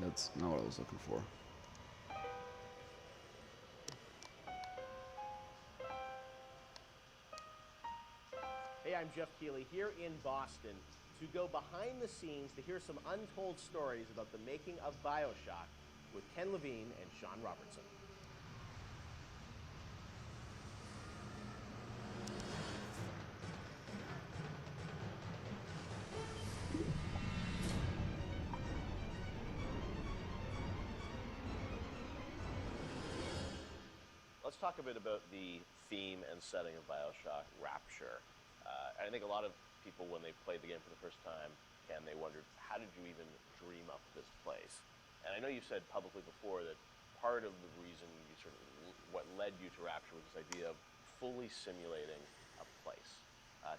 That's not what I was looking for. Hey, I'm Jeff Keighley here in Boston to go behind the scenes to hear some untold stories about the making of BioShock with Ken Levine and Sean Robertson. Let's talk a bit about the theme and setting of BioShock, Rapture. I think a lot of people, when they played the game for the first time, and they wondered, how did you even dream up this place? And I know you said publicly before that part of the reason you what led you to Rapture was this idea of fully simulating a place.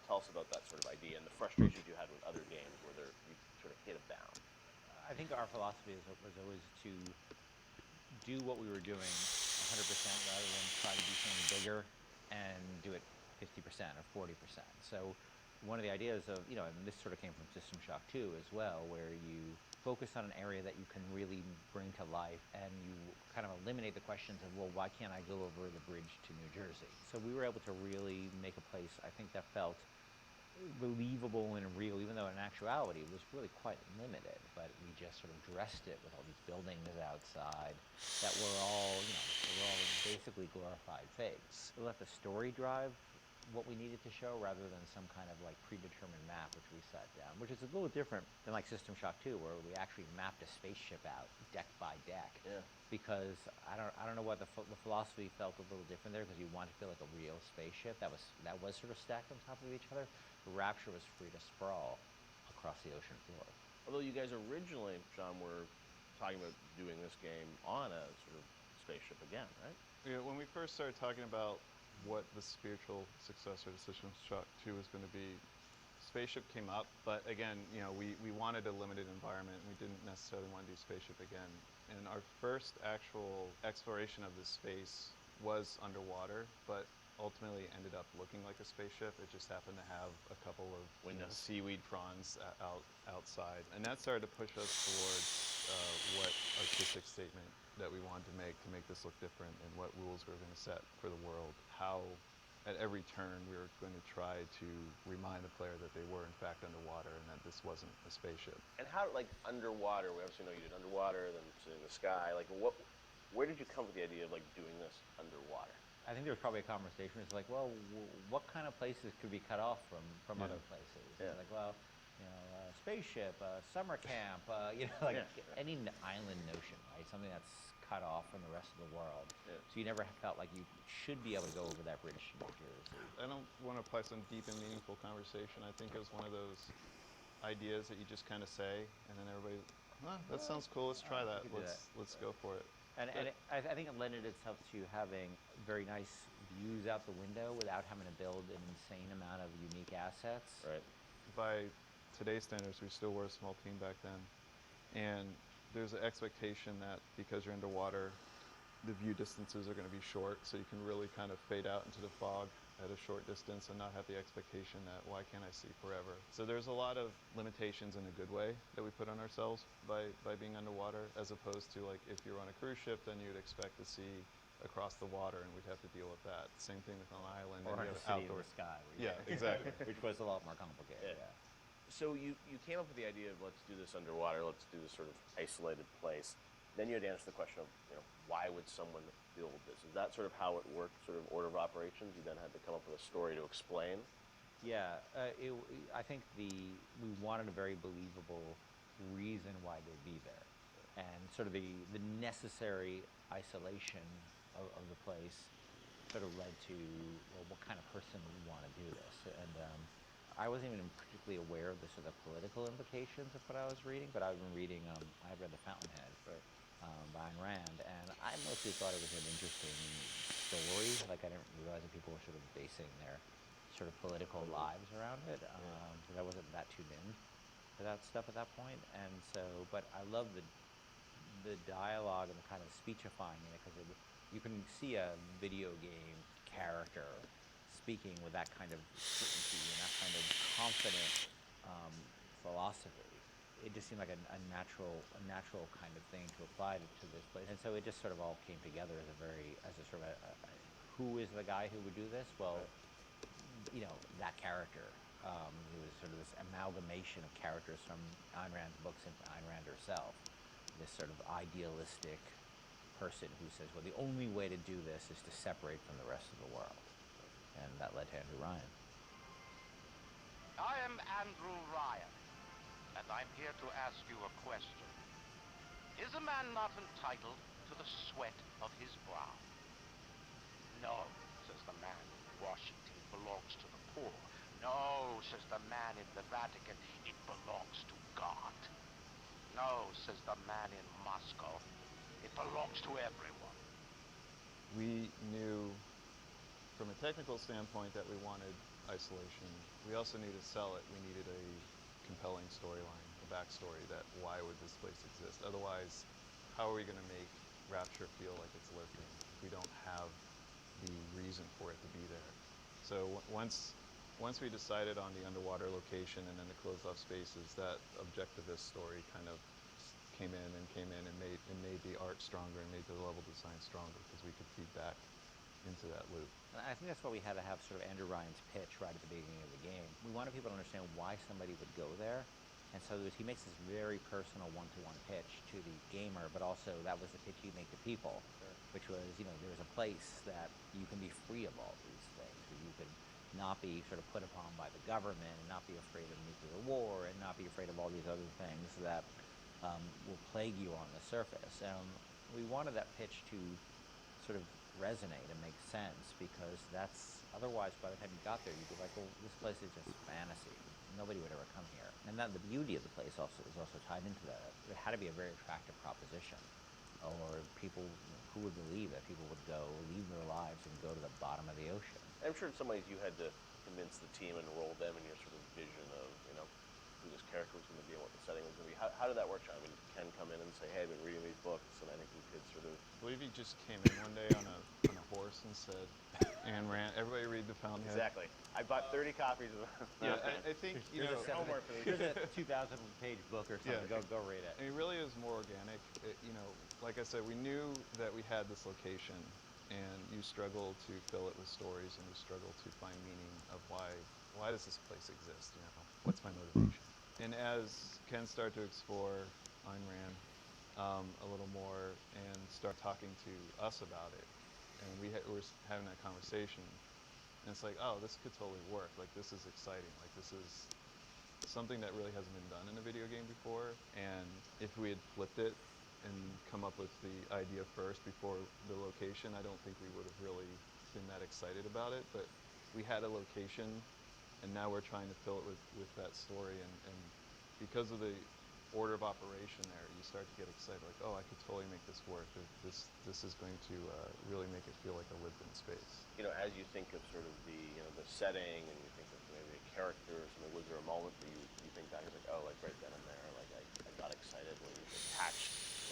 Tell us about that sort of idea and the frustrations you had with other games where you sort of hit a bound. I think our philosophy was always to do what we were doing 100% rather than try to do something bigger and do it 50% or 40%. So one of the ideas of, and this sort of came from System Shock 2 as well, where you focus on an area that you can really bring to life and you kind of eliminate the questions of, well, why can't I go over the bridge to New Jersey? So we were able to really make a place, I think, that felt believable and real, even though in actuality it was really quite limited, but we just sort of dressed it with all these buildings outside that were all, they were all basically glorified fakes. We let the story drive what we needed to show rather than some kind of like predetermined map which we set down, which is a little different than like System Shock 2, where we actually mapped a spaceship out deck by deck. Yeah. Because I don't know what the philosophy felt a little different there, because you wanted to feel like a real spaceship that was sort of stacked on top of each other. Rapture was free to sprawl across the ocean floor. Although you guys originally, Sean, were talking about doing this game on a sort of spaceship again, right? Yeah, when we first started talking about what the spiritual successor to System Shock 2 was going to be, spaceship came up, but again, we wanted a limited environment. We didn't necessarily want to do spaceship again. And our first actual exploration of this space was underwater, but ultimately ended up looking like a spaceship. It just happened to have a couple of windows, seaweed fronds outside, and that started to push us towards what artistic statement that we wanted to make this look different, and what rules we were going to set for the world. How at every turn we were going to try to remind the player that they were in fact underwater and that this wasn't a spaceship. And how, like underwater, we obviously know you did underwater, then in the sky, like where did you come with the idea of like doing this underwater? I think there was probably a conversation. It's like, well, what kind of places could be cut off from other places? Yeah. Like, well, spaceship, summer camp, any island notion, right? Something that's cut off from the rest of the world. Yeah. So you never felt like you should be able to go over that bridge to New Jersey. I don't want to apply some deep and meaningful conversation. I think it was one of those ideas that you just kind of say, and then everybody, that sounds cool. Let's try that. Let's go for it. And I think it lended itself to having very nice views out the window without having to build an insane amount of unique assets. Right. By today's standards, we still were a small team back then. And there's an expectation that because you're underwater, the view distances are going to be short, so you can really kind of fade out into the fog at a short distance and not have the expectation that, why can't I see forever? So there's a lot of limitations in a good way that we put on ourselves by being underwater, as opposed to like if you're on a cruise ship, then you'd expect to see across the water and we'd have to deal with that. Same thing with an island. Or and a you have city outdoor in the sky. Yeah, exactly. Which was a lot more complicated. Yeah. So you came up with the idea of let's do this underwater, let's do this sort of isolated place. Then you had to answer the question of, why would someone build this? Is that sort of how it worked, sort of order of operations? You then had to come up with a story to explain? Yeah, I think we wanted a very believable reason why they'd be there. And sort of the necessary isolation of the place sort of led to, well, what kind of person would want to do this? And I wasn't even particularly aware of the sort of political implications of what I was reading, but I've been reading, I read The Fountainhead. Right. By Ayn Rand, and I mostly thought it was an interesting story. Like, I didn't realize that people were sort of basing their sort of political lives around it, because I wasn't that tuned in to that stuff at that point. And so, but I love the dialogue and the kind of speechifying in it, because you can see a video game character speaking with that kind of certainty and that kind of confident philosophy. it just seemed like a natural kind of thing to apply to this place. And so it just sort of all came together as a sort of who is the guy who would do this? Well, you know, that character. He was sort of this amalgamation of characters from Ayn Rand's books and Ayn Rand herself. This sort of idealistic person who says, well, the only way to do this is to separate from the rest of the world. And that led to Andrew Ryan. I am Andrew Ryan, and I'm here to ask you a question. Is a man not entitled to the sweat of his brow? No, says the man in Washington, it belongs to the poor. No, says the man in the Vatican, it belongs to God. No, says the man in Moscow, it belongs to everyone. We knew from a technical standpoint that we wanted isolation. We also needed to sell it. We needed a compelling storyline, a backstory that why would this place exist? Otherwise, how are we going to make Rapture feel like it's lurking if we don't have the reason for it to be there? So once we decided on the underwater location and then the closed off spaces, that objectivist story kind of came in and made the art stronger and made the level design stronger because we could feed back into that loop. And I think that's why we had to have sort of Andrew Ryan's pitch right at the beginning of the game. We wanted people to understand why somebody would go there. And so he makes this very personal one-to-one pitch to the gamer, but also that was the pitch he'd make to people, which was, you know, there's a place that you can be free of all these things, where you can not be sort of put upon by the government and not be afraid of nuclear war and not be afraid of all these other things that will plague you on the surface. We wanted that pitch to sort of resonate and make sense, because that's otherwise by the time you got there you'd be like, well, this place is just fantasy, nobody would ever come here. And then the beauty of the place also is also tied into that. It had to be a very attractive proposition, or people who would believe that people would go leave their lives and go to the bottom of the ocean. I'm sure in some ways you had to convince the team and enroll them in your sort of vision of, you know, who this character was going to be and what the setting was going to be. How did that work, John? I mean, did Ken come in and say, hey, I've been reading these books, and I think we could sort of... I believe he just came in one day on a horse and said, Ayn Rand, everybody read The Fountainhead. Exactly. I bought 30 copies of it. Yeah, I think, you know... Here's a 2,000-page book or something. Yeah. Go read it. I mean, it really is more organic. You know, like I said, we knew that we had this location, and you struggle to fill it with stories, and you struggle to find meaning of why does this place exist, you know? What's my motivation? And as Ken started to explore Ayn Rand a little more and start talking to us about it, and we were having that conversation, and it's like, oh, this could totally work. Like, this is exciting. Like, this is something that really hasn't been done in a video game before. And if we had flipped it and come up with the idea first before the location, I don't think we would have really been that excited about it. But we had a location, and now we're trying to fill it with that story. And because of the order of operation there, you start to get excited, like, oh, I could totally make this work. This is going to really make it feel like a lived-in space. You know, as you think of sort of the setting, and you think of maybe the characters, I mean, was there a moment where you think back, it's like, oh, like right then and there, like I got excited when you attached.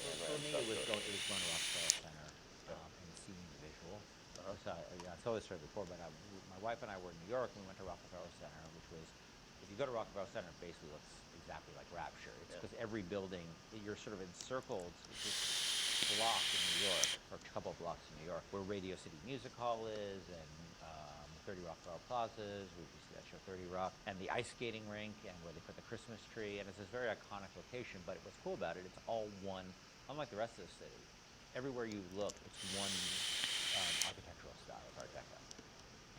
For me, it was going to Rockefeller Center and seeing the visual. So I told this story before, but my wife and I were in New York, and we went to Rockefeller Center, which was, if you go to Rockefeller Center, it basically looks exactly like Rapture. It's because every building, you're sort of encircled with this block in New York, or a couple of blocks in New York, where Radio City Music Hall is, and 30 Rockefeller Plazas, we see that show 30 Rock, and the ice skating rink, and where they put the Christmas tree, and it's this very iconic location. But what's cool about it, it's all one, unlike the rest of the city. Everywhere you look, it's one architectural style of Art Deco,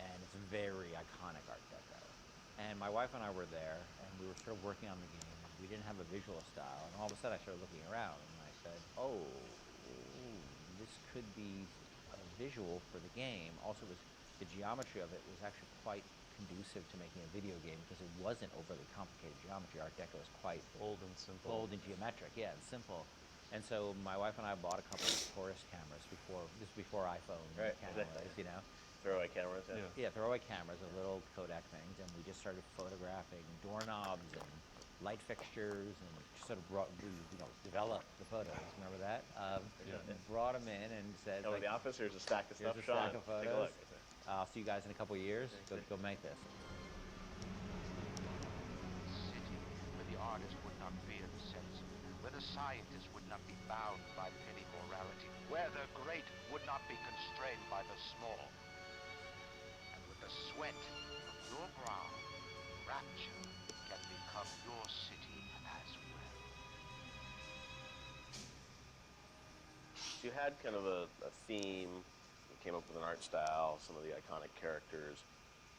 and it's very iconic Art Deco. And my wife and I were there, and we were sort of working on the game, and we didn't have a visual style, and all of a sudden I started looking around, and I said, oh, this could be a visual for the game. Also, the geometry of it was actually quite conducive to making a video game, because it wasn't overly complicated geometry. Art Deco is quite Bold and simple. Bold and geometric, yeah, and simple. And so my wife and I bought a couple of tourist cameras before iPhone cameras, you know. Throwaway cameras, Yeah, throwaway cameras, the little Kodak things, and we just started photographing doorknobs and light fixtures, and sort of developed the photos. Remember that? Brought them in and said, in the office, here's a stack of stuff. Here's a Sean, stack of take a photos. look. I'll see you guys in a couple of years. Go make this. City with the artist would not fear the censor, where the scientist would not be bound by petty morality, where the great would not be constrained by the small. And with the sweat of your brow, Rapture can become your city as well. So you had kind of a theme, you came up with an art style, some of the iconic characters,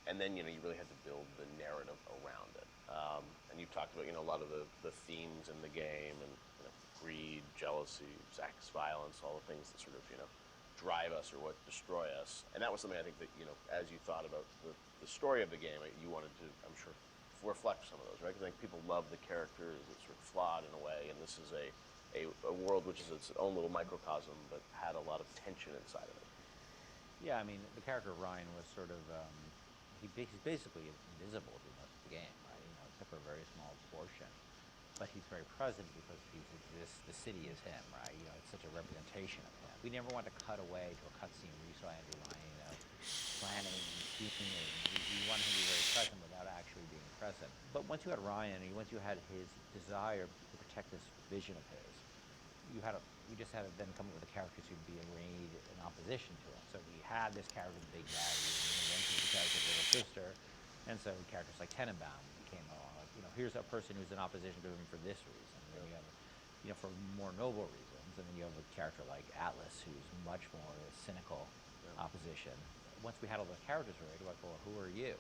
and then, you really had to build the narrative around it. And you've talked about, a lot of the themes in the game, and, greed, jealousy, sex, violence, all the things that sort of, drive us or what destroy us. And that was something I think that, as you thought about the story of the game, you wanted to, I'm sure, reflect some of those, right? Because I think people love the characters, it's sort of flawed in a way, and this is a world which is its own little microcosm, but had a lot of tension inside of it. Yeah, I mean, the character Ryan was sort of, he's basically invisible through most of the game, right? Except for a very small portion. But he's very present because he exists, the city is him, right? It's such a representation of him. We never want to cut away to a cutscene where you saw Andrew Ryan, planning, scheming. You want him to be very present without actually being present. But once you had Ryan, and once you had his desire to protect this vision of his, we just had to then come up with the characters who'd be arrayed in opposition to him. So we had this character, the Big Daddy, and eventually the character of the little sister, and so characters like Tenenbaum came along. Like, here's a person who's in opposition to him for this reason. And then you have, for more noble reasons, and then you have a character like Atlas, who's much more cynical opposition. Once we had all those characters arrayed, we're like, well, who are you?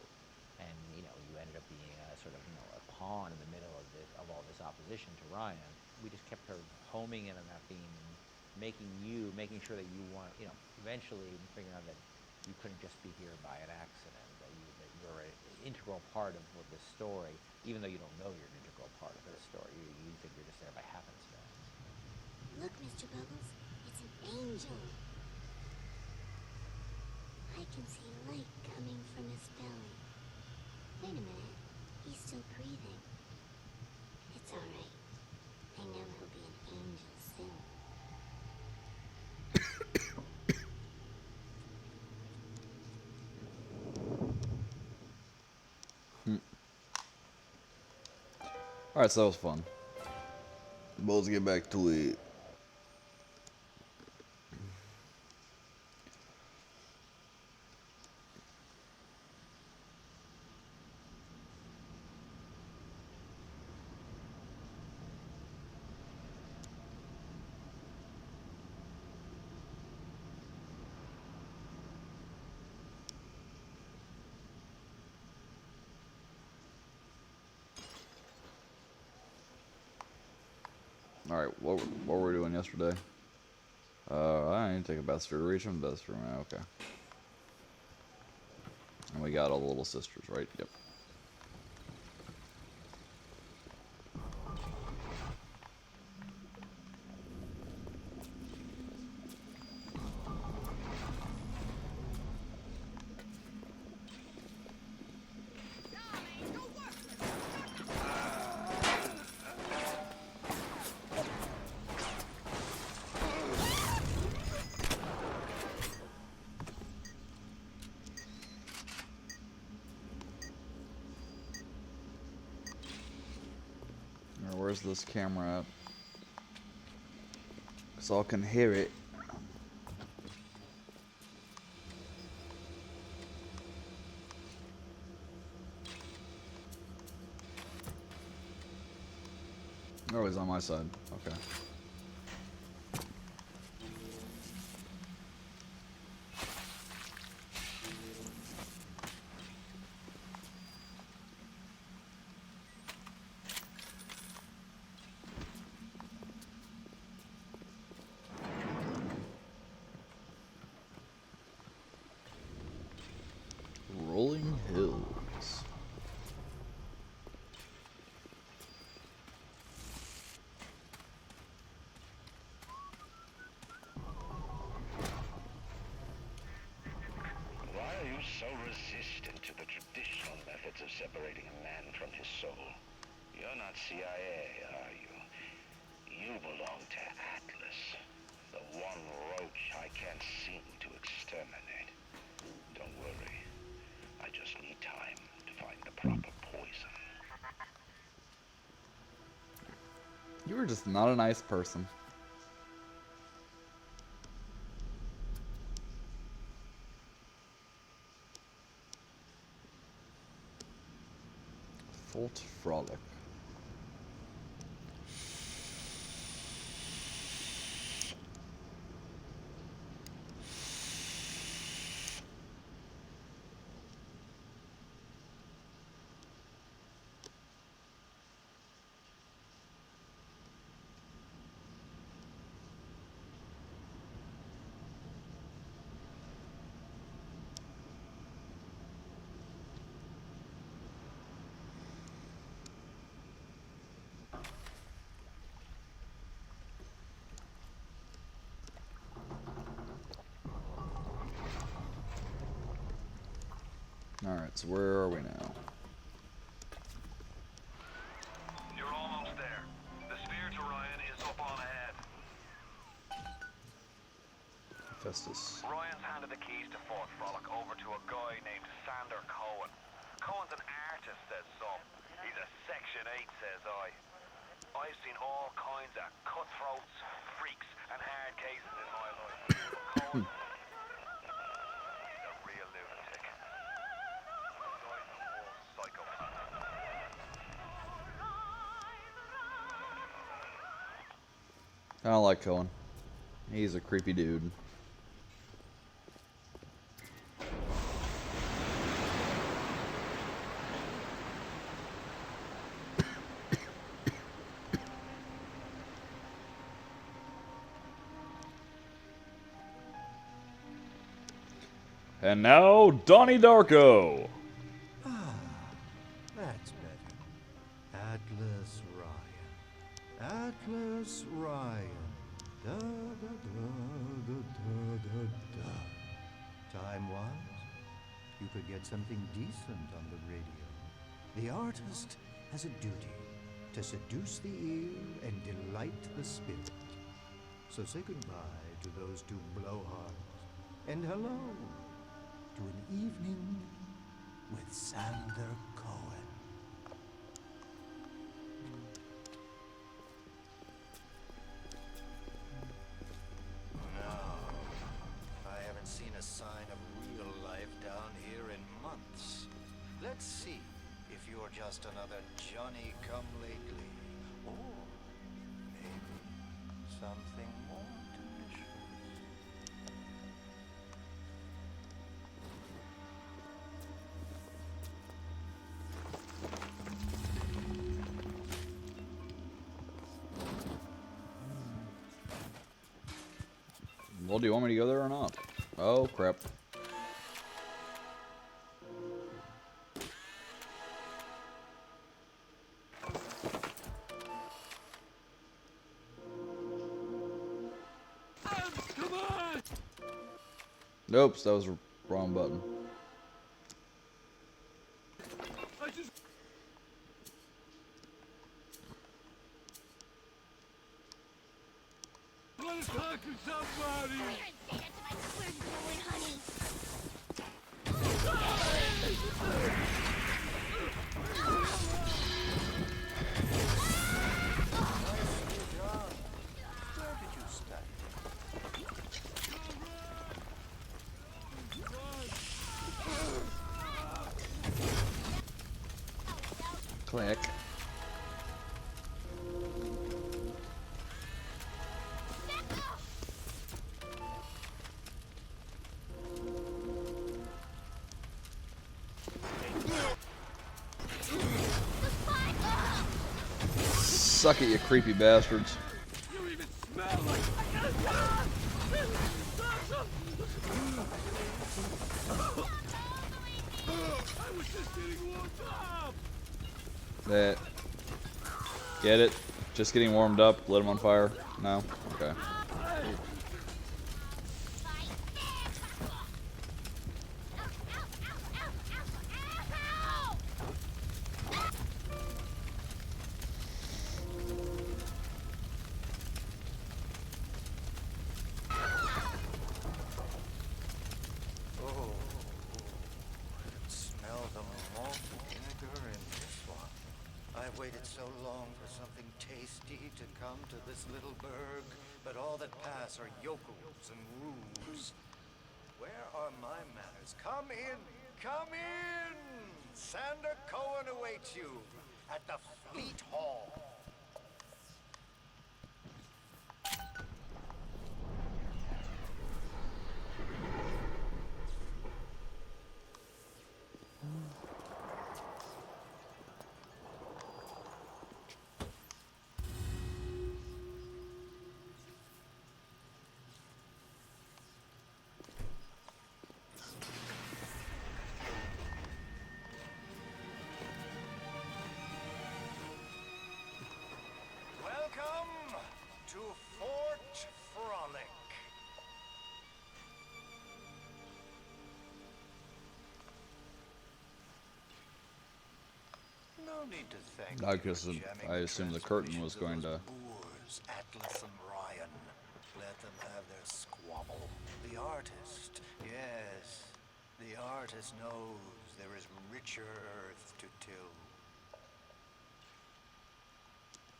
And you ended up being a sort of a pawn in the middle of all this opposition to Ryan. We just kept her homing in on that theme, and making sure that you want, eventually figuring out that you couldn't just be here by an accident, that you're an integral part of this story, even though you don't know you're an integral part of this story. You think you're just there by happenstance. Look, Mr. Bubbles, it's an angel. I can see light coming from his belly. Wait a minute, he's still breathing. It's all right. I know he'll be an angel soon. Alright, so that was fun. But let's get back to it. Alright, what were we doing yesterday? I need to take a best through. Reach them, best through. Okay. And we got all the little sisters, right? Yep. Where's this camera at? So I can hear it. Oh, he's on my side. Okay. Rolling Hills. Why are you so resistant to the traditional methods of separating a man from his soul? You're not CIA, are you? You belong to Atlas, the one roach I can't seem to exterminate. Don't worry. I just need time to find the proper poison. You're just not a nice person. Fort Frolic. Alright, so where are we now? You're almost there. The sphere to Ryan is up on ahead. Festus. Ryan's handed the keys to Fort Frolic over to a guy named Sander Cohen. Cohen's an artist, says some. He's a Section 8, says I. I've seen all kinds of cutthroats, freaks, and hard cases in my life. But Cohen, he's a real lunatic. A dyed-in-the-wool psychopath. I don't like Cohen. He's a creepy dude. And now, Donnie Darko. That's better. Atlas Ryan. Atlas Ryan. Da da da da da da da. Time was, you could get something decent on the radio. The artist has a duty to seduce the ear and delight the spirit. So say goodbye to those two blowhards, and hello to an evening with Sander Cohen. No, I haven't seen a sign of real life down here in months. Let's see if you're just another Johnny-come-lately, or maybe something more delicious. Well, do you want me to go there or not? Oh, crap. Nope, that was the wrong button. Click. Suck it, you creepy bastards. You even smell like I was just getting warmed up. That. Get it? Just getting warmed up. Lit him on fire? No? Okay. waited so long for something tasty to come to this little burg, but all that pass are yokels and rules. Where are my manners? Come in! Come in! Sander Cohen awaits you at the Fleet Hall. Welcome to Fort Frolic. No need to thank I me guess for jamming I the assumed the curtain was transformations of going those to. boors, Atlas and Ryan. Let them have their squabble. The artist, yes, the artist knows there is richer earth to till.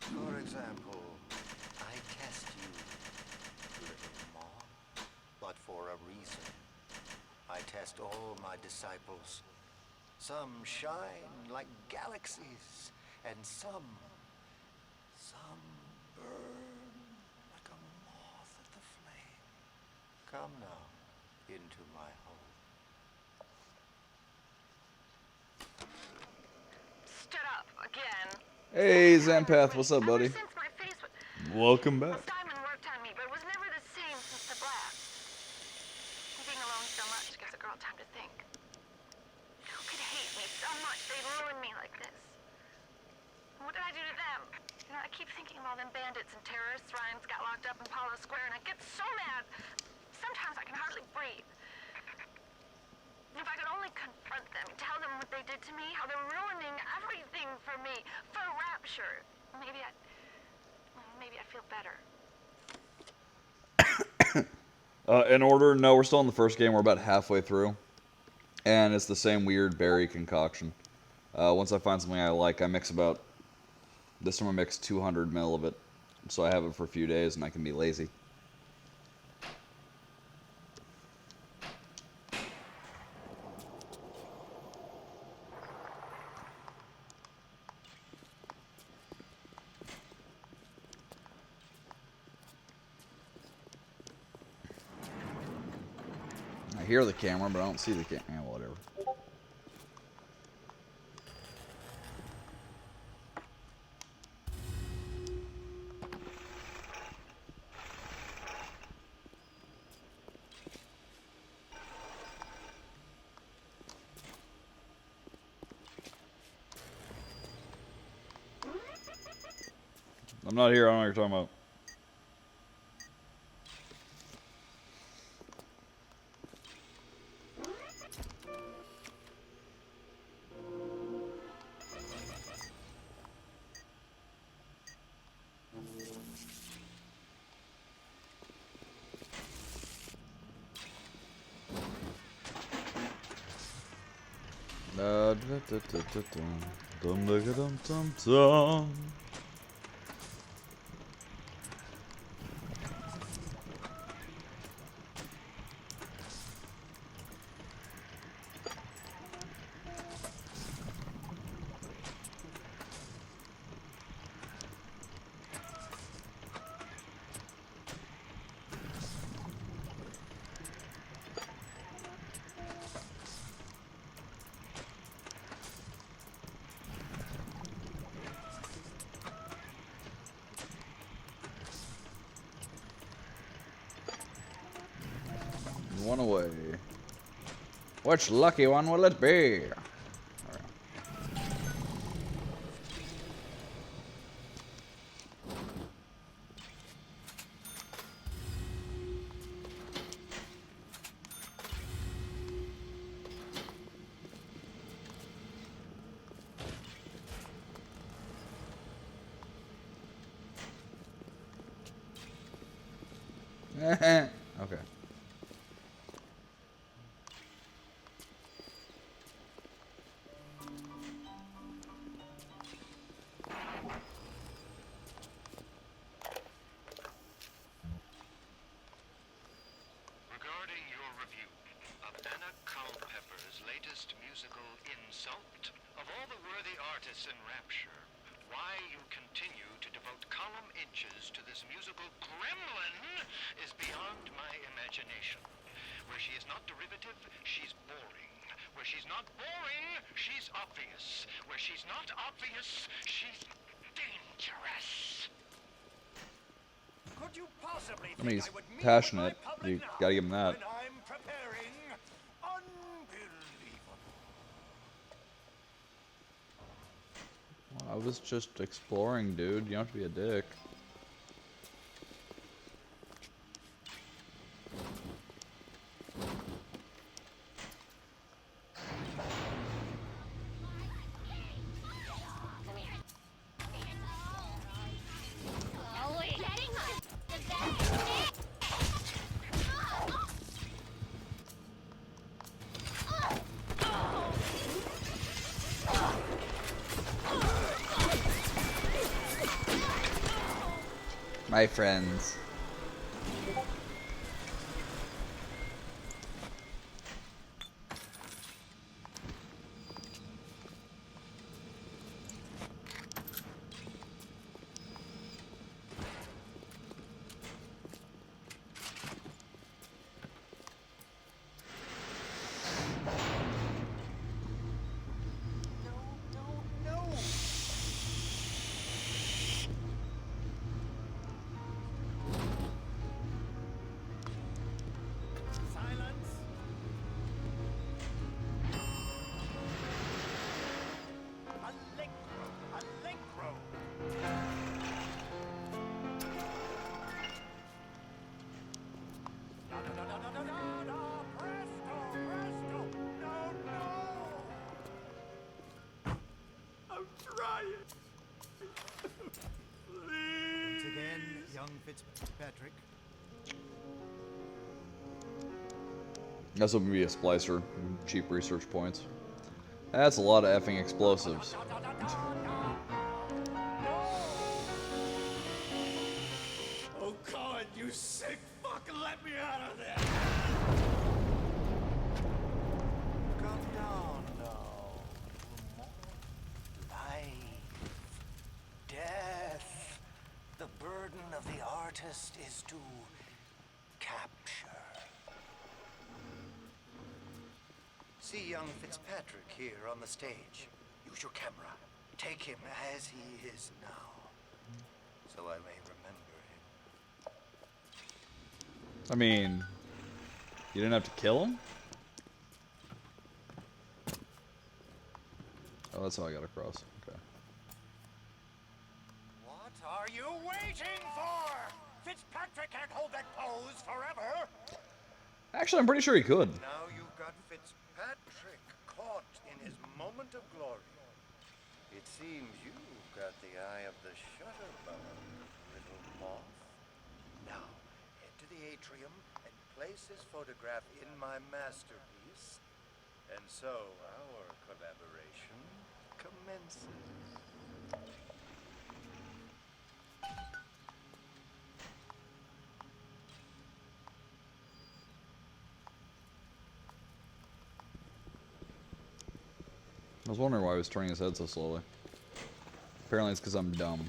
For example, I test you, little moth, but for a reason. I test all my disciples. Some shine like galaxies, and some burn like a moth at the flame. Come now, into my home. Stood up again. Hey, Zampath, what's up, buddy? Ever since my face was... Welcome Well, back. Simon worked on me, but it was never the same since the blast. Being alone so much gives a girl time to think. Who could hate me so much they'd ruin me like this? And what did I do to them? You know, I keep thinking of all them bandits and terrorists Ryan's got locked up in Palo Square, and I get so mad. Sometimes I can hardly breathe. If I could only confront them, tell them what they did to me, how they're ruining everything for me, for Rapture, maybe I'd feel better. In order, no, we're still in the first game. We're about halfway through. And it's the same weird berry concoction. Once I find something I like, I mix about... This time I mix 200 ml of it. So I have it for a few days and I can be lazy. I hear the camera, but I don't see the camera. Yeah, whatever. I'm not here. I don't know what you're talking about. Da da da da da dum dum dum dum dum. One away. Which lucky one will it be? Okay. artisan rapture. Why you continue to devote column inches to this musical gremlin is beyond my imagination. Where she is not derivative, she's boring. Where she's not boring, she's obvious. Where she's not obvious, she's dangerous. Could you possibly I mean, think he's I would meet passionate. with my public You now gotta give him that. when I'm preparing unbelievable. I was just exploring, dude. You don't have to be a dick. My friends. Silence. Allegro, allegro. Da da da da da da da da. Presto, presto. No, no. I'm trying. Once again, young Fitzpatrick. That's what would be a splicer. Cheap research points. That's a lot of effing explosives. Oh God, you sick fuck, let me out of there! Calm down now. Life, death. The burden of the artist is to capture. See young Fitzpatrick here on the stage. Use your camera. Take him as he is now, so I may remember him. I mean, you didn't have to kill him? Oh, that's how I got across. Okay. What are you waiting for? Fitzpatrick can't hold that pose forever. Actually, I'm pretty sure he could. Now you've got Fitzpatrick caught in his moment of glory. It seems you've got the eye of the shutterbug, little moth. Now, head to the atrium and place his photograph in my masterpiece. And so our collaboration commences. I was wondering why he was turning his head so slowly. Apparently it's because I'm dumb.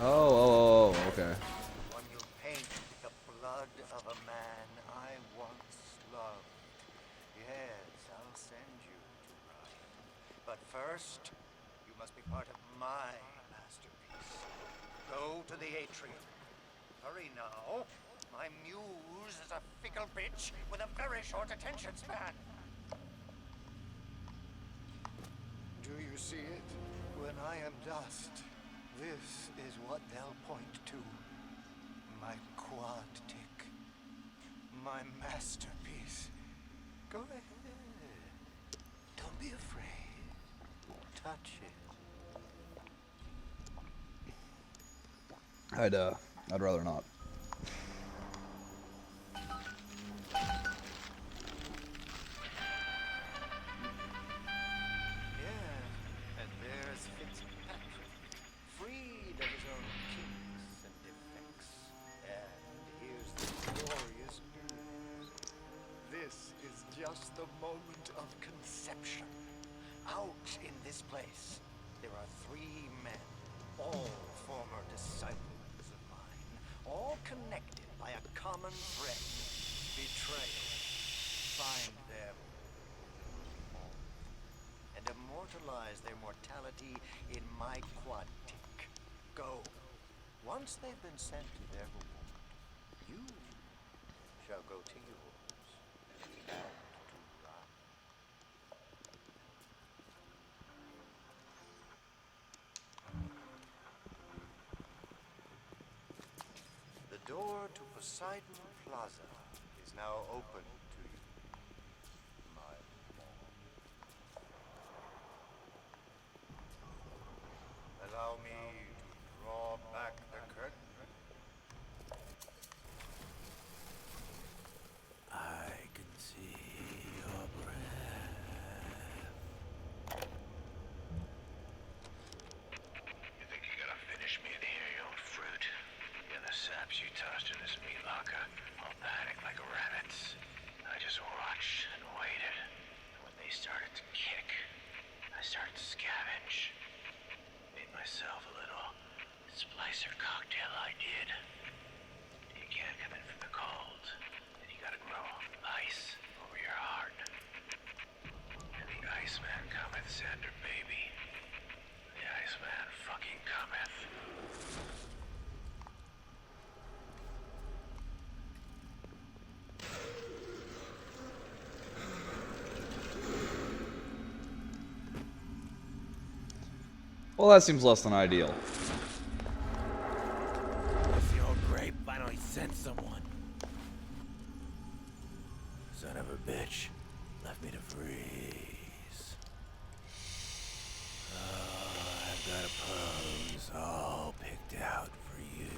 Oh, okay. When you paint the blood of a man I once loved. Yes, I'll send you to Ryan. But first, you must be part of my masterpiece. Go to the atrium. Hurry now. My muse is a fickle bitch with a very short attention span. Do you see it? When I am dust, this is what they'll point to. My quad tick. My masterpiece. Go ahead. Don't be afraid. Touch it. I'd rather not. And there's Fitzpatrick, freed of his own kinks and defects. And here's the glorious news. This is just the moment of conception. Out in this place, there are 3 men, all former disciples of mine, all connected by a common thread, betrayal. Find them and immortalize their mortality in my quantic. Go. Once they've been sent to their reward, you shall go to yours. Bound to ride. The door to Poseidon Plaza is now open to you, my lord. Allow me to draw back the curtain. I can see your breath. You think you gotta finish me in here, you old fruit? And the saps you tossed in this meat locker, all panicked like rabbits. I just watched and waited. And when they started to kick, I started to scavenge. Made myself a little splicer cocktail I did. You can't come in from the cold, and you gotta grow ice over your heart. And the Iceman cometh, Sander, baby. The Iceman fucking cometh. Well, that seems less than ideal. If your grape finally sent someone. Son of a bitch left me to freeze. Oh, I've got a pose all picked out for you.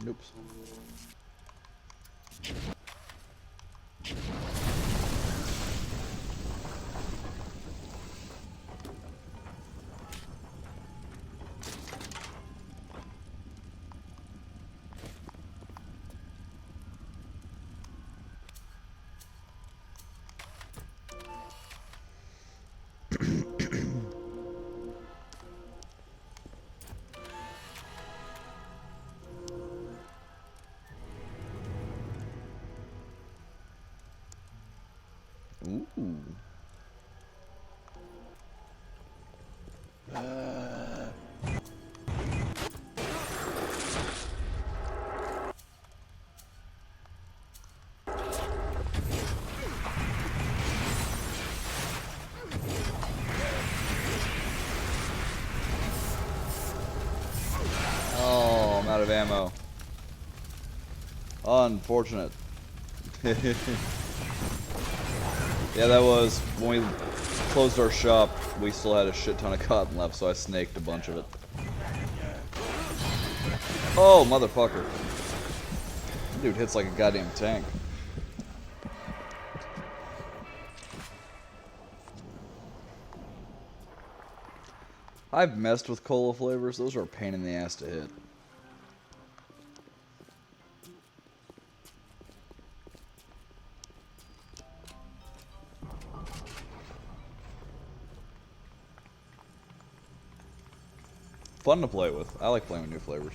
Nope. Ooh. Oh, I'm out of ammo. Unfortunate. Yeah, that was when we closed our shop. We still had a shit ton of cotton left, so I snaked a bunch of it. Oh, motherfucker. Dude hits like a goddamn tank. I've messed with cola flavors. Those are a pain in the ass to hit. Fun to play with. I like playing with new flavors.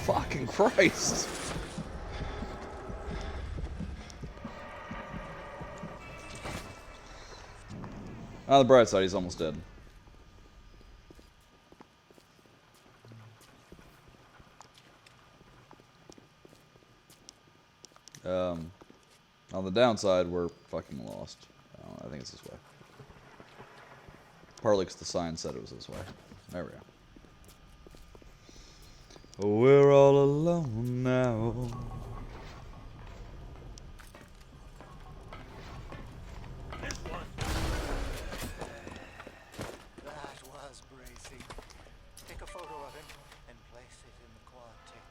Fucking Christ! On the bright side, he's almost dead. On the downside, we're fucking lost. I think it's this way. Partly because the sign said it was this way. There we go. We're all alone now. That was bracing. Take a photo of him and place it in the quad tick.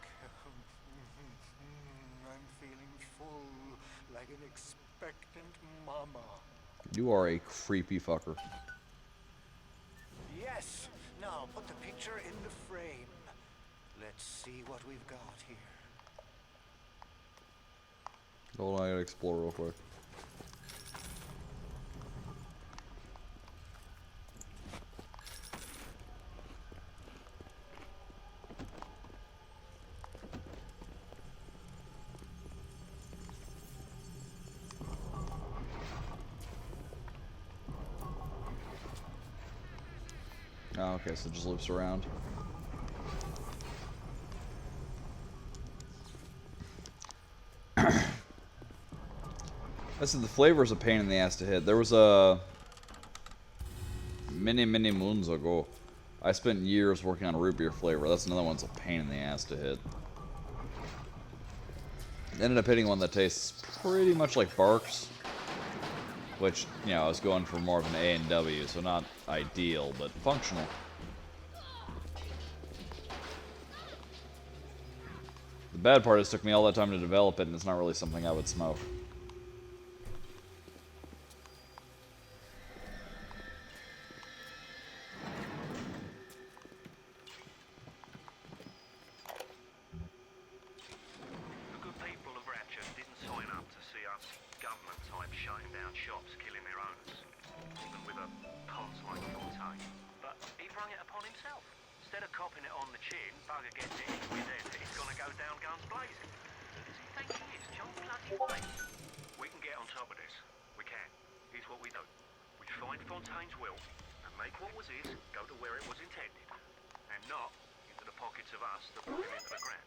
I'm feeling full, like an expectant mama. You are a creepy fucker. Yes! Now put the picture in the frame. Let's see what we've got here. Hold on, I gotta explore real quick. Oh, okay, so it just loops around. Listen, the flavor is a pain in the ass to hit. There was a many moons ago, I spent years working on root beer flavor. That's another one that's a pain in the ass to hit. Ended up hitting one that tastes pretty much like Barks, which, you know, I was going for more of an A&W, so not ideal, but functional. The bad part is it took me all that time to develop it, and it's not really something I would smoke. The good people of Ratchet didn't sign up to see us government types shutting down shops, killing their owners, even with a cons like Fontaine. But he brung it upon himself. Instead of copping it on the chin, bugger gets it into his head that he's gonna go down guns blazing. Does he think he is John bloody Wayne? We can get on top of this. We can. Here's what we do. We find Fontaine's will and make what was his go to where it was intended, and not into the pockets of us that brought him into the ground.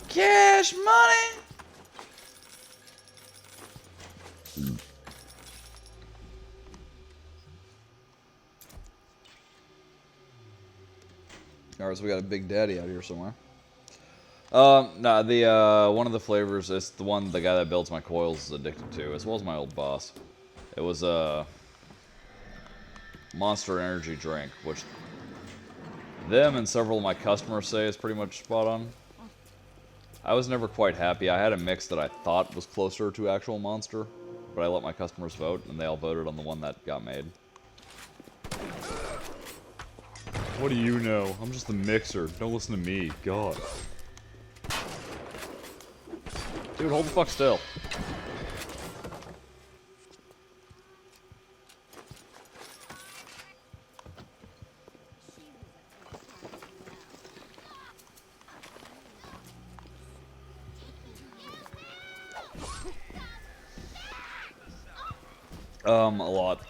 Cash money! Alright, so we got a Big Daddy out here somewhere. No, the, one of the flavors, it's the one the guy that builds my coils is addicted to, as well as my old boss. It was a Monster Energy drink, which them and several of my customers say is pretty much spot on. I was never quite happy. I had a mix that I thought was closer to actual Monster, but I let my customers vote, and they all voted on the one that got made. What do you know? I'm just the mixer. Don't listen to me. God. Dude, hold the fuck still. A lot.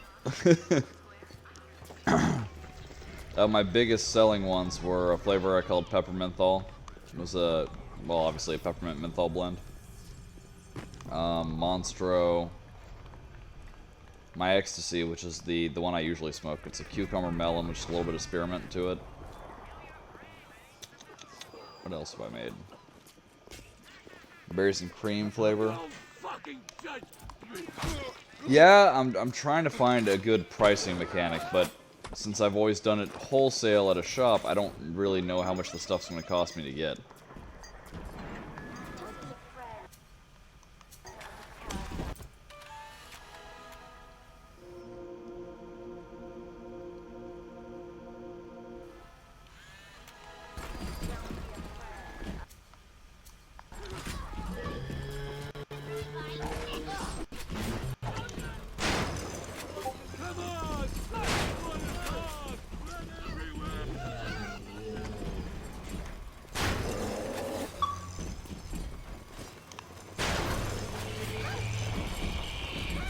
My biggest selling ones were a flavor I called peppermint menthol. It was a, well, obviously a peppermint menthol blend. Monstro. My ecstasy, which is the one I usually smoke. It's a cucumber melon with just a little bit of spearmint to it. What else have I made? Berries and cream flavor. Yeah, I'm trying to find a good pricing mechanic, but since I've always done it wholesale at a shop, I don't really know how much the stuff's going to cost me to get.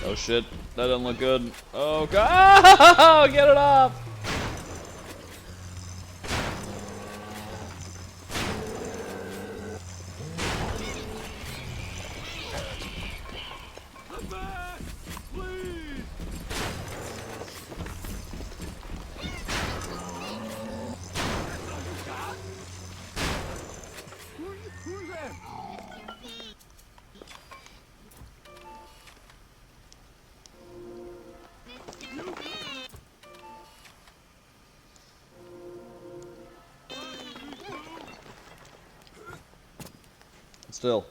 Oh shit, that doesn't look good. Oh god, get it off! Still,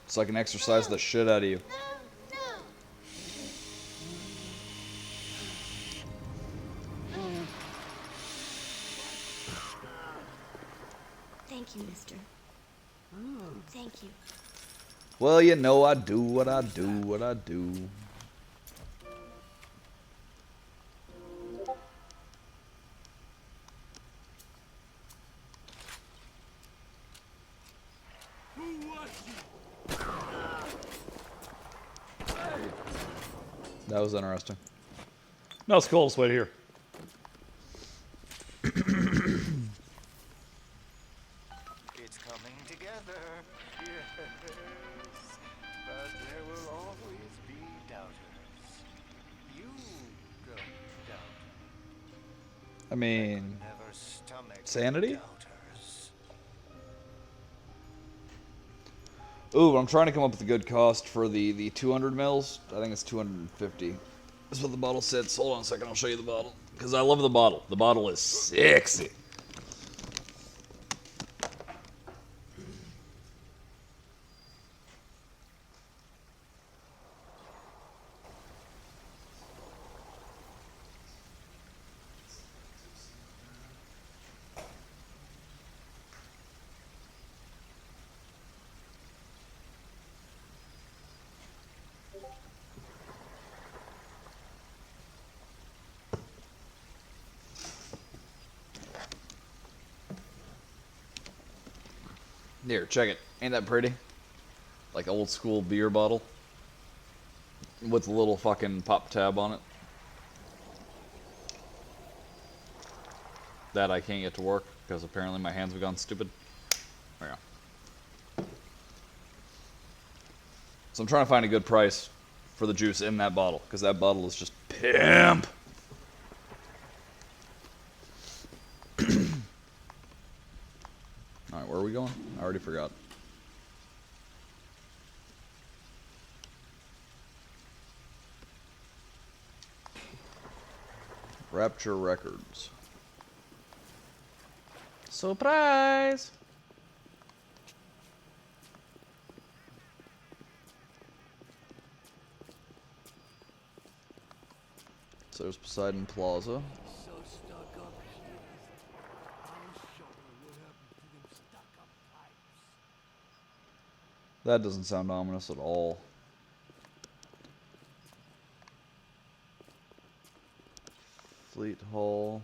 so I can exercise the shit out of you. Thank you, mister. Thank you. Well, you know I do what I do, what I do. That was interesting. No, it's cool. Let's wait here. It's coming together. Yes. But there will always be doubters. You don't doubt. I mean, Never stomach sanity? doubters. Ooh, I'm trying to come up with a good cost for the 200 mils. I think it's 250. That's what the bottle says. Hold on a second, I'll show you the bottle. Because I love the bottle. The bottle is sexy. Here, check it. Ain't that pretty? Like old school beer bottle. With a little fucking pop tab on it. That I can't get to work because apparently my hands have gone stupid. There we go. So I'm trying to find a good price for the juice in that bottle because that bottle is just pimp. Alright, where are we going? I already forgot. Rapture Records. Surprise! So there's Poseidon Plaza. That doesn't sound ominous at all. Fleet Hall.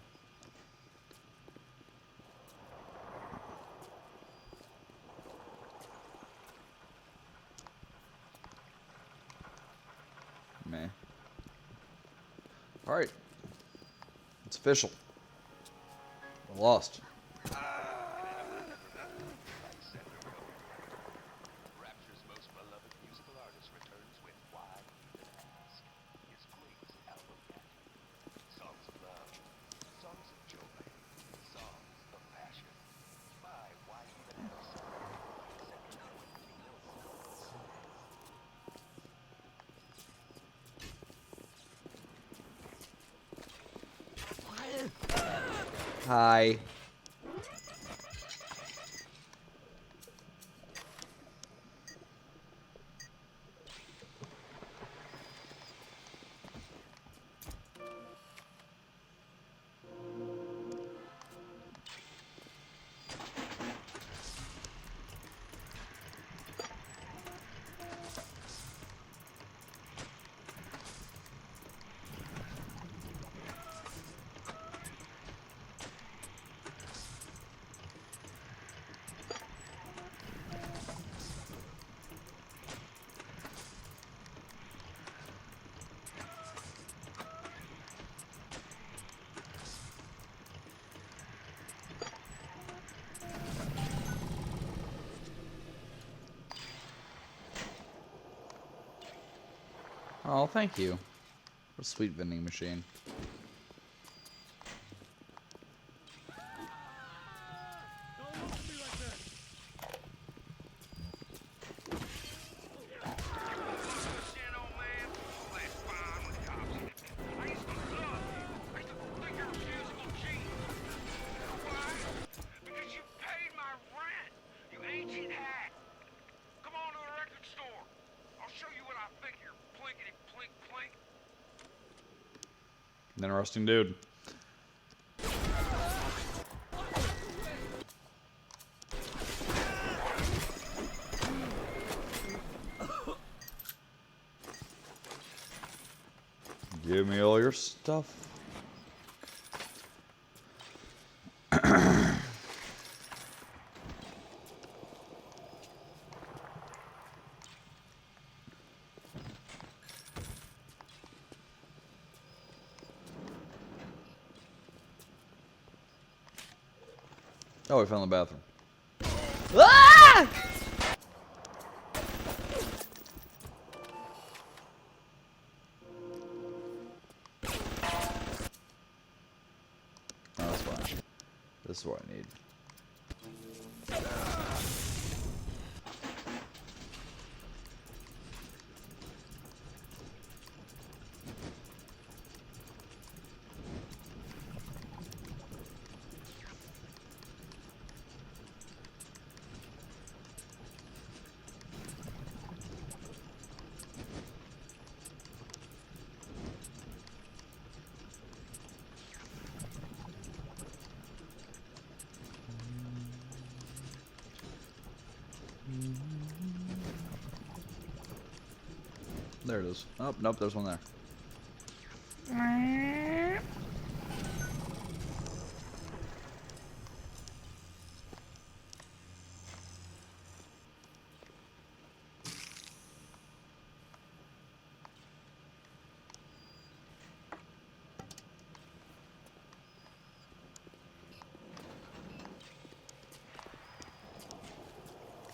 Meh. Alright. It's official. We're lost. Rapture's most beloved musical artist returns with Why Even Ask, his greatest album yet. Songs of love, songs of joy, songs of passion. By Why Even Ask. Second Quincy Mills album. Hi. Oh, thank you. What a sweet vending machine. Interesting dude. Give me all your stuff. Oh, we found the bathroom. Ah! Oh, that's fine. This is what I need. There it is. Oh, nope, there's one there.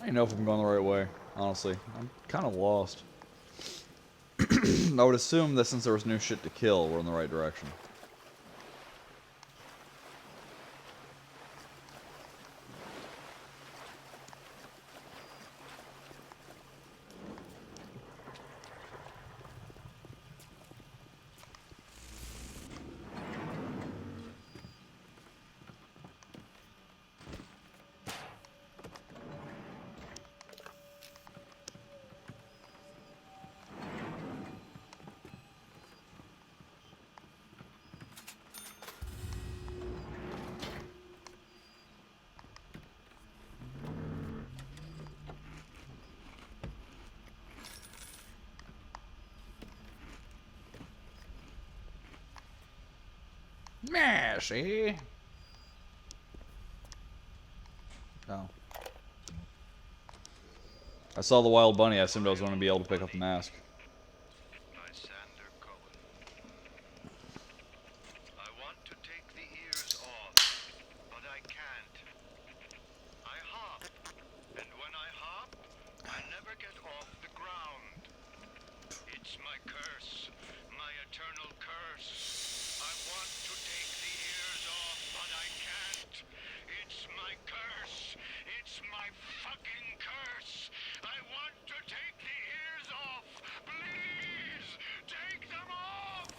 I don't know if I'm going the right way, honestly. I'm kind of lost. I would assume that since there was new shit to kill, we're in the right direction. Messy. Oh. I saw the wild bunny. I assumed I was going to be able to pick up the mask. I want to take the ears off, but I can't. I hop, and when I hop, I never get off the ground. It's my curse, my eternal curse. I want to take the ears off, but I can't. It's my curse. It's my fucking curse. I want to take the ears off. Please, take them off.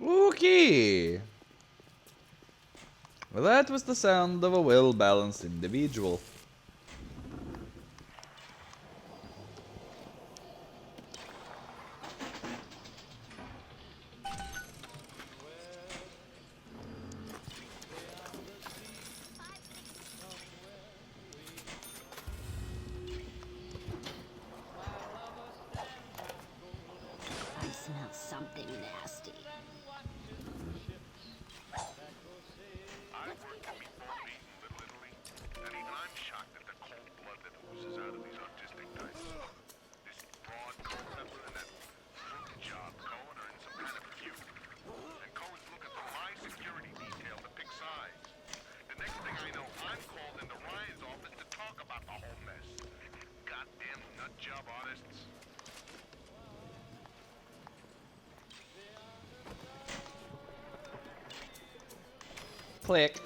Okay. Well, that was the sound of a well-balanced individual. I smell something nasty. I work in meatball eating, Little Italy, and even I'm shocked at the cold blood that oozes out of these autistic types. This broad Culpepper and that fruit job Cohen are in some kind of feud. And Cohen's looking for my security detail to pick sides. The next thing I know, I'm called into riot Click.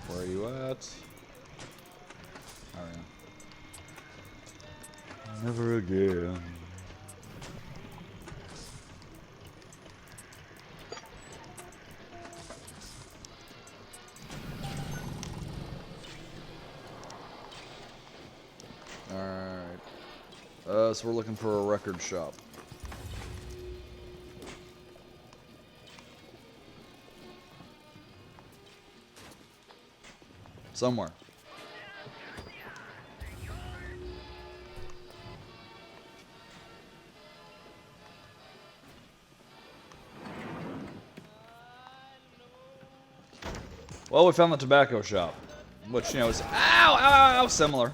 Where are you at? Oh, yeah. Never again. Alright. So we're looking for a record shop. Somewhere. Well, we found the tobacco shop, which, you know, is ow, similar.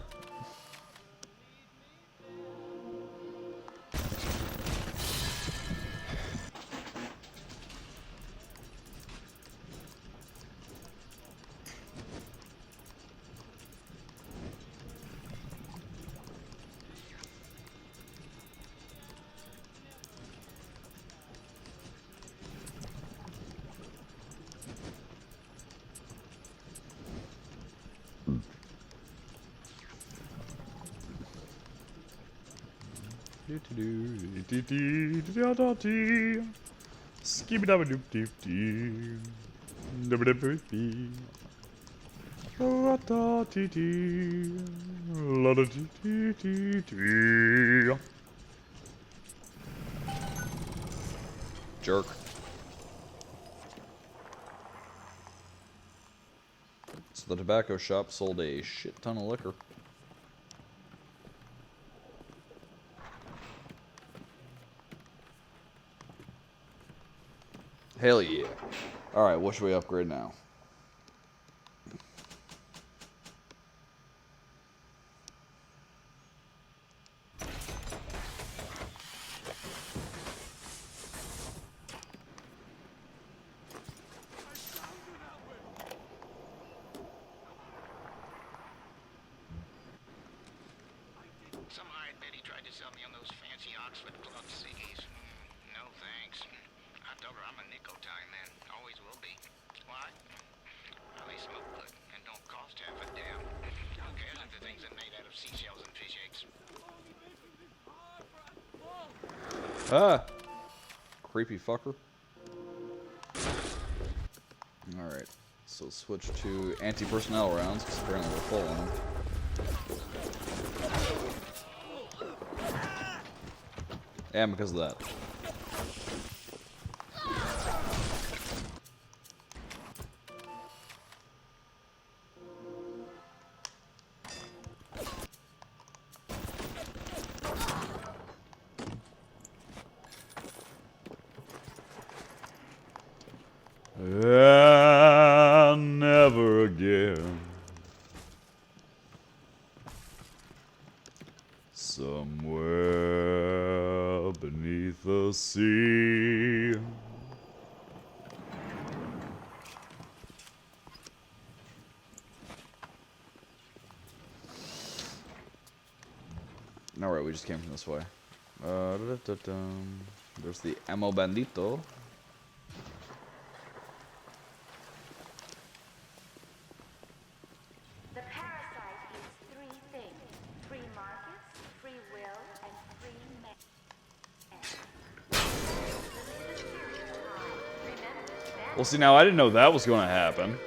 Jerk. So the tobacco shop sold a shit ton of liquor. Hell yeah. Alright, what should we upgrade now? Some hired Betty tried to sell me on those fancy Oxford Club ciggies. No thanks. I told her I'm a nickel time man. Always will be. Why? Well, they smoke good and don't cost half a damn. Who cares if the things are made out of seashells and fish eggs? Ah! Creepy fucker. Alright, so switch to anti-personnel rounds, because apparently we're full on them. And because of that. And never again. Somewhere beneath the sea. Alright, we just came from this way. There's the Ammo Bandito. The parasite is three things: free markets, free will, and free man. Well, see, now I didn't know that was going to happen.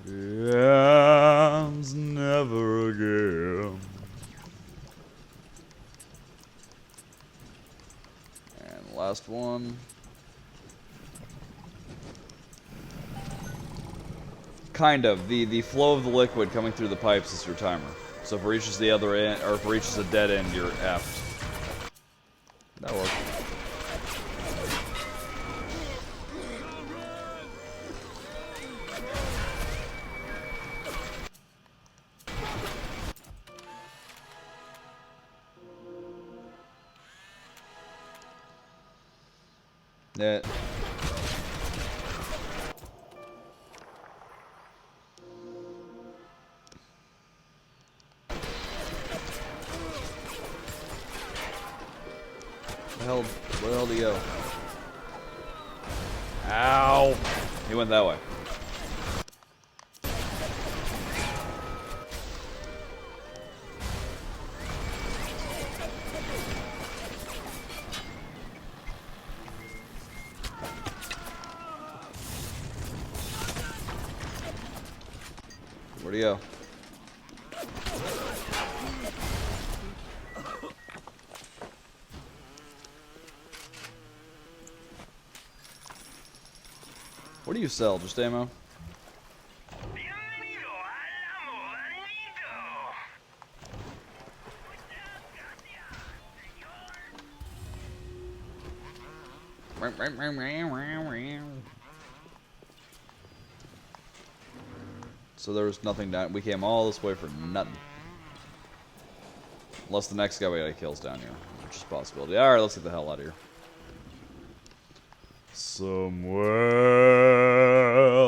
Ends never again. And last one. Kind of. The flow of the liquid coming through the pipes is your timer. So if it reaches the other end, or if it reaches a dead end, you're effed. That worked. Yeah. Where the hell did he go? Ow! He went that way. Where'd he go? What do you sell? Just ammo? So there was nothing down. We came all this way for nothing. Unless the next guy we gotta kill is down here, which is a possibility. Alright, let's get the hell out of here. Somewhere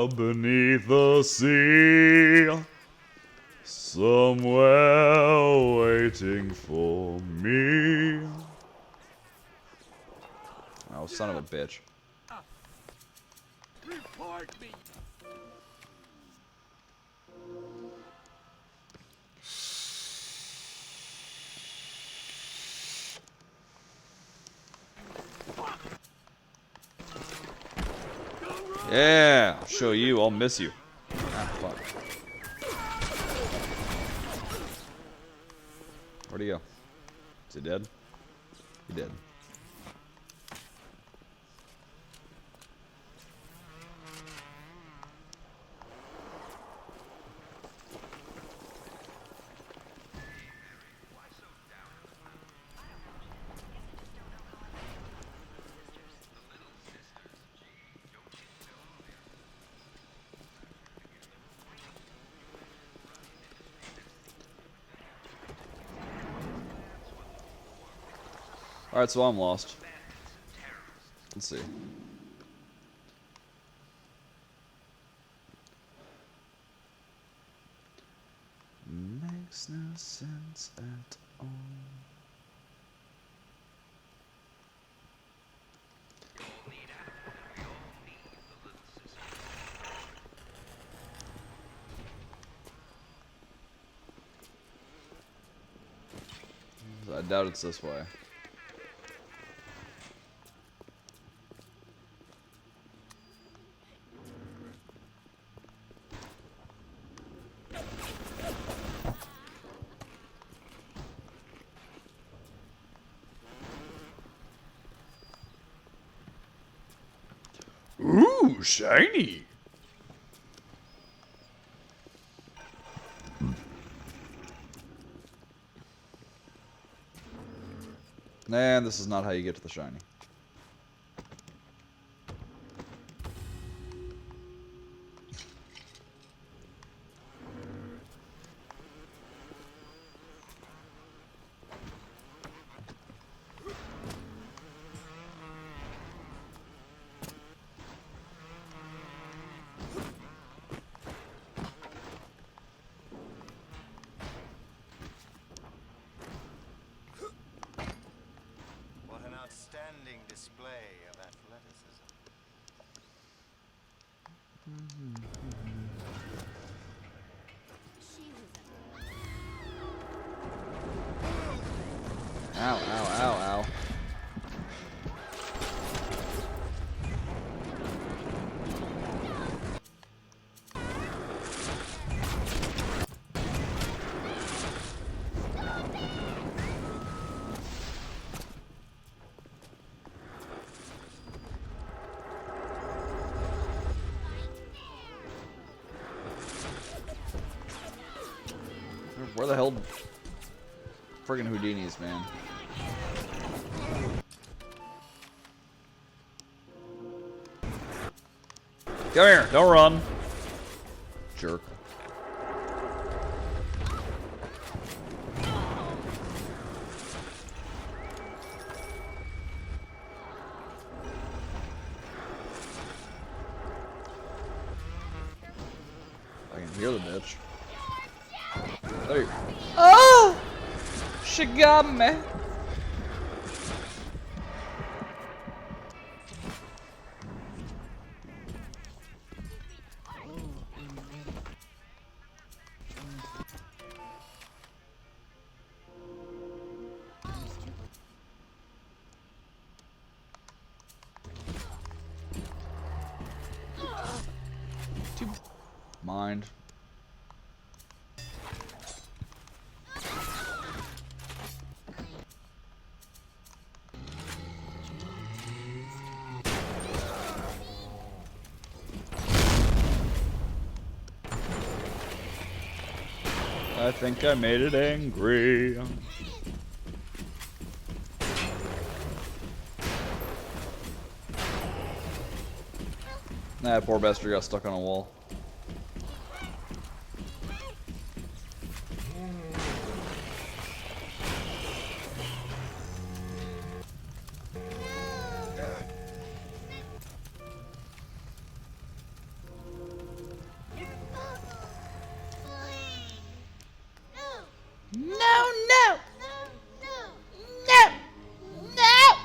beneath the sea, somewhere waiting for me. Oh, son of a bitch. Report me. Yeah, I'll show you. I'll miss you. Ah, fuck. Where'd he go? Is he dead? He did. Alright, so I'm lost. Let's see. Makes no sense at all. I doubt it's this way. Ooh, shiny. Nah, this is not how you get to the shiny. What an outstanding display of athleticism. Ow, ow, ow, ow. Where the hell? Friggin' Houdinis, man. Come here, don't run. Jerk. I can hear the bitch. There you Oh! She got me. Mind. I think I made it angry. Nah, poor bastard got stuck on a wall. No, no! No! No!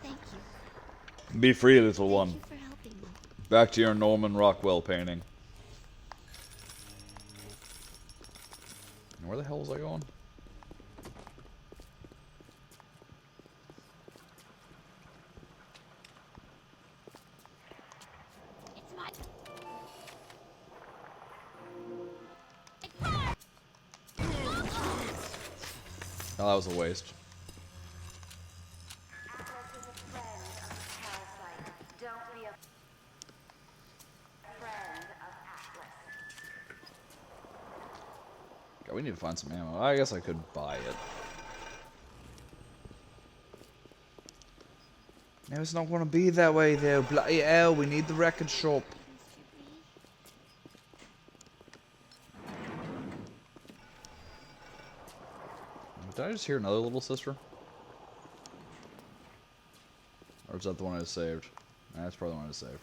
Thank you. Be free, little one. Thank you for helping me. Back to your Norman Rockwell painting. Where the hell was I going? It's my... Oh, that was a waste. Atlas is a friend of the parasite. Don't be a friend of Atlas. God, we need to find some ammo. I guess I could buy it. No, it's not going to be that way, though. Bloody hell, we need the record shop. Did I just hear another little sister? Or is that the one I just saved? Nah, that's probably the one I just saved.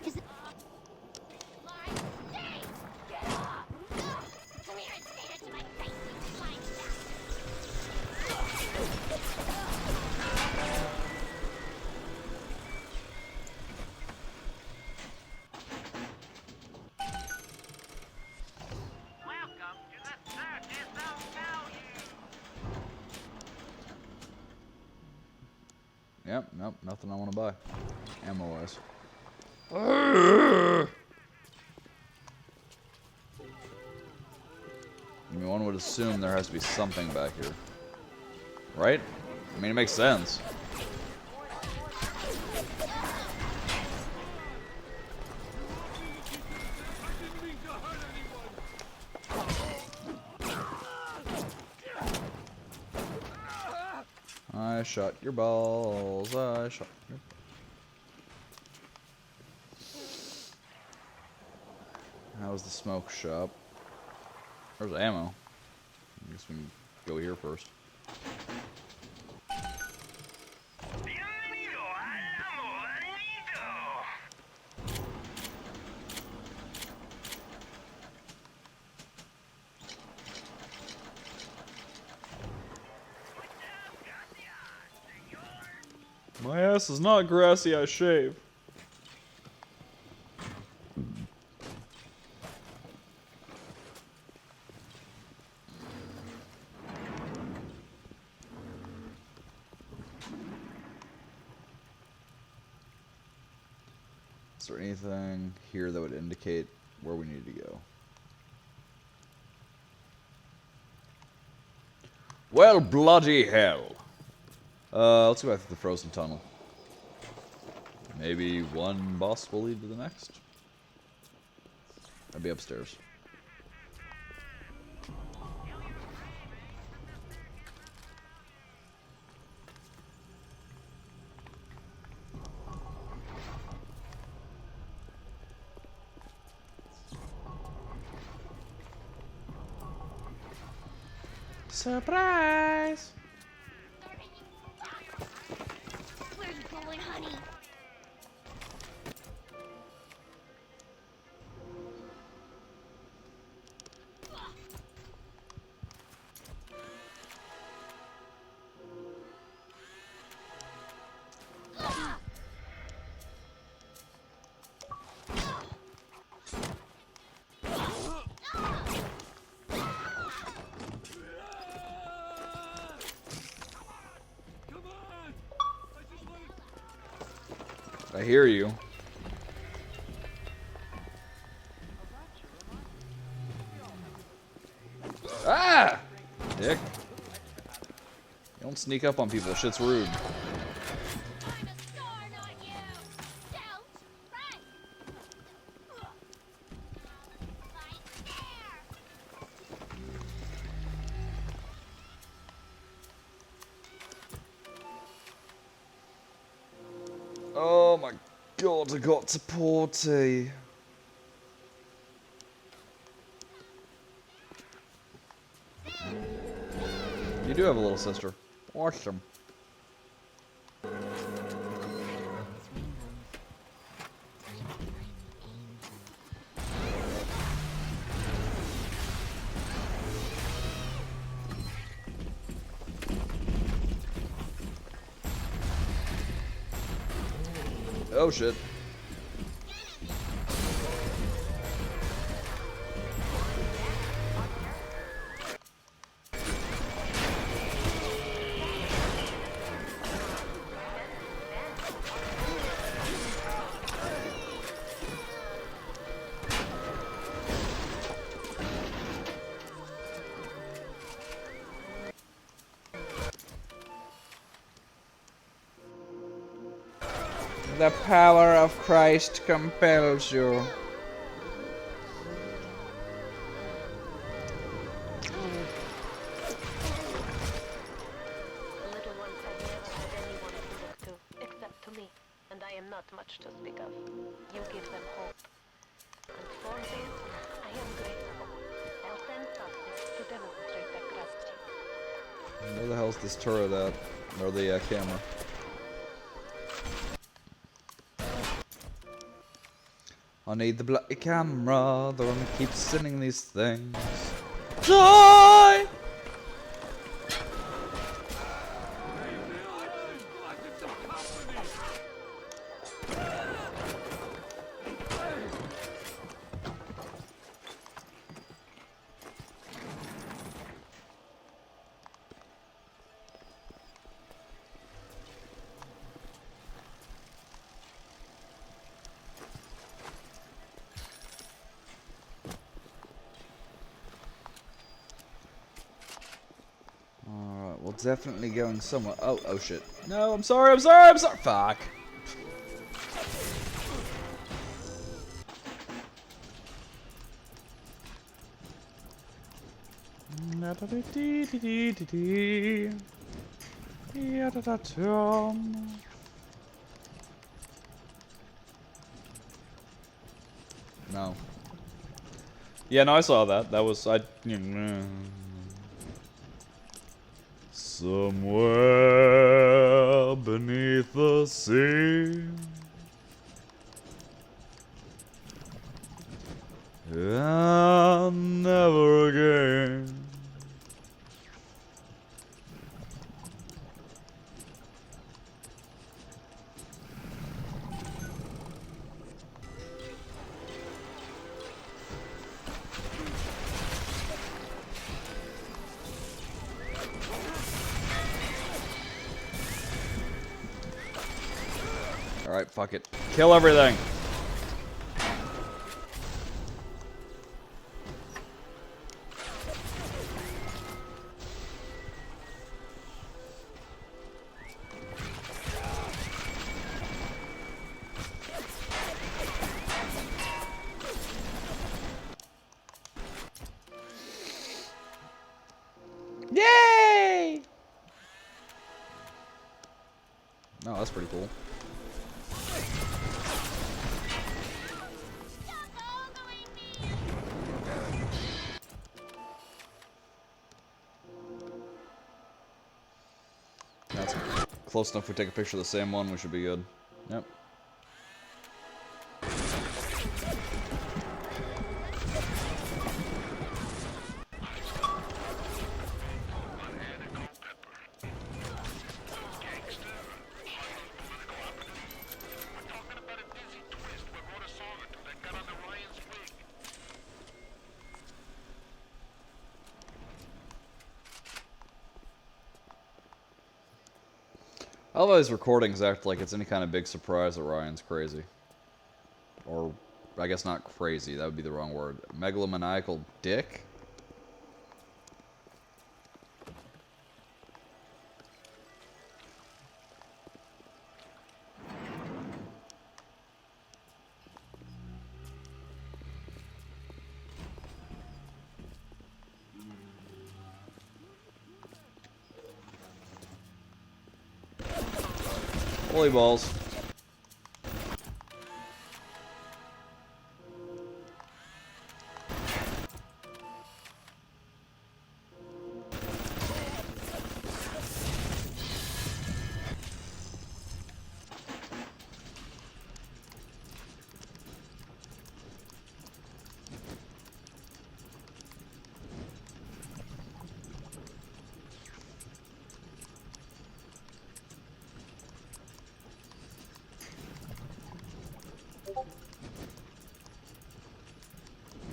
Is it... My state! Get off! Come here and say that to my face, you flying Welcome to the circus of value. Yep, nope, nothing I want to buy. Ammo-wise. I mean, one would assume there has to be something back here. Right? I mean, it makes sense. I shot your balls. I shot your... That was the smoke shop. There's ammo. I guess we can go here first. My ass is not grassy, I shave. Is there anything here that would indicate where we need to go? Well, bloody hell. Let's go back to the frozen tunnel. Maybe one boss will lead to the next. I'll be upstairs. Surprise! Where you going, honey? I hear you. Ah! Dick. You don't sneak up on people. Shit's rude. Oh my god, I got to party. You do have a little sister. Awesome. Oh shit. The power of Christ compels you. The little ones have never had anyone to look to, except to me, and I am not much to speak of. You give them hope. And for this, I am grateful. I'll send something to demonstrate that gratitude. Where the hell's this turret at? Or the camera? I need the bloody camera. The one that keeps sending these things. Die! Alright, well definitely going somewhere. Oh shit. No, I'm sorry. Fuck. No. Yeah, no, I saw that. That was somewhere beneath the sea. And never again. Alright, fuck it. Kill everything. Oh, that's pretty cool. That's close enough. We take a picture of the same one, we should be good. Yep. I love how these recordings act like it's any kind of big surprise that Ryan's crazy. Or, I guess not crazy, that would be the wrong word. Megalomaniacal dick? Holy balls.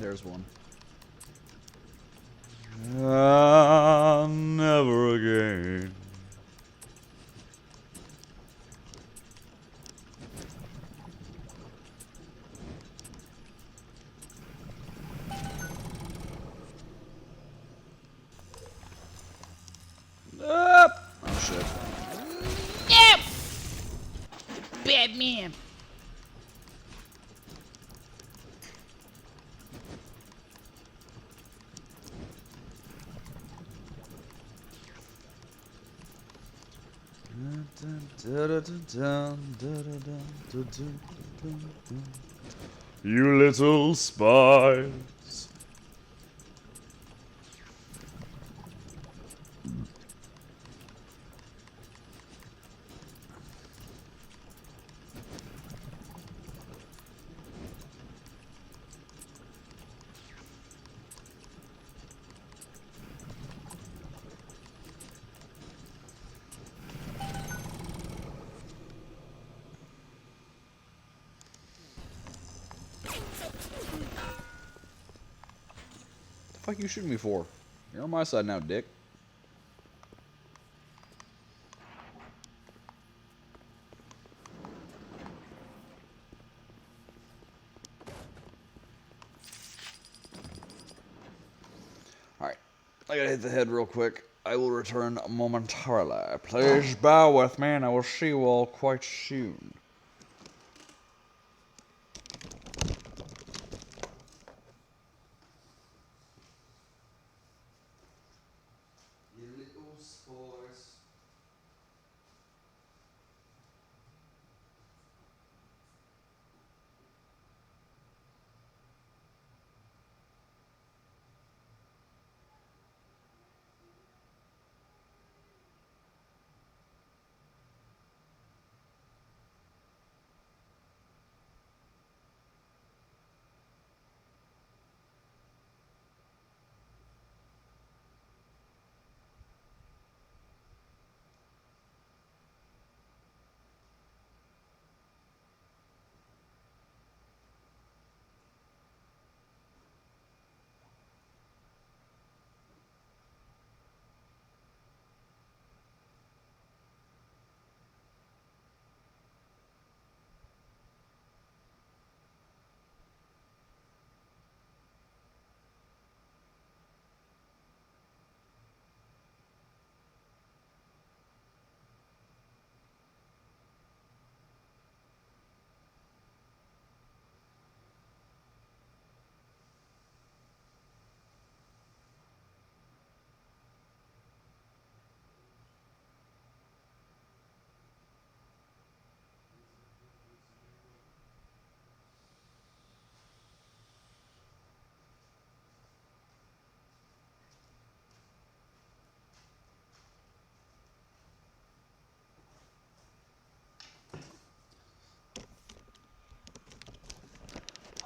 There's one. Never again. Oh shit. Yep! Bad man. You little spies. The fuck you shooting me for? You're on my side now, dick. Alright. I gotta hit the head real quick. I will return momentarily. Please bear with me and I will see you all quite soon. You little spores.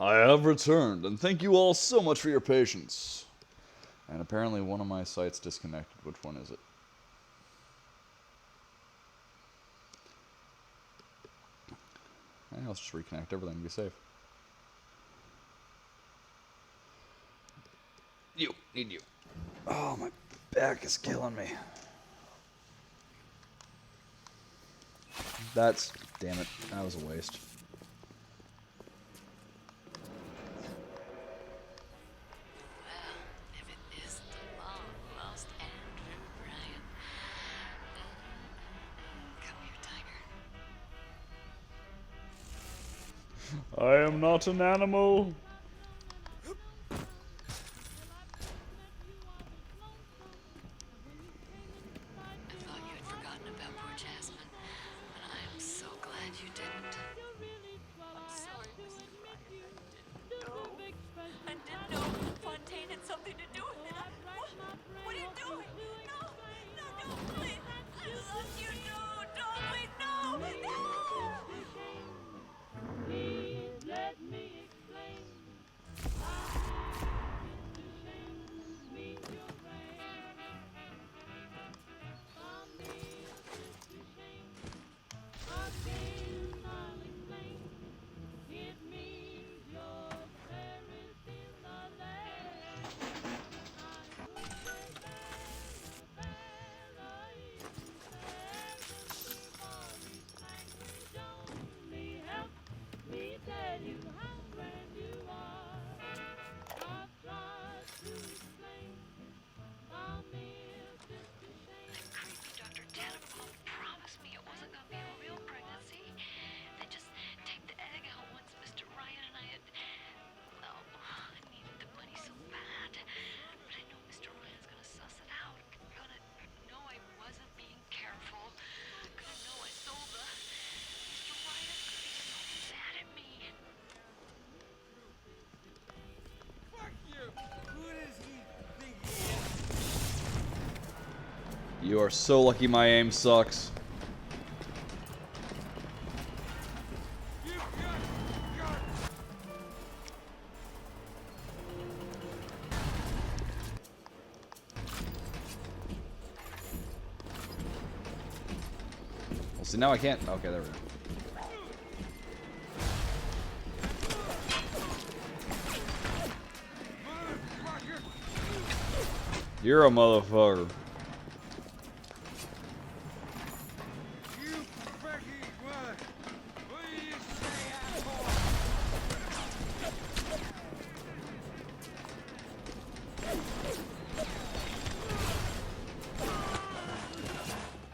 I have returned, and thank you all so much for your patience. And apparently one of my sites disconnected. Which one is it? Let's just reconnect everything and be safe. Need you. Oh, my back is killing me. Damn it, that was a waste. If it is the long-lost Andrew Ryan. Come here, Tiger. I am not an animal. I thought you had forgotten about poor Jasmine, and I am so glad you didn't. I'm sorry, Mr. Ryan. I didn't know Fontaine had something to do with it. What are you doing? No, please. I love you. Don't, please, no. Please let me explain. You are so lucky my aim sucks. Well, see, now I can't. Okay, there we go. You're a motherfucker.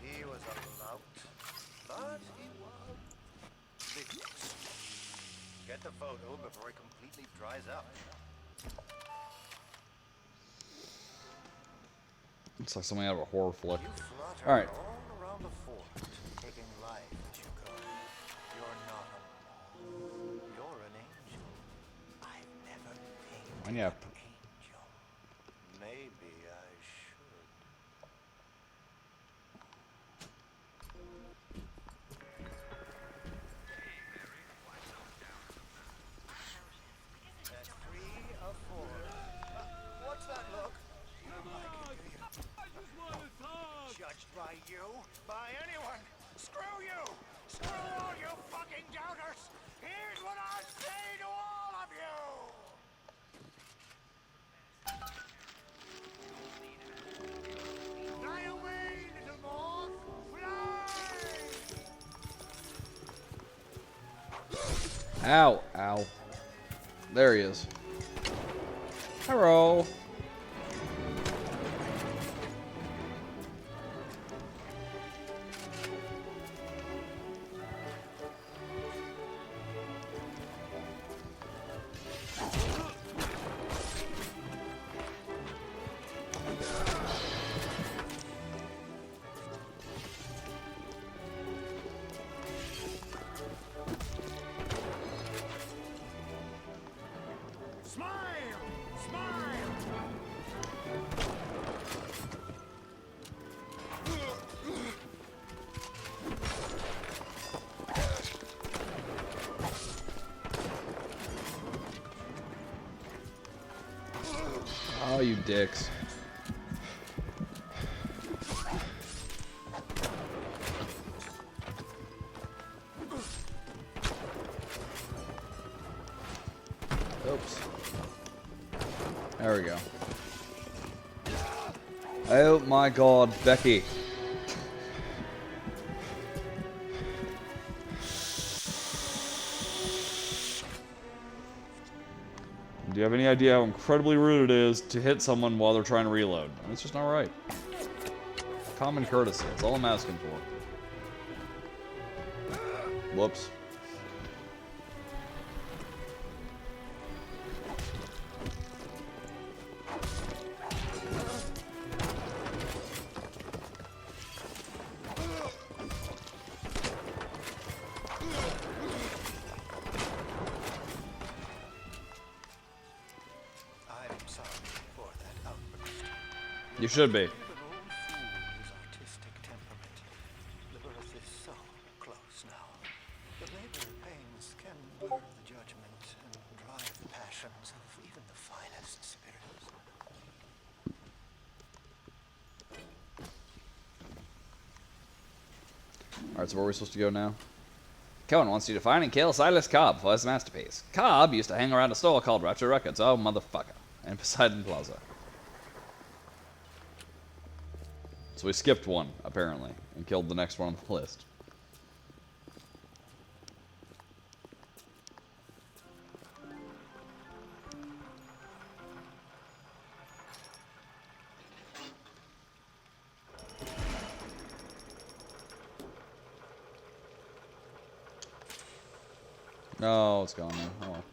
He was a lout, but he was vigorous. Get the photo before it completely dries up. Looks like something out of a horror flick. You flutter All right. all around the fort, taking life as you go. You're not a moth. You're an angel. I've never painted Why not? an angel. Maybe I should. That's 3 of 4. What's that look? You don't like it, do you? I just want to talk. Judged by you? By anyone? Screw you! Screw all you fucking doubters! Here's what I say to all of you! Fly away, little moth! Fly! Ow, ow. There he is. Hello. Smile! Smile! Oh, you dicks. Oops. There we go. Oh my god, Becky. Do you have any idea how incredibly rude it is to hit someone while they're trying to reload? It's just not right. Common courtesy, that's all I'm asking for. Whoops. I'm sorry for that outburst. You should be. The old fool his artistic temperament. The birth is so close now. The labor pains can blur the judgment and drive the passions of even the finest spirits. Alright, so where are we supposed to go now? Cohen wants you to find and kill Silas Cobb for his masterpiece. Cobb used to hang around a store called Rapture Records. Oh, motherfucker. And Poseidon Plaza. So we skipped one, apparently, and killed the next one on the list. Oh, it's gone now. Oh well.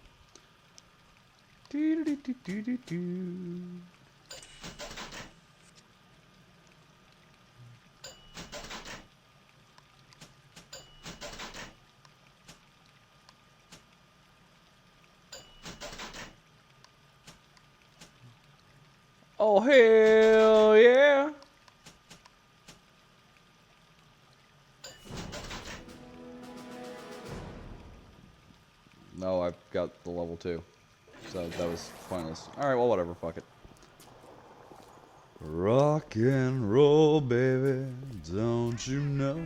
Oh, hell yeah! No, I've got the level 2. So that was pointless. Alright, well, whatever. Fuck it. Rock and roll, baby. Don't you know?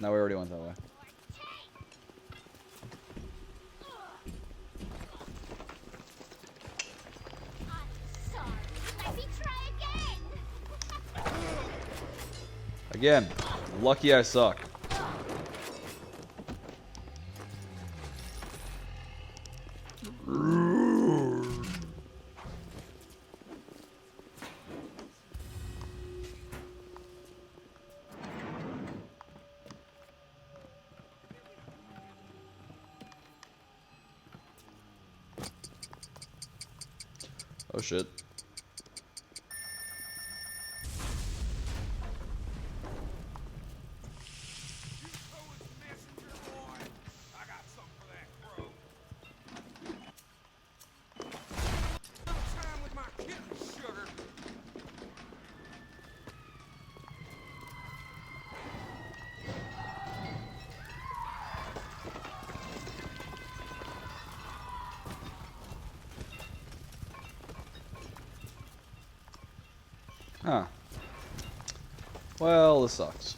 No, we already went that way. Again, lucky I suck. Oh shit. Huh. Well, this sucks.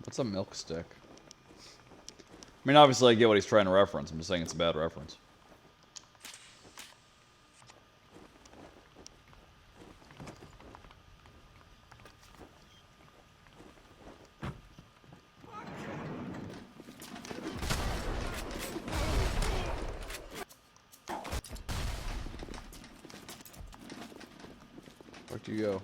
What's a milk stick? mean, obviously I get what he's trying to reference. I'm just saying it's a bad reference. Where'd you go?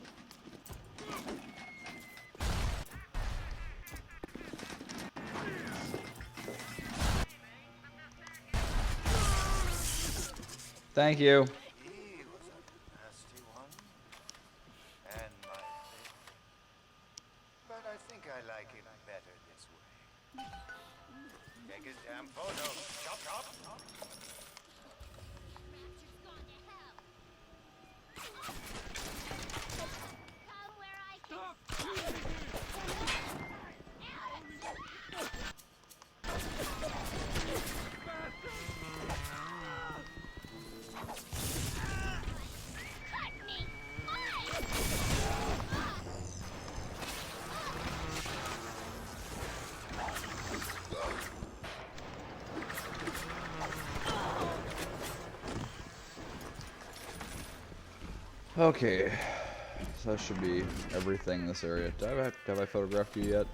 Thank you. He was a nasty one. And my favorite. But I think I like him better this way. Take his damn photo. Chop, chop. Okay, so that should be everything in this area. Have I photographed you yet?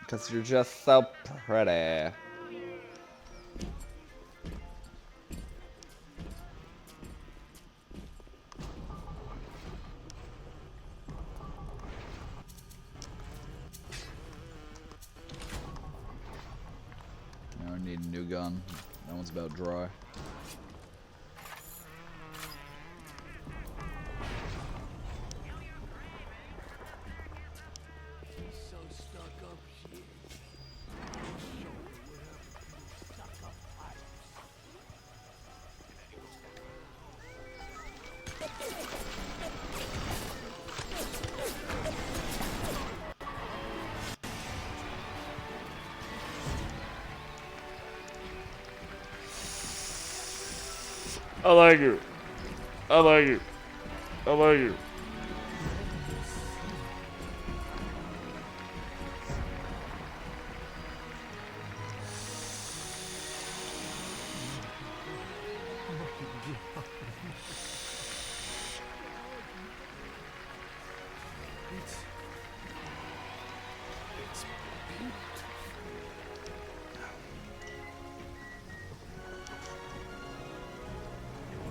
Because you're just so pretty. Now I need a new gun. That one's about dry. I like you. I like you. I like you. It's beautiful.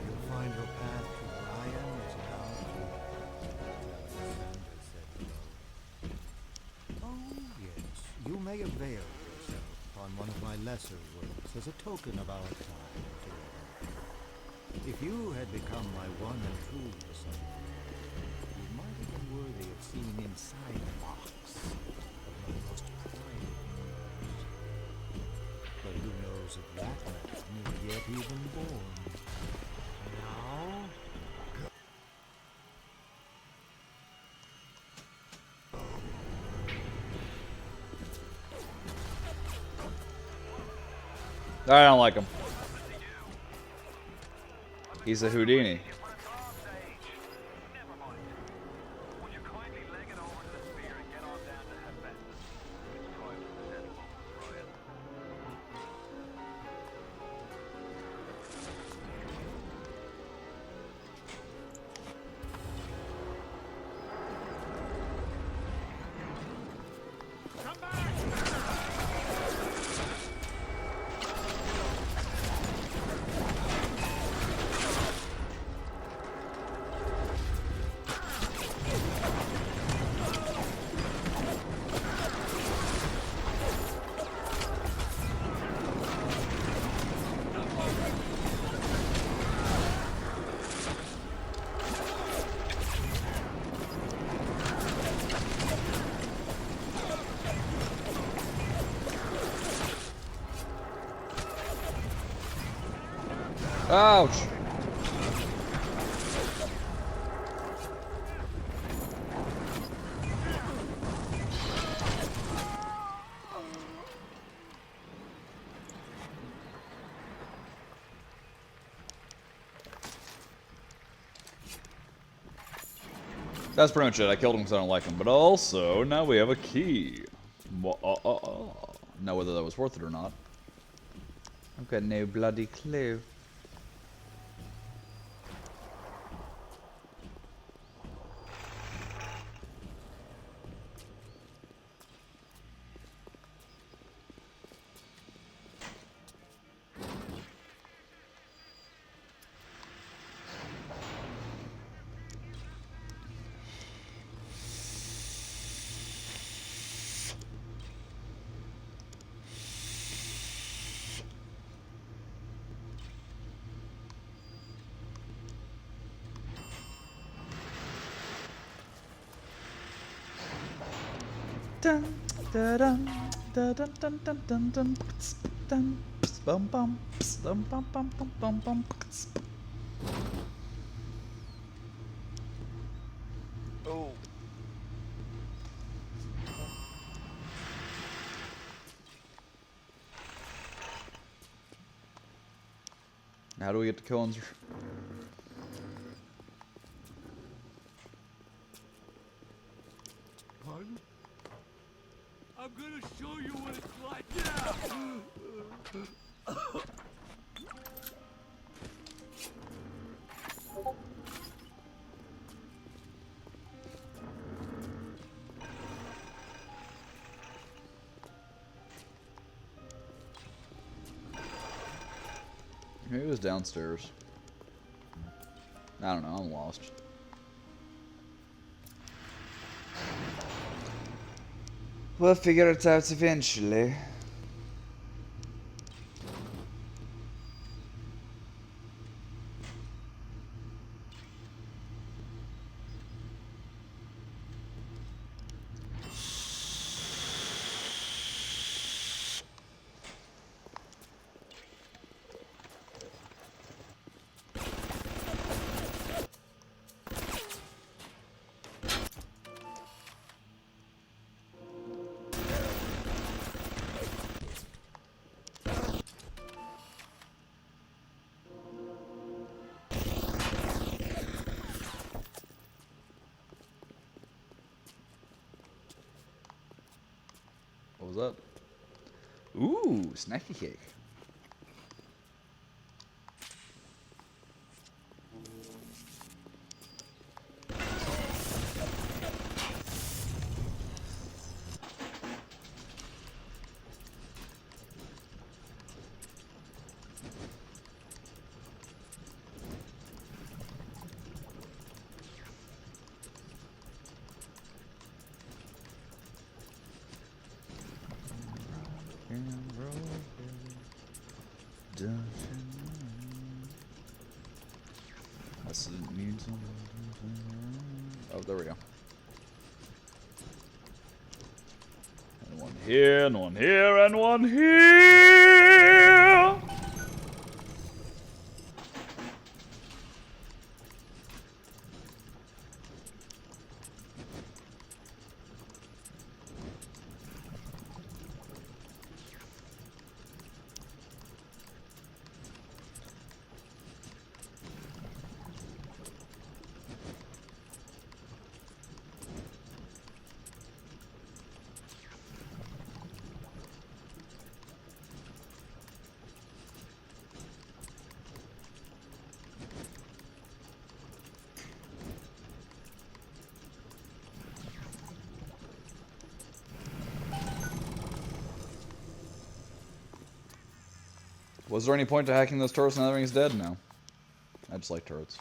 You'll find your path to Ryan is dark. Alexander said so. Oh, yes. You may avail yourself upon one of my lesser works as a token of our time together. If you had become my one and true disciple, you might have been worthy of seeing inside the box of my most private news. But who knows if that man is yet even born? Now, I don't like him. He's a Houdini. Ouch! That's pretty much it. I killed him because I don't like him. But also, now we have a key. Now, whether that was worth it or not, I've got no bloody clue. Dun, da, dun, da, dun, dun, dun, dun, dun, pts, dun, ps, bum, bum, ps, dum, bum, bum, bum, bum, bum, pts. Oh. How do we get to Cohen's? Pardon? I'm gonna show you what it's like. Yeah! Maybe it was downstairs. I don't know, I'm lost. We'll figure it out eventually. What was that? Ooh, snacky cake. Oh, there we go. And one here, and one here, and one here! Was there any point to hacking those turrets now that he's dead? No. I just like turrets.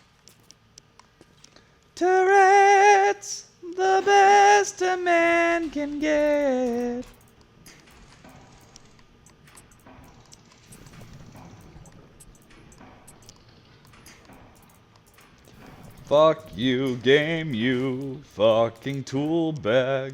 Turrets! The best a man can get. Fuck you, game, you fucking tool bag.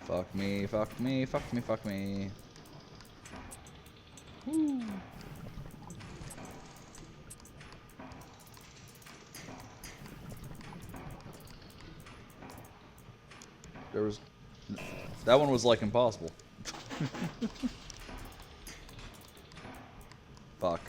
Fuck me, fuck me, fuck me, fuck me. Woo. There was... That one was like impossible. Fuck.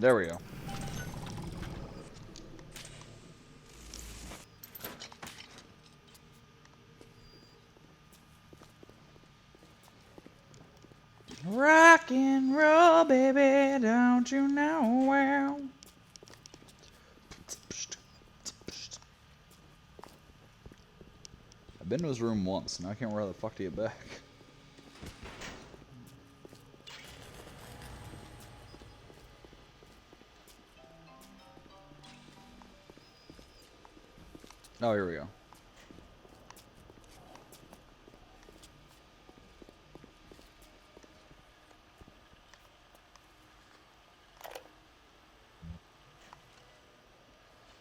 There we go. Rock and roll, baby, don't you know well? I've been to his room once, now I can't remember how the fuck to get back. Oh, here we go.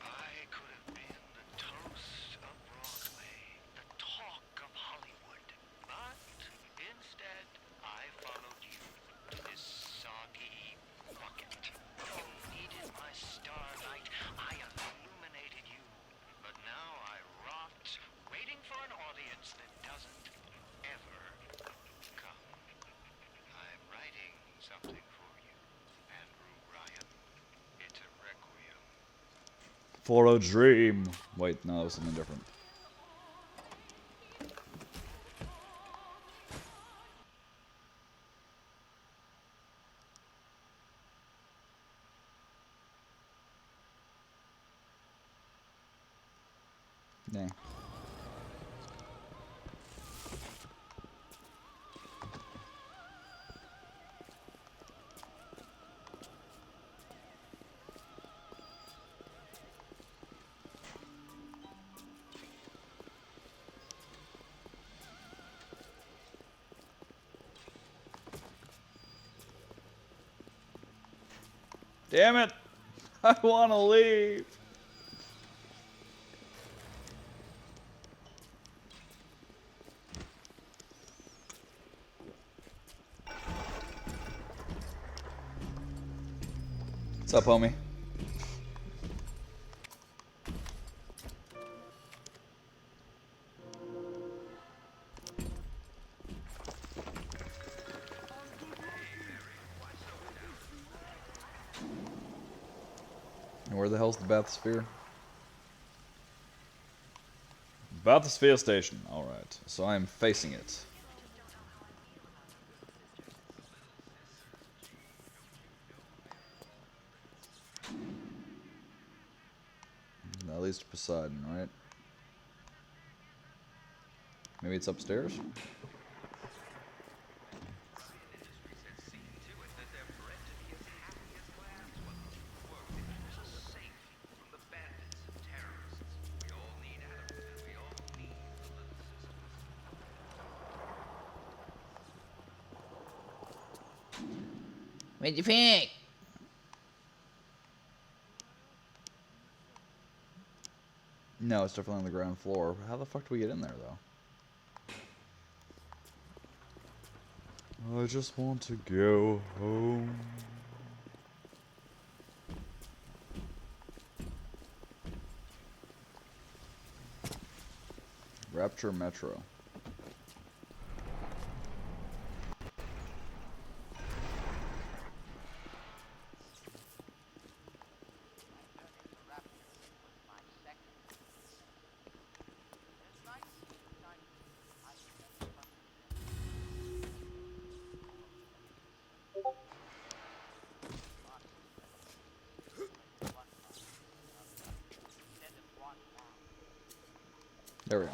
I could have been the toast of Broadway, the talk of Hollywood, but instead I followed you to this soggy bucket. You needed my starlight, I illuminated you, but now I rot, waiting for an audience that doesn't ever come. I'm writing something for you, Andrew Ryan. It's a requiem. For a dream. Wait, no, that was something different. Dang. Damn it! I want to leave. What's up, homie? And where the hell's the bathysphere? Bathysphere station. Alright, so I am facing it. That leads to Poseidon, right? Maybe it's upstairs? What'd you think? No, it's definitely on the ground floor. How the fuck do we get in there, though? I just want to go home. Rapture Metro. There we go.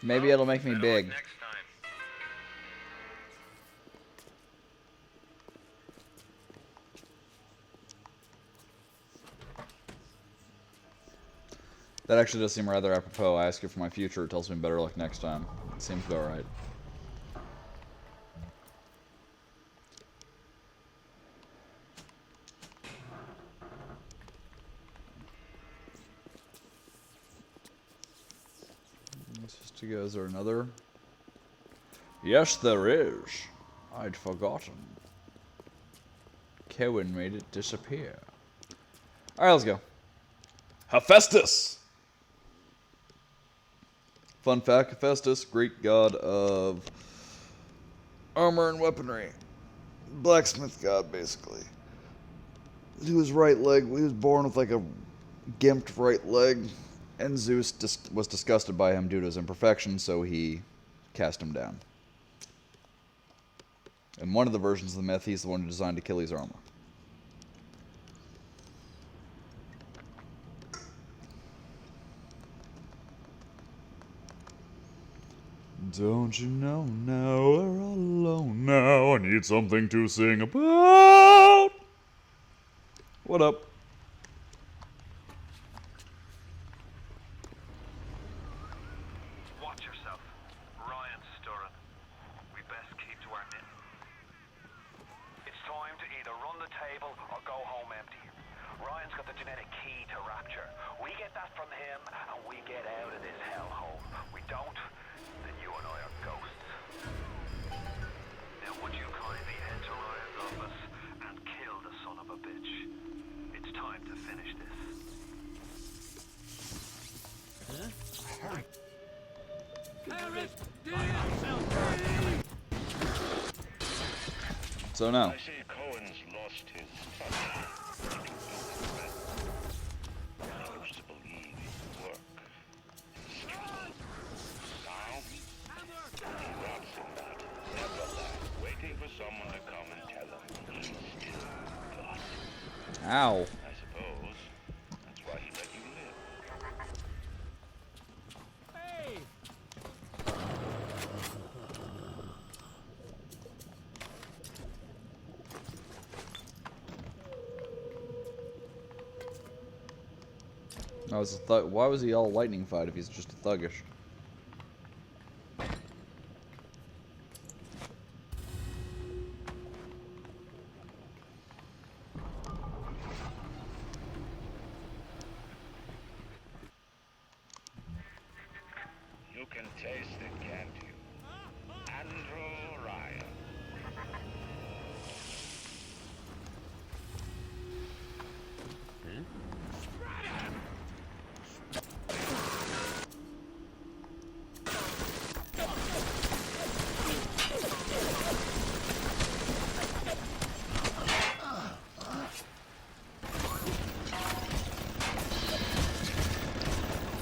Maybe it'll make me big. That actually does seem rather apropos. I ask you for my future, it tells me better luck next time. It seems about right. Is there another? Yes, there is. I'd forgotten. Cohen made it disappear. Alright, let's go. Hephaestus! Fun fact, Hephaestus, Greek god of armor and weaponry. Blacksmith god, basically. He was right leg. He was born with like a gimped right leg, and Zeus was disgusted by him due to his imperfection, so he cast him down. In one of the versions of the myth, he's the one who designed Achilles' armor. Don't you know now we're all alone now? I need something to sing about. What up? Watch yourself. Ryan's stirring. We best keep to our knitting. It's time to either run the table or go home empty. Ryan's got the genetic key to Rapture. We get that from him, and we get out of this hellhole. We don't, then you and I are ghosts. Now would you kindly head to Ryan's office and kill the son of a bitch? It's time to finish this. So now. I see Cohen's lost his touch. I used to believe he could work in the struggle. Now, he rots in that neverland, waiting for someone to come and tell him he's still God. Ow. I suppose that's why he let you live. Hey! Why was he all lightning fight if he's just a thuggish? You can taste it, can't you? Andrew Ryan.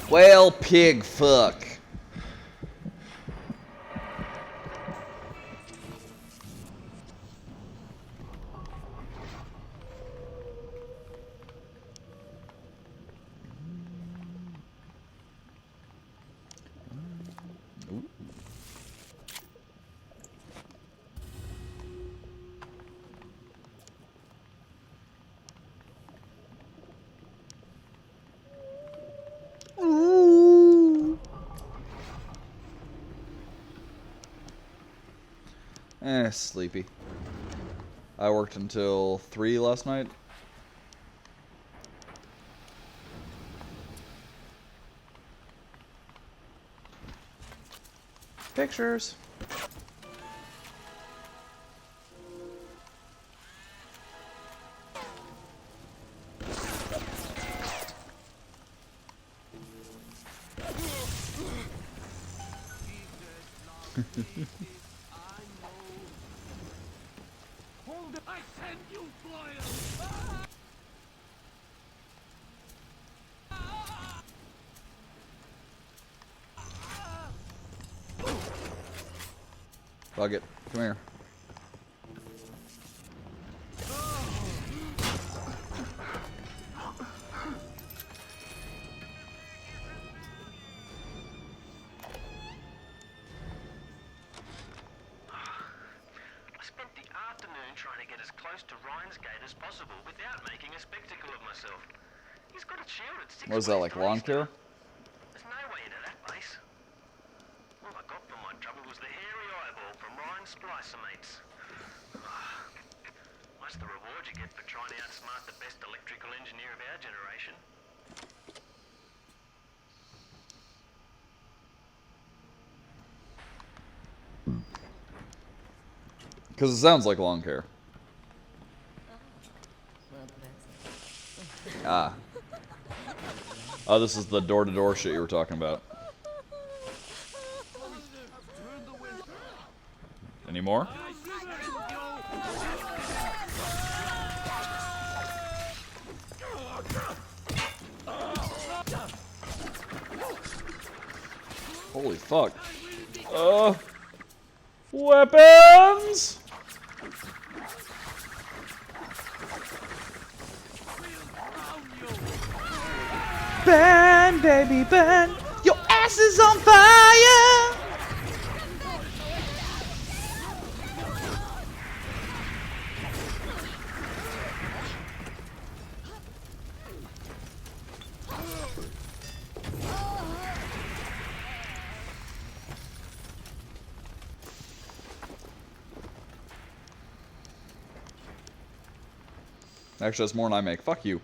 Well, pig fuck. Sleepy. I worked until 3 last night. Pictures. Hold it! I send you flying! Fuck it. Come here. Trying to get as close to Ryan's gate as possible without making a spectacle of myself. He's got it shielded 6 What is that, like lawn care? There's no way into that place. All I got for my trouble was the hairy eyeball from Ryan's splicer mates. That's the reward you get for trying to outsmart the best electrical engineer of our generation. Because it sounds like long hair. Ah. Oh, this is the door-to-door shit you were talking about. Any more? Holy fuck. Weapons! Burn, baby, burn. Your ass is on fire! Actually, that's more than I make. Fuck you.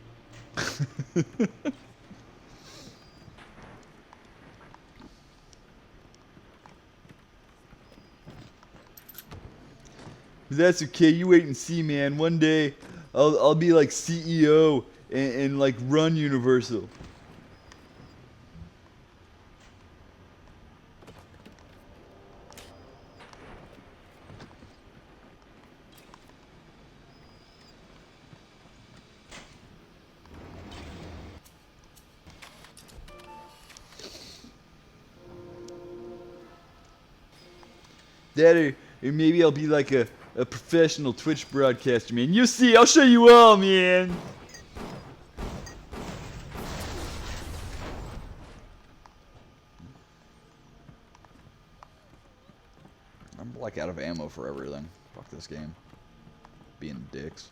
That's okay. You wait and see, man. One day, I'll be like CEO and like run Universal. That or maybe I'll be like a professional Twitch broadcaster, man. You see, I'll show you all, man. I'm like out of ammo for everything. Fuck this game. Being dicks.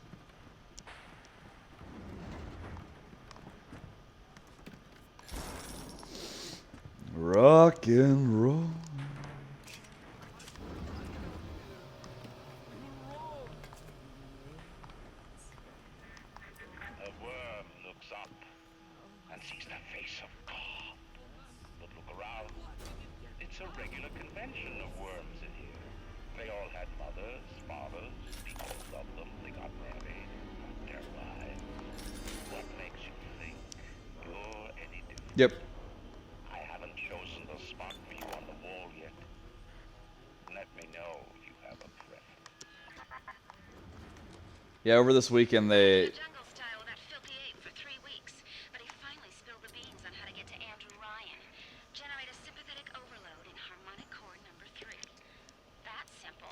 Rock and roll. A worm looks up and sees the face of God. But look around. It's a regular convention of worms in here. They all had mothers, fathers, people loved them, they got married, their wives. What makes you think you're any different? Yep. I haven't chosen the spot for you on the wall yet. Let me know if you have a preference. Yeah, over this weekend they... Jungle style with that filthy ape for 3 weeks, but he finally spilled the beans on how to get to Andrew Ryan. Generate a sympathetic overload in harmonic chord number 3. That's simple.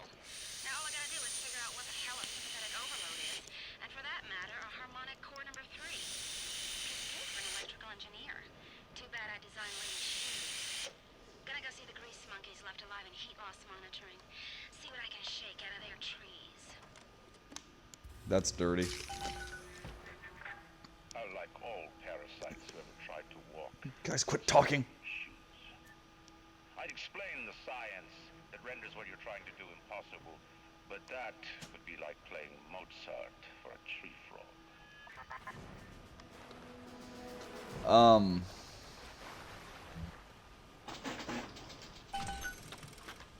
Now all I gotta do is figure out what the hell a sympathetic overload is, and for that matter, a harmonic chord number 3. It's good for an electrical engineer. Too bad I designed lady shoes. Gonna go see the grease monkeys left alive in heat loss monitoring. See what I can shake out of their trees. That's dirty. Like all parasites who ever tried to walk. Guys, quit talking. I'd explain the science that renders what you're trying to do impossible, but that would be like playing Mozart for a tree frog.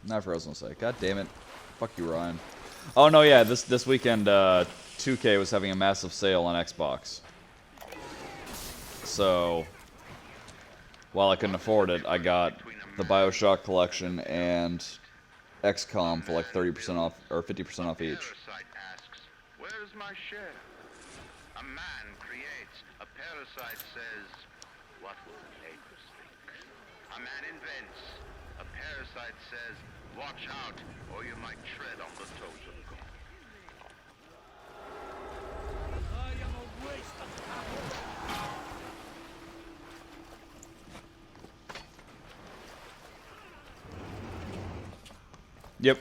Not for what I was gonna say. God damn it. Fuck you, Ryan. Oh no, yeah, this weekend 2K was having a massive sale on Xbox. So while I couldn't afford it, I got the BioShock collection and XCOM for like 30% off or 50% off each. Parasite asks, where's my share? A man creates. A parasite says, what will the neighbors think? A man invents. A parasite says, watch out, or you might tread on the toes of God. I am a waste of time. Yep.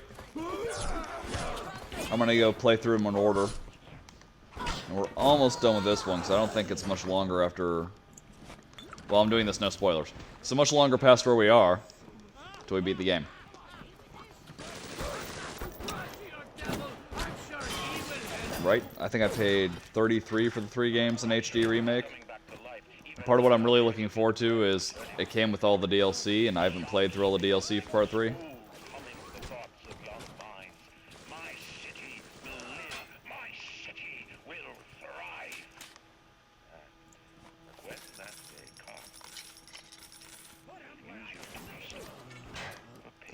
I'm gonna go play through them in order. And we're almost done with this one, because I don't think it's much longer after... Well, I'm doing this, no spoilers. So much longer past where we are, till we beat the game. Right? I think I paid $33 for the 3 games in HD Remake. Part of what I'm really looking forward to is it came with all the DLC, and I haven't played through all the DLC for Part 3.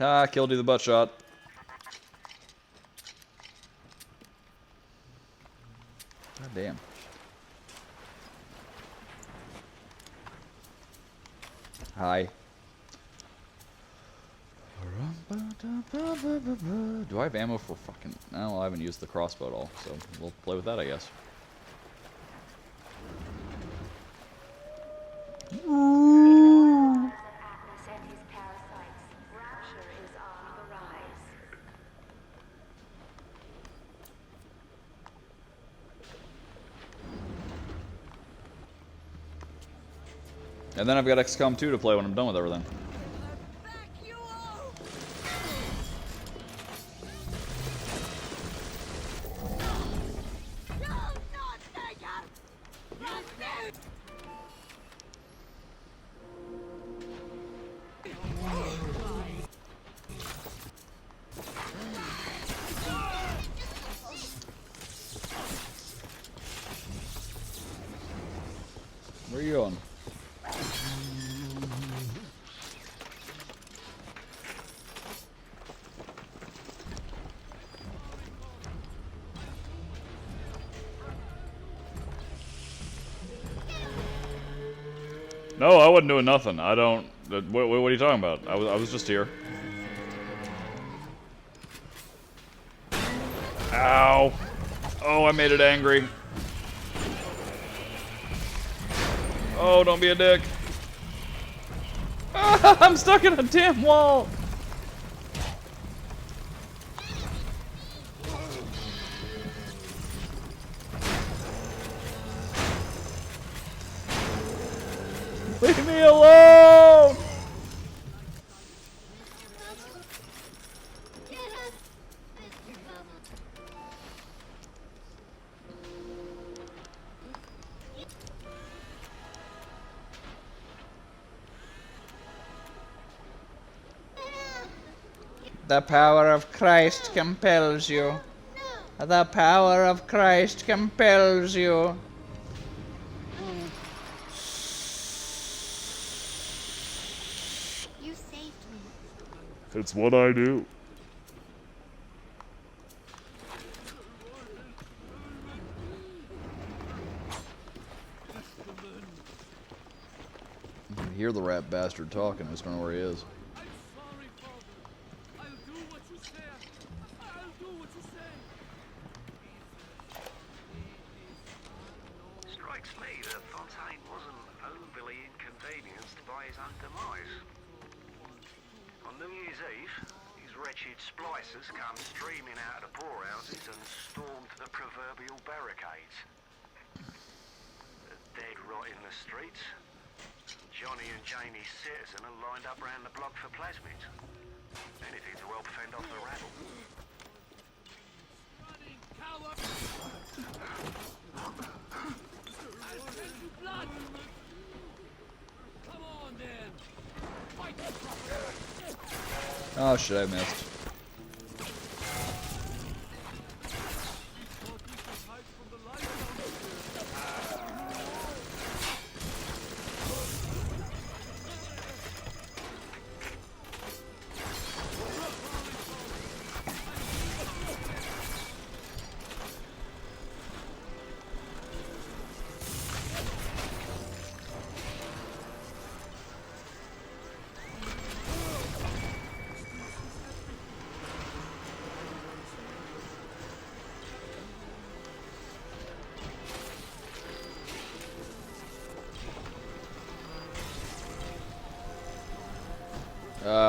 Ah, killed you the butt shot. God damn. Hi. Do I have ammo for fucking... No, I haven't used the crossbow at all, so we'll play with that, I guess. And then I've got XCOM 2 to play when I'm done with everything. Where are you going? No, I wasn't doing nothing. I don't... What are you talking about? I was just here. Ow. Oh, I made it angry. Oh, don't be a dick. I'm stuck in a damn wall. Leave me alone! The power of Christ compels you. The power of Christ compels you. You saved me. It's what I do. You can hear the rat bastard talking. I just don't know where he is. Strikes me that Fontaine wasn't overly inconvenienced by his own demise. On New Year's Eve, these wretched splicers come streaming out of the poorhouses and stormed the proverbial barricades. They're dead rot in the streets. Johnny and Jamie Citizen are lined up round the block for plasmids. Anything to help fend off the rabble. Oh shit, I missed.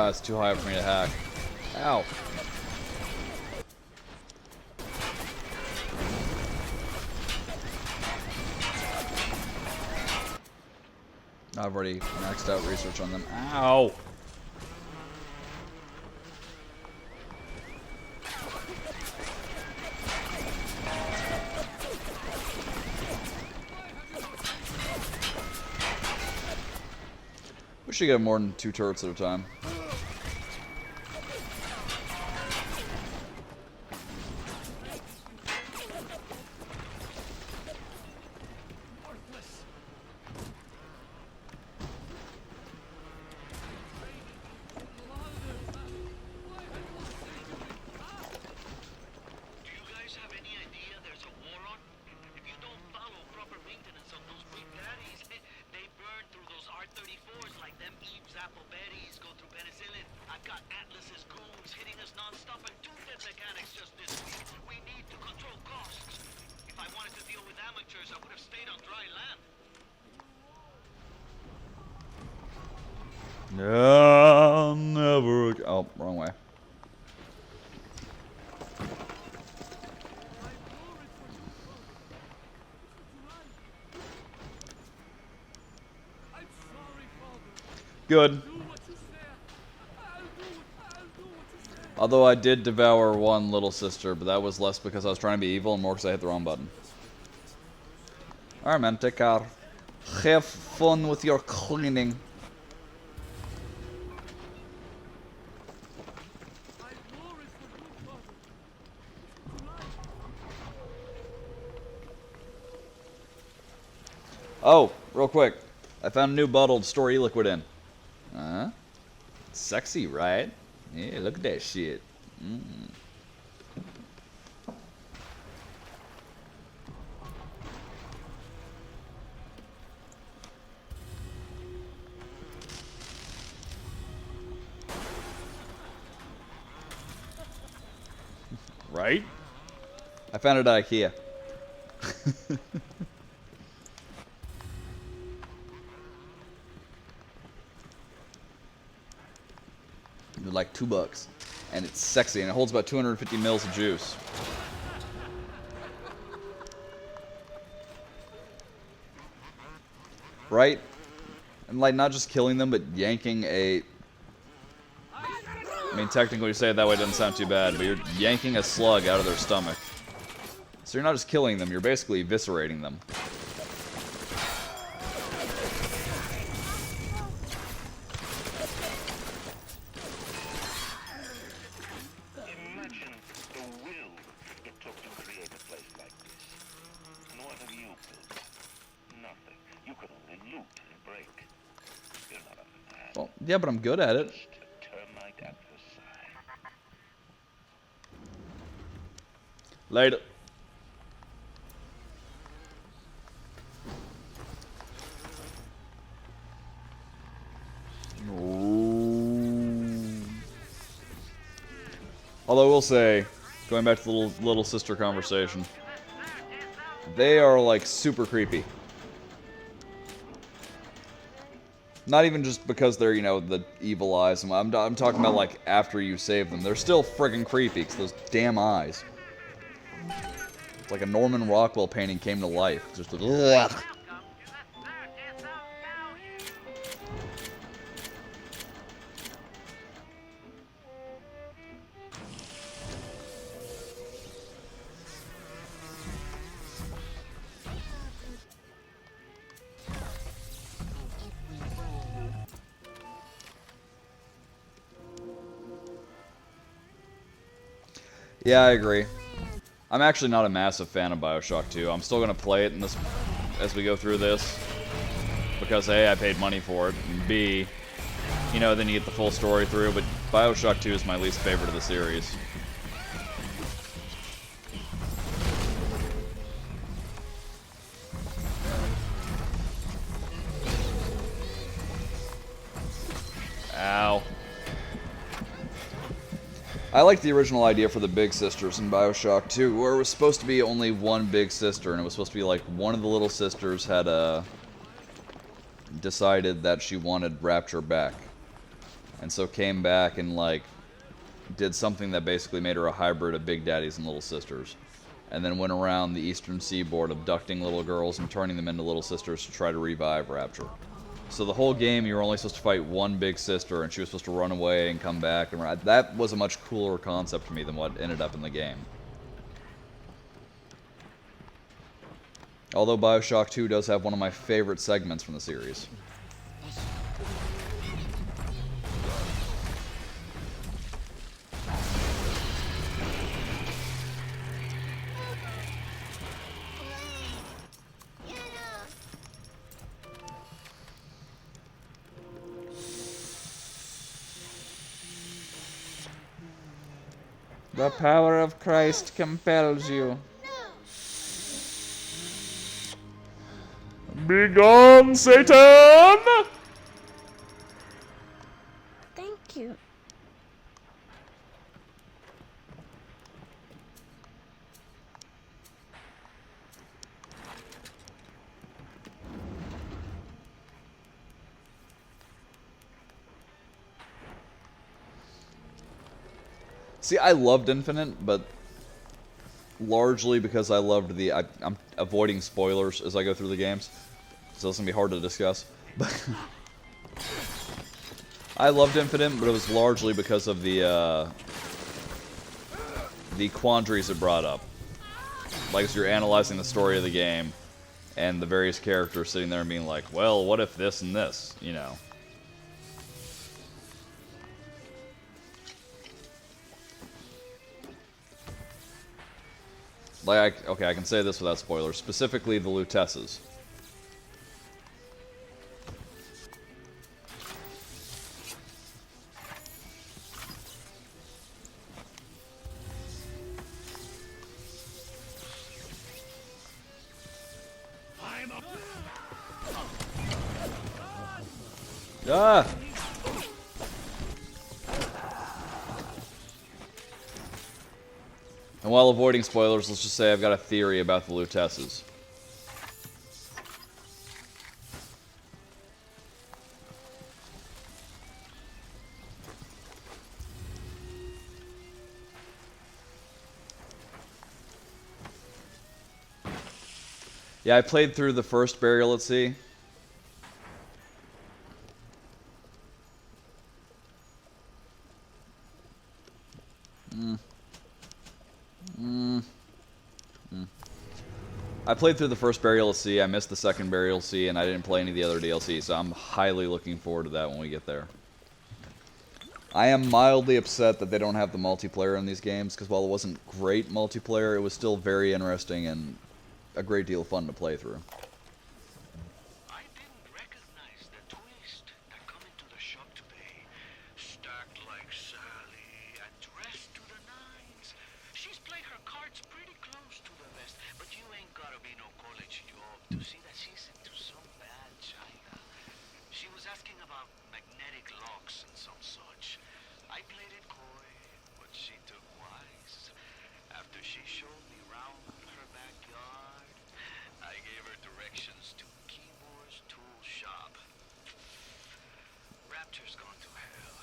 It's too high for me to hack. Ow. I've already maxed out research on them. Ow! We should get more than 2 turrets at a time. apple berries go through penicillin. I've got Atlas's goons hitting us non-stop and 2 dead mechanics just this week. We need to control costs. If I wanted to deal with amateurs, I would have stayed on dry land. Yeah, never. Oh, wrong way. Good. Although I did devour one little sister, but that was less because I was trying to be evil and more because I hit the wrong button. Alright, man, take care. Have fun with your cleaning. Oh, real quick. I found a new bottle to store e-liquid in. Sexy, right? Yeah, look at that shit. Right? I found it at IKEA. It was like $2, and it's sexy, and it holds about 250 mils of juice. Right? And like not just killing them, but yanking a. I mean, technically, you say it that way, it doesn't sound too bad, but you're yanking a slug out of their stomach. So you're not just killing them; you're basically eviscerating them. Imagine the will it took to create a place like this. And what have you built? Nothing. You could only loot and break. You're not a man. Well, yeah, but I'm good at it. Just a termite at your side. Later. Although I will say, going back to the little sister conversation, they are like super creepy. Not even just because they're, you know, the evil eyes. I'm talking about like after you save them. They're still friggin' creepy because those damn eyes. It's like a Norman Rockwell painting came to life. Just ugh. Yeah, I agree. I'm actually not a massive fan of BioShock 2. I'm still gonna play it in this as we go through this because A, I paid money for it, and B, you know, then you get the full story through. But BioShock 2 is my least favorite of the series. Ow. I like the original idea for the big sisters in BioShock 2, where it was supposed to be only one big sister, and it was supposed to be like one of the little sisters had decided that she wanted Rapture back. And so came back and like did something that basically made her a hybrid of Big Daddies and Little Sisters. And then went around the eastern seaboard abducting little girls and turning them into little sisters to try to revive Rapture. So the whole game, you were only supposed to fight one big sister, and she was supposed to run away and come back. And that was a much cooler concept to me than what ended up in the game. Although BioShock 2 does have one of my favorite segments from the series. The power of Christ compels you. Begone, Satan! cute. See, I loved Infinite, but largely because I loved the... I'm avoiding spoilers as I go through the games, so it's going to be hard to discuss. But I loved Infinite, but it was largely because of the quandaries it brought up. Like, as you're analyzing the story of the game, and the various characters sitting there and being like, well, what if this and this, you know? Like, okay, I can say this without spoilers. Specifically, the Lutesses. Ah! And while avoiding spoilers, let's just say I've got a theory about the Lutesses. Yeah, I played through the first Burial at Sea. I played through the first Burial at Sea, I missed the second Burial at Sea, and I didn't play any of the other DLC, so I'm highly looking forward to that when we get there. I am mildly upset that they don't have the multiplayer in these games, because while it wasn't great multiplayer, it was still very interesting and a great deal of fun to play through. I didn't recognize the twist that come into the shop today. Stacked like Sally and dressed to the nines. She's played her cards pretty close to the vest, but you ain't gotta be no college job to see that she's into some bad china. She was asking about magnetic locks and some such. I played it coy, but she took wise. After she showed me round her backyard, I gave her directions to Keyboard's tool shop. Rapture's gone to hell,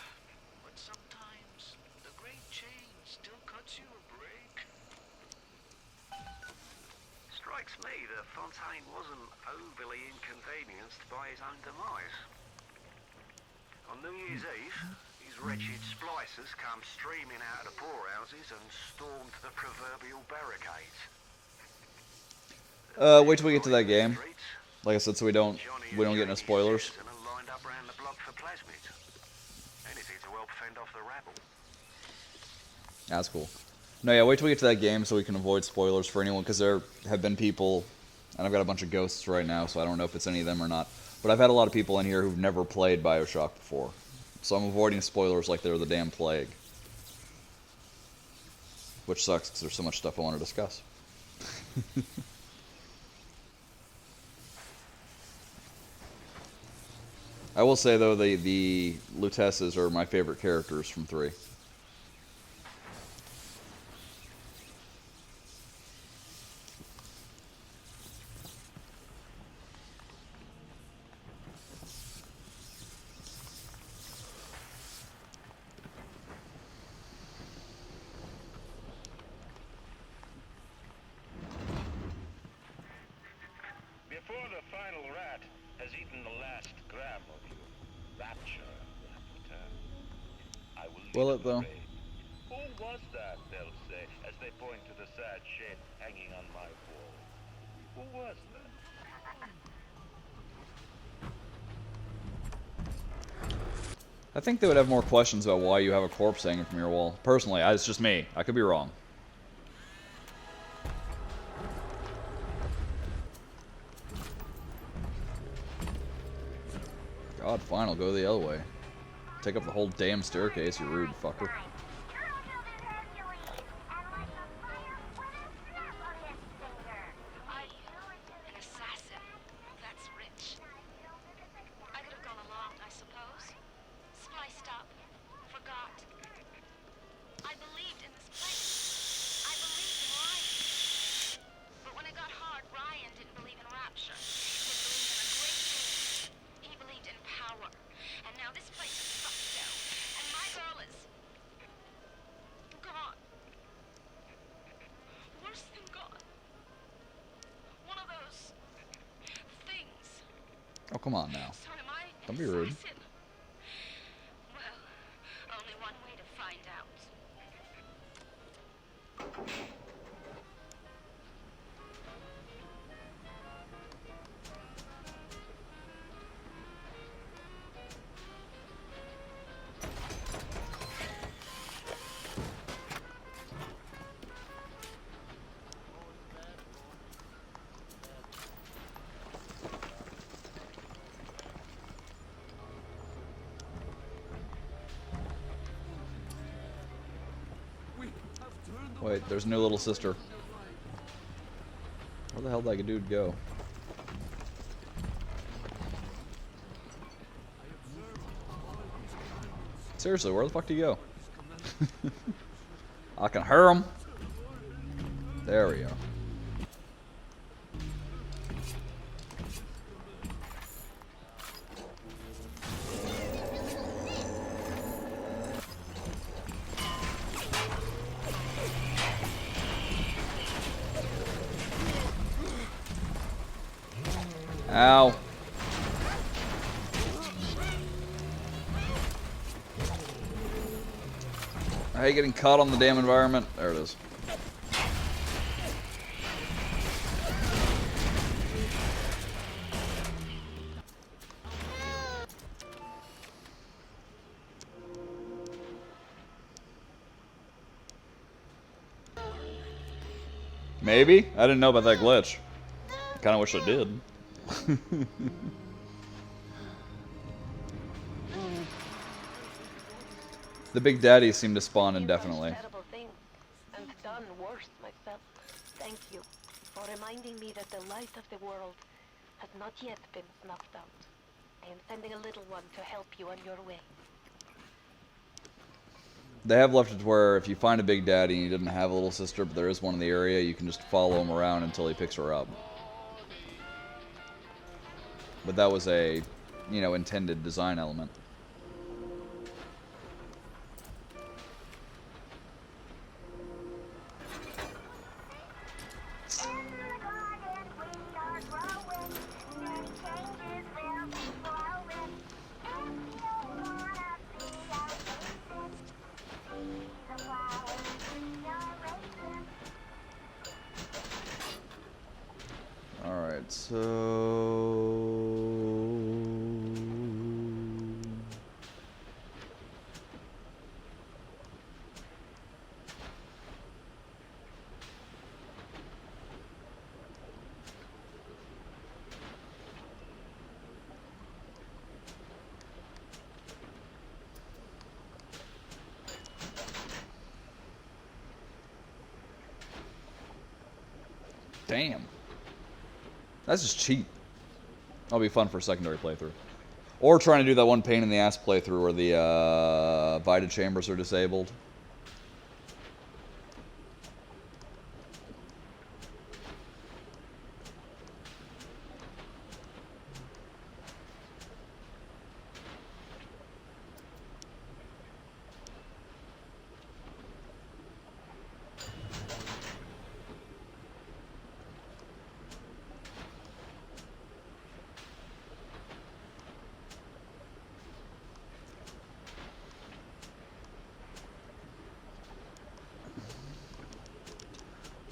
but sometimes the great change still cuts you a break. Strikes me that Fontaine wasn't overly inconvenienced by his own demise. On New Year's Eve, these wretched splicers come streaming out of the poorhouses and stormed the proverbial barricades. Wait till we get to that game. Like I said, so we don't get no spoilers. And are lined up round the block for plasmids. Anything to help fend off the rabble. That's cool. No, yeah, wait till we get to that game so we can avoid spoilers for anyone, because there have been people, and I've got a bunch of ghosts right now, so I don't know if it's any of them or not, but I've had a lot of people in here who've never played BioShock before. So I'm avoiding spoilers like they're the damn plague. Which sucks, because there's so much stuff I want to discuss. I will say, though, the Lutesses are my favorite characters from 3. Before the final rat has eaten the last gram of you, rapture will return. I will lead Will a it, though? parade. Who was that, they'll say, as they point to the sad shape hanging on my wall? Who was that? I think they would have more questions about why you have a corpse hanging from your wall. Personally, it's just me. I could be wrong. God, fine, I'll go the other way. Take up the whole damn staircase, you rude fucker. An assassin. That's rich. I could have gone along, I suppose. Spliced up. Oh, come on now. So am I Don't be an rude. assassin? Well, only one way to find out. Wait, there's a new little sister. Where the hell did that dude go? Seriously, where the fuck did he go? I can hear him. There we go. Ow. I hate getting caught on the damn environment. There it is. Maybe? I didn't know about that glitch. I kinda wish I did. The Big Daddy seemed to spawn indefinitely. Terrible things, and done worse myself. Thank you for reminding me that the light of the world has not yet been snuffed out. I am sending a little one to help you on your way. They have left it to where if you find a Big Daddy and you didn't have a little sister, but there is one in the area, you can just follow him around until he picks her up. But that was a, you know, intended design element. Alright, so... Damn. That's just cheap. That'll be fun for a secondary playthrough. Or trying to do that one pain in the ass playthrough where the Vita chambers are disabled.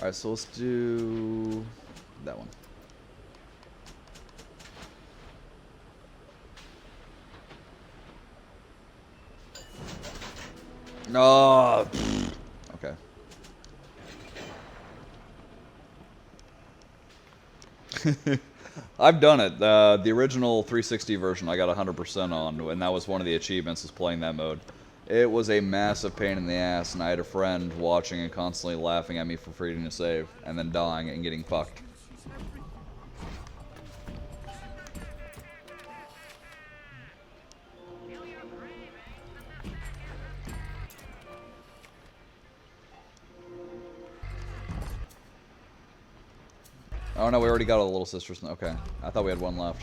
Alright, so let's do that one. No. Okay. I've done it. The original 360 version I got 100% on, and that was one of the achievements, is playing that mode. It was a massive pain in the ass, and I had a friend watching and constantly laughing at me for forgetting to save, and then dying and getting fucked. Oh no, we already got all the little sisters. Okay, I thought we had one left.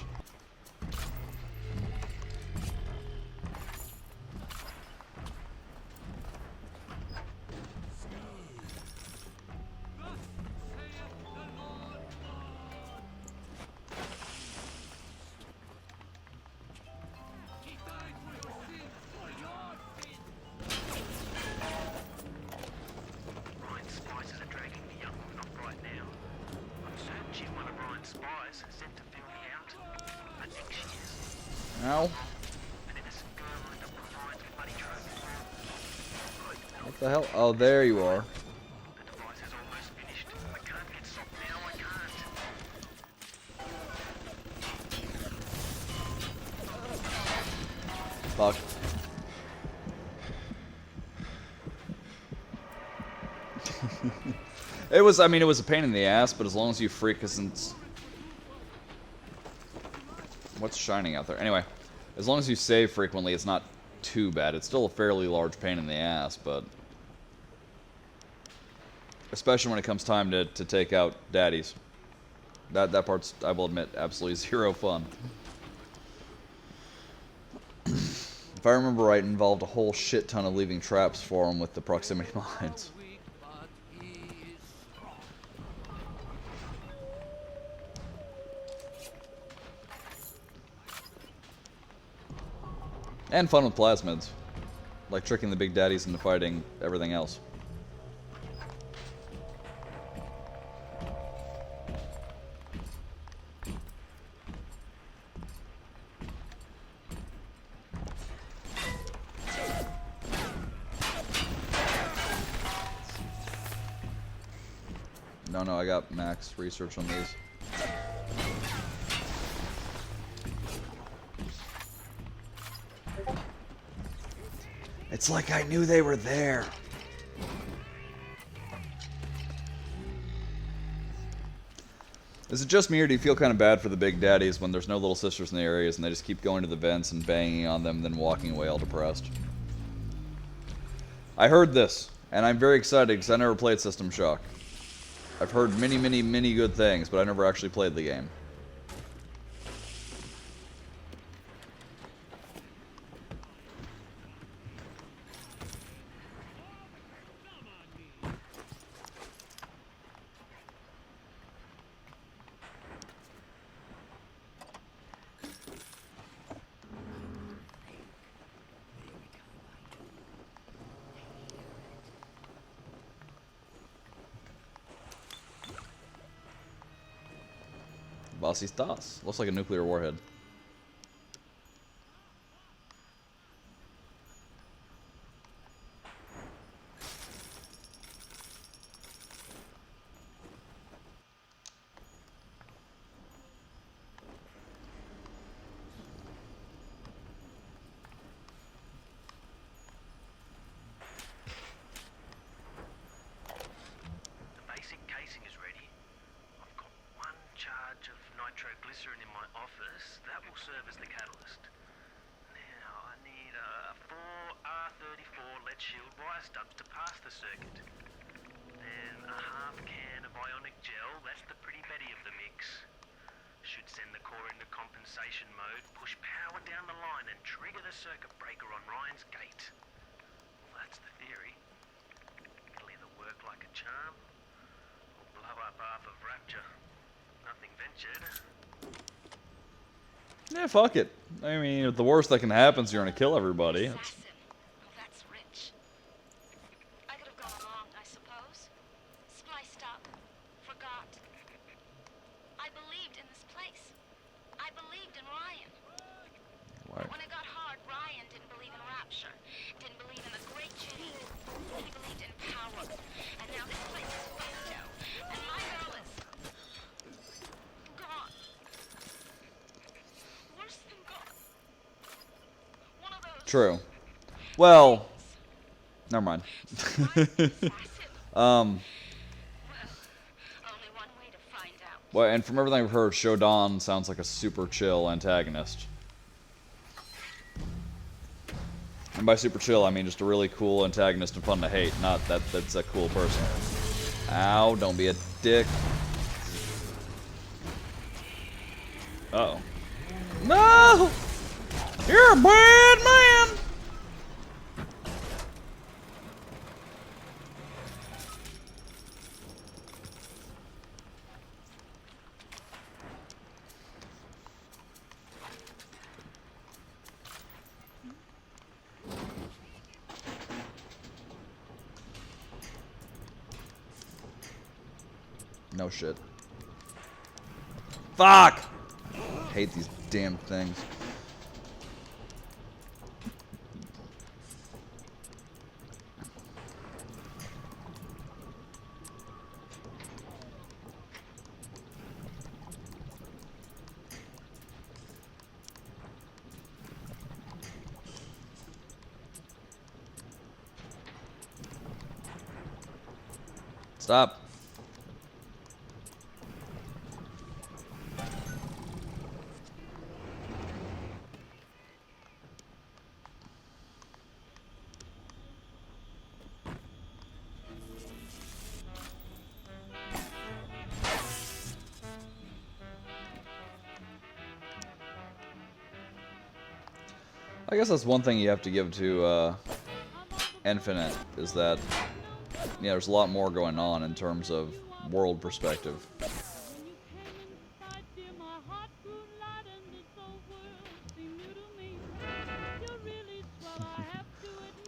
Ow. What the hell? Oh, there you are. Fuck. It was, I mean, it was a pain in the ass, but as long as you freak isn't... What's shining out there? Anyway, as long as you save frequently, it's not too bad. It's still a fairly large pain in the ass, but... Especially when it comes time to take out daddies. That part's, I will admit, absolutely zero fun. If I remember right, it involved a whole shit ton of leaving traps for them with the proximity mines. And fun with plasmids. Like tricking the big daddies into fighting everything else. No, I got max research on these. It's like I knew they were there. Is it just me, or do you feel kind of bad for the big daddies when there's no little sisters in the areas and they just keep going to the vents and banging on them, then walking away all depressed? I heard this, and I'm very excited because I never played System Shock. I've heard many, many, many good things, but I never actually played the game. Bossy Stas. Looks like a nuclear warhead. nitroglycerin in my office. That will serve as the catalyst. Now, I need 4 R34 lead shield wire stubs to pass the circuit. Then a half can of ionic gel. That's the pretty Betty of the mix. Should send the core into compensation mode, push power down the line and trigger the circuit breaker on Ryan's gate. Well, that's the theory. It'll either work like a charm or blow up half of Rapture. Nothing ventured. Yeah, fuck it. I mean, the worst that can happen is you're gonna kill everybody. Well, that's rich. I could have gone along, I suppose. Spliced up. Forgot. I believed in this place. I believed in Ryan. Why? When it got hard, Ryan didn't believe in Rapture. Didn't believe in the Great Chain. He believed in power. And now this place is fucked out. And my girl is... gone. Worse than gone. One of those... True. Well, never mind. Well, and from everything I've heard, Shodan sounds like a super chill antagonist. And by super chill, I mean just a really cool antagonist and fun to hate, not that that's a cool person. Ow, don't be a dick. Uh-oh. No! You're a bad man! No shit. Fuck! Hate these damn things. Stop. I guess that's one thing you have to give to Infinite, is that there's a lot more going on in terms of world perspective.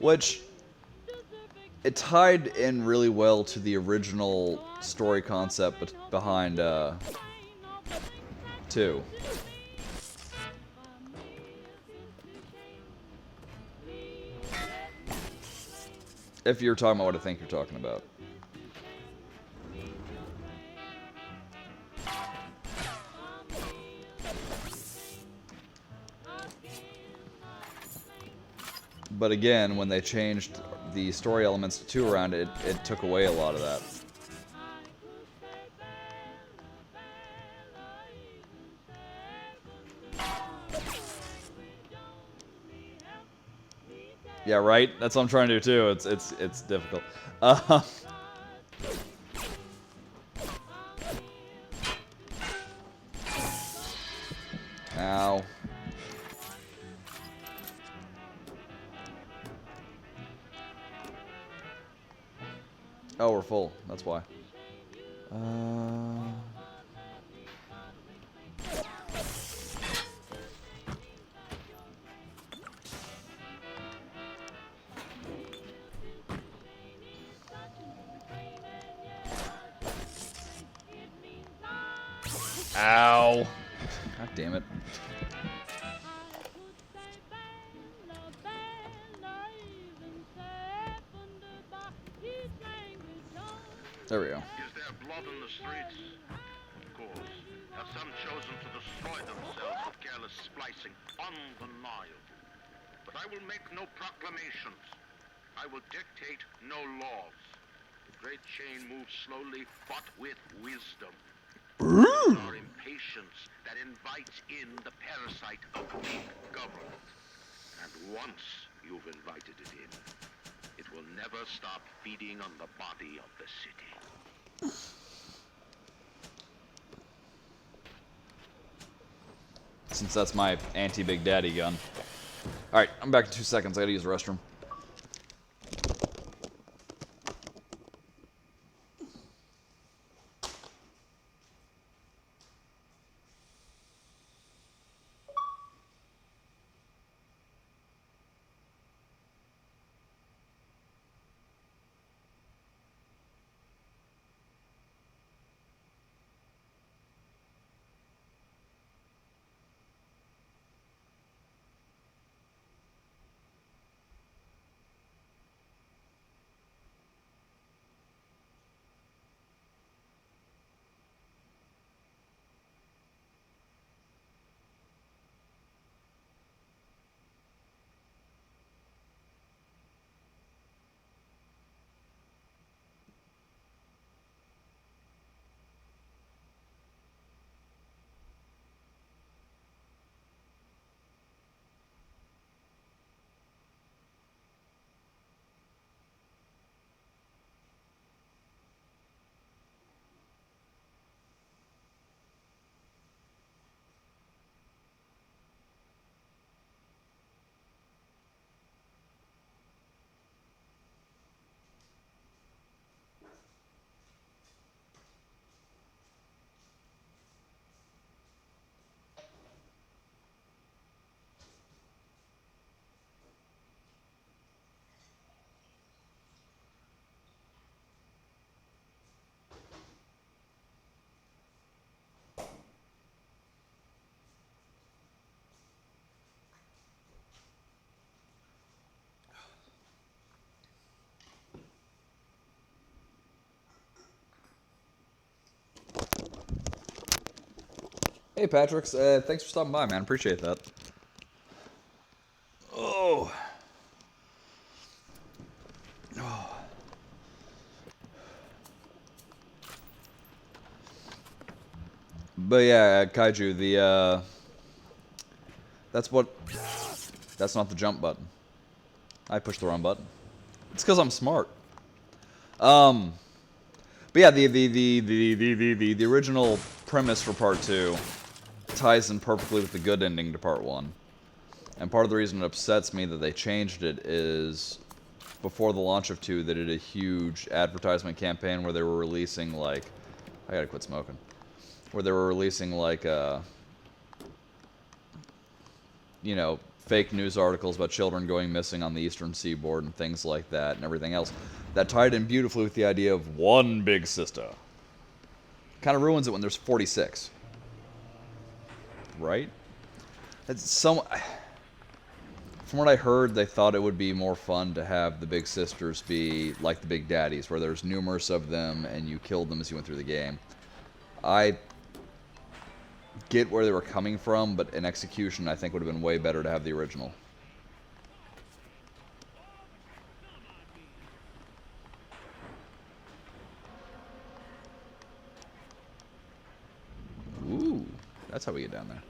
Which, it tied in really well to the original story concept behind 2. If you're talking about what I think you're talking about. But again, when they changed the story elements to 2 around it, it took away a lot of that. Yeah, right? That's what I'm trying to do too. It's difficult. Ow. Oh, we're full. That's why. Ow. God damn it. There we go. Is there blood in the streets? Of course. Have some chosen to destroy themselves with careless splicing? Undeniable. But I will make no proclamations. I will dictate no laws. The great chain moves slowly, but with wisdom. It's our impatience that invites in the parasite of big government. And once you've invited it in, it will never stop feeding on the body of the city. Since that's my anti-Big Daddy gun. Alright, I'm back in 2 seconds. I gotta use the restroom. Hey, Patrick. Thanks for stopping by, man. Appreciate that. Oh. Oh. But yeah, Kaiju, that's not the jump button. I pushed the wrong button. It's because I'm smart. But yeah, the original premise for part 2 ties in perfectly with the good ending to part 1. And part of the reason it upsets me that they changed it is before the launch of 2, they did a huge advertisement campaign where they were releasing, like, I gotta quit smoking, where they were releasing, like, you know, fake news articles about children going missing on the eastern seaboard and things like that and everything else. That tied in beautifully with the idea of one big sister. Kind of ruins it when there's 46. Right? It's some... From what I heard, they thought it would be more fun to have the big sisters be like the big daddies, where there's numerous of them and you killed them as you went through the game. I get where they were coming from, but in execution, I think would have been way better to have the original. Ooh, that's how we get down there.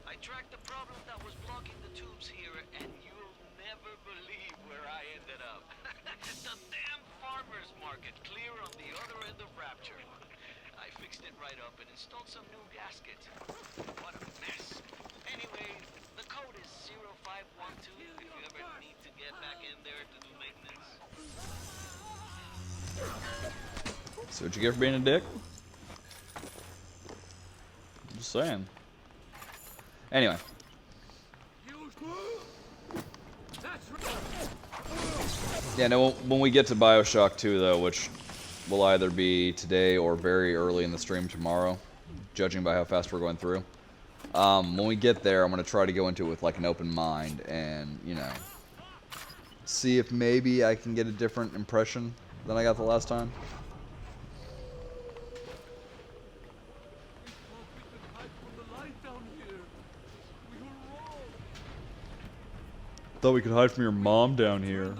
I tracked the problem that was blocking the tubes here, and you'll never believe where I ended up. The damn farmer's market, clear on the other end of Rapture. I fixed it right up and installed some new gaskets. What a mess. Anyway, the code is 0512 if you ever need to get back in there to do maintenance. So what'd you get for being a dick? I'm just saying. Anyway. Yeah, no, when we get to BioShock 2, though, which will either be today or very early in the stream tomorrow, judging by how fast we're going through. When we get there, I'm going to try to go into it with, like, an open mind and, you know, see if maybe I can get a different impression than I got the last time. Thought we could hide from your mom down here.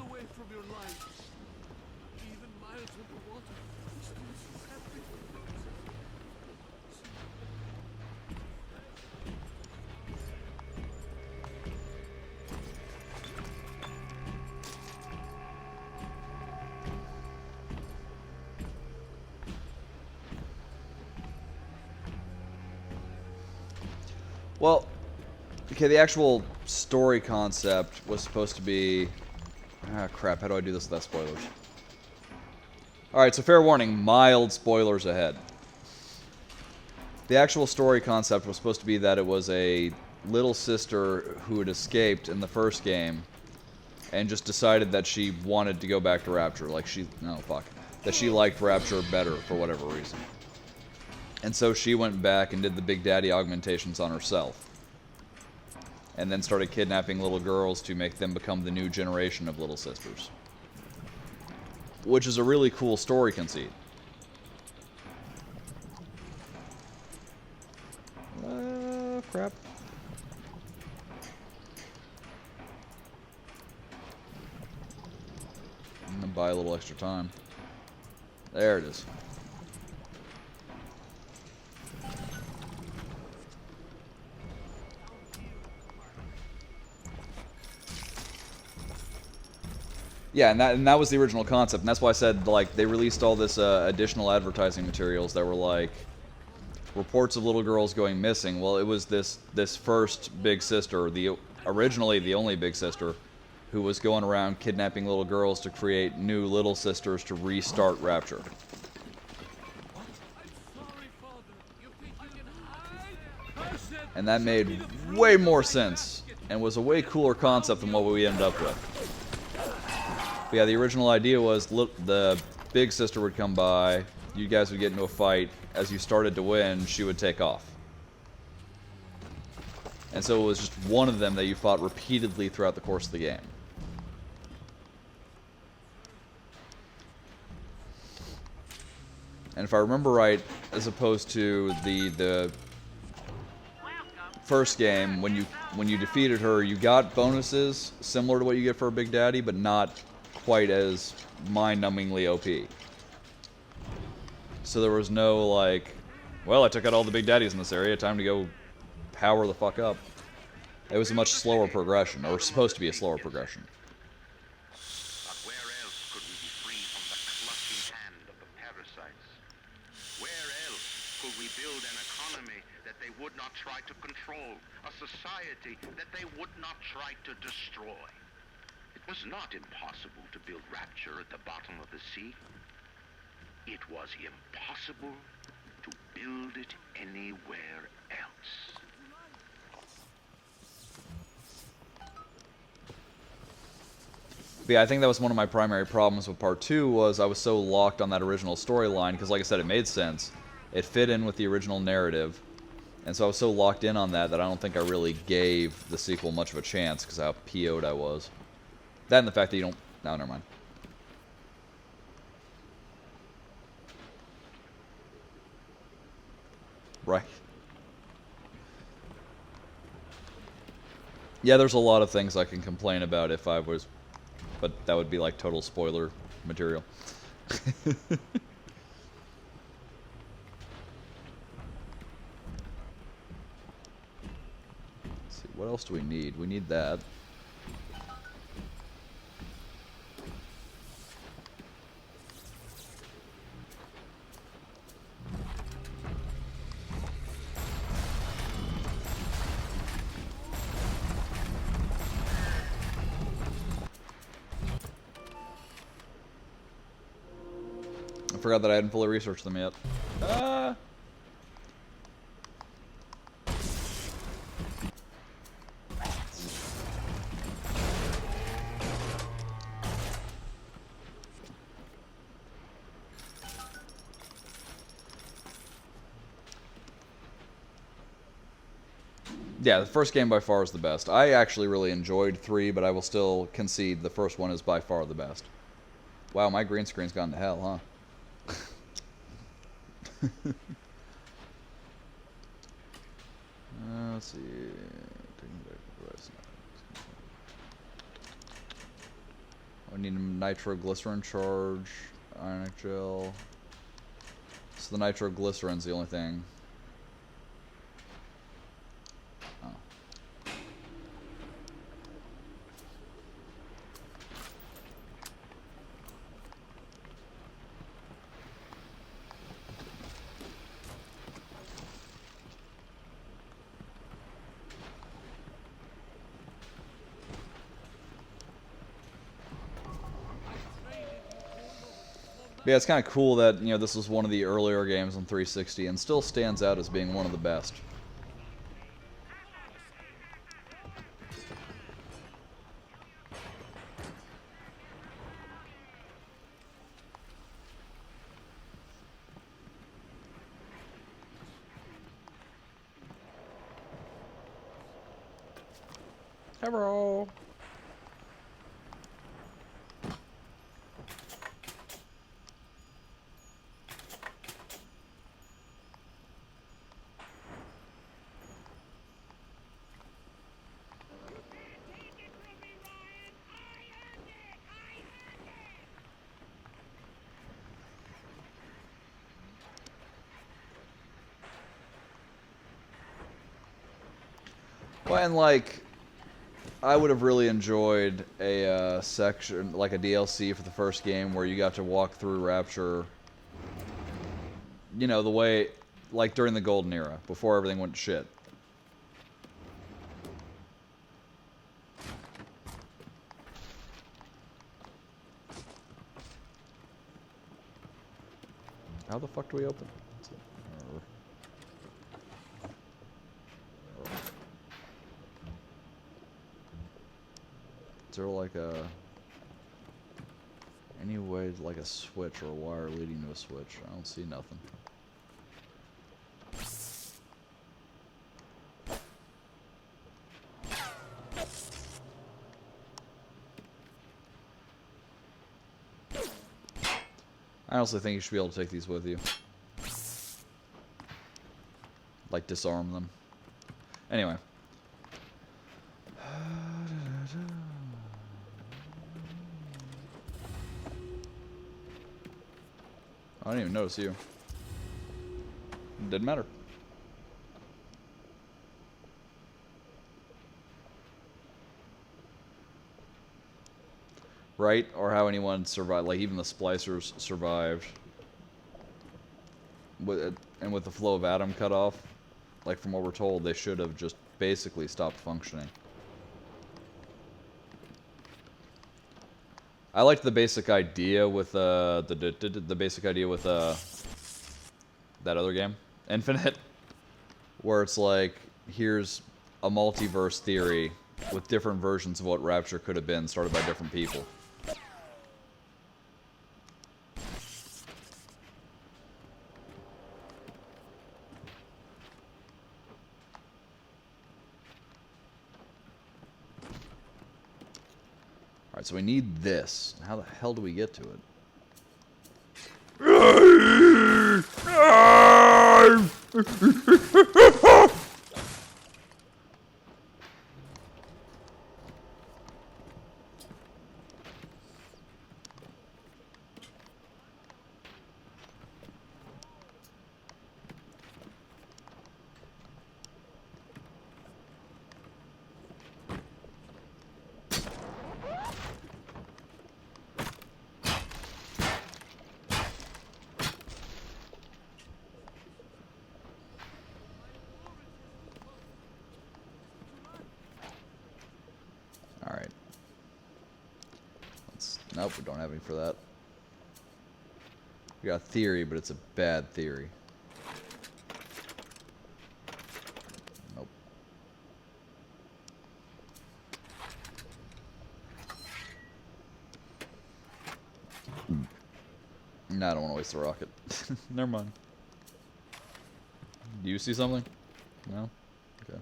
Well, okay, the actual story concept was supposed to be... Ah, crap, how do I do this without spoilers? Alright, so fair warning, mild spoilers ahead. The actual story concept was supposed to be that it was a little sister who had escaped in the first game and just decided that she wanted to go back to Rapture. Like, that she liked Rapture better for whatever reason. And so she went back and did the Big Daddy augmentations on herself. And then started kidnapping little girls to make them become the new generation of little sisters. Which is a really cool story conceit. Crap. I'm gonna buy a little extra time. There it is. Yeah, and that was the original concept, and that's why I said, like, they released all this additional advertising materials that were like reports of little girls going missing. Well, it was this first big sister, originally the only big sister, who was going around kidnapping little girls to create new little sisters to restart Rapture. And that made way more sense and was a way cooler concept than what we ended up with. But yeah, the original idea was the big sister would come by, you guys would get into a fight, as you started to win, she would take off. And so it was just one of them that you fought repeatedly throughout the course of the game. And if I remember right, as opposed to the first game, when you defeated her, you got bonuses similar to what you get for a Big Daddy, but not quite as mind-numbingly OP. So there was no, like, well, I took out all the Big Daddies in this area, time to go power the fuck up. It was a much slower progression, or supposed to be a slower progression. But where else could we be free from the clutching hand of the parasites? Where else could we build an economy that they would not try to control, a society that they would not try to destroy? It was not impossible to build Rapture at the bottom of the sea. It was impossible to build it anywhere else. But yeah, I think that was one of my primary problems with Part 2, was I was so locked on that original storyline, because like I said, it made sense. It fit in with the original narrative. And so I was so locked in on that that I don't think I really gave the sequel much of a chance, because how PO'd I was. That and the fact that you don't... No, never mind. Right. Yeah, there's a lot of things I can complain about if I was... But that would be like total spoiler material. Let's see, what else do we need? We need that. I forgot that I hadn't fully researched them yet. Yeah, the first game by far is the best. I actually really enjoyed 3, but I will still concede the first one is by far the best. Wow, my green screen's gone to hell, huh? Let's see. I need a nitroglycerin charge, ionic gel. So the nitroglycerin's the only thing. Oh. But yeah, it's kind of cool that, you know, this was one of the earlier games on 360 and still stands out as being one of the best. Hello. Well, and like, I would have really enjoyed a section, like a DLC for the first game where you got to walk through Rapture, you know, the way, like during the Golden Era, before everything went to shit. How the fuck do we open? Is there like any way, like a switch or a wire leading to a switch? I don't see nothing. I honestly think you should be able to take these with you. Like disarm them. Anyway. I didn't even notice you. Didn't matter. Right? Or how anyone survived. Like, even the splicers survived. And with the flow of Adam cut off, like from what we're told, they should have just basically stopped functioning. I liked the basic idea with the basic idea with that other game, Infinite, where it's like, here's a multiverse theory with different versions of what Rapture could have been, started by different people. Alright, so we need this. How the hell do we get to it? Alright. Nope, we don't have any for that. We got a theory, but it's a bad theory. Nope. No, I don't want to waste the rocket. Never mind. Do you see something? No? Okay.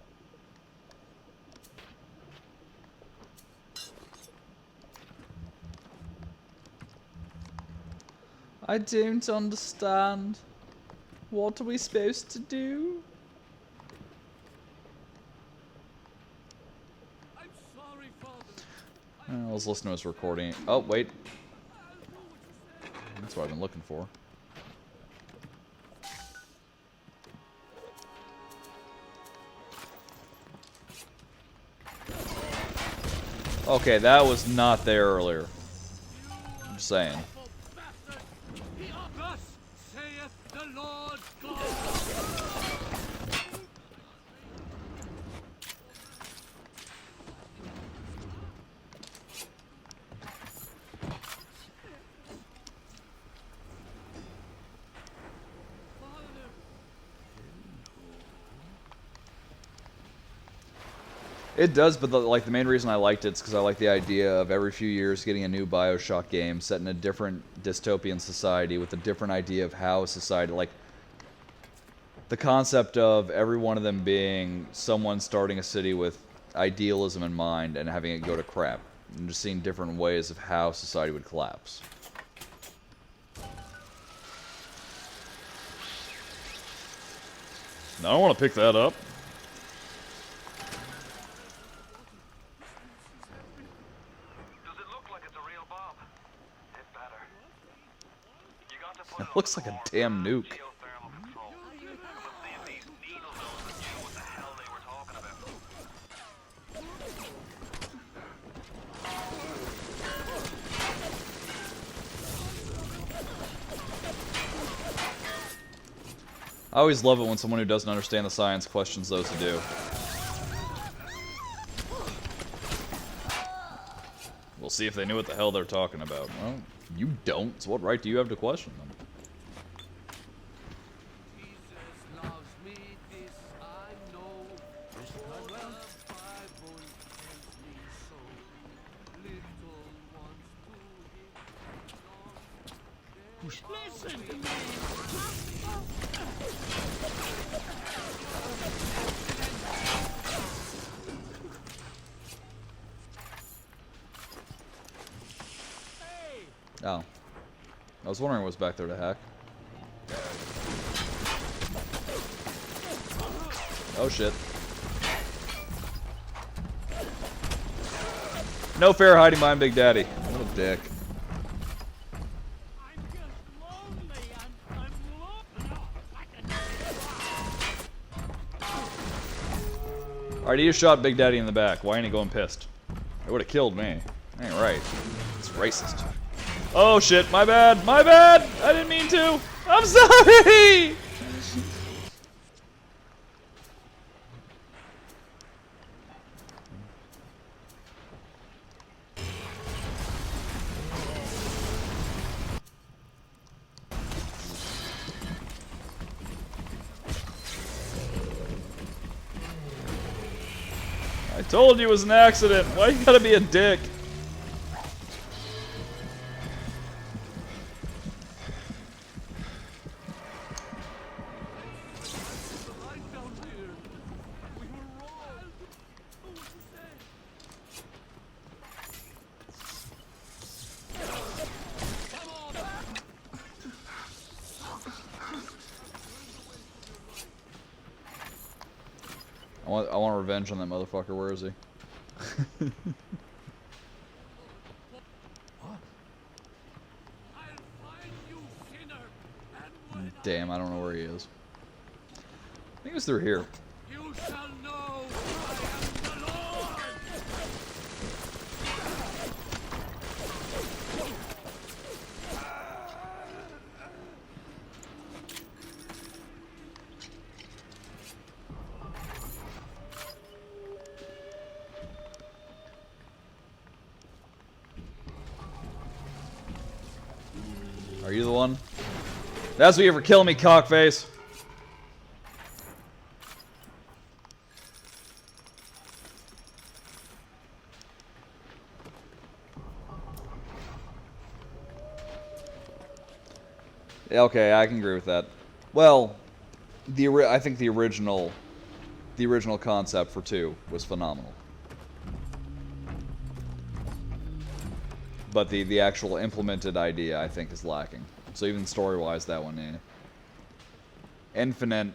I don't understand. What are we supposed to do? I'm sorry, Father. Let's listen to his recording. Oh, wait. That's what I've been looking for. Okay, that was not there earlier. I'm just saying. Thus saith the Lord God. It does, but the main reason I liked it is because I like the idea of every few years getting a new BioShock game set in a different dystopian society with a different idea of how society, like the concept of every one of them being someone starting a city with idealism in mind and having it go to crap, and just seeing different ways of how society would collapse. I don't want to pick that up. It looks like a damn nuke. I always love it when someone who doesn't understand the science questions those who do. We'll see if they knew what the hell they're talking about. Well, you don't, so what right do you have to question them? Listen to me. Oh. I was wondering what was back there to hack. Oh shit. No fair hiding behind Big Daddy. What a dick. Alright, he just shot Big Daddy in the back. Why ain't he going pissed? It would have killed me. Ain't right. It's racist. Oh shit, my bad, my bad! I didn't mean to! I'm sorry! I told you it was an accident. Why you gotta be a dick? I want revenge on that motherfucker. Where is he? Damn, I don't know where he is. I think it's through here. You shall know I am the Lord! Are you the one? That's what you ever kill me, cockface. Yeah, okay, I can agree with that. Well, I think the original concept for 2 was phenomenal. But the actual implemented idea, I think, is lacking. So even story-wise, that one, eh. Infinite,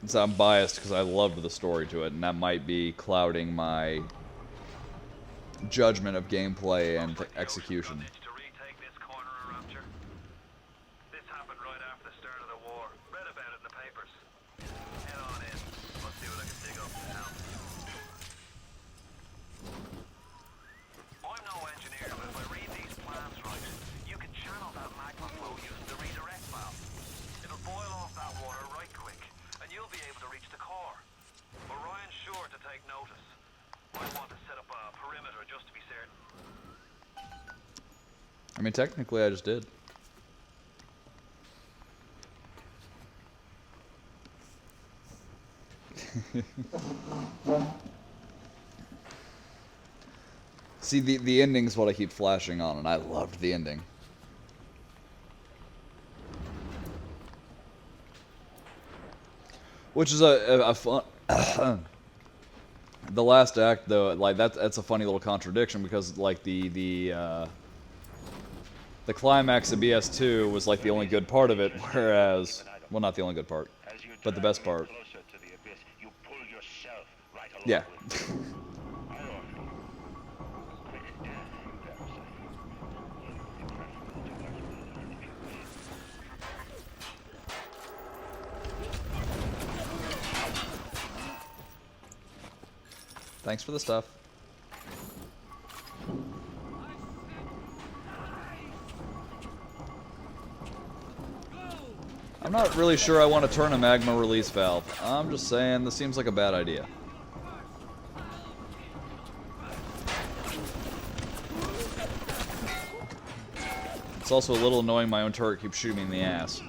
so I'm biased because I loved the story to it, and that might be clouding my judgment of gameplay and execution. This happened right after the start of the war. Read about it in the papers. Head on in. I'll see what I can dig up now. I'm no engineer, but if I read these plans right, you can channel that magma flow using the redirect valve. It'll boil off that water right quick, and you'll be able to reach the core. Orion's sure to take notice. Might want to set up a perimeter just to be certain. I mean, technically, I just did. See, the ending's what I keep flashing on, and I loved the ending. Which is a fun... The last act, though, like, that's a funny little contradiction, because, like, the climax of BS2 was, like, the only good part of it, whereas... Well, not the only good part, but the best part. Yeah. Thanks for the stuff. I'm not really sure I want to turn a magma release valve. I'm just saying, this seems like a bad idea. It's also a little annoying my own turret keeps shooting me in the ass.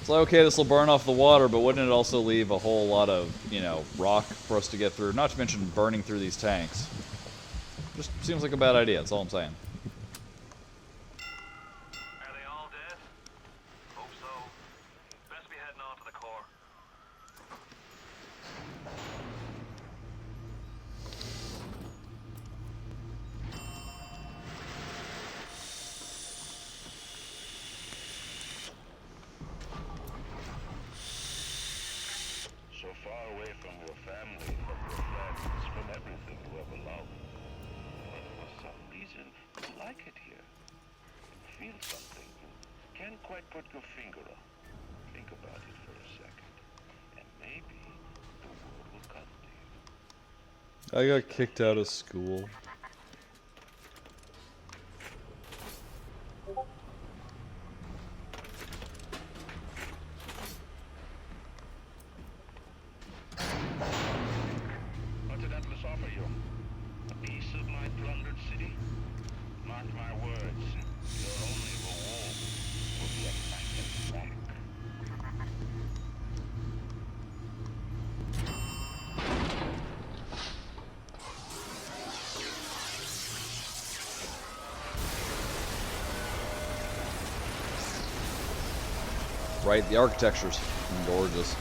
It's like, okay, this will burn off the water, but wouldn't it also leave a whole lot of, you know, rock for us to get through? Not to mention burning through these tanks. Just seems like a bad idea, that's all I'm saying. Are they all dead? Hope so. Best be heading on to the core. far away from your family, from your friends, from everything you ever loved. But for some reason, you like it here. You feel something you can't quite put your finger on. Think about it for a second, and maybe the world will come to you. I got kicked out of school. What did Atlas offer you? A piece of my plundered city? Mark my words, your only reward will be a night back. Right, the architecture's gorgeous.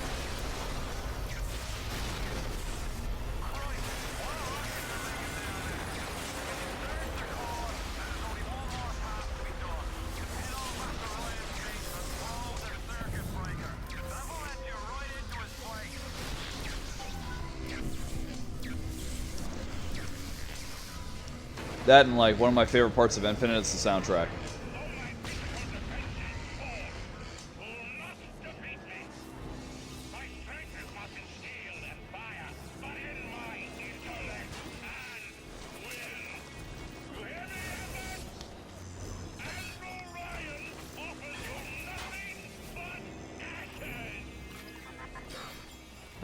That and like one of my favorite parts of Infinite is the soundtrack.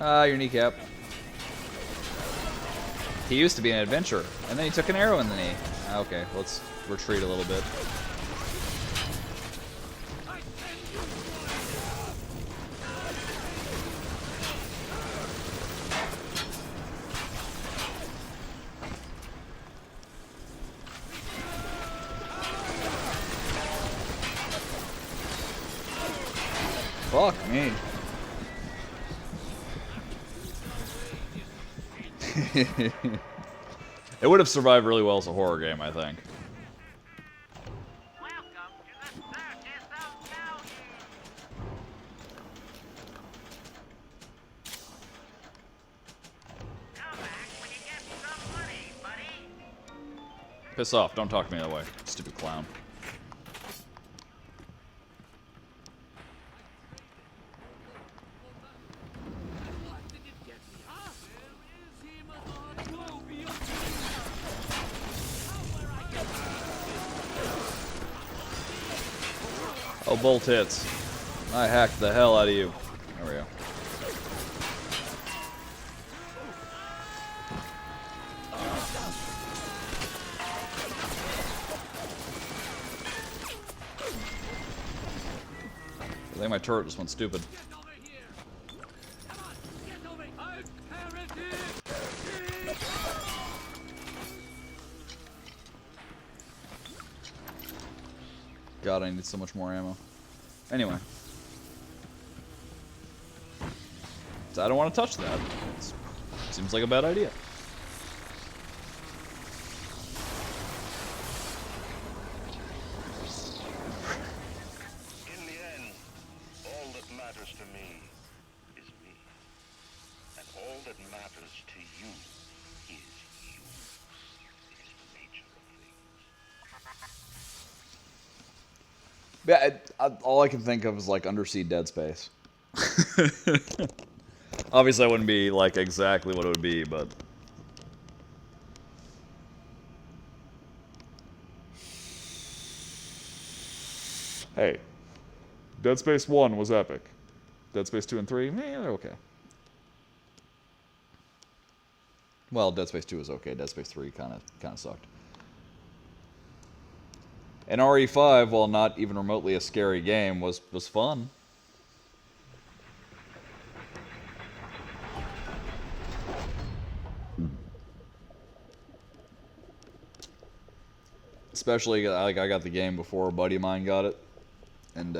Ah, your kneecap. He used to be an adventurer, and then he took an arrow in the knee. Okay, let's retreat a little bit. Fuck me. It would have survived really well as a horror game, I think. Piss off, don't talk to me that way, stupid clown. Oh, bolt hits. I hacked the hell out of you. There we go. I think my turret just went stupid. God, I need so much more ammo. Anyway. So I don't want to touch that. Seems like a bad idea. In the end, all that matters to me is me. And all that matters to you is you. It's the nature of things. Yeah, all I can think of is like Undersea Dead Space. Obviously, that wouldn't be like exactly what it would be, but hey, Dead Space 1 was epic. Dead Space 2 and 3, they're okay. Well, Dead Space 2 was okay. Dead Space 3 kind of sucked. And RE5, while not even remotely a scary game, was fun. Especially, like, I got the game before a buddy of mine got it. And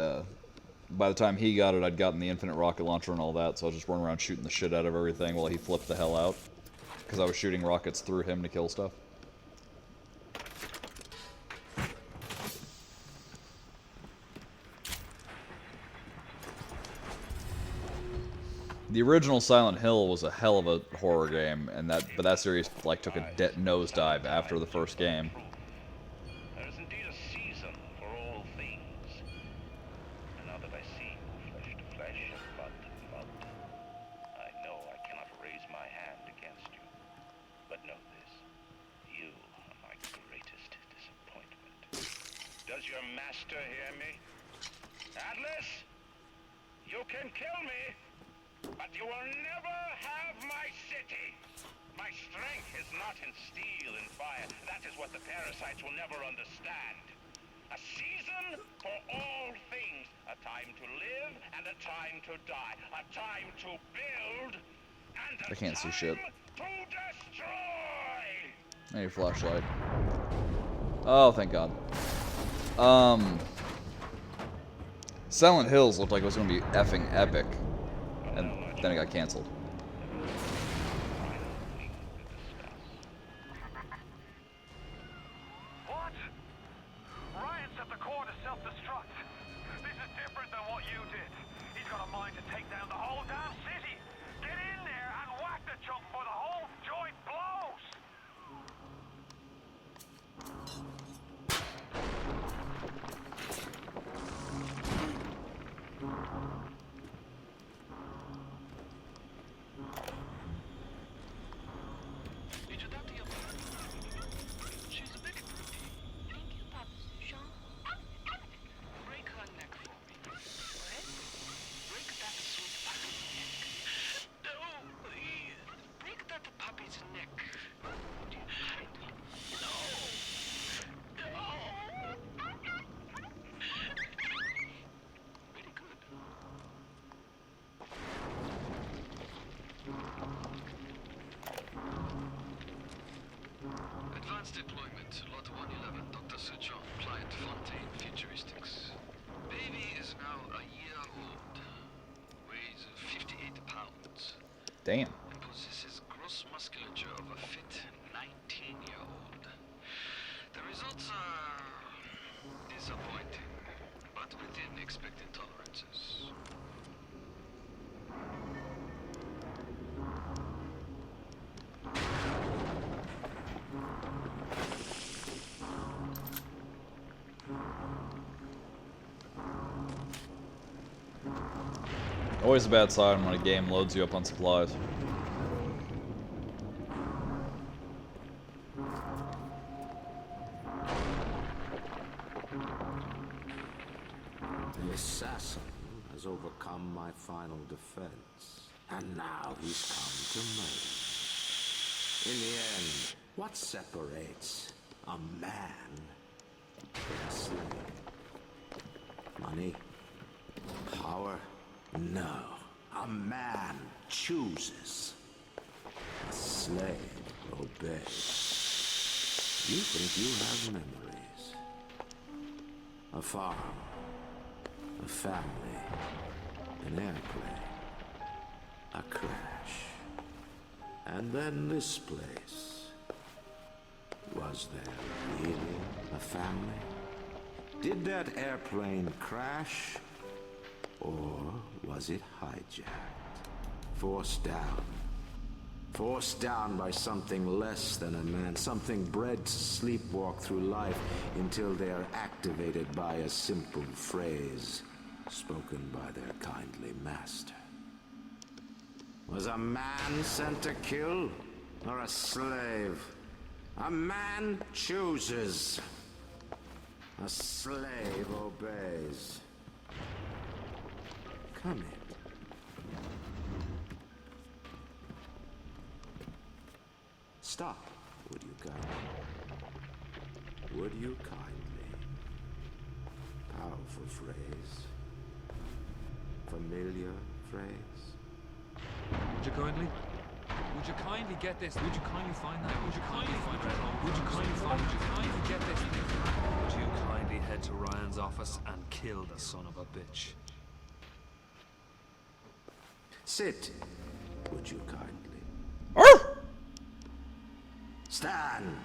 by the time he got it, I'd gotten the infinite rocket launcher and all that, so I was just running around shooting the shit out of everything while he flipped the hell out. Because I was shooting rockets through him to kill stuff. The original Silent Hill was a hell of a horror game, and that series like took a nosedive after the first game. There is indeed a season for all things. And now that I see you flesh to flesh and mud to mud, I know I cannot raise my hand against you. But know this, you are my greatest disappointment. Does your master hear me? Atlas? You can kill me, but you will never have my city. My strength is not in steel and fire. That is what the parasites will never understand. A season for all things. A time to live and a time to die. A time to build and a I can't see shit. to destroy. I need a flashlight. Oh, thank God. Silent Hills looked like it was going to be effing epic, and then it got canceled. What? Ryan set the core to self-destruct. This is different than what you did. He's got a mind to take down the whole damn city. Get in there and whack the chunk for the whole joint blows. She's a bit pretty. Thank you, Papa Jean. Break her neck for me. What? Break that sweet puppy's neck. No, please. Break that puppy's neck. Would you kindly? No. No. Very good. Advanced deployment, Lot 111, Dr. Suchon, client Fontaine Futuristics. Baby is now a year old, weighs 58 pounds, Damn. and possesses gross musculature of a fit 19-year-old. The results are disappointing, but within expected tolerances. Always a bad sign when a game loads you up on supplies. The assassin has overcome my final defense, and now he's come to murder. In the end, what separates a man from a slave? Money? Power? No. A man chooses. A slave obeys. You think you have memories. A farm. A family. An airplane. A crash. And then this place. Was there really a family? Did that airplane crash? Or was it hijacked? Forced down. Forced down by something less than a man. Something bred to sleepwalk through life until they are activated by a simple phrase spoken by their kindly master. Was a man sent to kill? Or a slave? A man chooses. A slave obeys. Come in. Stop, would you kindly? Would you kindly? Powerful phrase. Familiar phrase. Would you kindly? Would you kindly get this? Would you kindly find that? Would you kindly find that? Would you kindly find? Would you kindly get this? Would you kindly head to Ryan's office and kill the son of a bitch? Sit, would you kindly? Stand,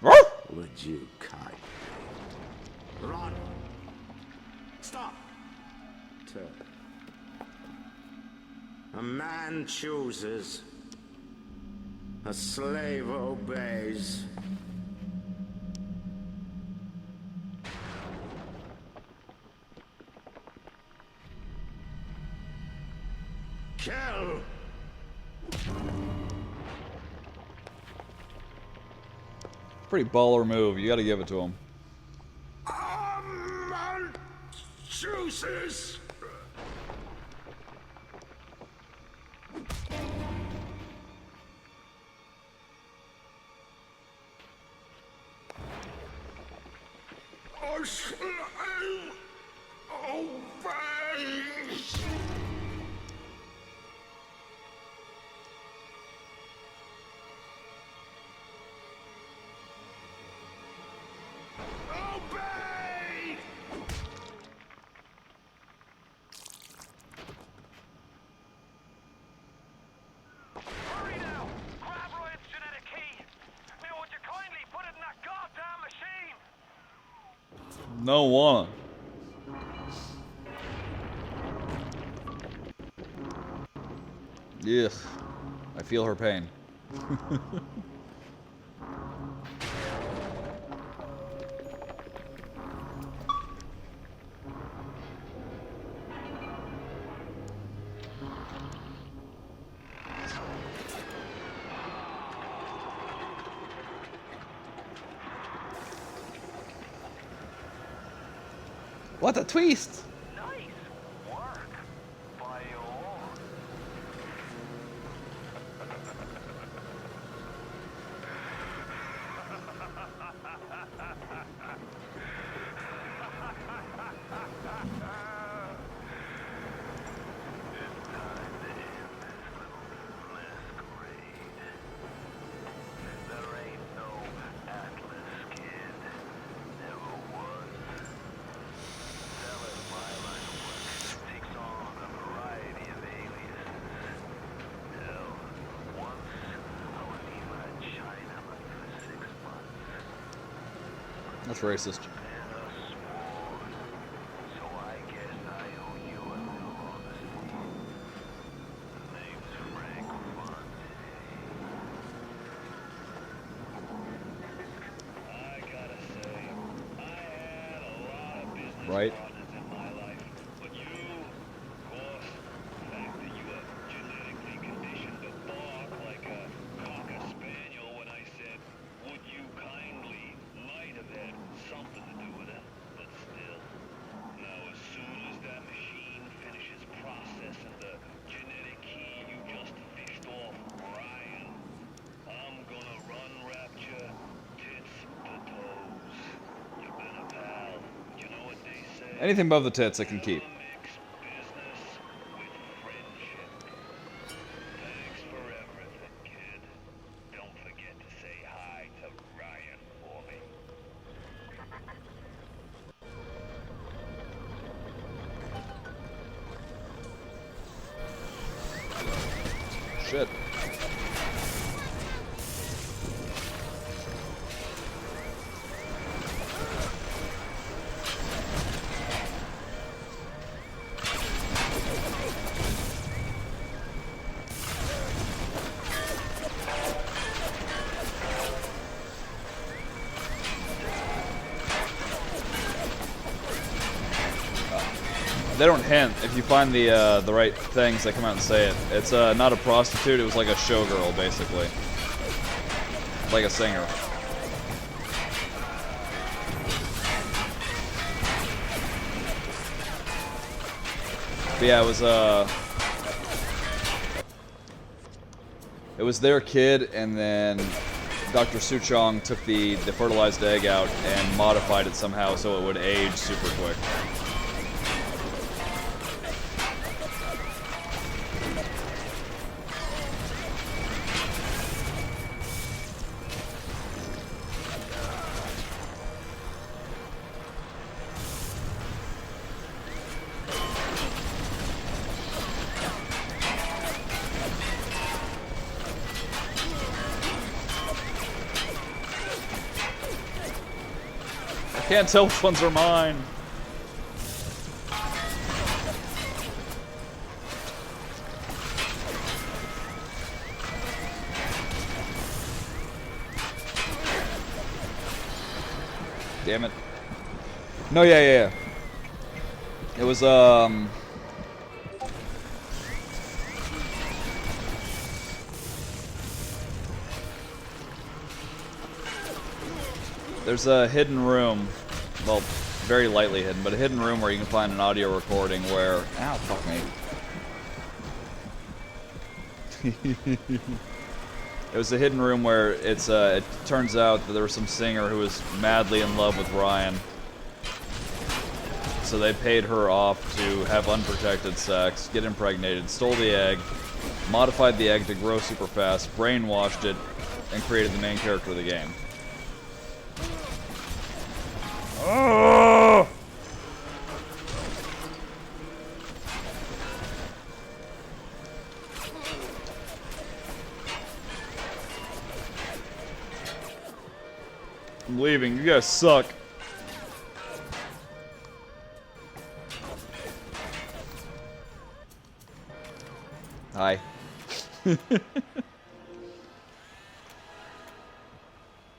would you kindly? Run. Stop. Turn. A man chooses. A slave obeys. Kill! Pretty baller move. You got to give it to him. A man chooses. A slave obeys. Obey! Hurry now! Grab Ryan's genetic key! Now would you kindly put it in that goddamn machine? No wanna. Yeah. I feel her pain. What a twist! Nice work, Bio. That's racist. Right? Anything above the tits I can keep. Shit. They don't hint. If you find the right things, they come out and say it. It's not a prostitute. It was like a showgirl, basically, like a singer. But yeah, it was their kid, and then Dr. Suchong took the fertilized egg out and modified it somehow so it would age super quick. Can't tell which ones are mine. Damn it. No, yeah. It was, there's a hidden room, well, very lightly hidden, but a hidden room where you can find an audio recording where, ow, fuck me. It was a hidden room where it turns out that there was some singer who was madly in love with Ryan. So they paid her off to have unprotected sex, get impregnated, stole the egg, modified the egg to grow super fast, brainwashed it, and created the main character of the game. Oh! I'm leaving. You guys suck. Hi.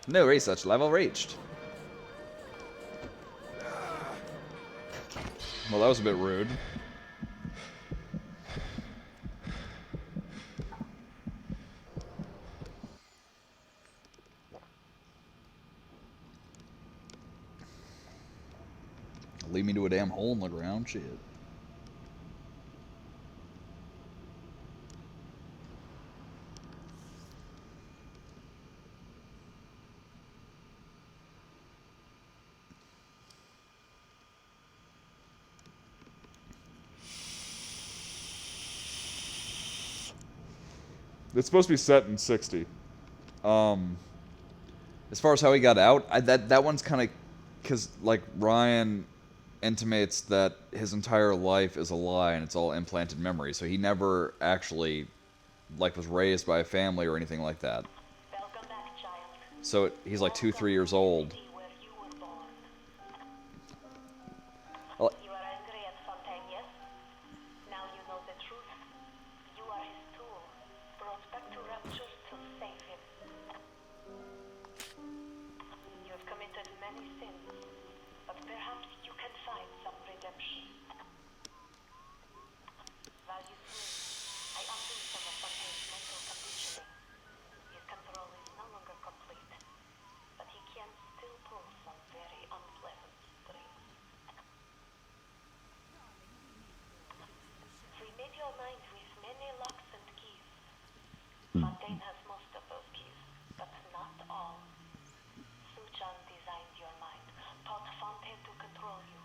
No research level reached. Well, that was a bit rude. Lead me to a damn hole in the ground, shit. It's supposed to be set in 60. As far as how he got out, that one's kind of, because like Ryan intimates that his entire life is a lie and it's all implanted memory, so he never actually like was raised by a family or anything like that. So he's like 2-3 years old. Well, You are angry at Fontaine, yes? Now you know the truth. You are his tool, brought back to Rapture to save him. You have committed many sins, but perhaps you can find some redemption. While you sleep, I undo some of Fontaine's mental conditioning. His control is no longer complete, but he can still pull some very unpleasant strings. We made your mind with many locks and keys. Fontaine has most of those keys, but not all. Suchan designed your mind, taught Fontaine to control you.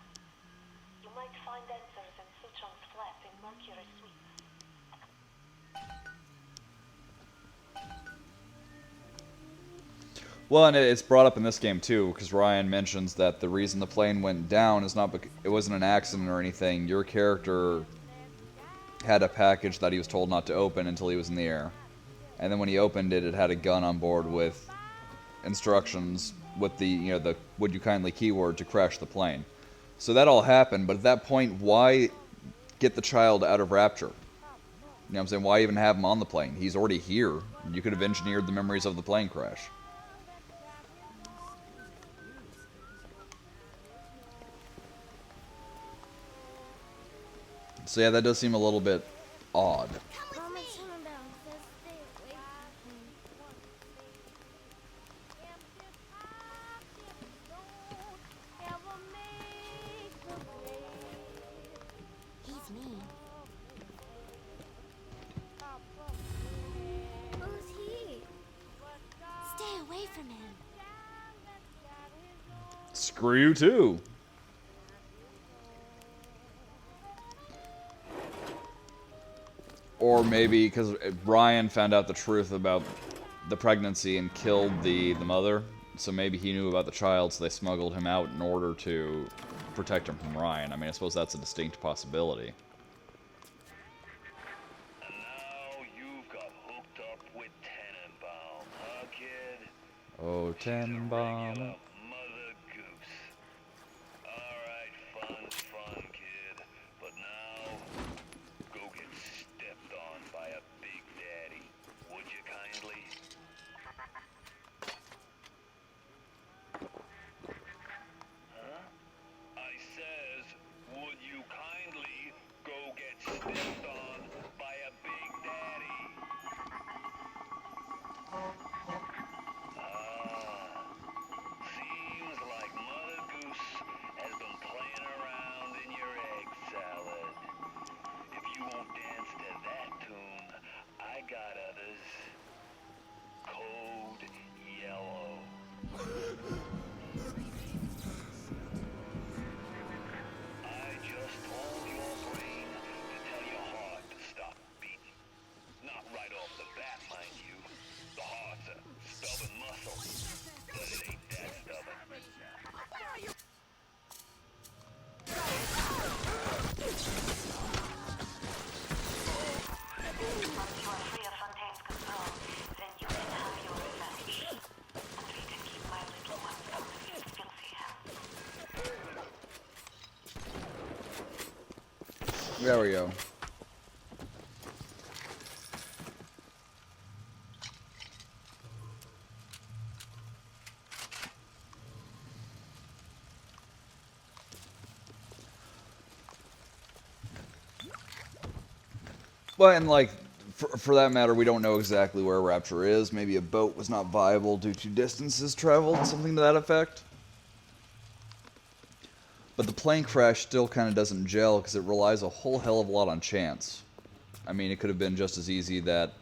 You might find answers in Suchan's flat in Mercury Suites. well, and it's brought up in this game too, because Ryan mentions that the reason the plane went down is not because it wasn't an accident or anything. Your character had a package that he was told not to open until he was in the air, and then when he opened it, it had a gun on board with instructions with the the "would you kindly" keyword to crash the plane. So that all happened, but at that point, why get the child out of Rapture? You know what I'm saying? Why even have him on the plane? He's already here. You could have engineered the memories of the plane crash. So yeah, that does seem a little bit odd. He's mean. Who's he? Stay away from him. Screw you too. Or maybe because Ryan found out the truth about the pregnancy and killed the mother, so maybe he knew about the child, so they smuggled him out in order to protect him from Ryan. I mean, I suppose that's a distinct possibility. And now you've got hooked up with Tenenbaum, huh, kid? Oh, Tenenbaum. Mother goose. Alright, fun's fun, kid. But now, go get stepped on by a big daddy. Would you kindly? stubborn muscle, but it ain't that stubborn. Where are you? Once you are free of Fontaine's control, then you can have your revenge. And we can keep my little ones out of his filthy hands. There we go. Well, and like, for that matter, we don't know exactly where Rapture is. Maybe a boat was not viable due to distances traveled, something to that effect. But the plane crash still kind of doesn't gel because it relies a whole hell of a lot on chance. I mean, it could have been just as easy that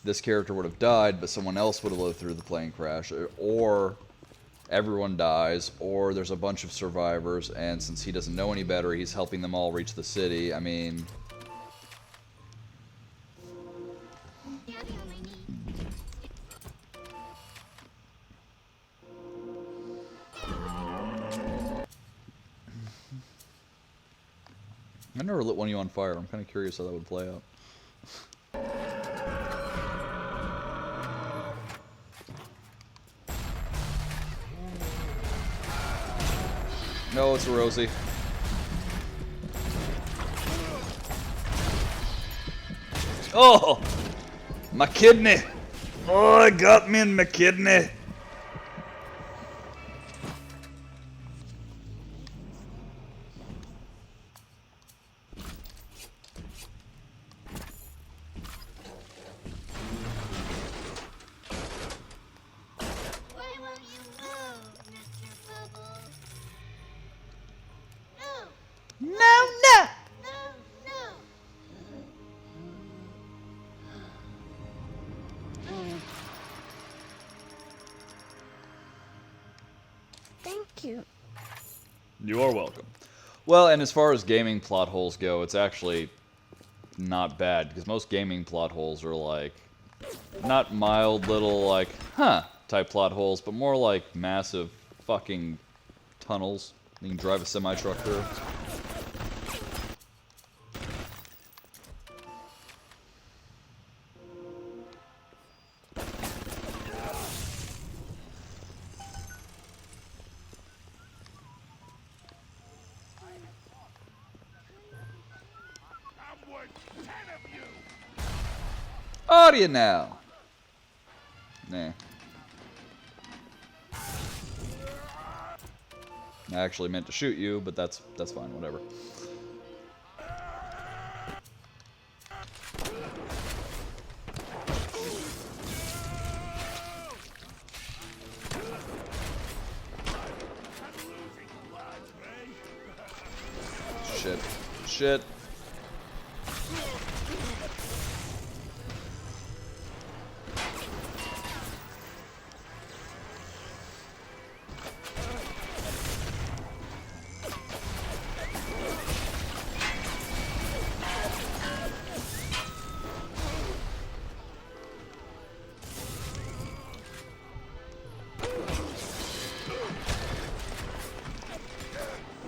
this character would have died, but someone else would have lived through the plane crash, or everyone dies, or there's a bunch of survivors, and since he doesn't know any better, he's helping them all reach the city. I mean... I never lit one of you on fire. I'm kind of curious how that would play out. No, it's a Rosie. Oh! My kidney! Oh, it got me in my kidney! Thank you. You are welcome. Well, and as far as gaming plot holes go, it's actually not bad, because most gaming plot holes are like, not mild little like, huh, type plot holes, but more like massive fucking tunnels you can drive a semi-truck through. Are you now? Nah. I actually meant to shoot you, but that's fine, whatever. Shit. Shit.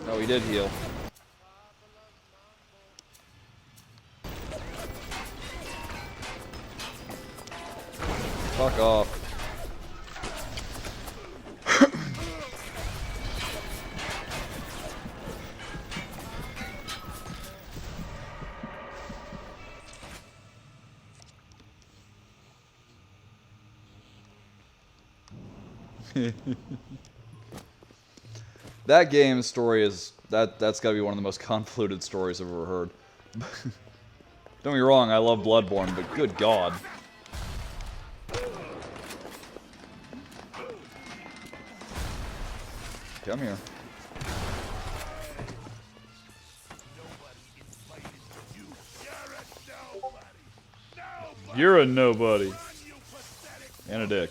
Oh, he did heal. Fuck off. That game's story is that's got to be one of the most convoluted stories I've ever heard. Don't get me wrong, I love Bloodborne, but good God. Come here. You're a nobody. And a dick.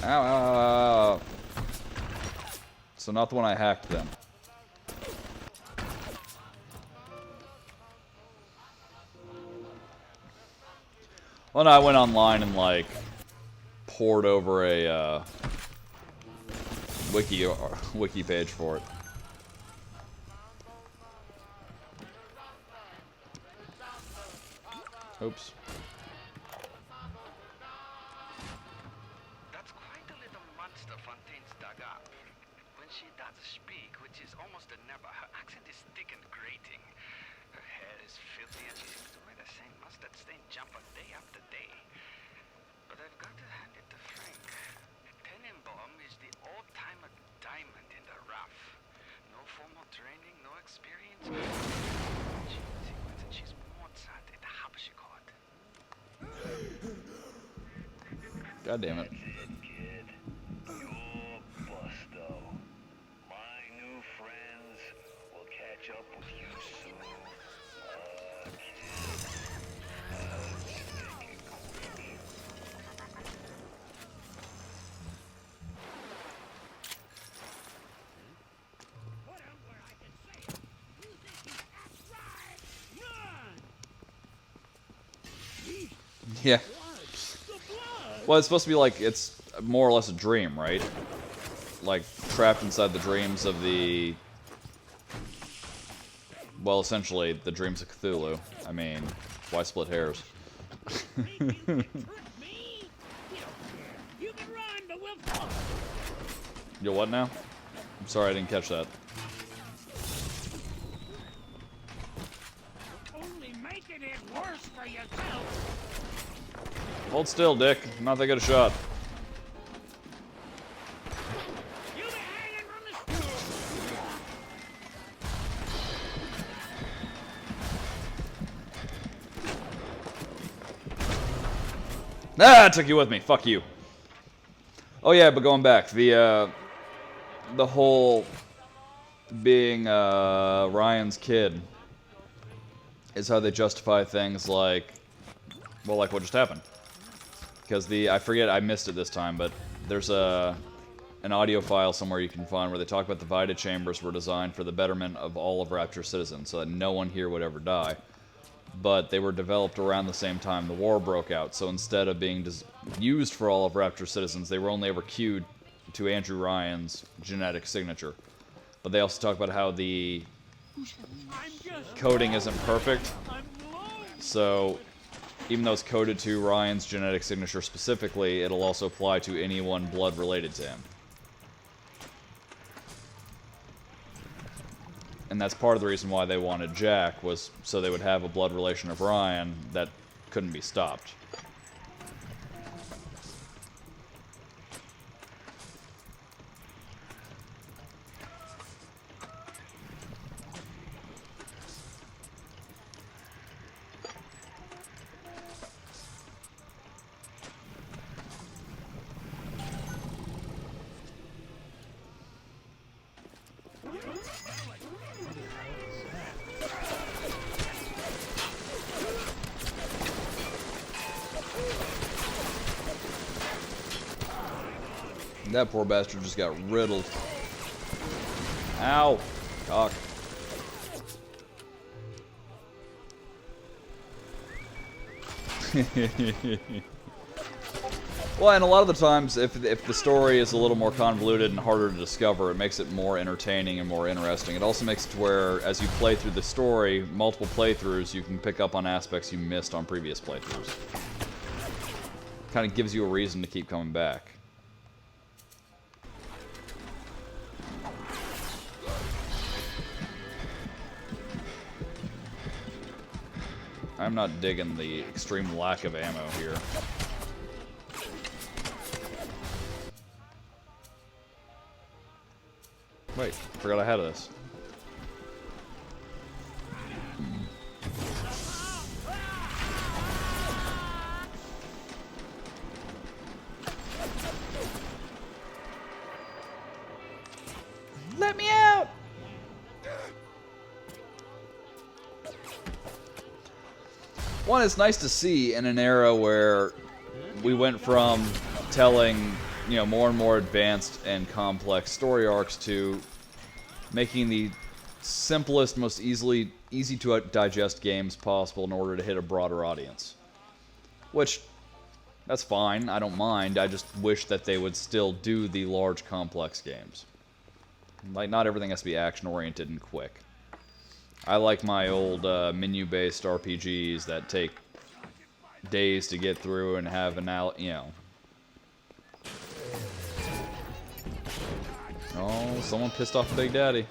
Ow, ow, ow, ow. So not the one I hacked then. Well, no, I went online and, like, poured over a wiki page for it. Oops. That's quite a little monster Fontaine's dug up. When she does speak, which is almost a never, her accent is thick and grating. Her hair is filthy and she seems to wear the same mustard-stained jumper day after day. But I've got to hand it to Frank. Tenenbaum is the old-timer diamond in the rough. No formal training, no experience. She's Mozart at the Harpsichord. God damn it. That's it, kid. You're busto. My new friends will catch up with you soon. Kid. Let's make it quick. Yeah. Well, it's supposed to be like, it's more or less a dream, right? Like, trapped inside the dreams of the... Well, essentially, the dreams of Cthulhu. I mean, why split hairs? Yo, what now? I'm sorry, I didn't catch that. Only making it worse for yourself. Hold still, Dick. I'm not that good a shot. Ah, I took you with me. Fuck you. Oh yeah, but going back, the whole being Ryan's kid is how they justify things like, well, like what just happened. Because I forget, I missed it this time, but there's an audio file somewhere you can find where they talk about the Vita chambers were designed for the betterment of all of Rapture's citizens, so that no one here would ever die. But they were developed around the same time the war broke out, so instead of being used for all of Rapture's citizens, they were only ever queued to Andrew Ryan's genetic signature. But they also talk about how the coding isn't perfect, so even though it's coded to Ryan's genetic signature specifically, it'll also apply to anyone blood related to him. And that's part of the reason why they wanted Jack, was so they would have a blood relation of Ryan that couldn't be stopped. That poor bastard just got riddled. Ow! Cock. Well, and a lot of the times, if the story is a little more convoluted and harder to discover, it makes it more entertaining and more interesting. It also makes it to where, as you play through the story, multiple playthroughs, you can pick up on aspects you missed on previous playthroughs. Kind of gives you a reason to keep coming back. I'm not digging the extreme lack of ammo here. Wait, forgot I had this. Let me out! One, it's nice to see in an era where we went from telling more and more advanced and complex story arcs to making the simplest, most easy to digest games possible in order to hit a broader audience. Which, that's fine, I don't mind, I just wish that they would still do the large, complex games. Like, not everything has to be action-oriented and quick. I like my old menu-based RPGs that take days to get through and have an Oh, someone pissed off Big Daddy.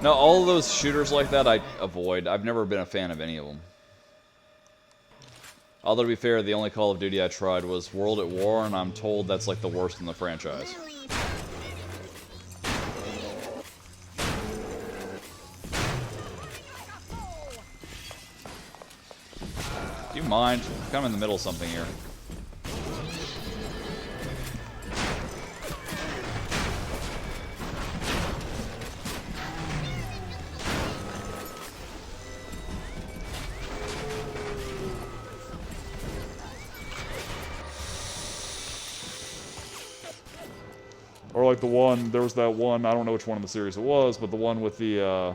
No, all of those shooters like that I avoid. I've never been a fan of any of them. Although, to be fair, the only Call of Duty I tried was World at War, and I'm told that's like the worst in the franchise. Do you mind? I'm kind of in the middle of something here. Or like the one, there was that one, I don't know which one in the series it was, but the one with the,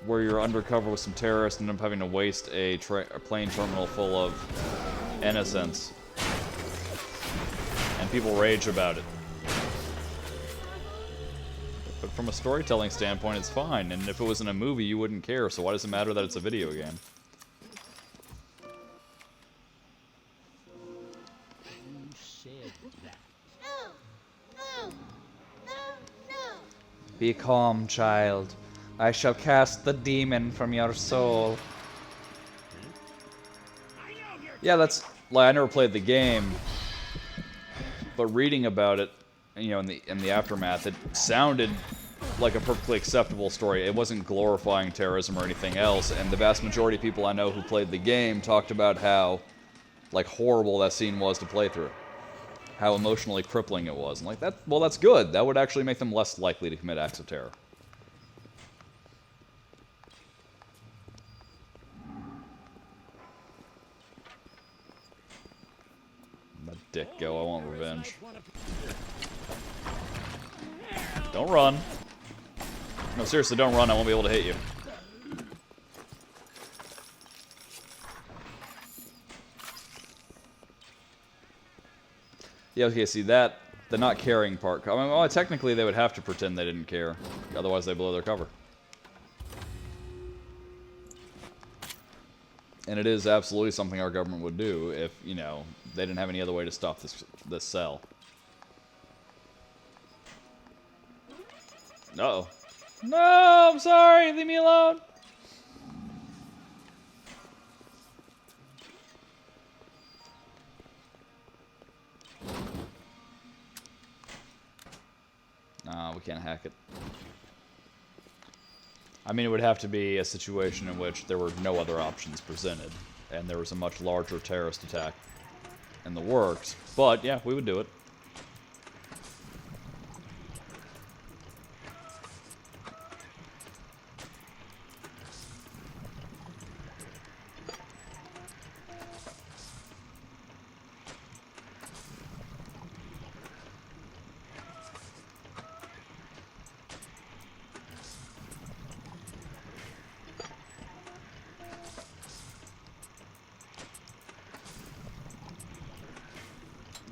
where you're undercover with some terrorists and end up having to waste a plane terminal full of innocents. And people rage about it. But from a storytelling standpoint, it's fine. And if it was in a movie, you wouldn't care, so why does it matter that it's a video game? Be calm, child. I shall cast the demon from your soul. Yeah, that's... Like, I never played the game, but reading about it, in the aftermath, it sounded like a perfectly acceptable story. It wasn't glorifying terrorism or anything else, and the vast majority of people I know who played the game talked about how, like, horrible that scene was to play through. How emotionally crippling it was. And like, well, that's good. That would actually make them less likely to commit acts of terror. Let dick go. I want revenge. Don't run. No, seriously, don't run. I won't be able to hit you. Yeah, okay, see that, the not caring part. I mean, well, technically they would have to pretend they didn't care. Otherwise they blow their cover. And it is absolutely something our government would do if, they didn't have any other way to stop this cell. Uh-oh. No, I'm sorry, leave me alone. Nah, we can't hack it. I mean, it would have to be a situation in which there were no other options presented, and there was a much larger terrorist attack in the works. But, yeah, we would do it.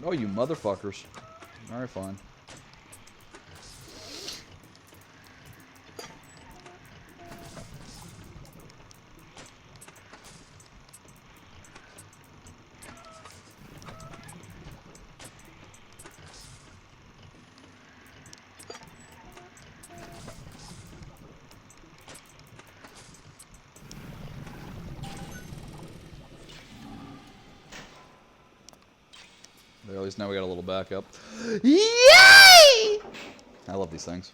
Oh, you motherfuckers. Alright, fine. There, at least now we got a little backup. Yay! I love these things.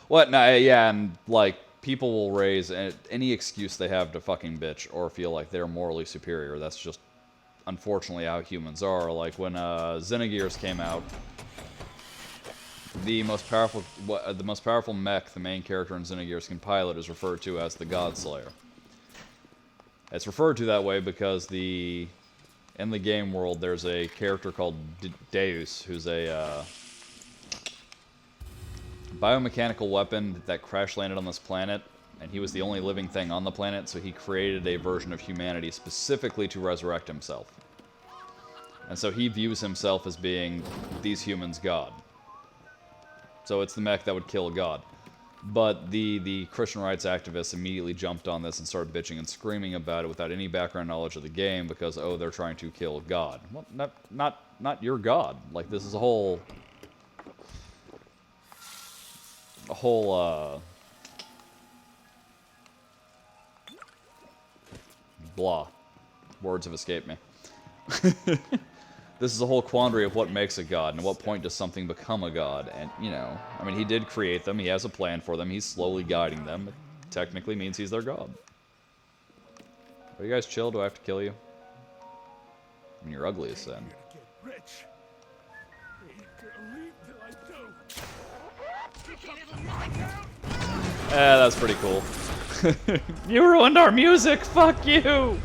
What? No, yeah, and like people will raise any excuse they have to fucking bitch or feel like they're morally superior. That's just, unfortunately, how humans are. Like, when Xenogears came out, the most powerful mech the main character in Xenogears can pilot is referred to as the Godslayer. It's referred to that way because in the game world, there's a character called Deus, who's a biomechanical weapon that crash landed on this planet, and he was the only living thing on the planet, so he created a version of humanity specifically to resurrect himself. And so he views himself as being these humans' god. So it's the mech that would kill a god. But the Christian rights activists immediately jumped on this and started bitching and screaming about it without any background knowledge of the game because, oh, they're trying to kill God. Well, not your God. Like, this is a whole blah. Words have escaped me. This is a whole quandary of what makes a god, and at what point does something become a god. And, you know, I mean, he did create them, he has a plan for them, he's slowly guiding them. It technically means he's their god. Are you guys chill? Do I have to kill you? I mean, you're ugly as sin. That's pretty cool. You ruined our music! Fuck you!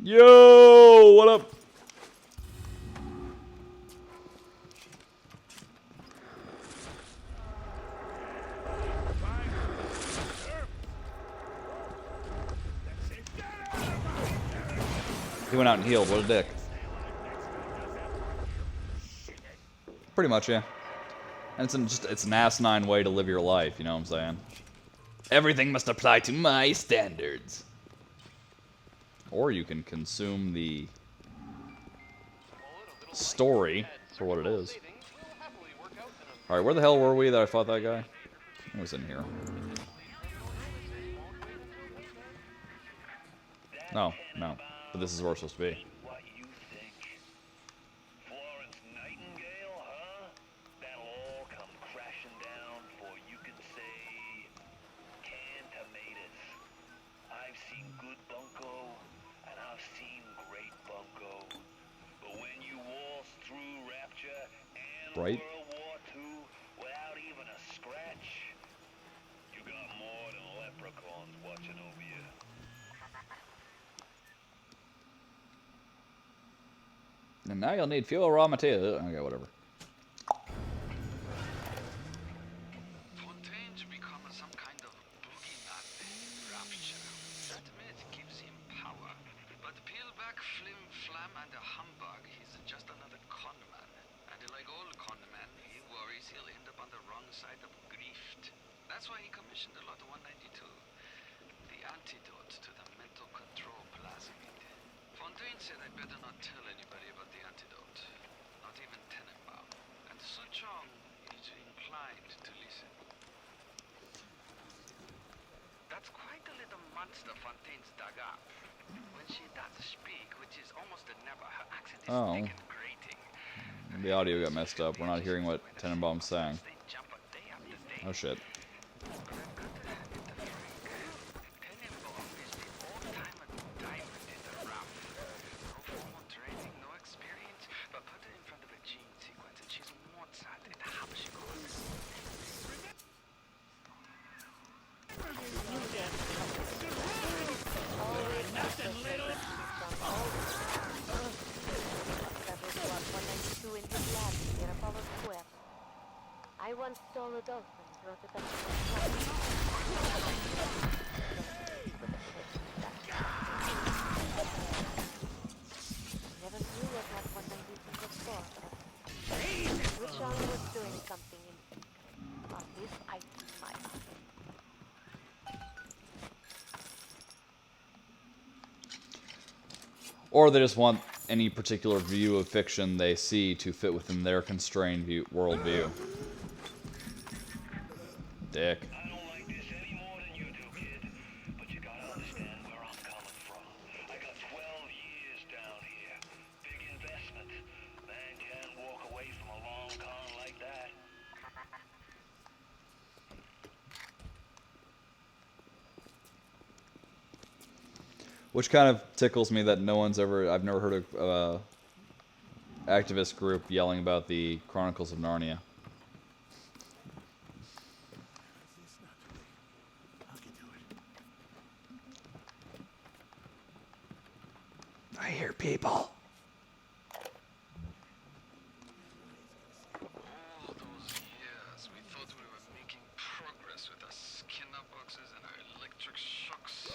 Yo! What up? He went out and healed. What a dick. Pretty much, yeah. And it's an asinine way to live your life, you know what I'm saying? Everything must apply to my standards. Or you can consume the story for what it is. Alright, where the hell were we that I fought that guy? He was in here. No, no. But this is where we're supposed to be. Right? Without even a scratch, you got more than leprechauns watching over you. And now you'll need fuel raw material. Okay, whatever. Fontaine's become some kind of boogeyman, Rapture. That myth gives him power. But peel back Flim Flam and a humbug, he's just another con man. And like all con men, he worries he'll end up on the wrong side of grift. That's why he commissioned a lot of 192. The antidote to the mental control plasmid. Fontaine said I'd better not tell anybody about the antidote. Not even Tenenbaum. And Su Chong is inclined to listen. That's quite a little monster Fontaine's dug up. When she does speak, which is almost never, her accent is thick and grating. The audio got messed up. We're not hearing what Tenenbaum's saying. Oh shit. I once stole a dolphin and brought it up to never knew what that 192 was for. Which one was doing something in on this I keep my eye. Or they just want any particular view of fiction they see to fit within their constrained worldview. Dick. I don't like this any more than you do, kid. But you gotta understand where I'm coming from. Which kind of tickles me that I've never heard of activist group yelling about the Chronicles of Narnia. I hear people. All those years, we thought we were making progress with our Skinner boxes and our electric shocks.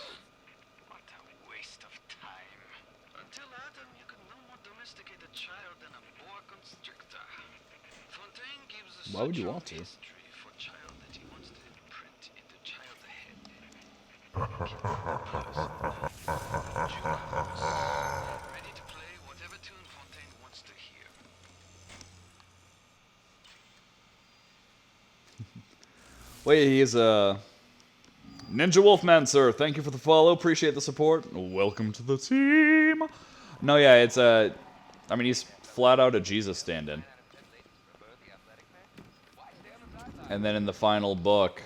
What a waste of time. Until Adam, you could no more domesticate a child than a boa constrictor. Fontaine gives us Why would you want to? history for child that he wants to imprint into child's head. Ready to play whatever tune Fontaine wants to hear. Wait, he's Ninja Wolfman, sir. Thank you for the follow. Appreciate the support. Welcome to the team. No, yeah, it's I mean, he's flat out a Jesus stand-in. And then in the final book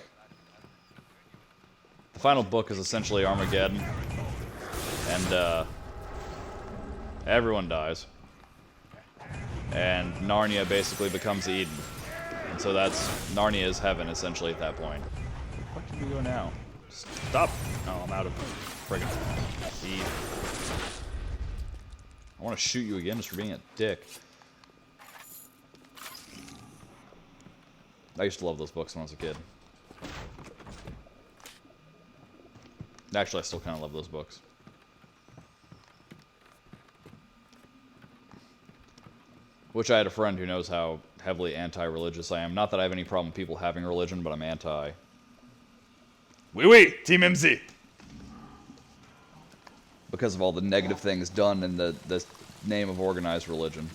is essentially Armageddon. And everyone dies. And Narnia basically becomes Eden. And so that's Narnia's heaven, essentially, at that point. Where should we go now? Stop! Oh, I'm out of friggin' speed. I want to shoot you again just for being a dick. I used to love those books when I was a kid. Actually, I still kind of love those books. Which I had a friend who knows how heavily anti-religious I am. Not that I have any problem with people having religion, but I'm anti. Oui, oui, Team MZ! Because of all the negative things done in the name of organized religion.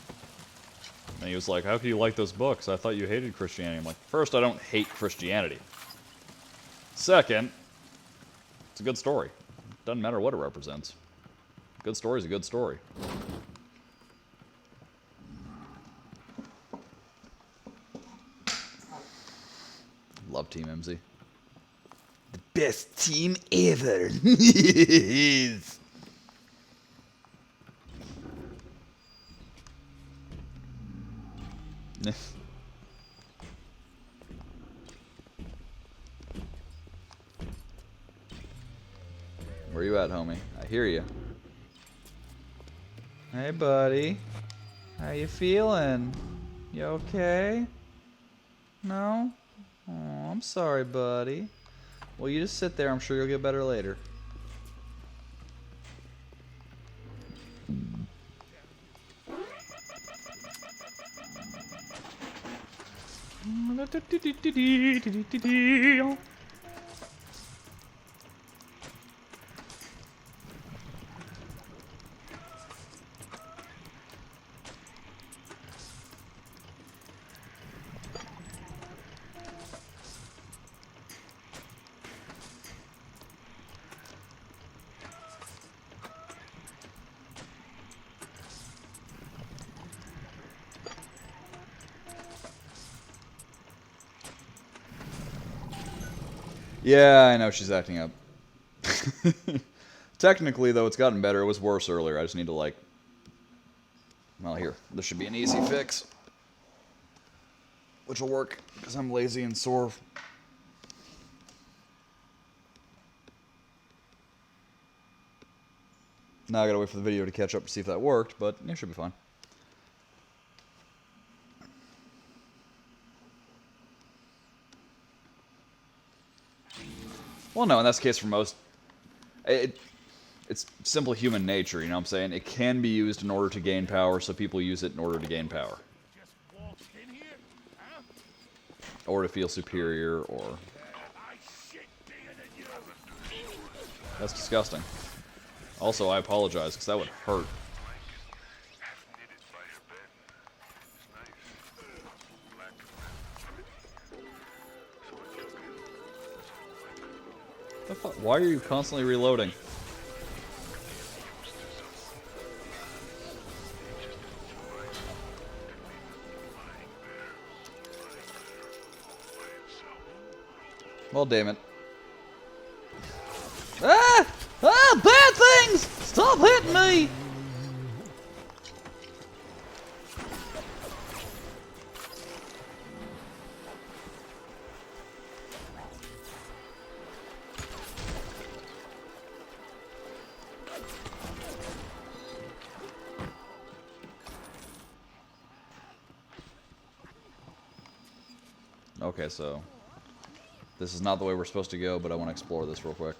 And he was like, how could you like those books? I thought you hated Christianity. I'm like, first, I don't hate Christianity. Second, it's a good story. Doesn't matter what it represents. A good story is a good story. Love Team MZ. The best team ever. Where you at, homie? I hear you. Hey, buddy. How you feeling? You okay? No? Oh, I'm sorry, buddy. Well, you just sit there. I'm sure you'll get better later. Yeah, I know she's acting up. Technically, though, it's gotten better. It was worse earlier. I just need to, like... Well, here. This should be an easy fix. Which will work, because I'm lazy and sore. Now I gotta wait for the video to catch up to see if that worked, but it should be fine. Well, no, and that's the case for most. It's simple human nature, you know what I'm saying? It can be used in order to gain power, so people use it in order to gain power. Or to feel superior, or... That's disgusting. Also, I apologize, because that would hurt. The fuck? Why are you constantly reloading? Well, damn it. Ah! Ah! Bad things! Okay, so this is not the way we're supposed to go, but I want to explore this real quick.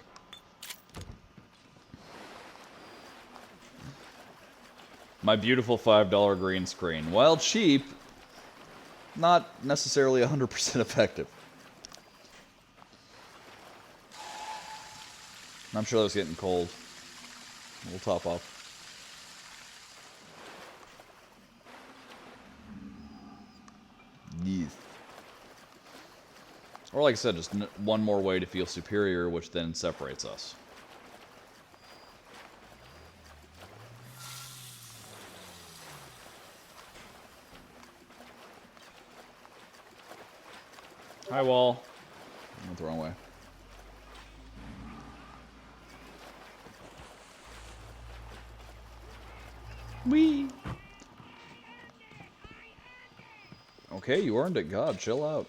My beautiful $5 green screen. While cheap, not necessarily 100% effective. I'm sure that was getting cold. We'll top off. Yes. Or like I said, just one more way to feel superior, which then separates us. Hi, wall. I went the wrong way. Whee! Okay, you earned it. God, chill out.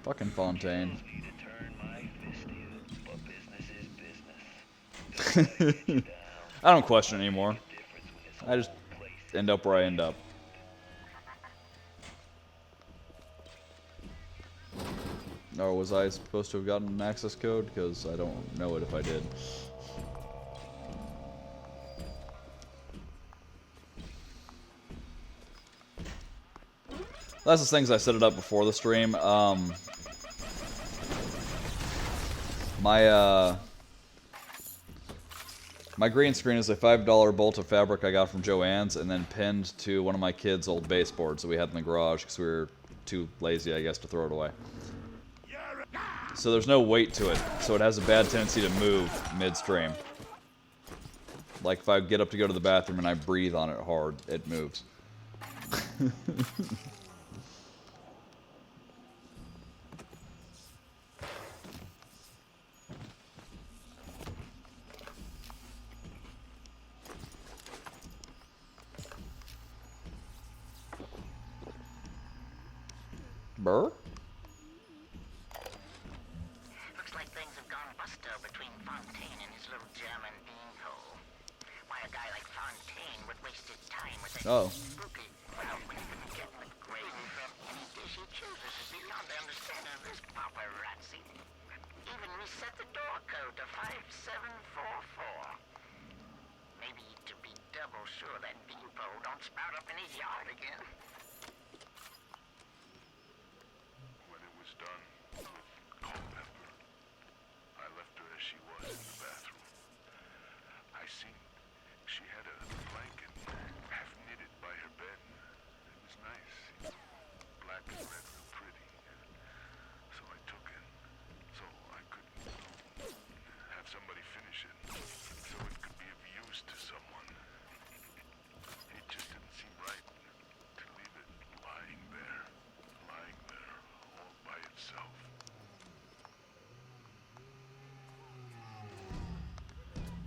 Fucking Fontaine. I don't question anymore. I just end up where I end up. Or was I supposed to have gotten an access code? Because I don't know it if I did. That's the things I set it up before the stream. My green screen is a $5 bolt of fabric I got from Joann's and then pinned to one of my kids' old baseboards that we had in the garage because we were too lazy, I guess, to throw it away. So there's no weight to it, so it has a bad tendency to move midstream. Like if I get up to go to the bathroom and I breathe on it hard, it moves. Burr? Looks like things have gone busto between Fontaine and his little German beanhole. Why a guy like Fontaine would waste his time with anything spooky, well, when he can get the gravy from any dish he chooses is beyond the understanding of this paparazzi. Even reset the door code to 5744. Maybe to be double sure that beanpole don't spout up in his yard again. When it was done with Culpepper, I left her as she was in the bathroom. I seen she had a blanket half knitted by her bed. It was nice, black and red, real pretty. So I took it, so I could have somebody finish it, so it could be of use to someone. It just didn't seem right to leave it lying there all by itself.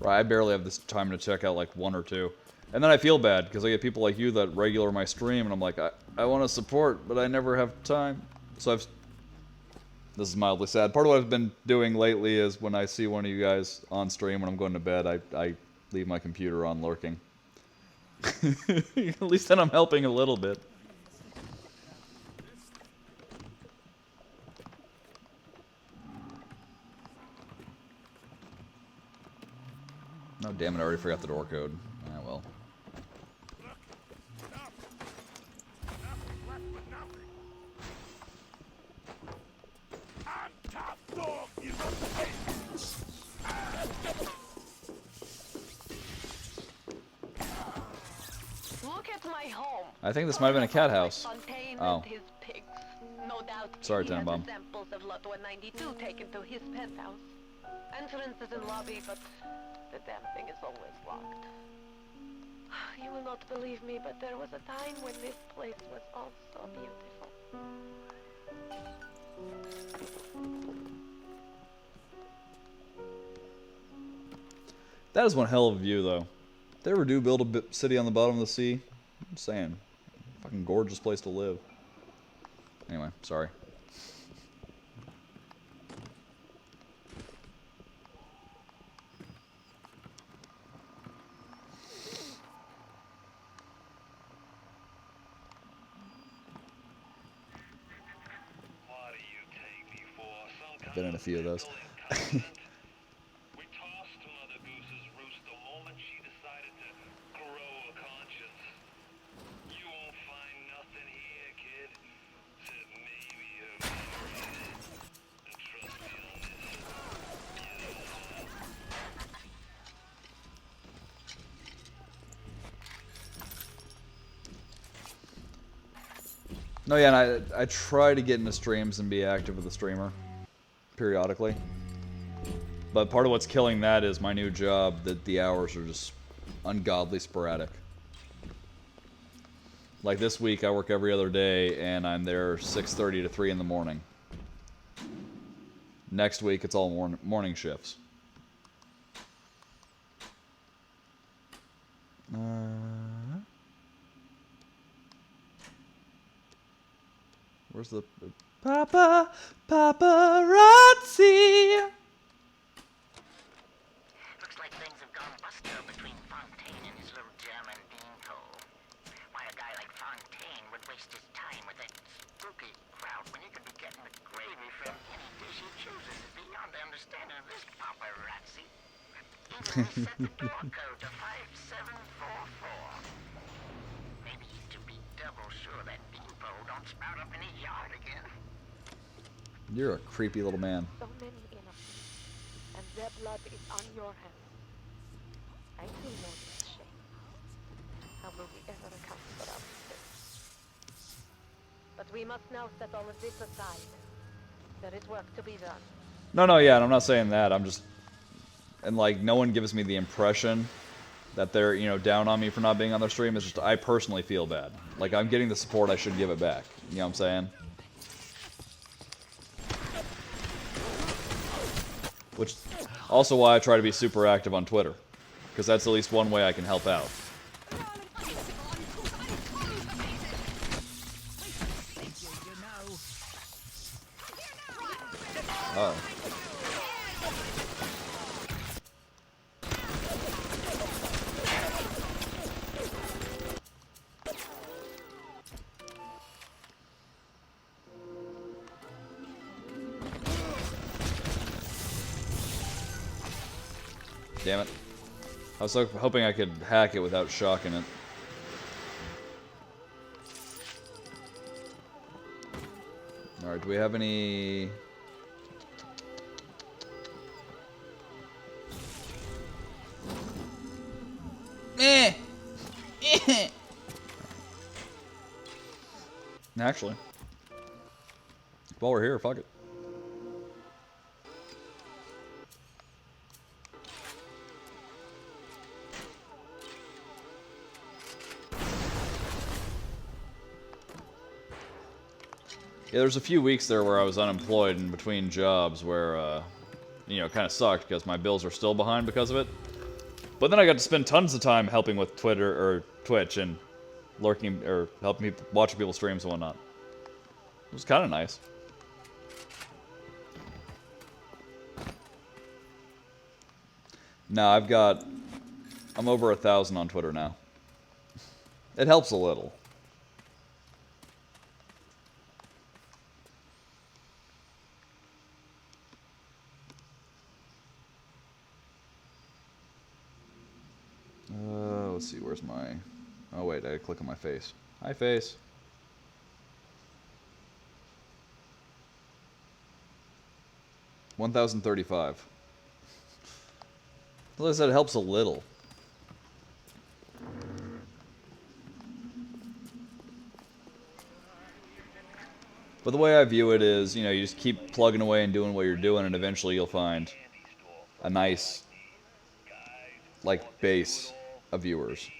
Right, I barely have this time to check out like one or two. And then I feel bad because I get people like you that regular my stream and I'm like, I want to support, but I never have time. So this is mildly sad. Part of what I've been doing lately is when I see one of you guys on stream when I'm going to bed, I leave my computer on lurking. At least then I'm helping a little bit. Oh, damn it, I already forgot the door code. Ah, well. Look at my home. I think this might have been a cat house. Fontaine Oh. and his pigs. No doubt Sorry, he has Tenenbaum. samples of Lot 192 taken to his penthouse. Entrance is in lobby, but the damn thing is always locked. You will not believe me, but there was a time when this place was all so beautiful. That is one hell of a view, though. If they ever do build a city on the bottom of the sea, I'm saying, fucking gorgeous place to live. Anyway, sorry. Been in a few of those. We tossed Mother Goose's roost the moment she decided to grow a conscience. You won't find nothing here, kid, except maybe her memories. And trust me on this, you don't want. No, yeah, and I try to get into streams and be active with the streamer periodically. But part of what's killing that is my new job, that the hours are just ungodly sporadic. Like this week, I work every other day, and I'm there 6:30 to 3 in the morning. Next week, it's all morning shifts. Where's the paparazzi? Looks like things have gone buster between Fontaine and his little German beanhole. Why a guy like Fontaine would waste his time with that spooky crowd when he could be getting the gravy from any dish he chooses is beyond the understanding of this paparazzi. Even reset the door code to 5744. Maybe to be double sure that beanpole don't sprout up in his yard again. You're a creepy little man. So many innocents, and their blood is on your hands. I too know this shame. How will we ever account for our mistakes? But we must now set all of this aside. There is work to be done. No, yeah, and I'm not saying that. I'm just... And, like, no one gives me the impression that they're, you know, down on me for not being on their stream. It's just I personally feel bad. Like, I'm getting the support, I should give it back. You know what I'm saying? Which also why I try to be super active on Twitter. Because that's at least one way I can help out. Uh-oh. Damn it. I was hoping I could hack it without shocking it. Alright, do we have any... Actually, while we're here, fuck it. Yeah, there's a few weeks there where I was unemployed in between jobs where, you know, it kind of sucked because my bills are still behind because of it. But then I got to spend tons of time helping with Twitter or Twitch and lurking or helping people, watching people's streams and whatnot. It was kind of nice. No, I'm over 1,000 on Twitter now. It helps a little. Let's see, where's my... Oh wait, I gotta click on my face. Hi, face. $1,035. Well, I said it helps a little. But the way I view it is, you know, you just keep plugging away and doing what you're doing, and eventually you'll find a nice, like, base of viewers.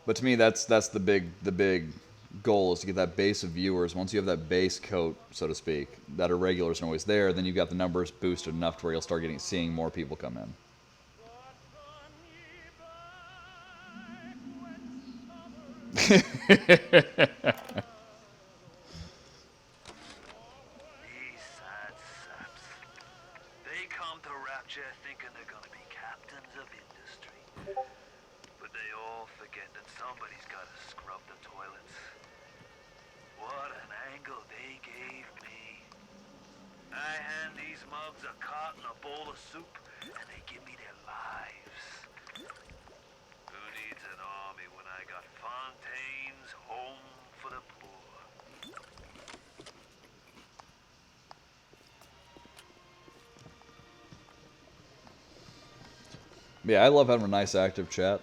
But to me, that's the big goal, is to get that base of viewers. Once you have that base coat, so to speak, that are regulars and always there, then you've got the numbers boosted enough to where you'll start seeing more people come in. These sad saps. They come to Rapture thinking they're gonna be captains of industry. weekend and somebody's got to scrub the toilets. What an angle they gave me. I hand these mugs a cot and a bowl of soup, and they give me their lives. Who needs an army when I got Fontaine's Home for the Poor? Yeah, I love having a nice active chat.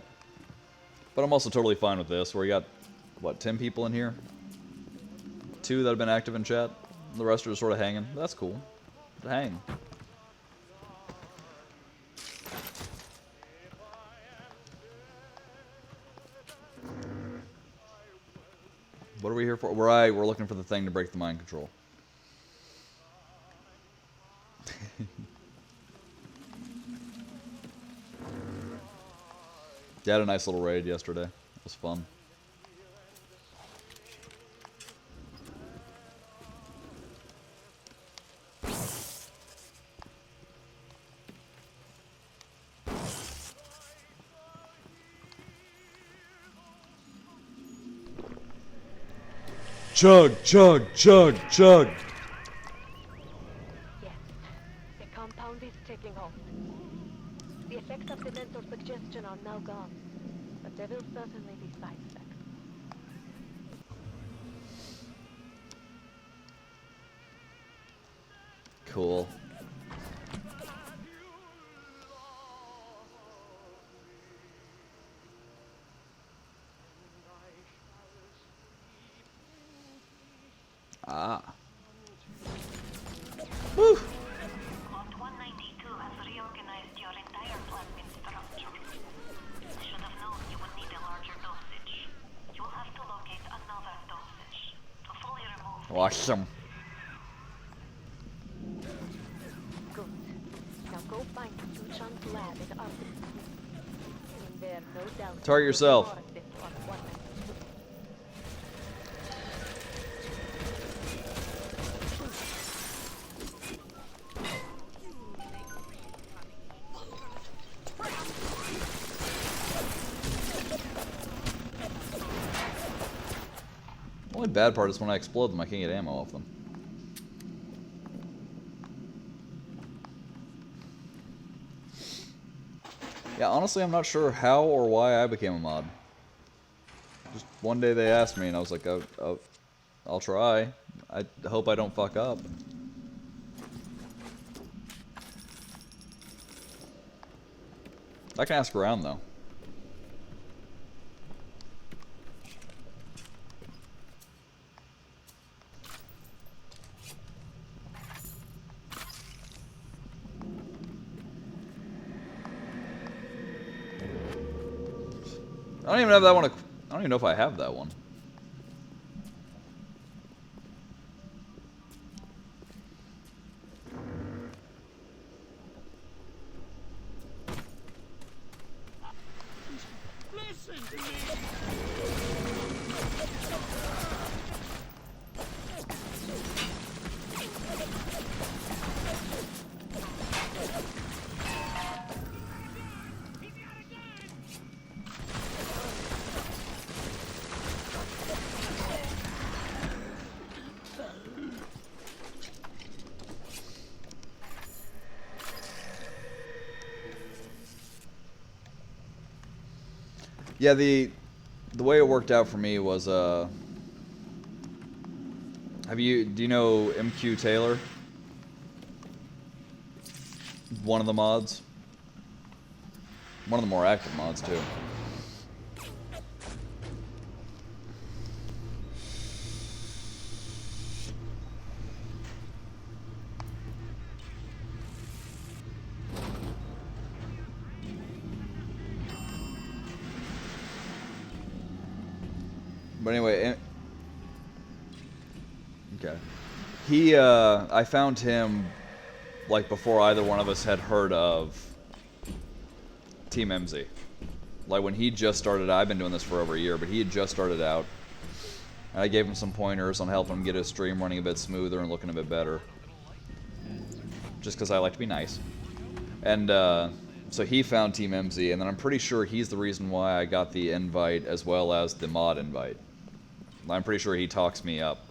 But I'm also totally fine with this, where we got, what, 10 people in here? 2 that have been active in chat. The rest are just sort of hanging. That's cool. Hang. What are we here for? We're looking for the thing to break the mind control. Yeah, I had a nice little raid yesterday. It was fun. Chug, chug, chug, chug. Yes, the compound is taking hold. The effects of the mental suggestion are now gone, but there will certainly be side effects. Cool. Ah. Woo. Lot 192 has reorganized your entire plasmid structure. I should have known you would need a larger dosage. You'll have to locate another dosage to fully remove. Awesome. Good. Now go find Suchan's lab in Arthur. In there, no doubt. Target yourself. The only bad part is when I explode them, I can't get ammo off them. Yeah, honestly, I'm not sure how or why I became a mod. Just one day they asked me, and I was like, I'll try. I hope I don't fuck up. I can ask around, though. I don't even have that one. I don't even know if I have that one. Listen to me. Yeah, the way it worked out for me was do you know MQ Taylor? One of the mods. One of the more active mods too. But anyway, okay. I found him like before either one of us had heard of Team MZ. Like when he just started out, I've been doing this for over a year, but he had just started out. And I gave him some pointers on helping him get his stream running a bit smoother and looking a bit better. Just because I like to be nice. And So he found Team MZ, and then I'm pretty sure he's the reason why I got the invite as well as the mod invite. I'm pretty sure he talks me up.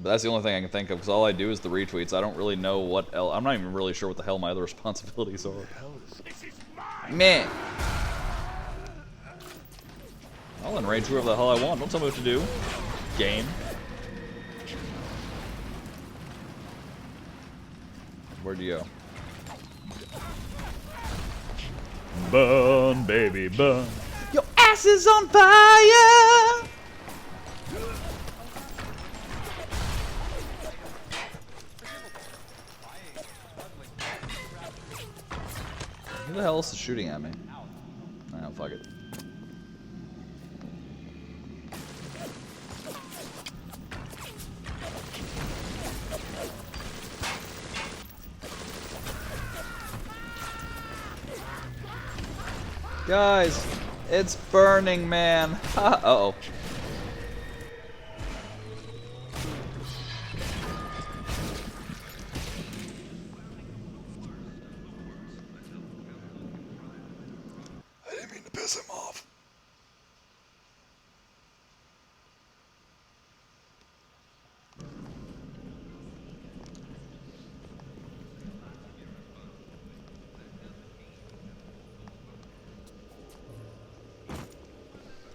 But that's the only thing I can think of, because all I do is the retweets. I don't really know what else. I'm not even really sure what the hell my other responsibilities are. Man. I'll enrage whoever the hell I want. Don't tell me what to do. Game. Where'd you go? Burn, baby, burn. Your ass is on fire! Who the hell else is shooting at me? Nah, fuck it. Guys, it's burning, man. Uh-oh. I didn't mean to piss him off.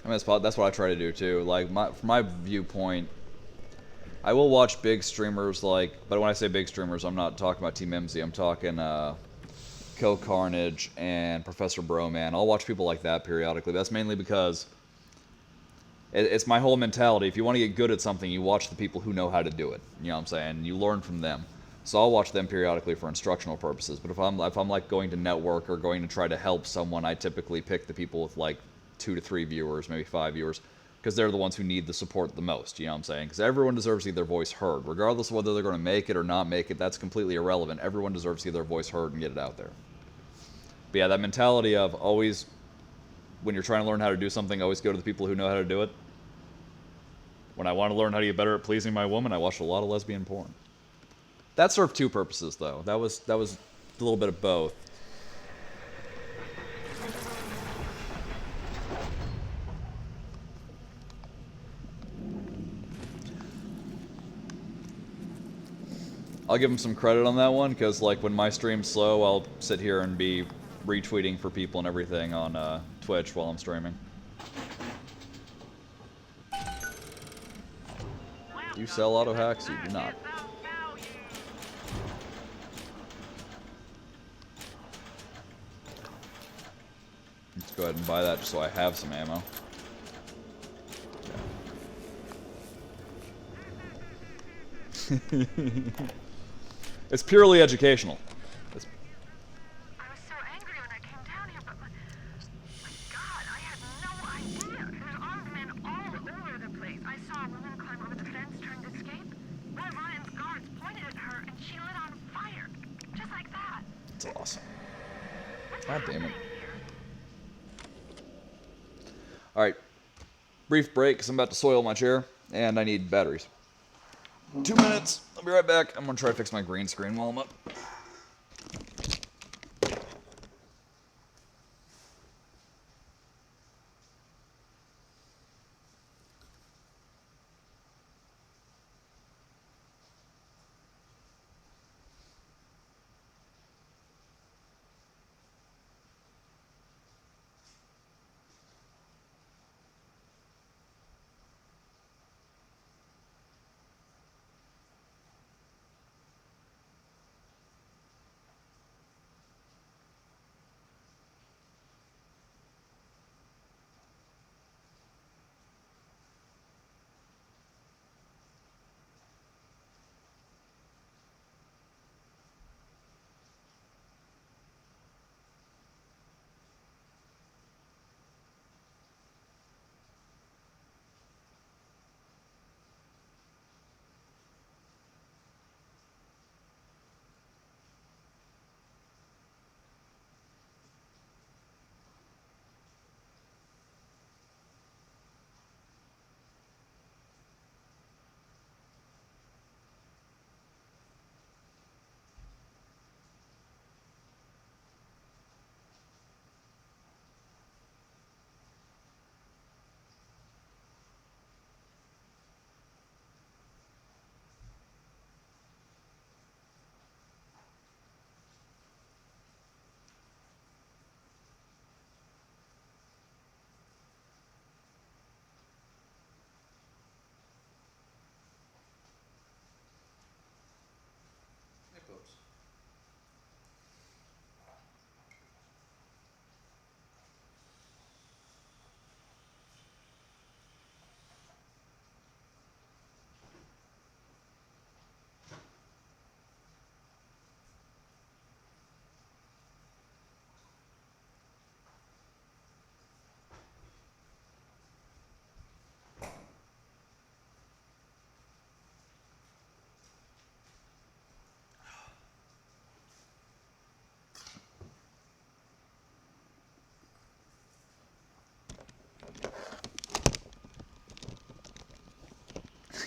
I mean, that's what I try to do too. Like, from my viewpoint, I will watch big streamers but when I say big streamers, I'm not talking about Team MZ. I'm talking Kill Carnage and Professor Broman. I'll watch people like that periodically. That's mainly because it's my whole mentality. If you want to get good at something, you watch the people who know how to do it. You know what I'm saying? You learn from them. So I'll watch them periodically for instructional purposes. But if I'm like going to network or going to try to help someone, I typically pick the people with like 2 to 3 viewers, maybe 5 viewers, because they're the ones who need the support the most. You know what I'm saying? Because everyone deserves to get their voice heard, regardless of whether they're going to make it or not make it. That's completely irrelevant. Everyone deserves to get their voice heard and get it out there. But yeah, that mentality of always, when you're trying to learn how to do something, always go to the people who know how to do it. When I want to learn how to get better at pleasing my woman, I watched a lot of lesbian porn. That served 2 purposes, though. That was a little bit of both. I'll give him some credit on that one, because like when my stream's slow, I'll sit here and be retweeting for people and everything on Twitch while I'm streaming. Do you sell auto hacks? You do not. Let's go ahead and buy that just so I have some ammo. It's purely educational. It's... I was so angry when I came down here, but my God, I had no idea. There's armed men all over the place. I saw a woman climb over the fence trying to escape. One of Ryan's guards pointed at her, and she lit on fire, just like that. It's awesome. God damn it. Alright. Brief break, because I'm about to soil my chair, and I need batteries. 2 minutes. I'll be right back. I'm going to try to fix my green screen while I'm up.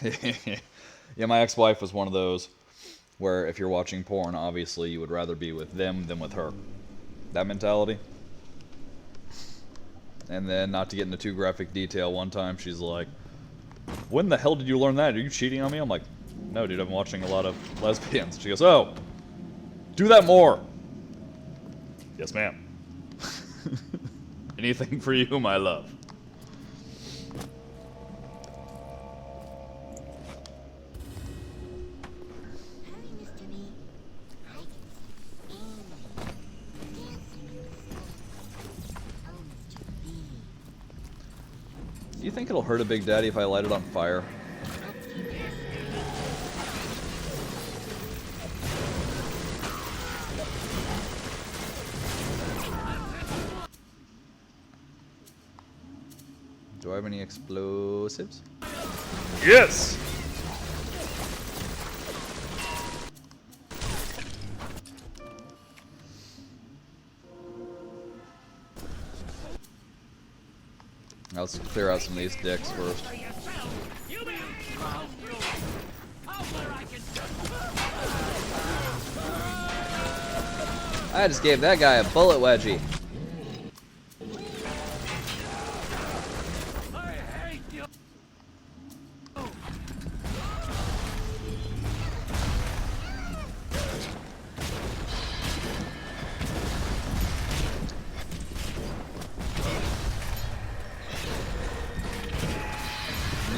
Yeah, my ex-wife was one of those where if you're watching porn, obviously you would rather be with them than with her. That mentality. And then, not to get into too graphic detail, one time she's like, when the hell did you learn that? Are you cheating on me? I'm like, no, dude, I'm watching a lot of lesbians. She goes, oh, do that more. Yes, ma'am. Anything for you, my love. Do you think it'll hurt a Big Daddy if I light it on fire? Do I have any explosives? Yes! Let's clear out some of these dicks first. I just gave that guy a bullet wedgie.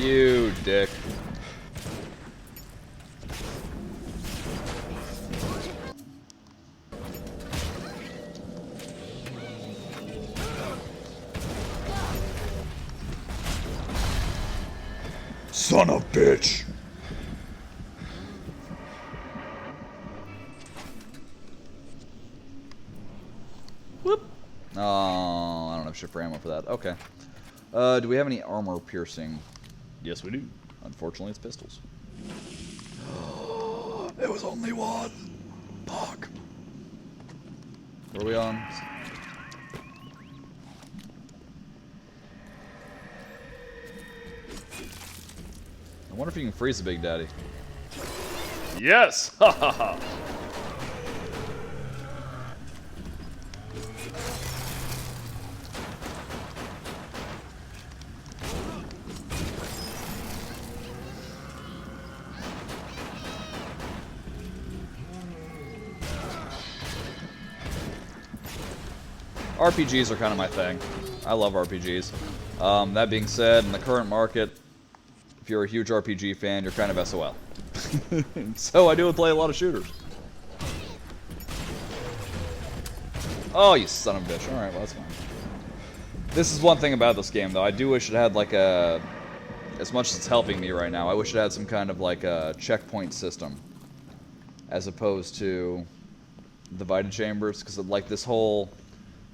You dick. Son of a bitch. Whoop. Oh, I don't have shit for ammo for that. Okay. Do we have any armor piercing? Yes, we do. Unfortunately, it's pistols. It was only one. Fuck. What are we on? I wonder if you can freeze the Big Daddy. Yes! Ha ha ha! RPGs are kind of my thing. I love RPGs. That being said, in the current market, if you're a huge RPG fan, you're kind of SOL. So I do play a lot of shooters. Oh, you son of a bitch. Alright, well, that's fine. This is one thing about this game, though. I do wish it had, like, a... As much as it's helping me right now, I wish it had some kind of, like, a checkpoint system. As opposed to divided chambers. Because, like, this whole...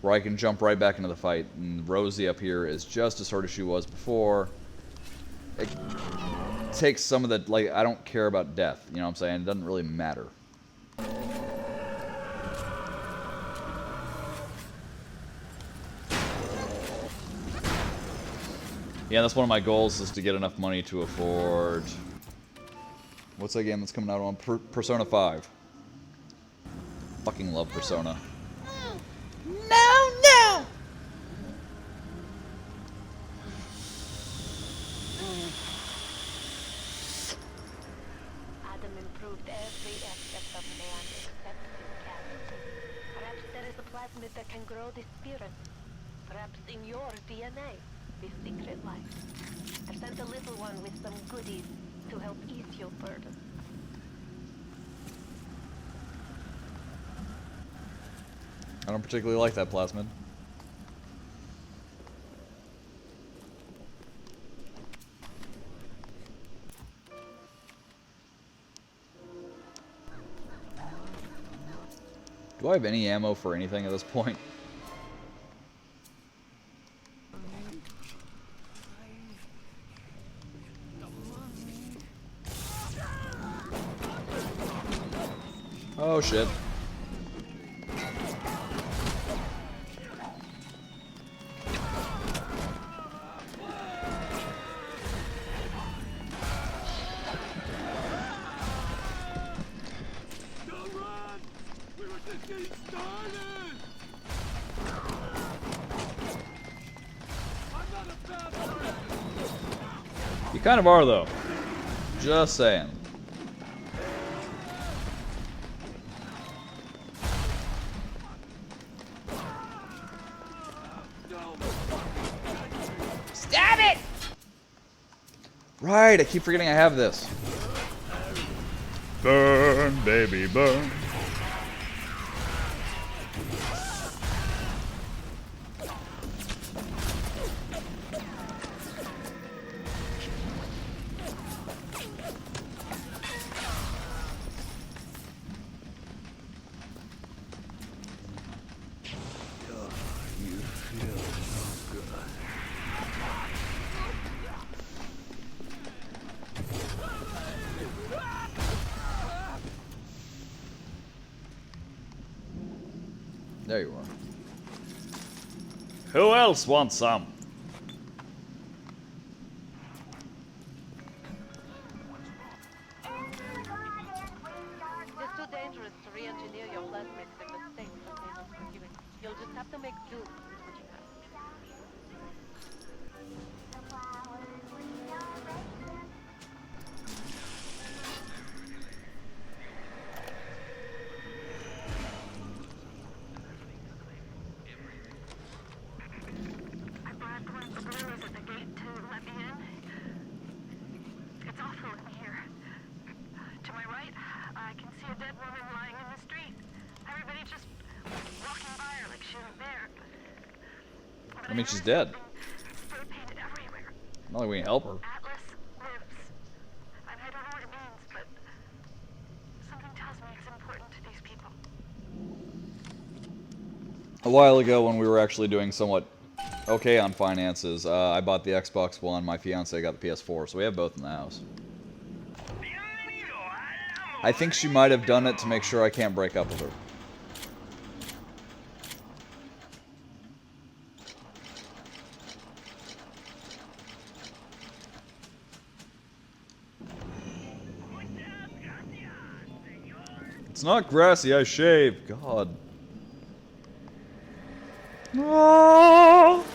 where I can jump right back into the fight. And Rosie up here is just as hard as she was before. It takes some of the, like, I don't care about death, you know what I'm saying? It doesn't really matter. Yeah, that's one of my goals, is to get enough money to afford... What's that game that's coming out on? Persona 5. Fucking love Persona. No! Adam improved every aspect of man except his character. Perhaps there is a plasmid that can grow the spirit. Perhaps in your DNA, the secret life. I've sent a little one with some goodies to help ease your burden. I don't particularly like that plasmid. Do I have any ammo for anything at this point? Oh shit. kind of are, though. Just saying. Stab it! Right, I keep forgetting I have this. Burn, baby, burn. There you are. Who else wants some? It's too dangerous to re-engineer your plasmids in the state containers are in. You'll just have to make do with what you have. I grabbed one of the balloons at the gate to let me in. It's awful in here. To my right, I can see a dead woman lying in the street. Everybody just walking by her like she was there. But I mean, she's dead. spray painted everywhere. Not like we can help her. Atlas lives. And I don't know what it means, but something tells me it's important to these people. A while ago, when we were actually doing somewhat okay on finances, I bought the Xbox One, my fiance got the PS4, so we have both in the house. I think she might have done it to make sure I can't break up with her. It's not grassy, I shave. God. Oh!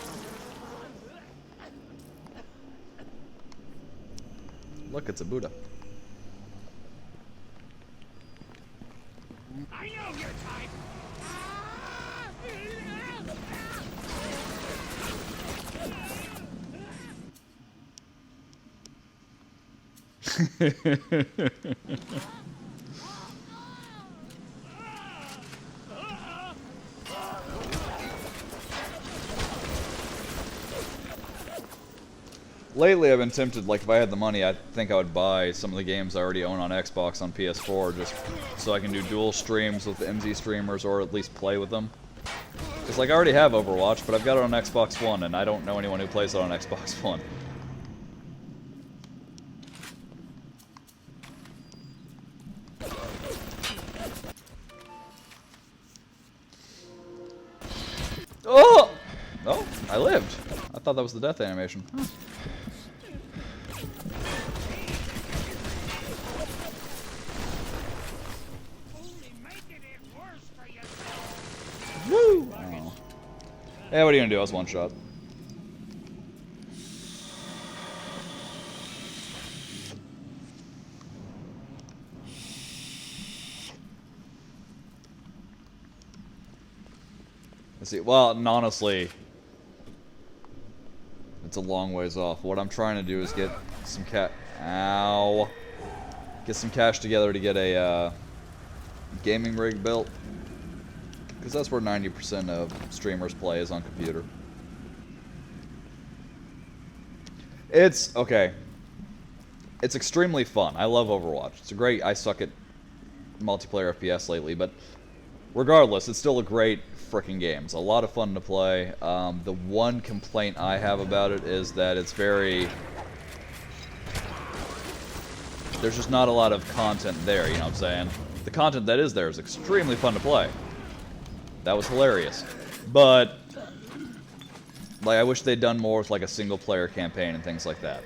Look, it's a Buddha. I know your type. Lately, I've been tempted, like, if I had the money, I think I would buy some of the games I already own on Xbox on PS4, just so I can do dual streams with the MZ streamers, or at least play with them. Because, like, I already have Overwatch, but I've got it on Xbox One, and I don't know anyone who plays it on Xbox One. Oh! Oh, I lived. I thought that was the death animation. Huh. Woo! Oh. Yeah, what are you gonna do? I was one shot. Let's see. Well, and honestly, it's a long ways off. What I'm trying to do is get some Ow! Get some cash together to get a gaming rig built. Because that's where 90% of streamers play, is on computer. It's, okay. It's extremely fun. I love Overwatch. It's a great, I suck at multiplayer FPS lately, but regardless, it's still a great frickin' game. It's a lot of fun to play. The one complaint I have about it is that it's very... There's just not a lot of content there, you know what I'm saying? The content that is there is extremely fun to play. That was hilarious. But, like, I wish they'd done more with, like, a single-player campaign and things like that.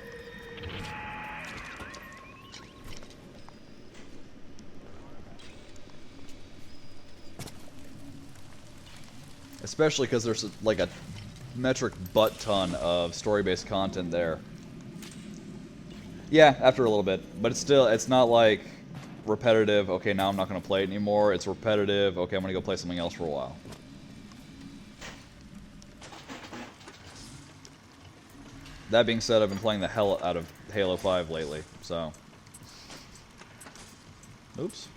Especially because there's, like, a metric butt-ton of story-based content there. Yeah, after a little bit. But it's not like repetitive, okay, now I'm not going to play it anymore. It's repetitive, okay, I'm going to go play something else for a while. That being said, I've been playing the hell out of Halo 5 lately, so... Oops.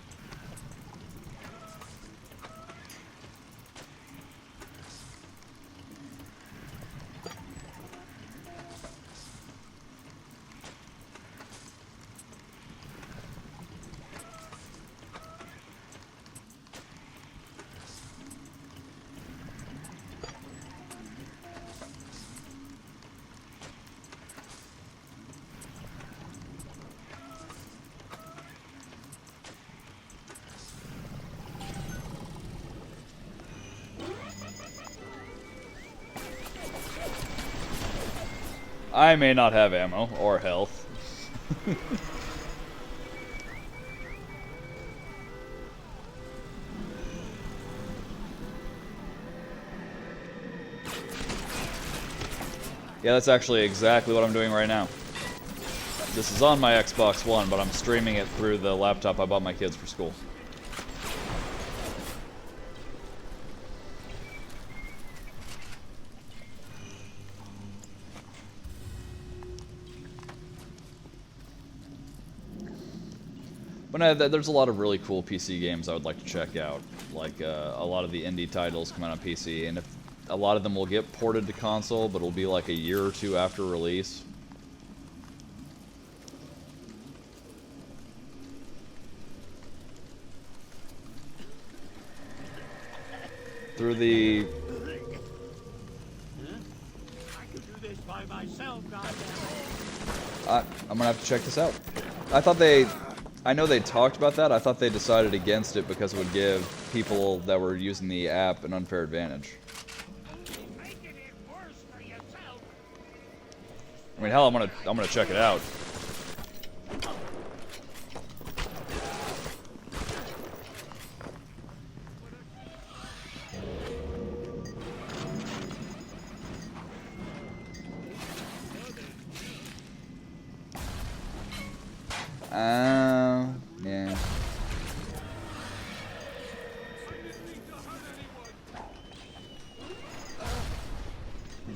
I may not have ammo or health. Yeah, that's actually exactly what I'm doing right now. This is on my Xbox One, but I'm streaming it through the laptop I bought my kids for school. But no, there's a lot of really cool PC games I would like to check out. Like, a lot of the indie titles come out on PC, and if a lot of them will get ported to console, but it'll be like a year or two after release. Through the... I could do this by myself, I'm gonna have to check this out. I thought they... I know they talked about that. I thought they decided against it because it would give people that were using the app an unfair advantage. I mean, hell, I'm gonna check it out. Yeah.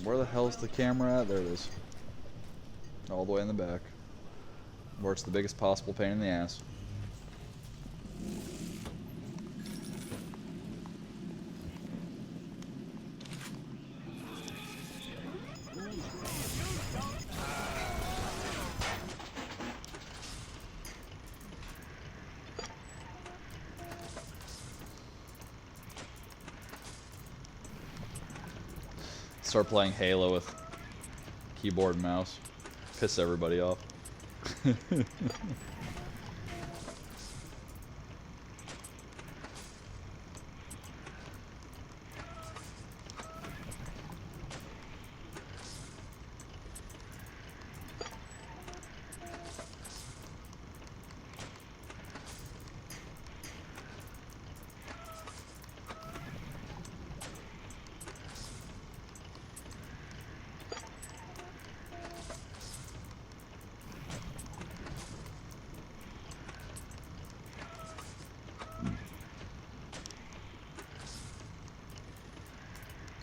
Where the hell's the camera at? There it is. All the way in the back. Where it's the biggest possible pain in the ass. Start playing Halo with keyboard and mouse. Piss everybody off.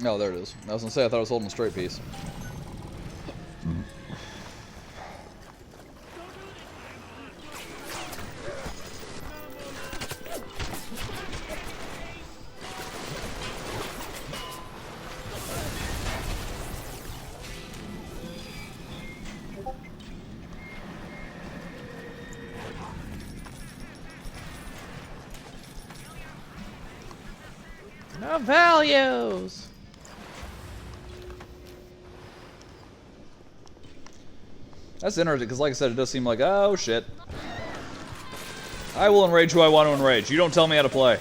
Oh, there it is. I was gonna say, I thought I was holding a straight piece. No values! That's interesting, because like I said, it does seem like, oh shit. I will enrage who I want to enrage. You don't tell me how to play.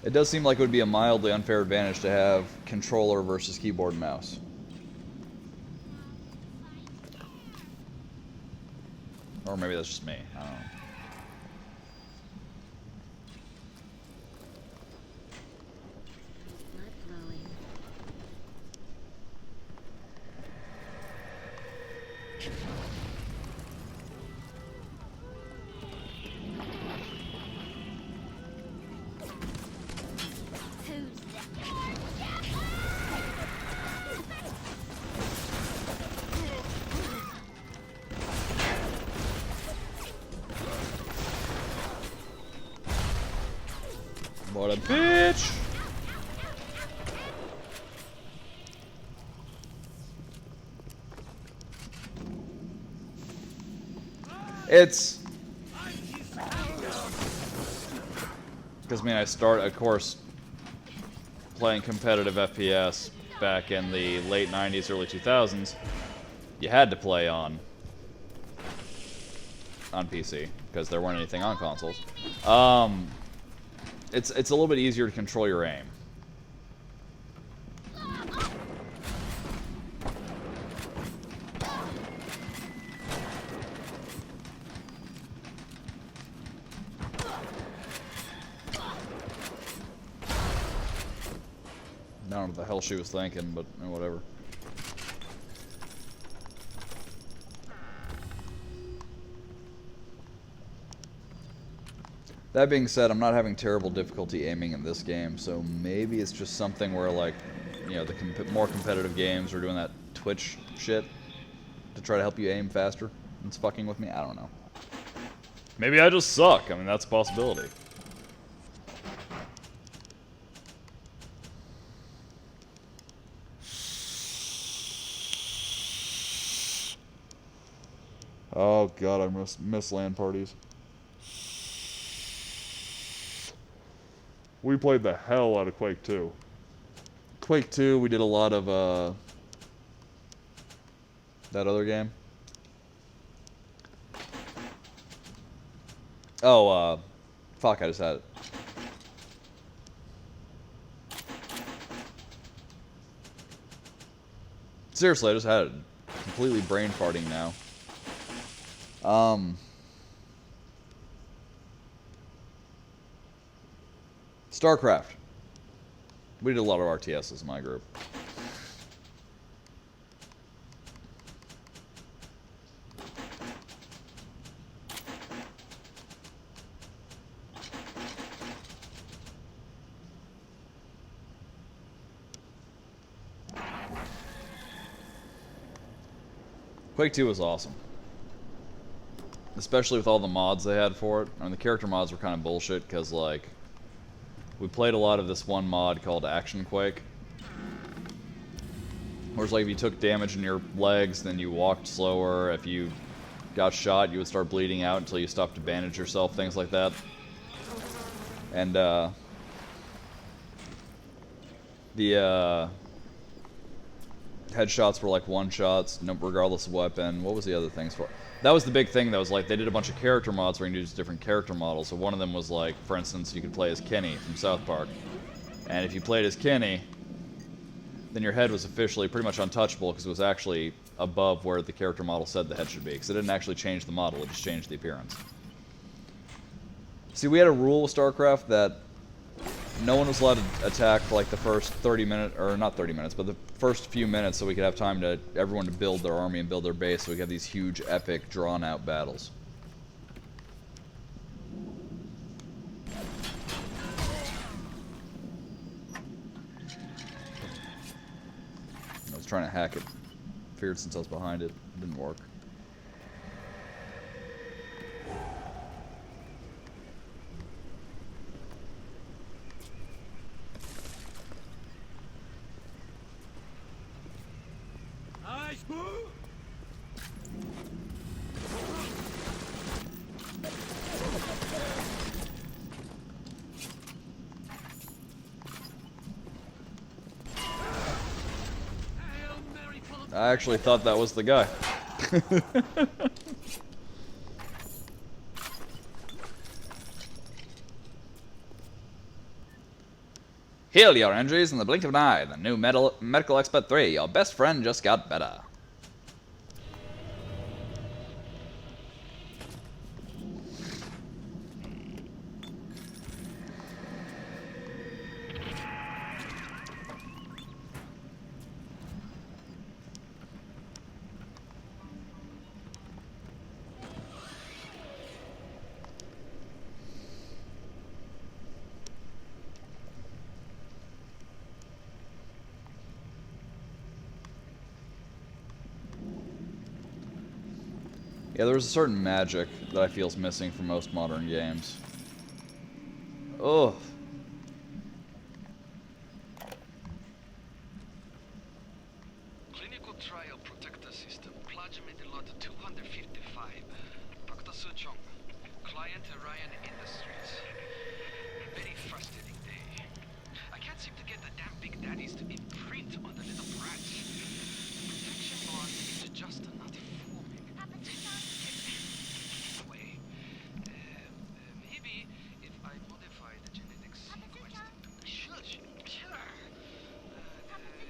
It does seem like it would be a mildly unfair advantage to have controller versus keyboard and mouse. Or maybe that's just me. I don't know. What a bitch! It's... Because, I mean, I start, of course, playing competitive FPS back in the late 90s, early 2000s. You had to play on PC, because there weren't anything on consoles. It's a little bit easier to control your aim. I don't know what the hell she was thinking, but whatever. That being said, I'm not having terrible difficulty aiming in this game, so maybe it's just something where, like, you know, the more competitive games are doing that Twitch shit to try to help you aim faster. It's fucking with me. I don't know. Maybe I just suck. I mean, that's a possibility. Oh god, I miss LAN parties. We played the hell out of Quake 2. Quake 2, we did a lot of, that other game. Oh, fuck, I just had it. Seriously, I just had it. Completely brain farting now. StarCraft. We did a lot of RTSs in my group. Quake 2 was awesome. Especially with all the mods they had for it. I mean, the character mods were kind of bullshit, because, like, we played a lot of this one mod called Action Quake. Where it's like if you took damage in your legs, then you walked slower. If you got shot, you would start bleeding out until you stopped to bandage yourself, things like that. And, the, headshots were like one-shots, regardless of weapon. What was the other things for? That was the big thing, though, was like they did a bunch of character mods where you could use different character models. So one of them was like, for instance, you could play as Kenny from South Park. And if you played as Kenny, then your head was officially pretty much untouchable because it was actually above where the character model said the head should be. Because it didn't actually change the model, it just changed the appearance. See, we had a rule with StarCraft that no one was allowed to attack for like the first 30 minutes, or not 30 minutes, but the first few minutes, so we could have time to everyone to build their army and build their base, so we could have these huge, epic, drawn-out battles. I was trying to hack it. Feared since I was behind it. It didn't work. I actually thought that was the guy. Heal your injuries in the blink of an eye. The new Medical Expert 3. Your best friend just got better. Yeah, there's a certain magic that I feel is missing from most modern games. Ugh. Clinical trial protector system, plasmid lot 255. Dr. Suchong, client Ryan Industries. Very frustrating day. I can't seem to get the damn big daddies to imprint on the little brats. The protection bond is just not forming. Anyway, maybe if I modify the genetic sequence to... Shush!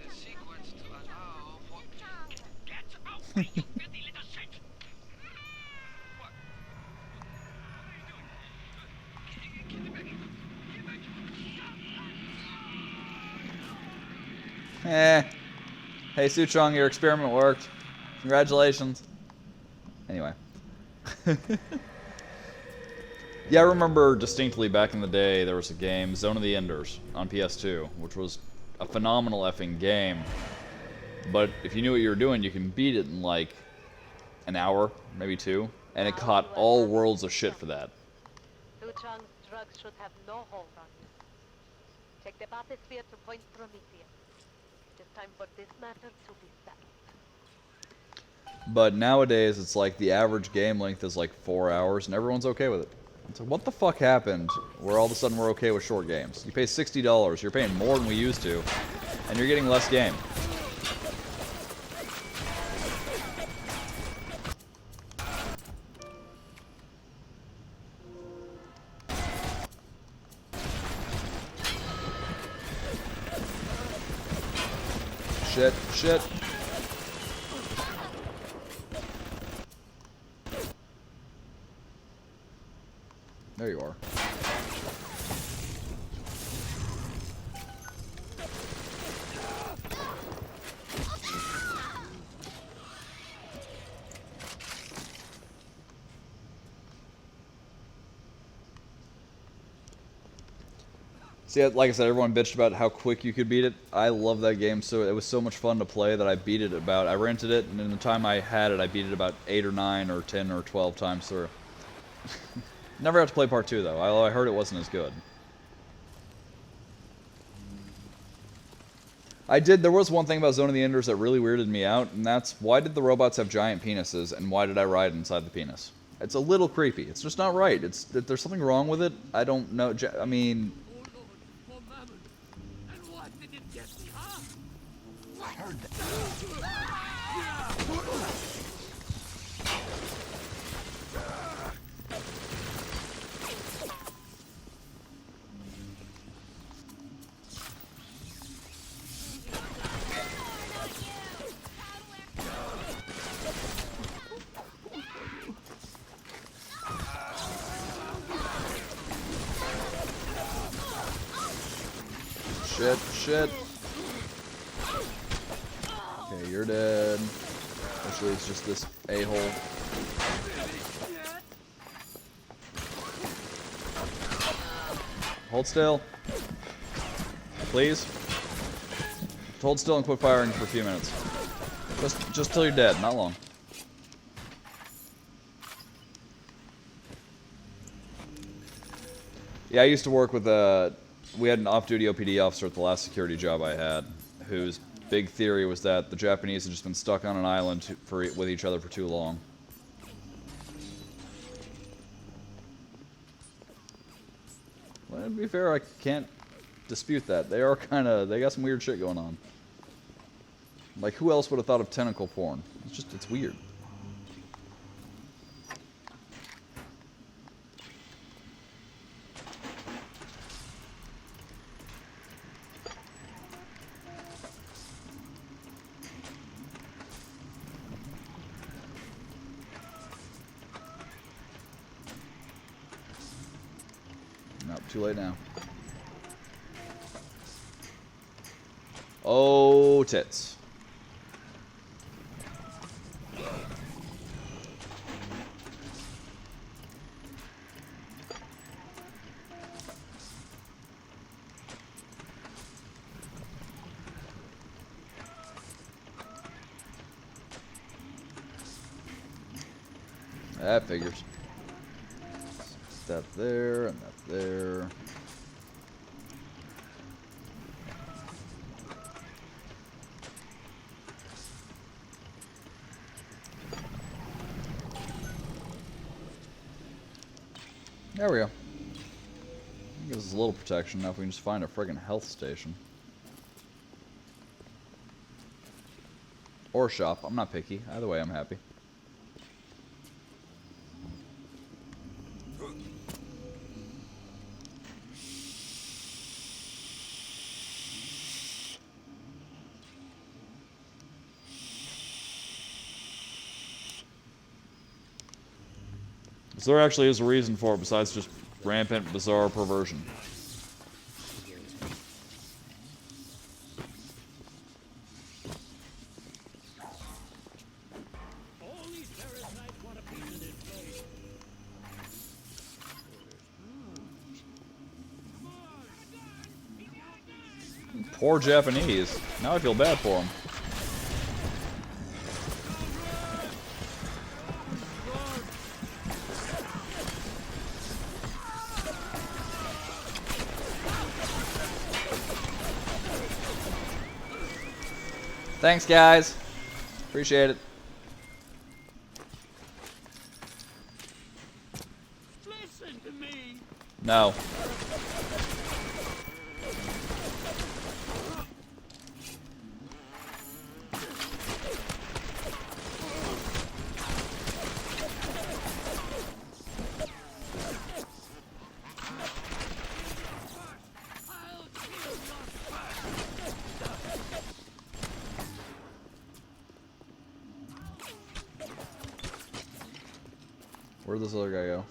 The sequence to allow for... Get away, you filthy little shit! What? What are you doing? Get back! Get back! Hey, Suchong, your experiment worked. Congratulations. Anyway. Yeah, I remember distinctly back in the day there was a game, Zone of the Enders, on PS2, which was a phenomenal effing game. But if you knew what you were doing, you can beat it in like an hour, maybe 2, and it caught all worlds of shit for that. Suchong's drugs should have no hold on you. Check the bathysphere to Point Prometheus. It is time for this matter to be settled. But nowadays, it's like the average game length is like 4 hours, and everyone's okay with it. It's like, what the fuck happened where all of a sudden we're okay with short games? You pay $60, you're paying more than we used to, and you're getting less game. Shit. There you are. See, like I said, everyone bitched about how quick you could beat it. I love that game, so it was so much fun to play that I beat it about... I rented it, and in the time I had it, I beat it about 8 or 9 or 10 or 12 times through. Never got to play part 2, though. I heard it wasn't as good. There was one thing about Zone of the Enders that really weirded me out, and that's, why did the robots have giant penises, and why did I ride inside the penis? It's a little creepy. It's just not right. There's something wrong with it. I don't know. I mean... I heard that. Shit. Okay, you're dead. Actually, it's just this a-hole. Hold still. Please. Hold still and quit firing for a few minutes. Just till you're dead, not long. Yeah, I used to work with we had an off-duty OPD officer at the last security job I had, whose big theory was that the Japanese had just been stuck on an island with each other for too long. Well, to be fair, I can't dispute that. They got some weird shit going on. Like, who else would have thought of tentacle porn? It's weird. Too late now. Oh, tits. That figures. That there, and that there. There we go. Gives us a little protection. Now if we can just find a friggin' health station. Or shop. I'm not picky. Either way, I'm happy. So there actually is a reason for it besides just rampant, bizarre perversion. Poor Japanese. Now I feel bad for him. Thanks, guys. Appreciate it. Listen to me. No. Where'd this other guy go?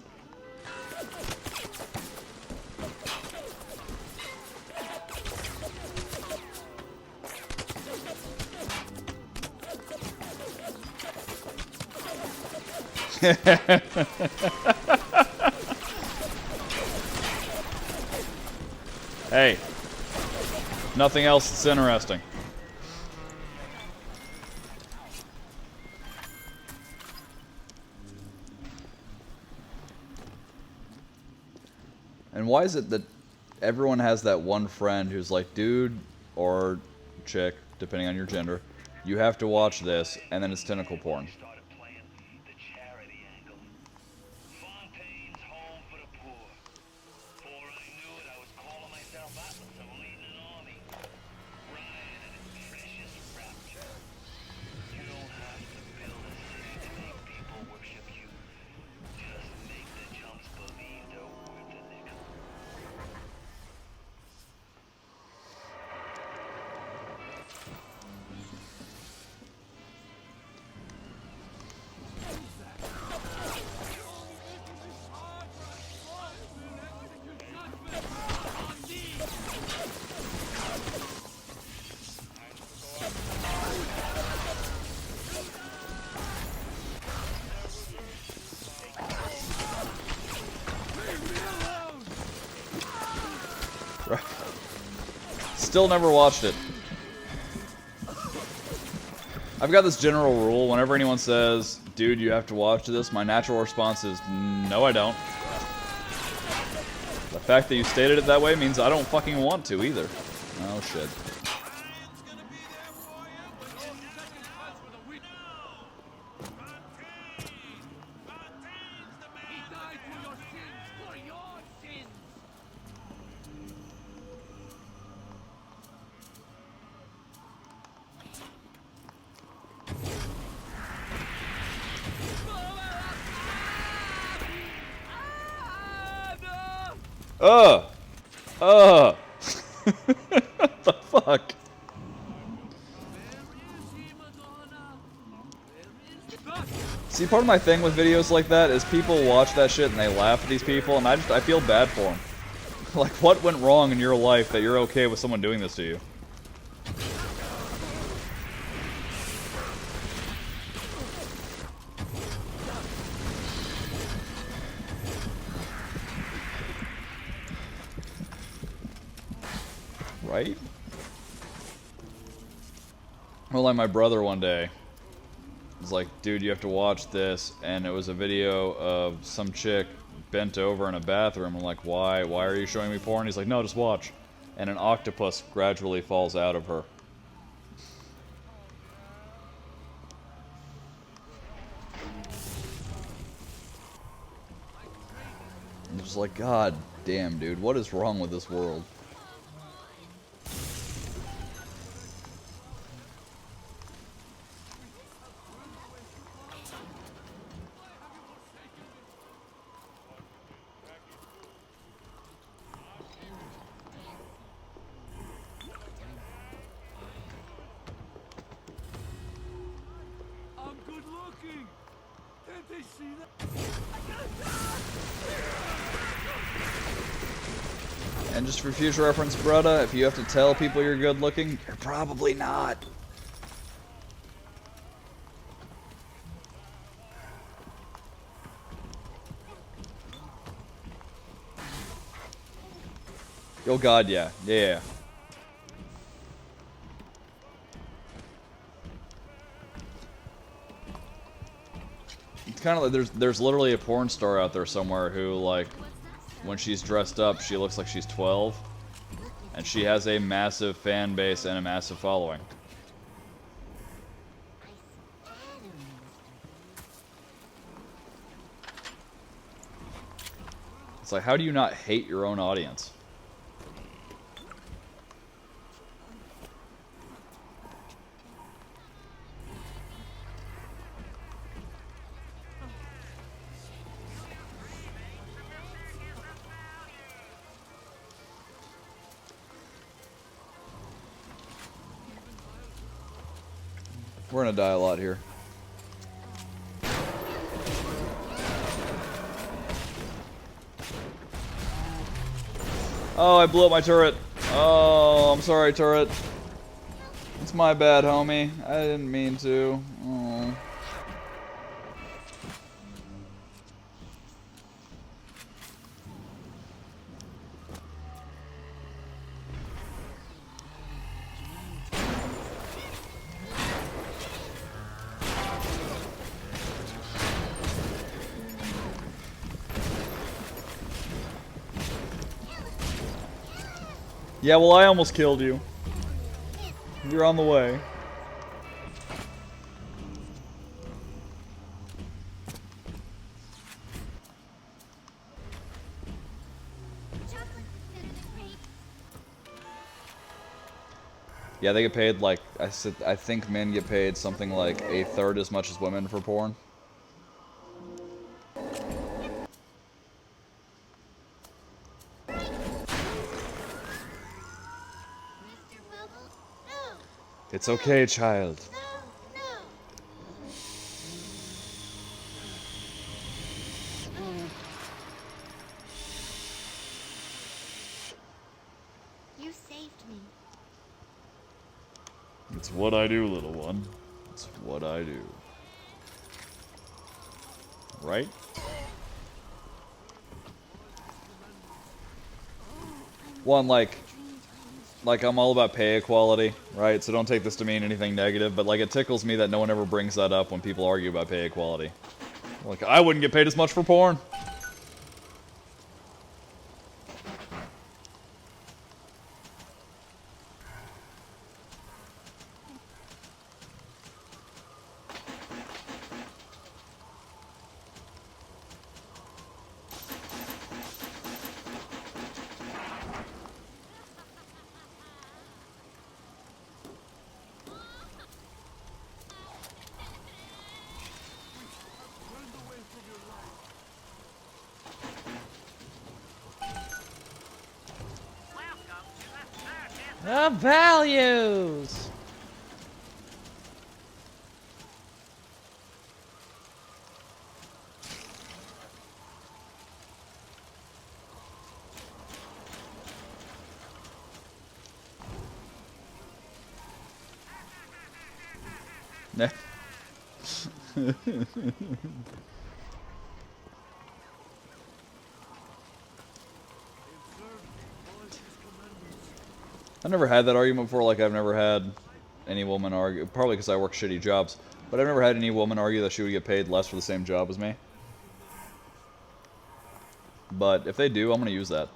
Hey. Nothing else that's interesting. And why is it that everyone has that one friend who's like, dude or chick, depending on your gender, you have to watch this, and then it's tentacle porn. Still never watched it. I've got this general rule, whenever anyone says, dude, you have to watch this, my natural response is, no I don't. The fact that you stated it that way means I don't fucking want to either. Oh shit. What the fuck? See, part of my thing with videos like that is people watch that shit and they laugh at these people, and I feel bad for them. Like, what went wrong in your life that you're okay with someone doing this to you? Right? Well, like my brother one day was like, dude, you have to watch this, and it was a video of some chick bent over in a bathroom. I'm like, why? Why are you showing me porn? He's like, no, just watch. And an octopus gradually falls out of her. Just like, God damn, dude, what is wrong with this world? I'm good looking. Can't they see that? And just for future reference, brudda, if you have to tell people you're good looking, you're probably not. Oh God, yeah. Yeah. It's kind of like there's literally a porn star out there somewhere who, like, when she's dressed up, she looks like she's 12, and she has a massive fan base and a massive following. It's like, how do you not hate your own audience? We're gonna die a lot here. Oh, I blew up my turret. Oh, I'm sorry, turret. It's my bad, homie. I didn't mean to. Oh. Yeah, well, I almost killed you. You're on the way. Yeah, they get paid like I said. I think men get paid something like 1/3 as much as women for porn. It's okay, child. You saved me. It's what I do, little one. It's what I do. Right? One, like I'm all about pay equality, right? So don't take this to mean anything negative, but like it tickles me that no one ever brings that up when people argue about pay equality. Like, I wouldn't get paid as much for porn. The values! Nah. I've never had that argument before. Like, I've never had any woman argue, probably because I work shitty jobs, but I've never had any woman argue that she would get paid less for the same job as me. But if they do, I'm going to use that.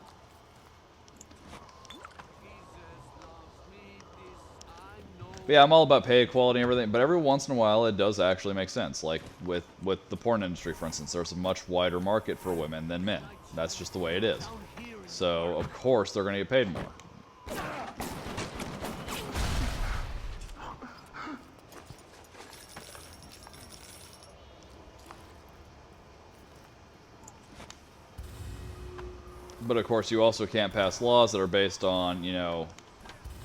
But yeah, I'm all about pay equality and everything, but every once in a while it does actually make sense. Like with the porn industry, for instance, there's a much wider market for women than men. That's just the way it is. So, of course, they're going to get paid more. But of course, you also can't pass laws that are based on, you know,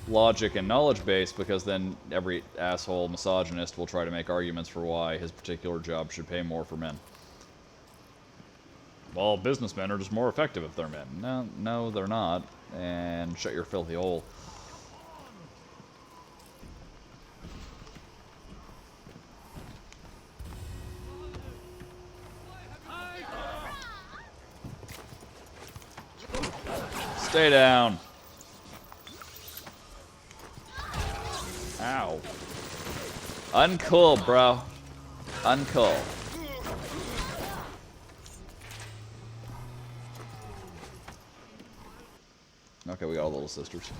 logic and knowledge base, because then every asshole misogynist will try to make arguments for why his particular job should pay more for men. Well, businessmen are just more effective if they're men. No, they're not. And shut your filthy hole. Stay down. Ow. Uncool, bro. Uncool. Okay, we got all the little sisters.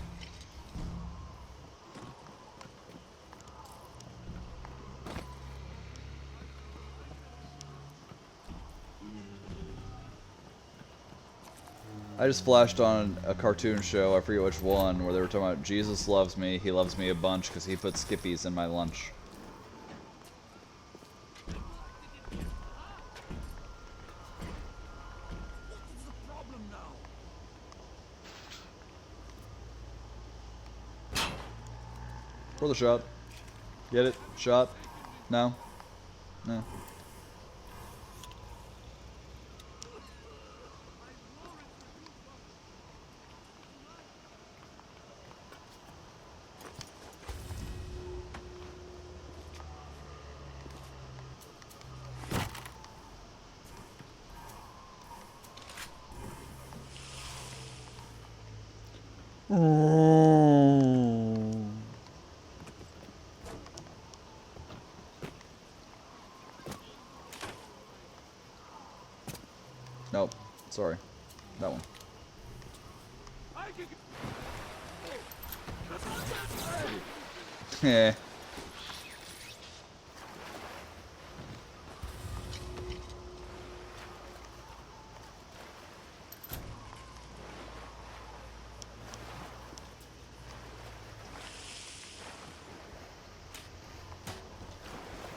I just flashed on a cartoon show, I forget which one, where they were talking about Jesus loves me, he loves me a bunch because he put Skippies in my lunch. For the shot. Get it? Shot? No? No. Nope. Sorry. That one. Yeah.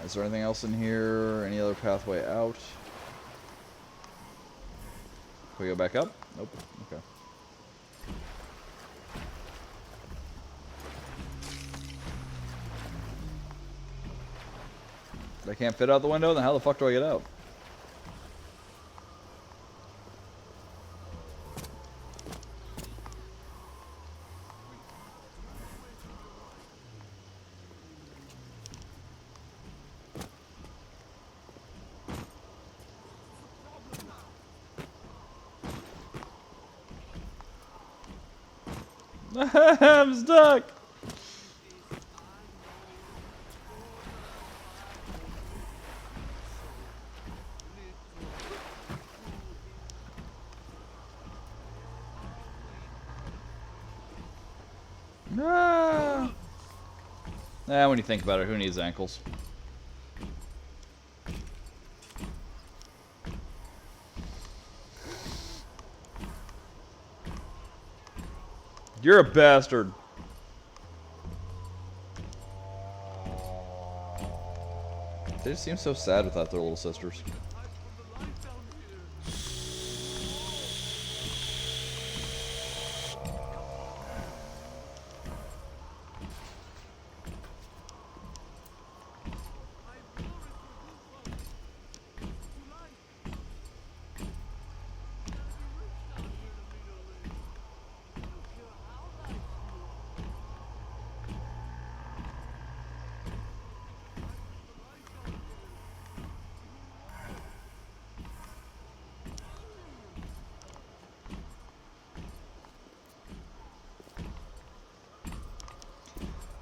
Is there anything else in here? Any other pathway out? Can we go back up? Nope. Okay. If I can't fit out the window, then how the fuck do I get out? I'm stuck! Ah. When you think about it, who needs ankles? You're a bastard. They just seem so sad without their little sisters.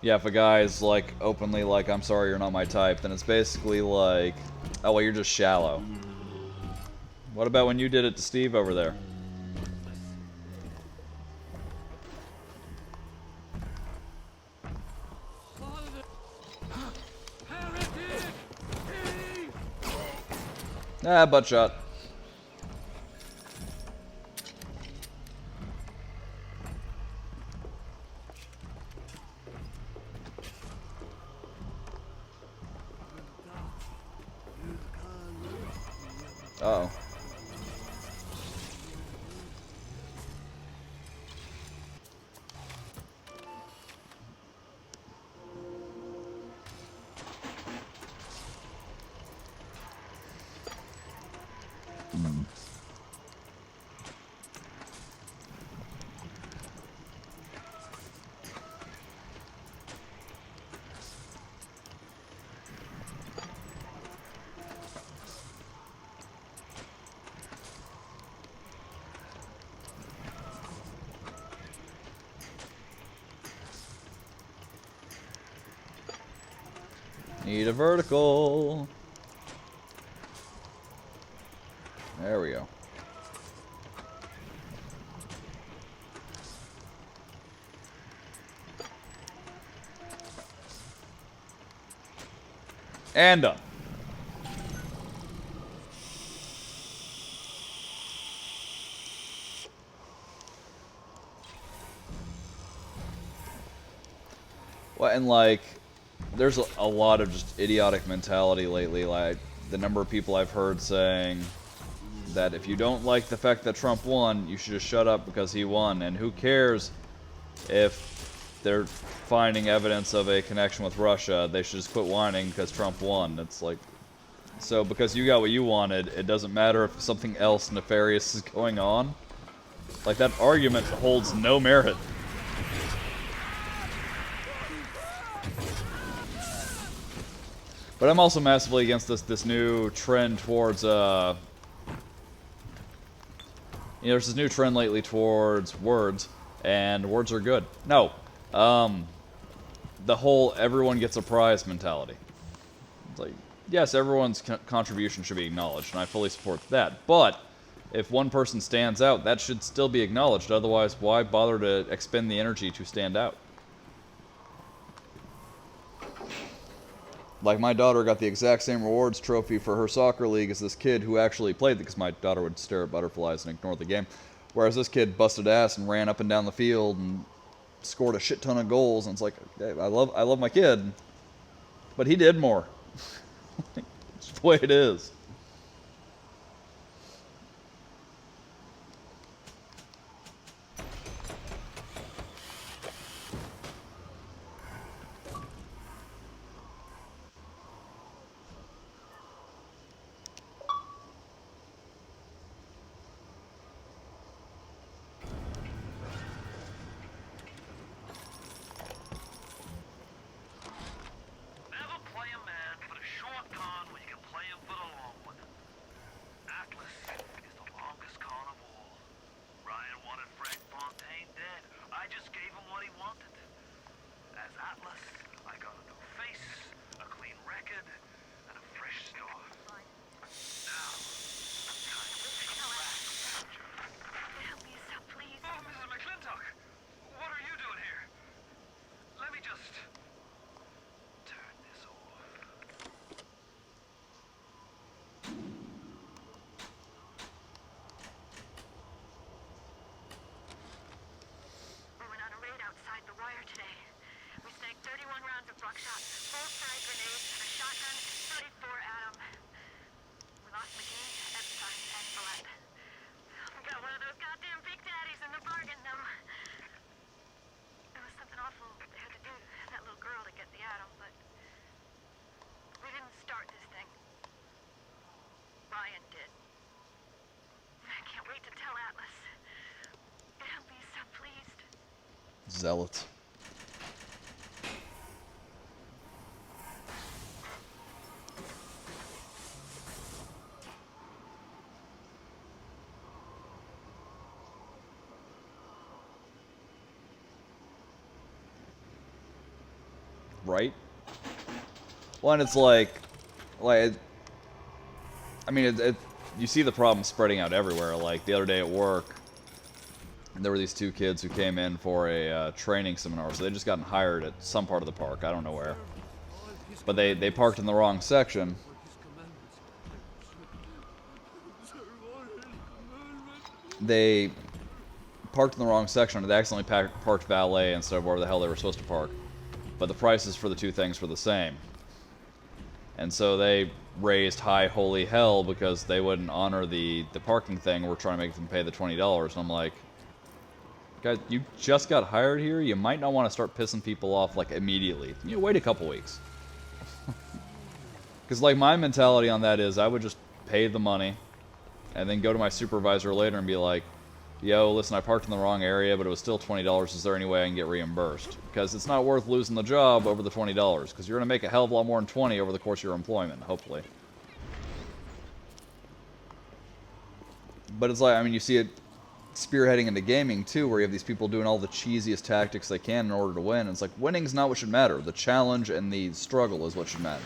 Yeah, if a guy's like openly like, I'm sorry you're not my type, then it's basically like, oh well, you're just shallow. What about when you did it to Steve over there? Ah, butt shot. Uh-oh. Need a vertical. There we go. And done. Well, and like, there's a lot of just idiotic mentality lately. Like, the number of people I've heard saying that if you don't like the fact that Trump won, you should just shut up because he won. And who cares if they're finding evidence of a connection with Russia? They should just quit whining because Trump won. It's like, so because you got what you wanted, it doesn't matter if something else nefarious is going on. Like, that argument holds no merit. But I'm also massively against this new trend towards, there's this new trend lately towards words, and words are good. No. The whole everyone gets a prize mentality. It's like, yes, everyone's contribution should be acknowledged, and I fully support that. But if one person stands out, that should still be acknowledged. Otherwise, why bother to expend the energy to stand out? Like, my daughter got the exact same rewards trophy for her soccer league as this kid who actually played, because my daughter would stare at butterflies and ignore the game. Whereas this kid busted ass and ran up and down the field and scored a shit ton of goals. And it's like, hey, I love my kid, but he did more. It's the way it is. Never play a man for the short con when you can play him for the long one. Atlas is the longest con of all. Ryan wanted Frank Fontaine dead. I just gave him what he wanted. As Atlas, I got a new face, a clean record, and a fresh start. Now, it's time to take a rest. Lisa, please. Oh, Mrs. McClintock, what are you doing here? Let me just turn this off. We went on a raid outside the wire today. We snagged 31 rounds of buckshot, 4 frag grenades, a shotgun, 34 Atom. We lost McGee, Epstein, and Millett. We got one of those goddamn big daddies in the bargain, though. It was something awful they had to do to that little girl to get the Atom, but we didn't start this thing. Ryan did. I can't wait to tell Atlas. He'll be so pleased. Zealot. Right? Well, and it's like, I mean, you see the problem spreading out everywhere. Like, the other day at work, there were these two kids who came in for a training seminar, so they just gotten hired at some part of the park, I don't know where. but they parked in the wrong section. They parked in the wrong section, and they accidentally parked valet instead of where the hell they were supposed to park. But the prices for the two things were the same. And so they raised high holy hell because they wouldn't honor the parking thing. We're trying to make them pay the $20. And I'm like, guys, you just got hired here. You might not want to start pissing people off like immediately. You wait a couple weeks. Because like my mentality on that is I would just pay the money and then go to my supervisor later and be like, yo, listen, I parked in the wrong area, but it was still $20. Is there any way I can get reimbursed? Because it's not worth losing the job over the $20, because you're going to make a hell of a lot more than 20 over the course of your employment, hopefully. But it's like, I mean, you see it spearheading into gaming, too, where you have these people doing all the cheesiest tactics they can in order to win. And it's like, winning's not what should matter. The challenge and the struggle is what should matter.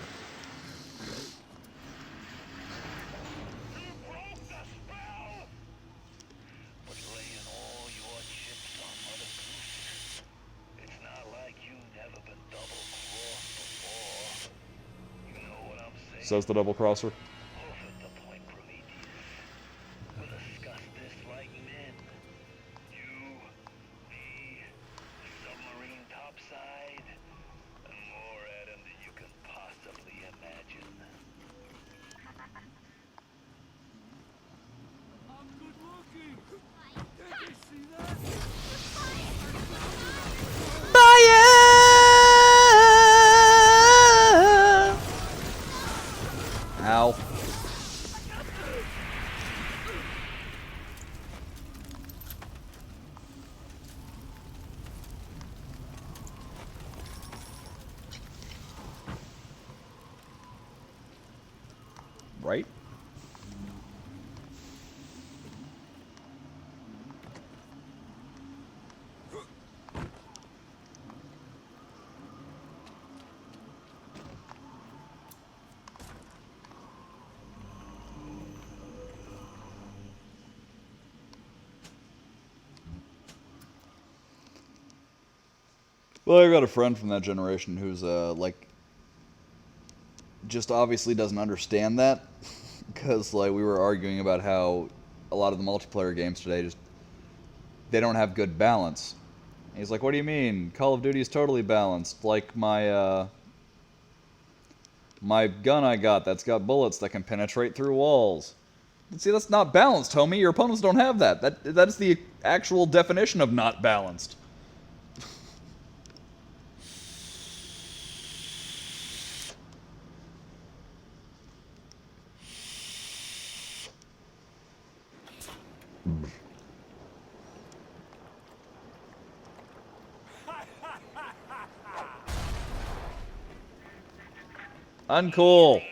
Says the double crosser. Ow. Right? Well, I got a friend from that generation who's, like, just obviously doesn't understand that. Because, like, we were arguing about how a lot of the multiplayer games today just, they don't have good balance. And he's like, what do you mean? Call of Duty is totally balanced. Like my gun I got that's got bullets that can penetrate through walls. See, that's not balanced, homie. Your opponents don't have that. That is the actual definition of not balanced. Uncool.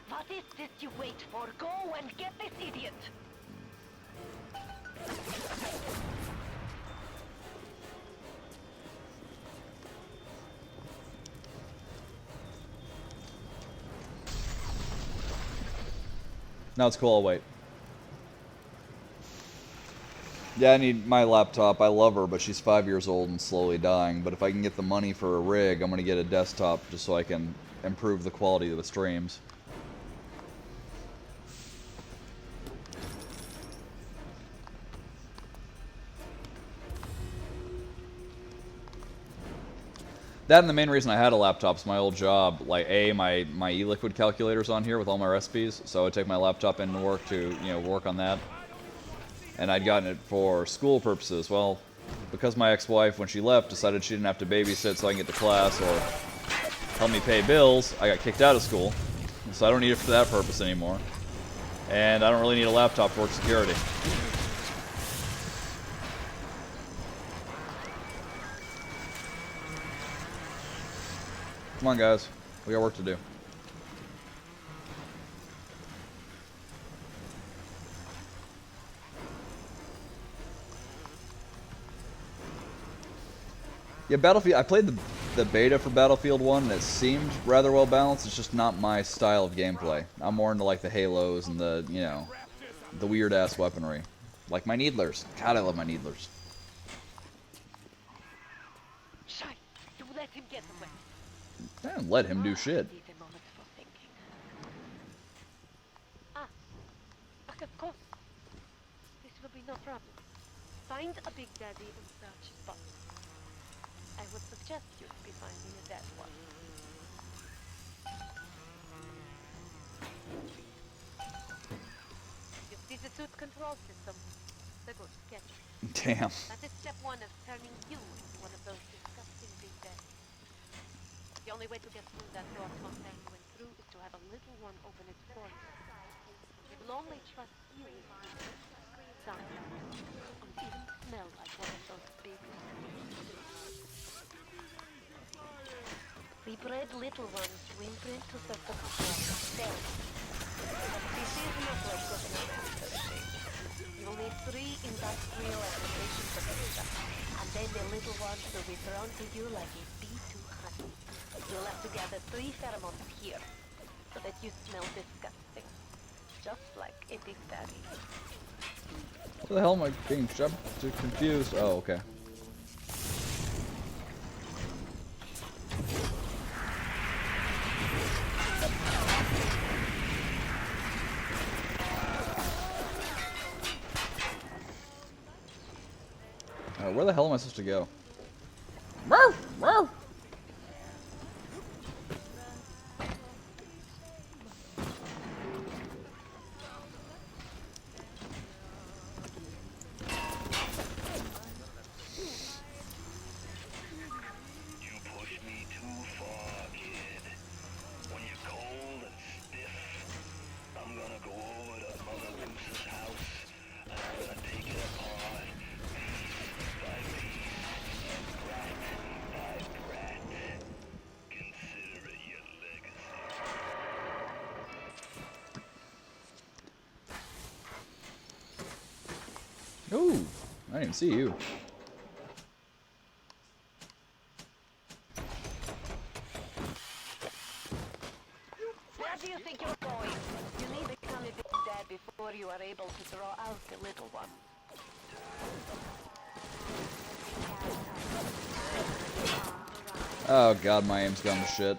What is this you wait for? Go and get this idiot! No, it's cool. I'll wait. Yeah, I need my laptop. I love her, but she's 5 years old and slowly dying. But if I can get the money for a rig, I'm going to get a desktop just so I can improve the quality of the streams. That and the main reason I had a laptop is my old job. Like, my e-liquid calculator's on here with all my recipes, so I would take my laptop into work to, work on that. And I'd gotten it for school purposes. Well, because my ex-wife, when she left, decided she didn't have to babysit so I can get to class or help me pay bills, I got kicked out of school. So I don't need it for that purpose anymore. And I don't really need a laptop for work security. Come on, guys. We got work to do. Yeah, Battlefield, I played the the beta for Battlefield 1, and it seemed rather well balanced. It's just not my style of gameplay. I'm more into like the Halos and the, you know, the weird ass weaponry. Like my Needlers. God, I love my Needlers. Shine, you let him get away. I didn't let him do shit. Need a moment for thinking. Of course. This will be no problem. Find a Big Daddy and search his body. I would suggest you to be finding a dead one. You see the suit control system? The good, get it. Damn. That is step one of turning you into one of those disgusting Big Daddies. The only way to get through that door Fontaine went through is to have a little one open it for you. It will only trust you with it. Sound and even smell like one of those big We bred little ones to imprint to certain cells. This is not like good enough stage. You will need 3 industrial applications of this, and then the little ones will be thrown to you like a bee to honey. You'll have to gather 3 pheromones here, so that you smell disgusting. Just like a Big Daddy. What the hell am I being shoved to confused? Oh, okay. Where the hell am I supposed to go? Ooh, I didn't even see you. Where do you think you're going? You need to become a Big Dad before you are able to draw out the little one. Oh god, my aim's gone to shit.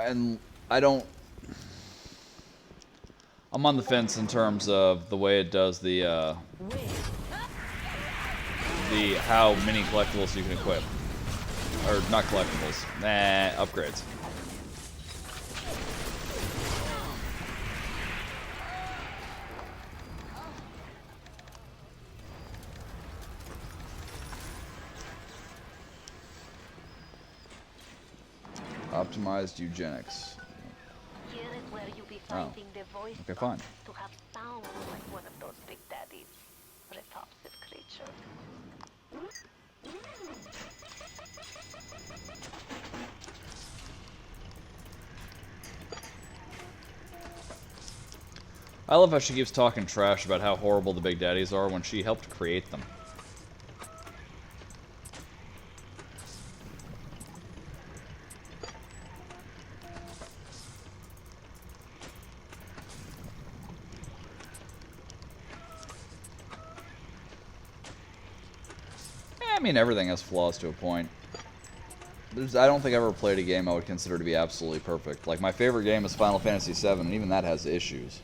And I'm on the fence in terms of the way it does the how many collectibles you can equip. Or not collectibles. Upgrades. Optimized eugenics. Here is where you'll be finding the voice okay, fine. to have sound like one of those Big Daddies. Repulsive creature. I love how she keeps talking trash about how horrible the Big Daddies are when she helped create them. I mean, everything has flaws to a point. I don't think I've ever played a game I would consider to be absolutely perfect. Like, my favorite game is Final Fantasy VII, and even that has issues.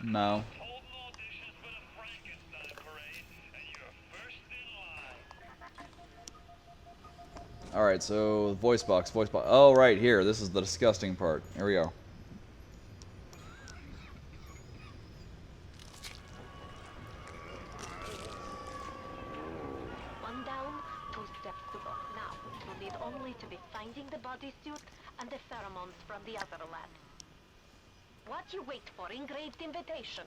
No. Alright, so voice box. Oh, right here. This is the disgusting part. Here we go. One down, 2 steps to go. Now, you need only to be finding the bodysuit and the pheromones from the other lad. What you wait for? Engraved invitation.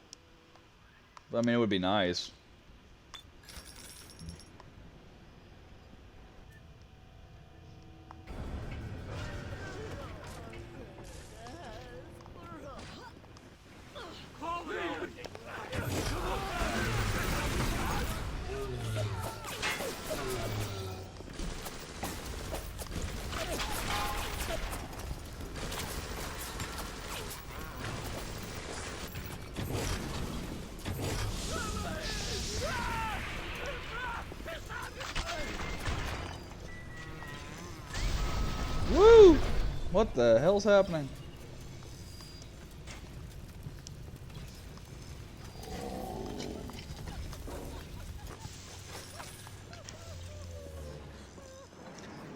I mean, it would be nice. Woo! What the hell's happening?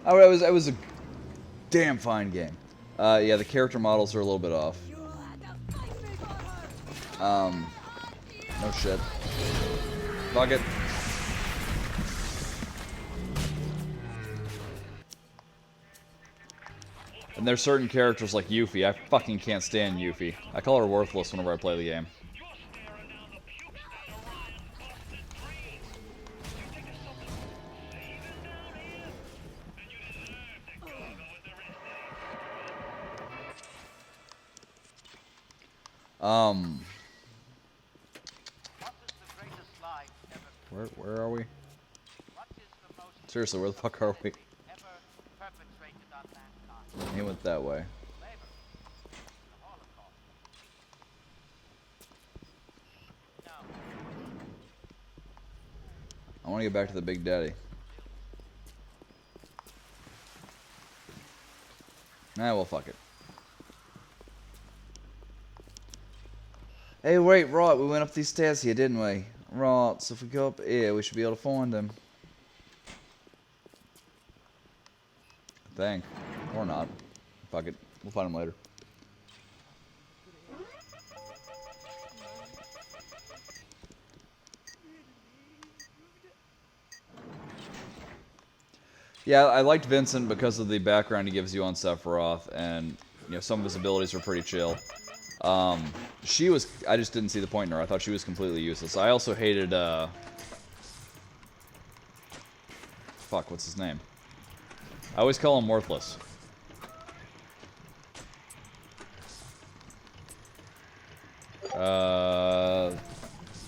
Oh, it was a damn fine game. Yeah, the character models are a little bit off. No shit. Fuck it. And there's certain characters like Yuffie. I fucking can't stand Yuffie. I call her worthless whenever I play the game. Where are we? Seriously, where the fuck are we? He went that way. I want to get back to the Big Daddy. Nah, well, fuck it. Hey, wait, right, we went up these stairs here, didn't we? Right, so if we go up here, we should be able to find him. I think. Or not. Fuck it. We'll find him later. Yeah, I liked Vincent because of the background he gives you on Sephiroth, and you know some of his abilities are pretty chill. She was, I just didn't see the point in her. I thought she was completely useless. I also hated, fuck, what's his name? I always call him Worthless.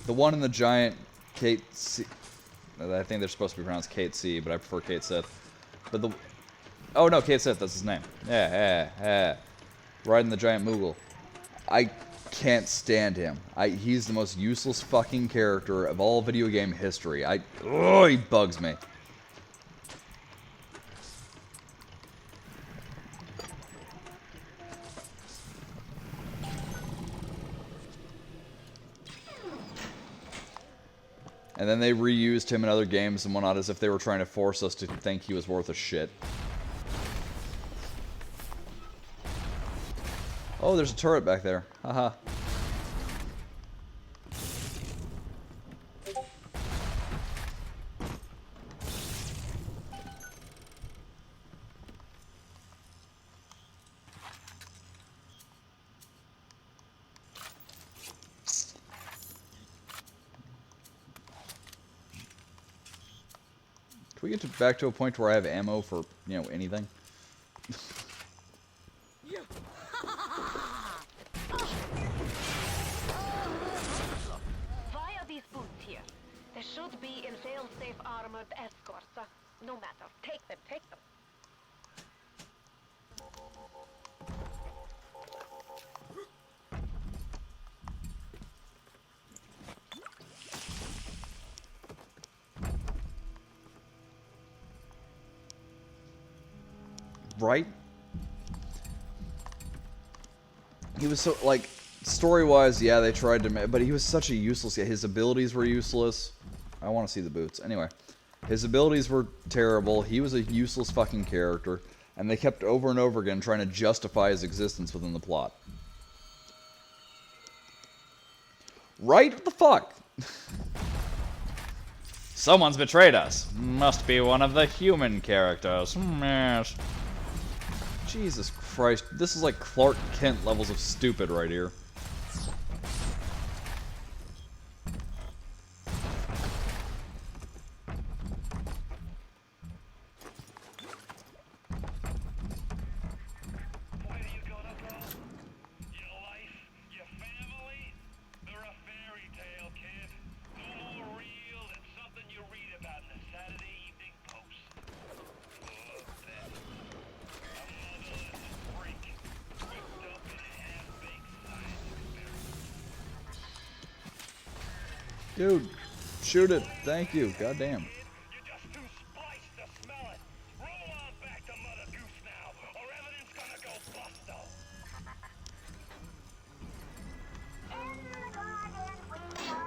The one in the giant Kate C. I think they're supposed to be pronounced Kate C, but I prefer Kate Sith. But the, oh no, Kate Sith, that's his name. Yeah. Riding the giant Moogle. I can't stand him. He's the most useless fucking character of all video game history. Oh, he bugs me. And then they reused him in other games and whatnot as if they were trying to force us to think he was worth a shit. Oh, there's a turret back there. Haha. Can we get back to a point where I have ammo for, you know, anything? Via these boots here, there should be in fail-safe armored escorts. No matter. Take them. Right? He was so, like, story-wise, yeah, they tried to, but he was such a useless guy. His abilities were useless. I want to see the boots. Anyway, his abilities were terrible. He was a useless fucking character, and they kept over and over again trying to justify his existence within the plot. Right? What the fuck? Someone's betrayed us. Must be one of the human characters. Yes. Jesus Christ. This is like Clark Kent levels of stupid right here. Dude, shoot it. Thank you. Goddamn.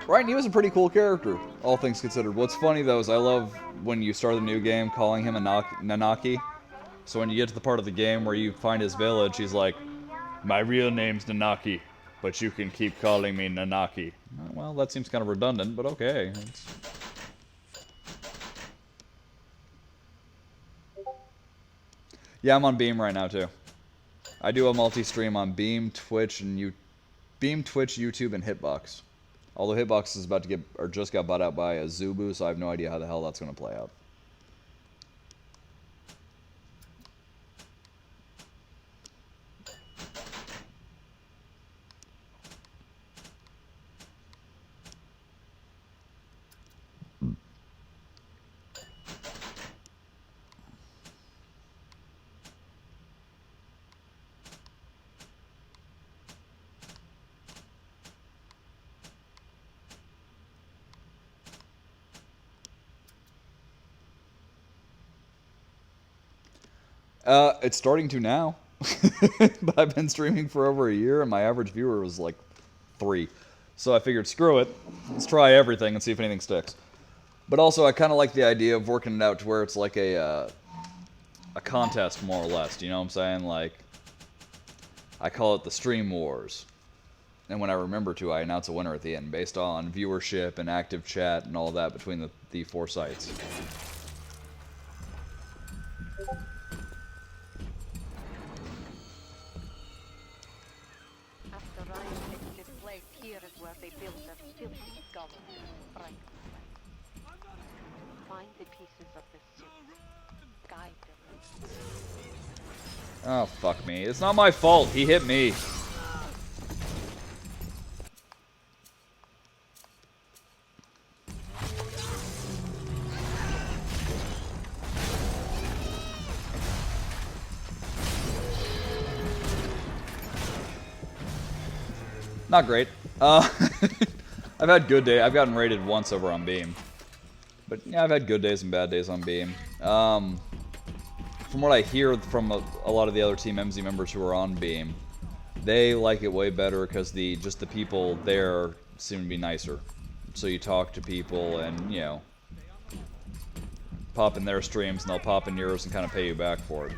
Right, and he was a pretty cool character, all things considered. What's funny, though, is I love when you start the new game calling him a Nanaki. So when you get to the part of the game where you find his village, he's like, "My real name's Nanaki, but you can keep calling me Nanaki." Well, that seems kind of redundant, but okay. Yeah, I'm on Beam right now, too. I do a multi-stream on Beam, Twitch, and Twitch, YouTube, and Hitbox. Although Hitbox is about to get, or just got bought out by a Zubu, so I have no idea how the hell that's going to play out. It's starting to now. But I've been streaming for over a year, and my average viewer was like 3. So I figured, screw it. Let's try everything and see if anything sticks. But also, I kind of like the idea of working it out to where it's like a contest, more or less. You know what I'm saying? Like, I call it the Stream Wars. And when I remember to, I announce a winner at the end, based on viewership and active chat and all that between the 4 sites. Find the pieces of the suit. Guide them. Oh, fuck me. It's not my fault. He hit me. Not great. I've had good days. I've gotten rated once over on Beam. But yeah, I've had good days and bad days on Beam. From what I hear from a lot of the other Team MZ members who are on Beam, they like it way better because just the people there seem to be nicer. So you talk to people and, you know, pop in their streams and they'll pop in yours and kind of pay you back for it.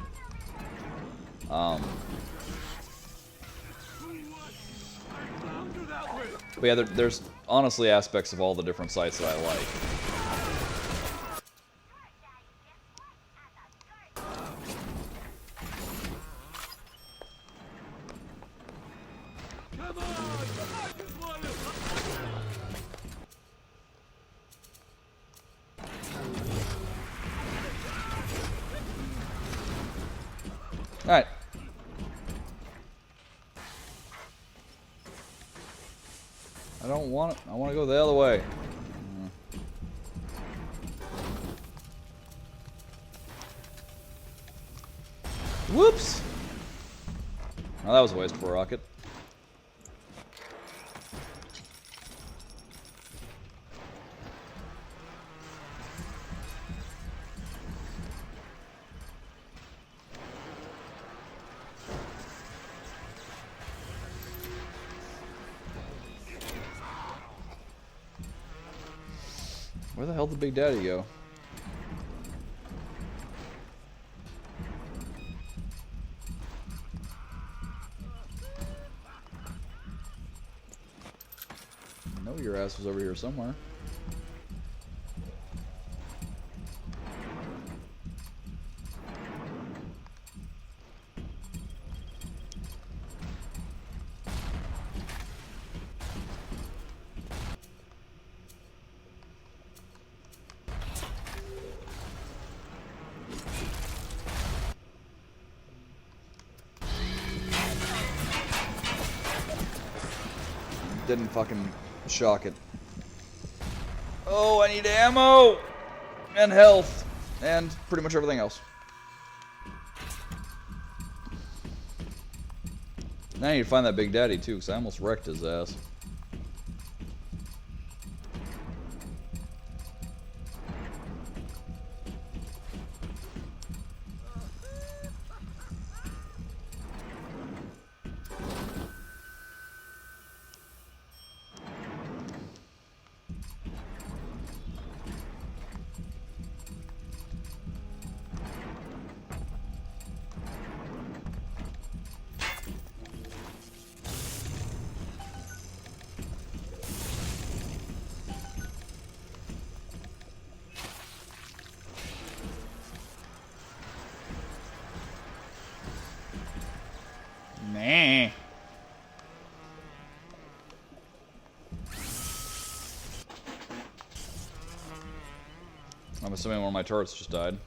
But yeah, there's honestly aspects of all the different sites that I like. Alright. I don't want it. I want to go the other way. Whoops! Oh, that was a waste of a rocket. Where the hell did Big Daddy go? I know your ass was over here somewhere. Didn't fucking shock it. Oh, I need ammo! And health. And pretty much everything else. Now I need to find that Big Daddy too, because I almost wrecked his ass. Meh. I'm assuming one of my turrets just died.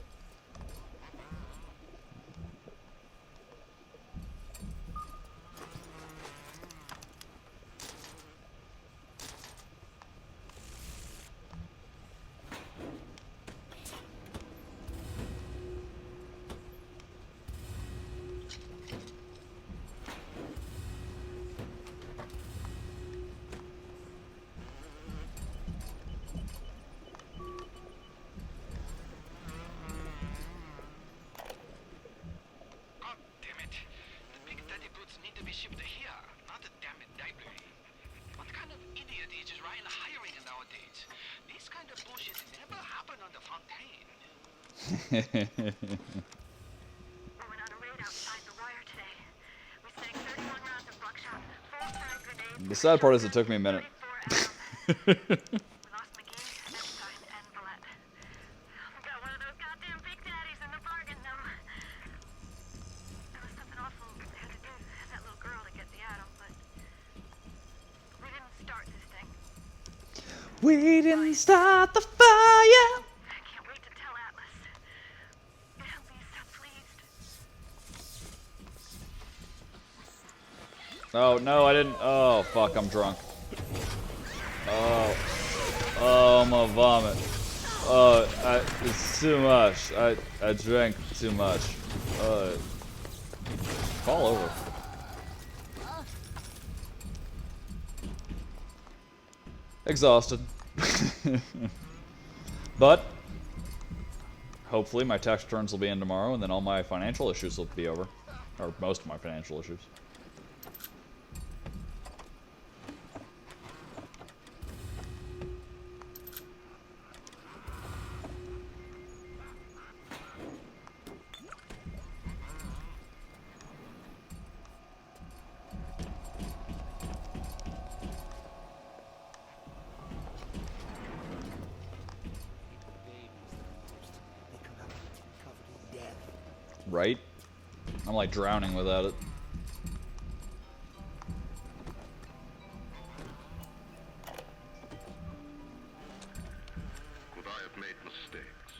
The sad part is it took me a minute. We didn't start the fire. I can't wait to tell Atlas. He'll be so pleased. Oh, no, I didn't. Oh, fuck, I'm drunk. Oh, I'm gonna vomit. Oh, it's too much. I drank too much. Fall over. Exhausted. But hopefully my tax returns will be in tomorrow, and then all my financial issues will be over. Or most of my financial issues. Right? I'm like drowning without it. Could I have made mistakes?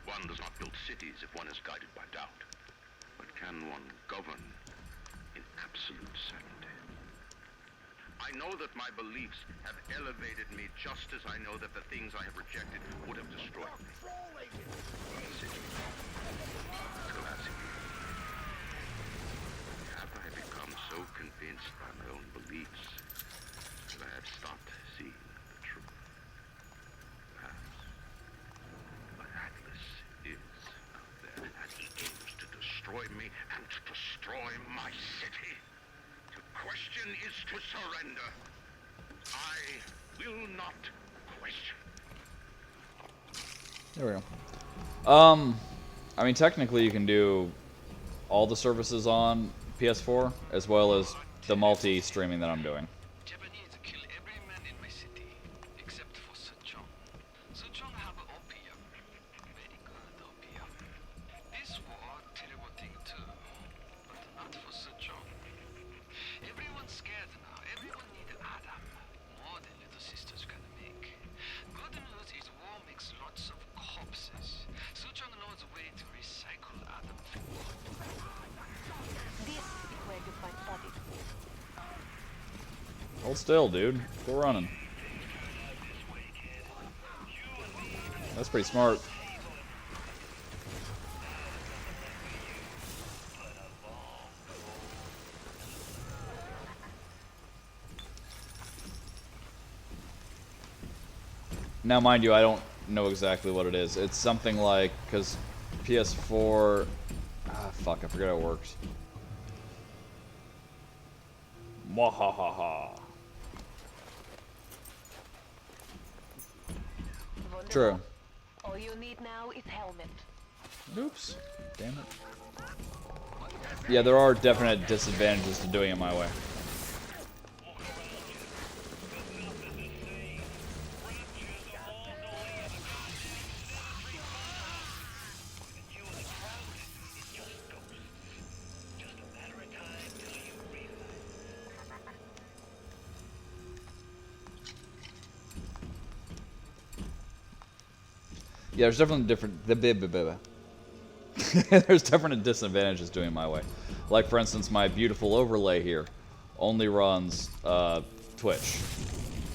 One does not build cities if one is guided by doubt. But can one govern in absolute certainty? I know that my beliefs have elevated me just as I know that the things I have rejected would have destroyed me. Have I become so convinced by my own beliefs that I have stopped seeing the truth? Perhaps. But Atlas is out there, and he aims to destroy me and to destroy my city. To question is to surrender. I will not question. There we go. I mean, technically you can do all the services on PS4, as well as the multi-streaming that I'm doing. Japanese kill every man in my city, except for Sejong. Sejong have opium. Very good opium. This war, terrible thing too. But not for Sejong. Everyone's scared now. Everyone need Adam. More than little sisters can make. Good news is war makes lots of corpses. Sejong knows a way to recycle Adam. This is where you find bodies. Hold still, dude. Go running. That's pretty smart. Now, mind you, I don't know exactly what it is. It's something like, because PS4... Ah, fuck, I forget how it works. Mwahaha. True. All you need now is helmet. Oops. Damn it. Yeah, there are definite disadvantages to doing it my way. Yeah, there's definitely different. There's different disadvantages doing it my way. Like, for instance, my beautiful overlay here only runs Twitch.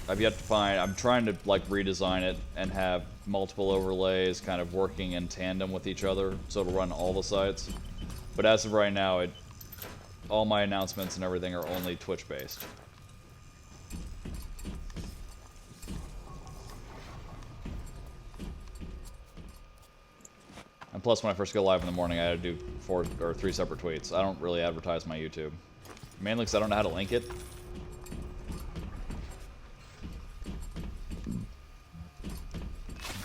I've yet to find. I'm trying to like redesign it and have multiple overlays kind of working in tandem with each other, so it'll run all the sites. But as of right now, all my announcements and everything are only Twitch based. And plus, when I first go live in the morning, I had to do 4 or 3 separate tweets. I don't really advertise my YouTube. Mainly because I don't know how to link it.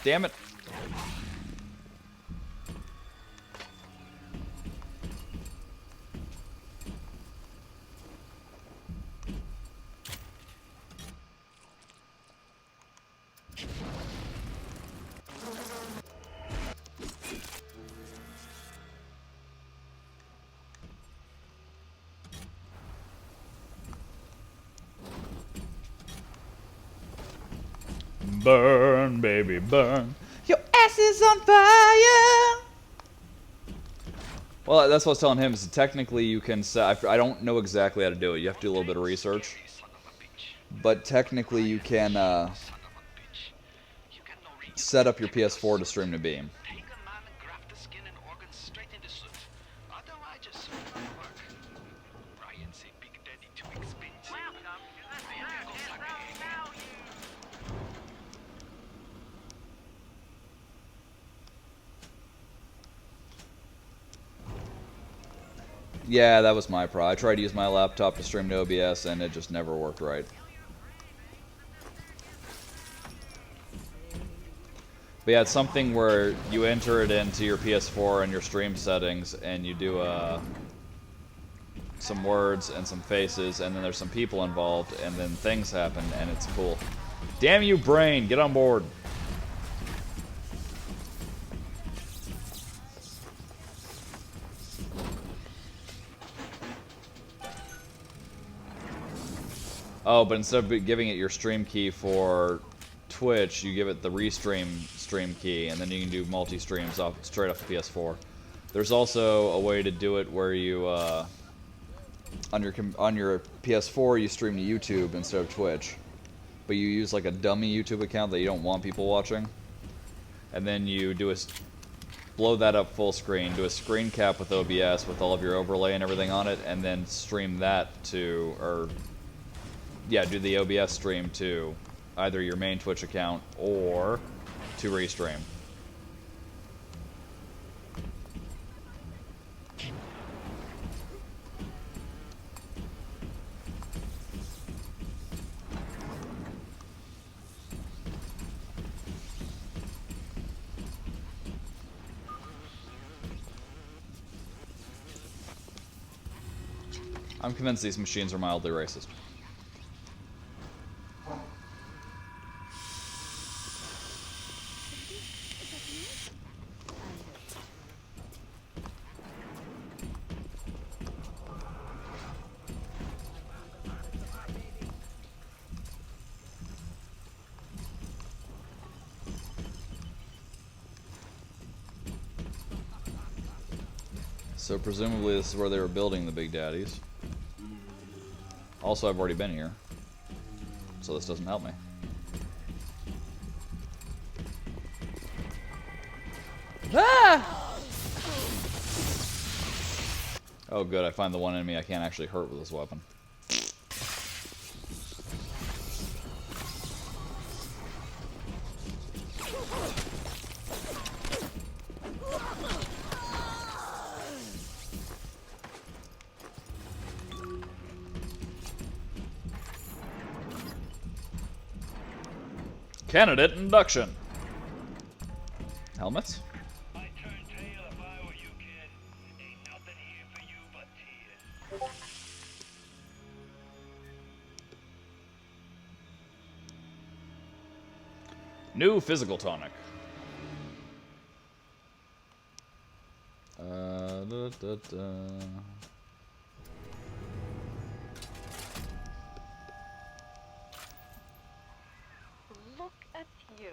Damn it. Burn, baby, burn. Your ass is on fire! Well, that's what I was telling him, is technically you can set... I don't know exactly how to do it. You have to do a little bit of research. But technically you can set up your PS4 to stream to Beam. Yeah, that was my problem. I tried to use my laptop to stream to OBS, and it just never worked right. But yeah, it's something where you enter it into your PS4 and your stream settings, and you do some words and some faces, and then there's some people involved, and then things happen, and it's cool. Damn you, brain! Get on board! Oh, but instead of giving it your stream key for Twitch, you give it the restream stream key, and then you can do multi-streams straight off the PS4. There's also a way to do it where you, on your PS4, you stream to YouTube instead of Twitch. But you use like a dummy YouTube account that you don't want people watching. And then you do blow that up full screen, do a screen cap with OBS with all of your overlay and everything on it, and then stream that to, do the OBS stream to either your main Twitch account or to Restream. I'm convinced these machines are mildly racist. So presumably this is where they were building the Big Daddies. Also, I've already been here, so this doesn't help me. Ah! Oh good, I find the one enemy I can't actually hurt with this weapon. Candidate induction. Helmets? New physical tonic. Look at you.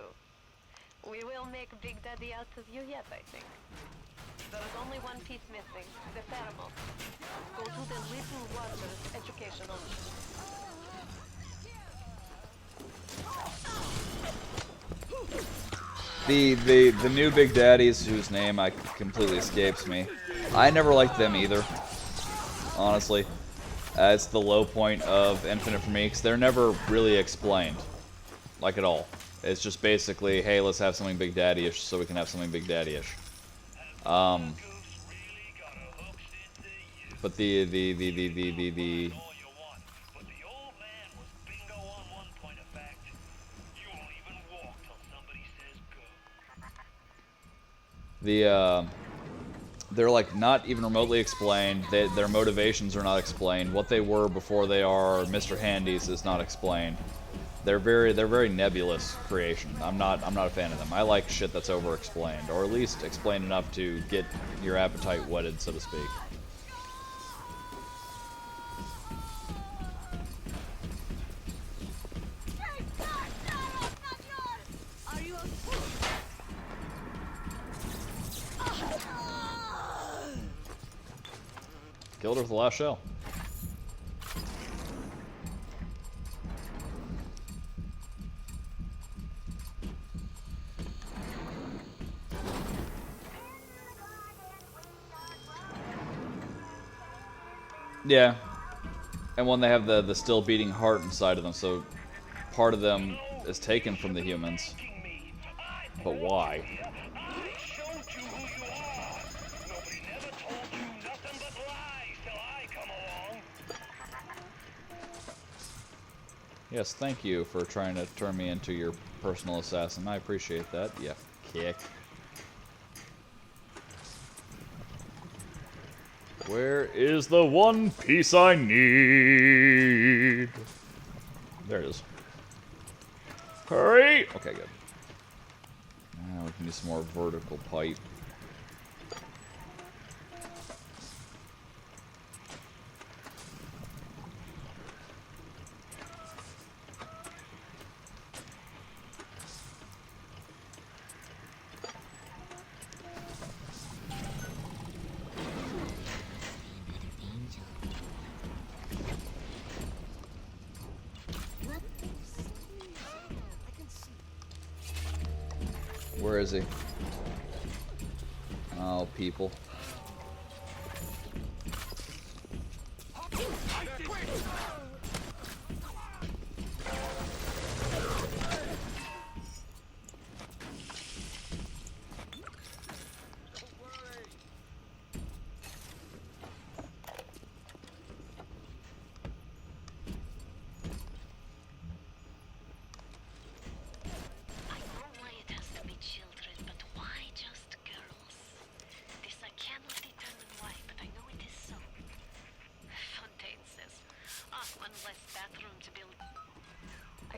We will make Big Daddy out of you yet, I think. There is only one piece missing, the pheromone. Go to the Little Waters educational The new Big Daddies, whose name completely escapes me. I never liked them either, honestly. It's the low point of Infinite for me, because they're never really explained, like at all. It's just basically, hey, let's have something Big Daddy-ish so we can have something Big Daddy-ish. But the they're like not even remotely explained. Their motivations are not explained. What they were before they are Mr. Handies is not explained. They're very nebulous creation. I'm not a fan of them. I like shit that's over explained, or at least explained enough to get your appetite whetted, so to speak. Killed her with the last shell. Yeah. And when they have the still beating heart inside of them, so part of them is taken from the humans. But why? Yes, thank you for trying to turn me into your personal assassin. I appreciate that. Yeah, kick. Where is the one piece I need? There it is. Hurry! Okay, good. Now we can do some more vertical pipe. Where is he? Oh, people.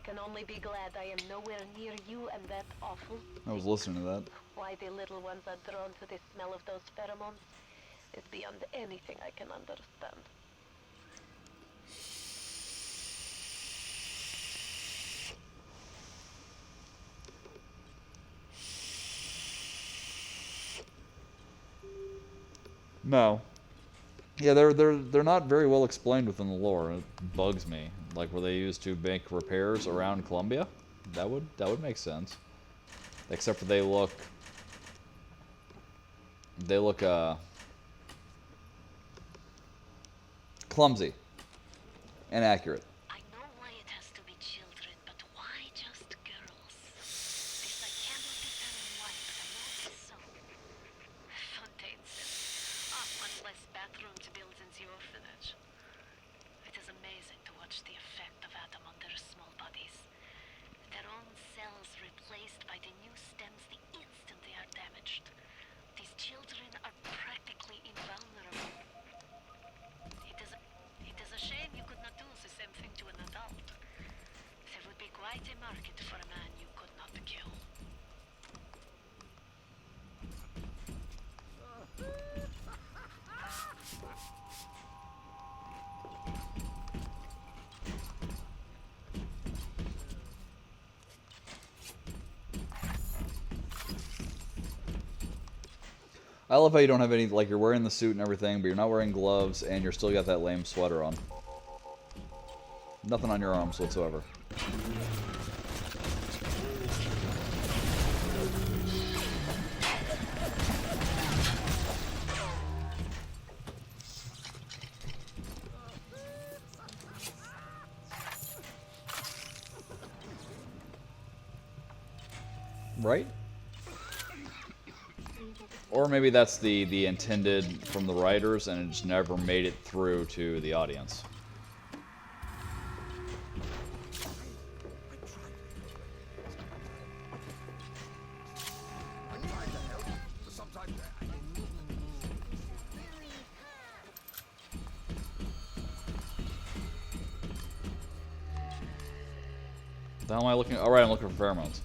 can only be glad I am nowhere near you and that awful. I was listening to that. Why the little ones are drawn to the smell of those pheromones is beyond anything I can understand. No. Yeah, they're not very well explained within the lore. It bugs me. Like, were they used to make repairs around Columbia? That would make sense. Except for they look clumsy. Inaccurate. I know why it has to be children, but why just girls? This I cannot determine why, but I know it is so. Fontaine says, one less bathroom to build in the orphanage. It is amazing to watch the effect of Adam on their small bodies. Their own cells replaced by the new stems the instant they are damaged. These children are practically invulnerable. It is a shame you could not do the same thing to an adult. There would be quite a market for a man you could not kill. I love how you don't have any, like, you're wearing the suit and everything, but you're not wearing gloves, and you're still got that lame sweater on. Nothing on your arms whatsoever. Right? Or maybe that's the intended from the writers and it just never made it through to the audience. The hell am I looking? All right, I'm looking for pheromones.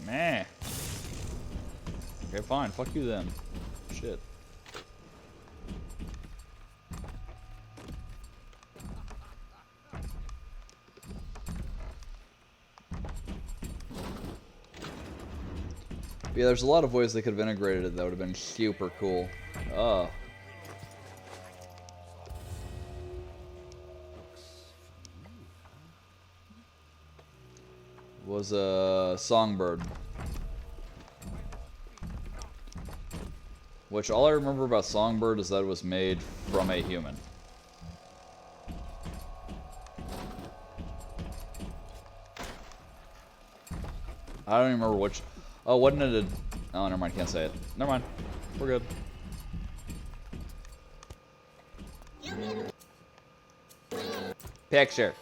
Meh. Okay, fine. Fuck you then. Shit. Yeah, there's a lot of ways they could have integrated it that would have been super cool. Was a songbird. Which all I remember about Songbird is that it was made from a human. I don't even remember which. Oh, wasn't it a. Oh, never mind, can't say it. Never mind. We're good. Picture.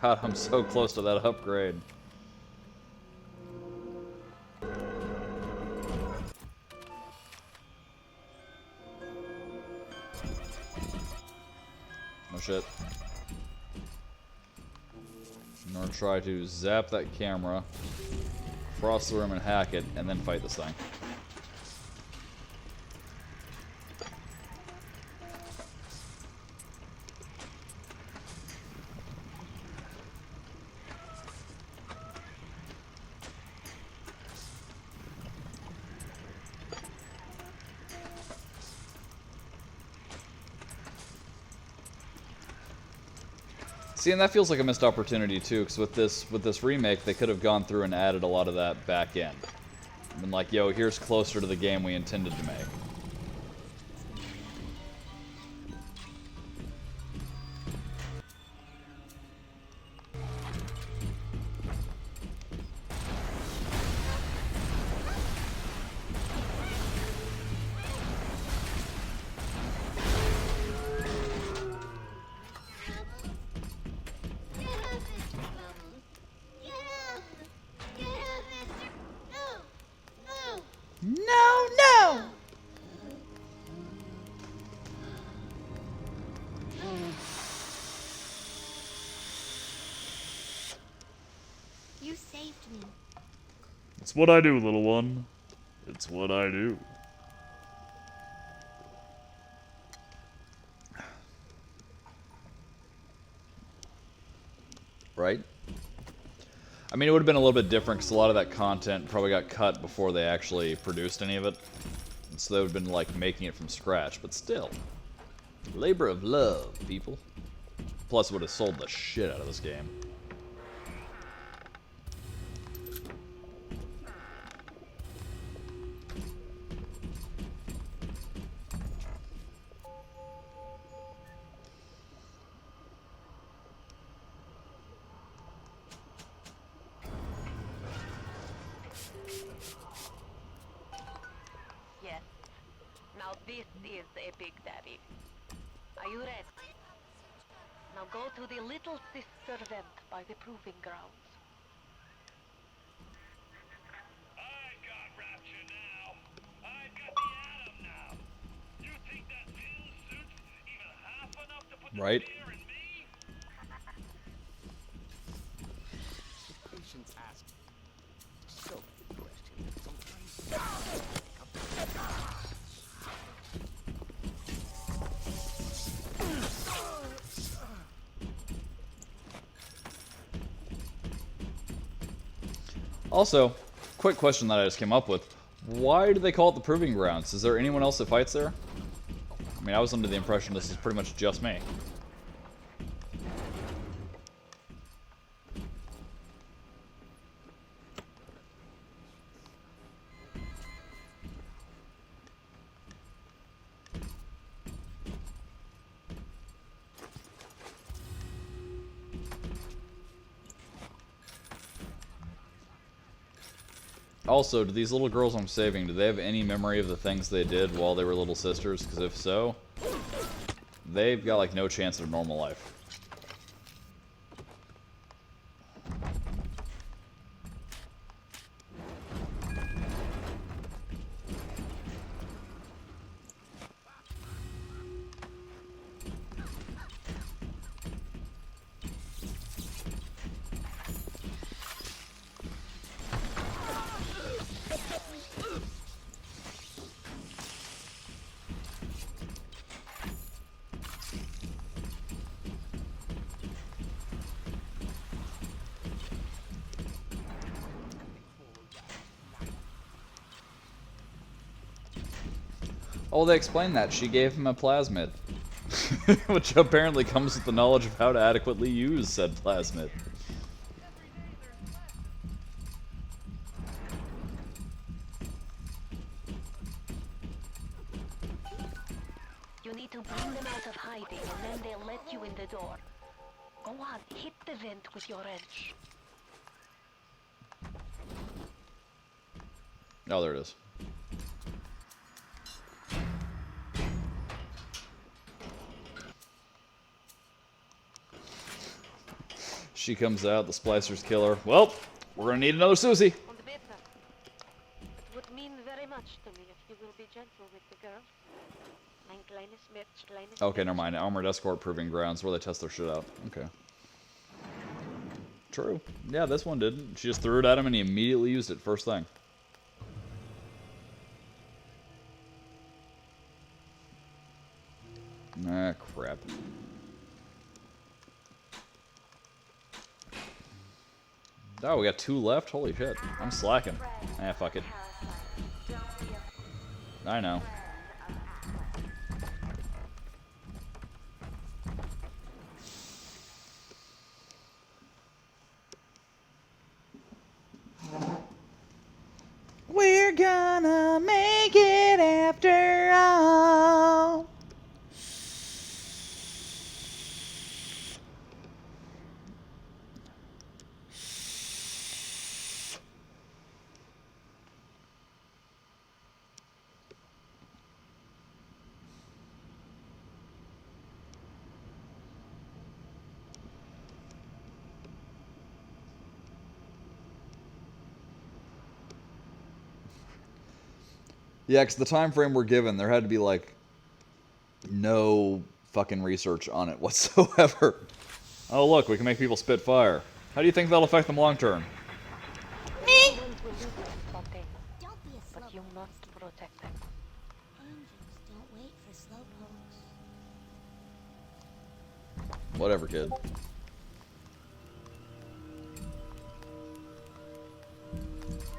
God, I'm so close to that upgrade. Oh shit. I'm gonna try to zap that camera, cross the room and hack it, and then fight this thing. See, and that feels like a missed opportunity too, because with this remake, they could have gone through and added a lot of that back in. And like, yo, here's closer to the game we intended to make. questioning. It's what I do, little one. It's what I do. Right? I mean, it would have been a little bit different because a lot of that content probably got cut before they actually produced any of it. And so they would have been, like, making it from scratch. But still. Labor of love, people. Plus, it would have sold the shit out of this game. Yes. Now this is a big daddy. Are you ready? Now go to the little sister vent by the proving grounds. I got Rapture now. I got the Atom now. You think that pill suit's even half enough to put Right? the fear in me? Patients ask so many questions. Sometimes Also, quick question that I just came up with. Why do they call it the Proving Grounds? Is there anyone else that fights there? I mean, I was under the impression this is pretty much just me. Also, do these little girls I'm saving, do they have any memory of the things they did while they were little sisters? Because if so, they've got like no chance of normal life. Oh, they explained that. She gave him a plasmid. Which apparently comes with the knowledge of how to adequately use said plasmid. You need to bring them out of hiding and then they'll let you in the door. Go on, hit the vent with your wrench. Oh, there it is. She comes out, the splicers kill her. Well, we're gonna need another Susie. It would mean very much to me if you will be gentle with the girl. Mein kleines Mädchen. Okay, never mind. Armored Escort Proving Grounds where they test their shit out. Okay. True. Yeah, this one didn't. She just threw it at him and he immediately used it first thing. Ah, crap. Oh, we got 2 left? Holy shit. I'm slacking. Ah, fuck it. I know. We're gonna make it after all. Yeah, because the time frame we're given, there had to be, like, no fucking research on it whatsoever. Oh, look, we can make people spit fire. How do you think that'll affect them long term? protect them. Angels don't wait for slowpokes. Whatever, kid.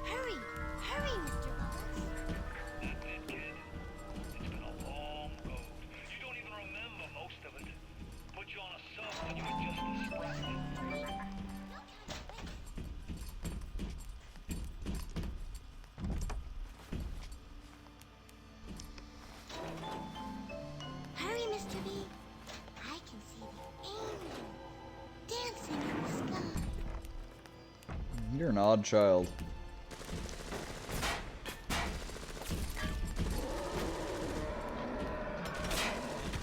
Hurry! Hurry, Mr. Bubbles! That's it, kid. It's been a long road. You don't even remember most of it. Put you on a sub when you were just distracted. Hurry, Mr. B! I can see the angels dancing in the sky. You're an odd child.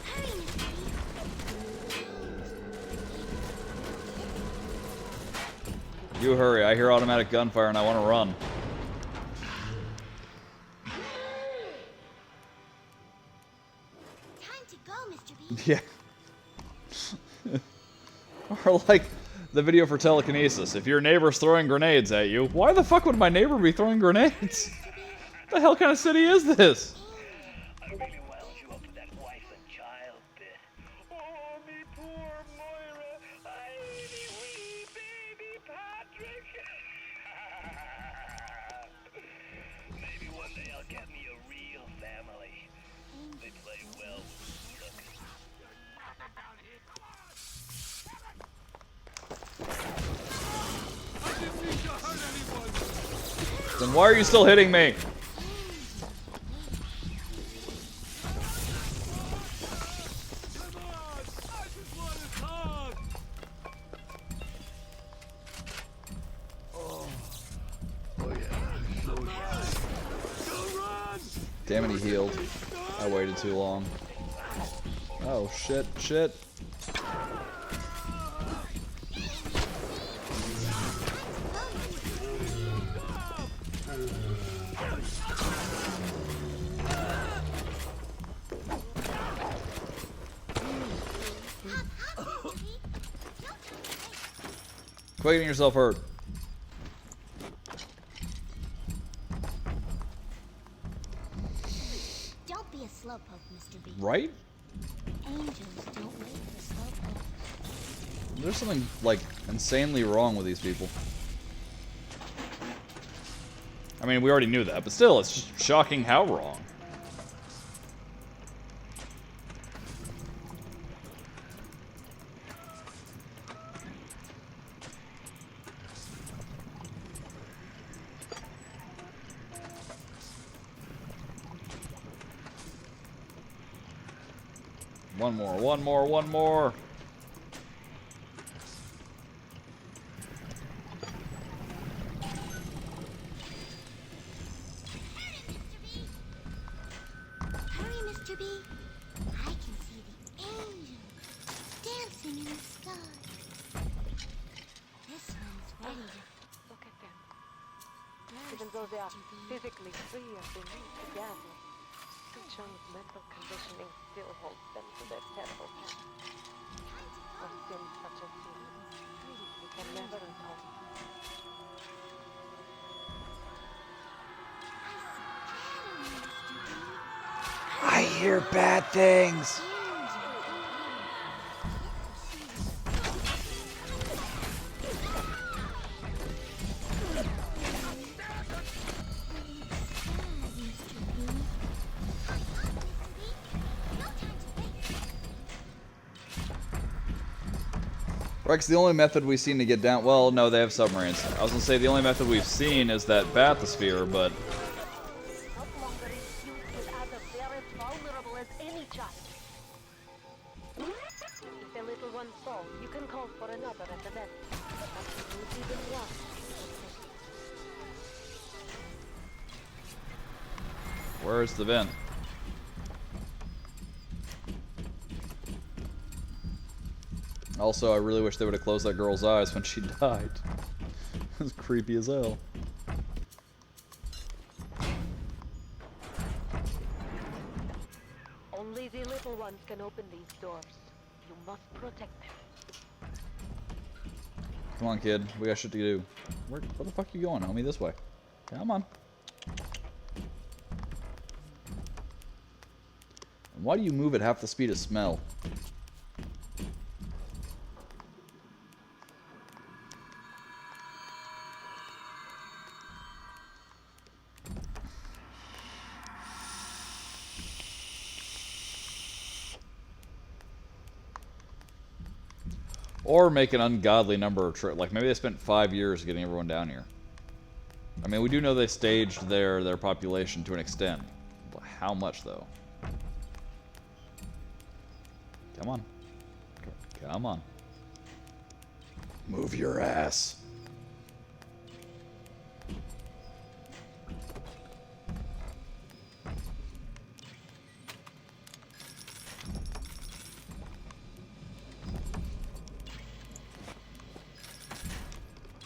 Hurry, Mr. B! You hurry. I hear automatic gunfire and I want to run. Time to go, Mr. B! Yeah. Or like the video for telekinesis. If your neighbor's throwing grenades at you, why the fuck would my neighbor be throwing grenades? What the hell kind of city is this? I really wound you up with that wife and child bit. Oh, me poor Moira. I wee baby Patrick. Maybe one day I'll get me a real family. They play well with suckers. I didn't mean to hurt anyone! Then why are you still hitting me? Come on! I just want to talk! Don't run! Damn it, he healed. I waited too long. Oh, shit, shit. Quit getting yourself hurt. Don't be a slowpoke, Mr. B. Right? Angels don't wait for slowpokes. There's something, like, insanely wrong with these people. I mean, we already knew that, but still, it's just shocking how wrong. One more, one more, one more. Hurry, Mr. B! I can see the angels dancing in the sky. This one's ready to... Look at them. Even though they are physically free as they move together, Chung's mental conditioning still holds them to their terrible past. A sin such as this, we can never atone. I hear bad things. Rex, the only method we've seen to get down... Well, no, they have submarines. I was going to say the only method we've seen is that bathysphere, but... Vulnerable as any child. If the little one falls, you can call for another at the vent. But you even one. Where's the vent? Also, I really wish they would have closed that girl's eyes when she died. It was creepy as hell. Only the little ones can open these doors. You must protect them. Come on, kid. We got shit to do. Where the fuck are you going, homie? This way. Come on. Why do you move at half the speed of smell? Or make an ungodly number of trips. Like, maybe they spent 5 years getting everyone down here. I mean, we do know they staged their population to an extent. But how much, though? Come on. Come on. Move your ass.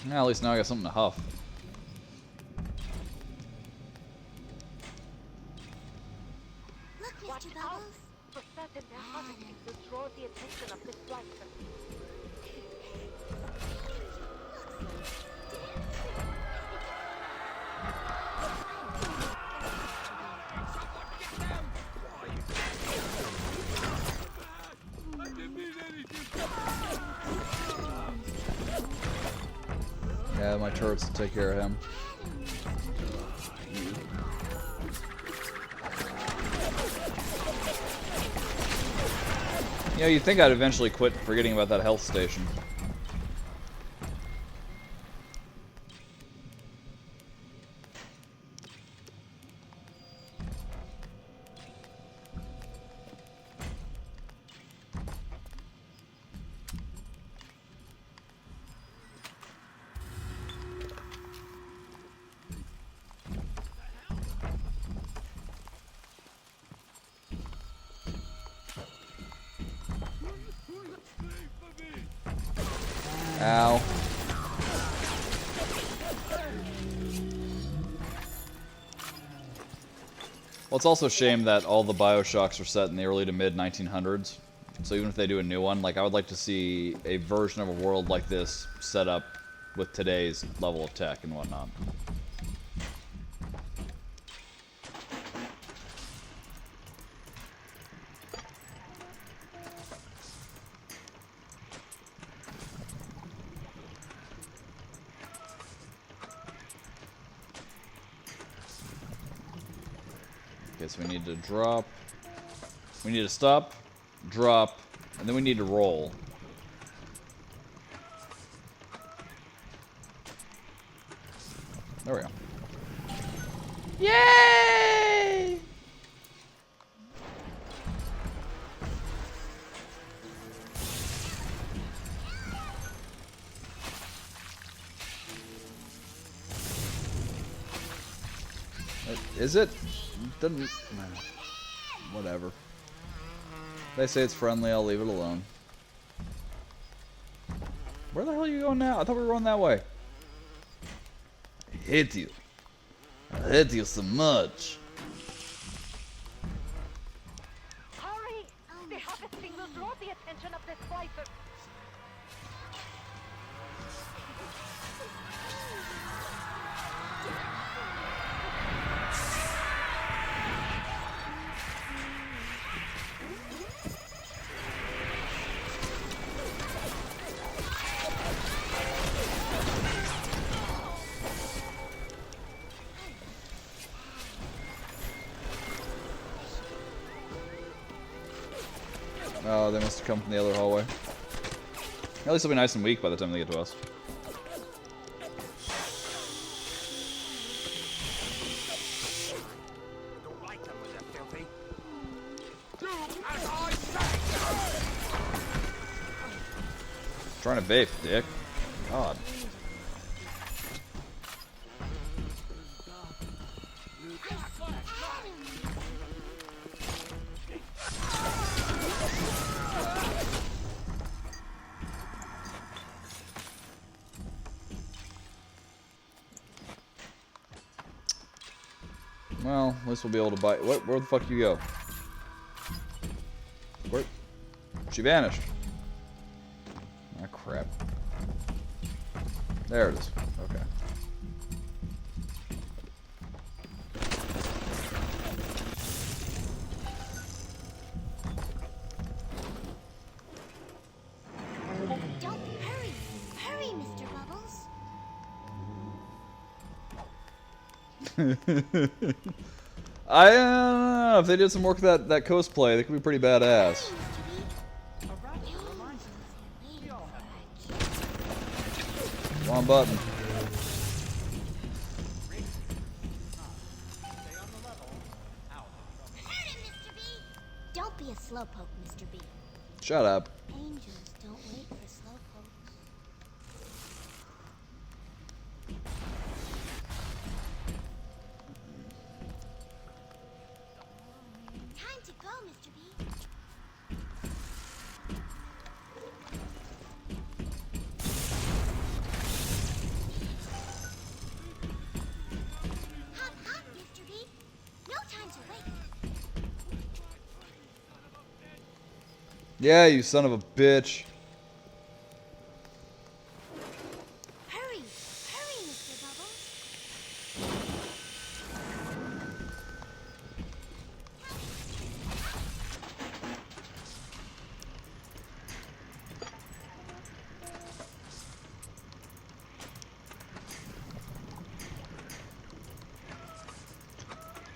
Well, at least now I got something to huff. Look, Mr. Bubbles. For certain, their haunting will draw the attention of this flight. Yeah, my turrets will take care of him. You know, you'd think I'd eventually quit forgetting about that health station. Ow. Well, it's also a shame that all the BioShocks are set in the early to mid 1900s. So even if they do a new one, like I would like to see a version of a world like this set up with today's level of tech and whatnot. Okay, so we need to drop. We need to stop, drop, and then we need to roll. There we go. Yay! Is it? Doesn't. Whatever. They say it's friendly, I'll leave it alone. Where the hell are you going now? I thought we were going that way. I hate you. I hate you so much. Hurry! The harvesting will draw the attention of this slicer. Oh, they must have come from the other hallway. At least they'll be nice and weak by the time they get to us. Trying to vape, dick. God. Well, at least we'll be able to buy. What? Where the fuck you go? Where? She vanished. Ah, crap. There it is. Okay. I don't know. If they did some work with that coast play, they could be pretty badass. Wrong button. Don't be a slowpoke, Mr. B. Shut up. Angels don't wait for slowpokes. Time to go, Mr. B. Hop, hop, Mr. B. No time to wait. Yeah, you son of a bitch. Hurry, hurry, Mr. Bubbles.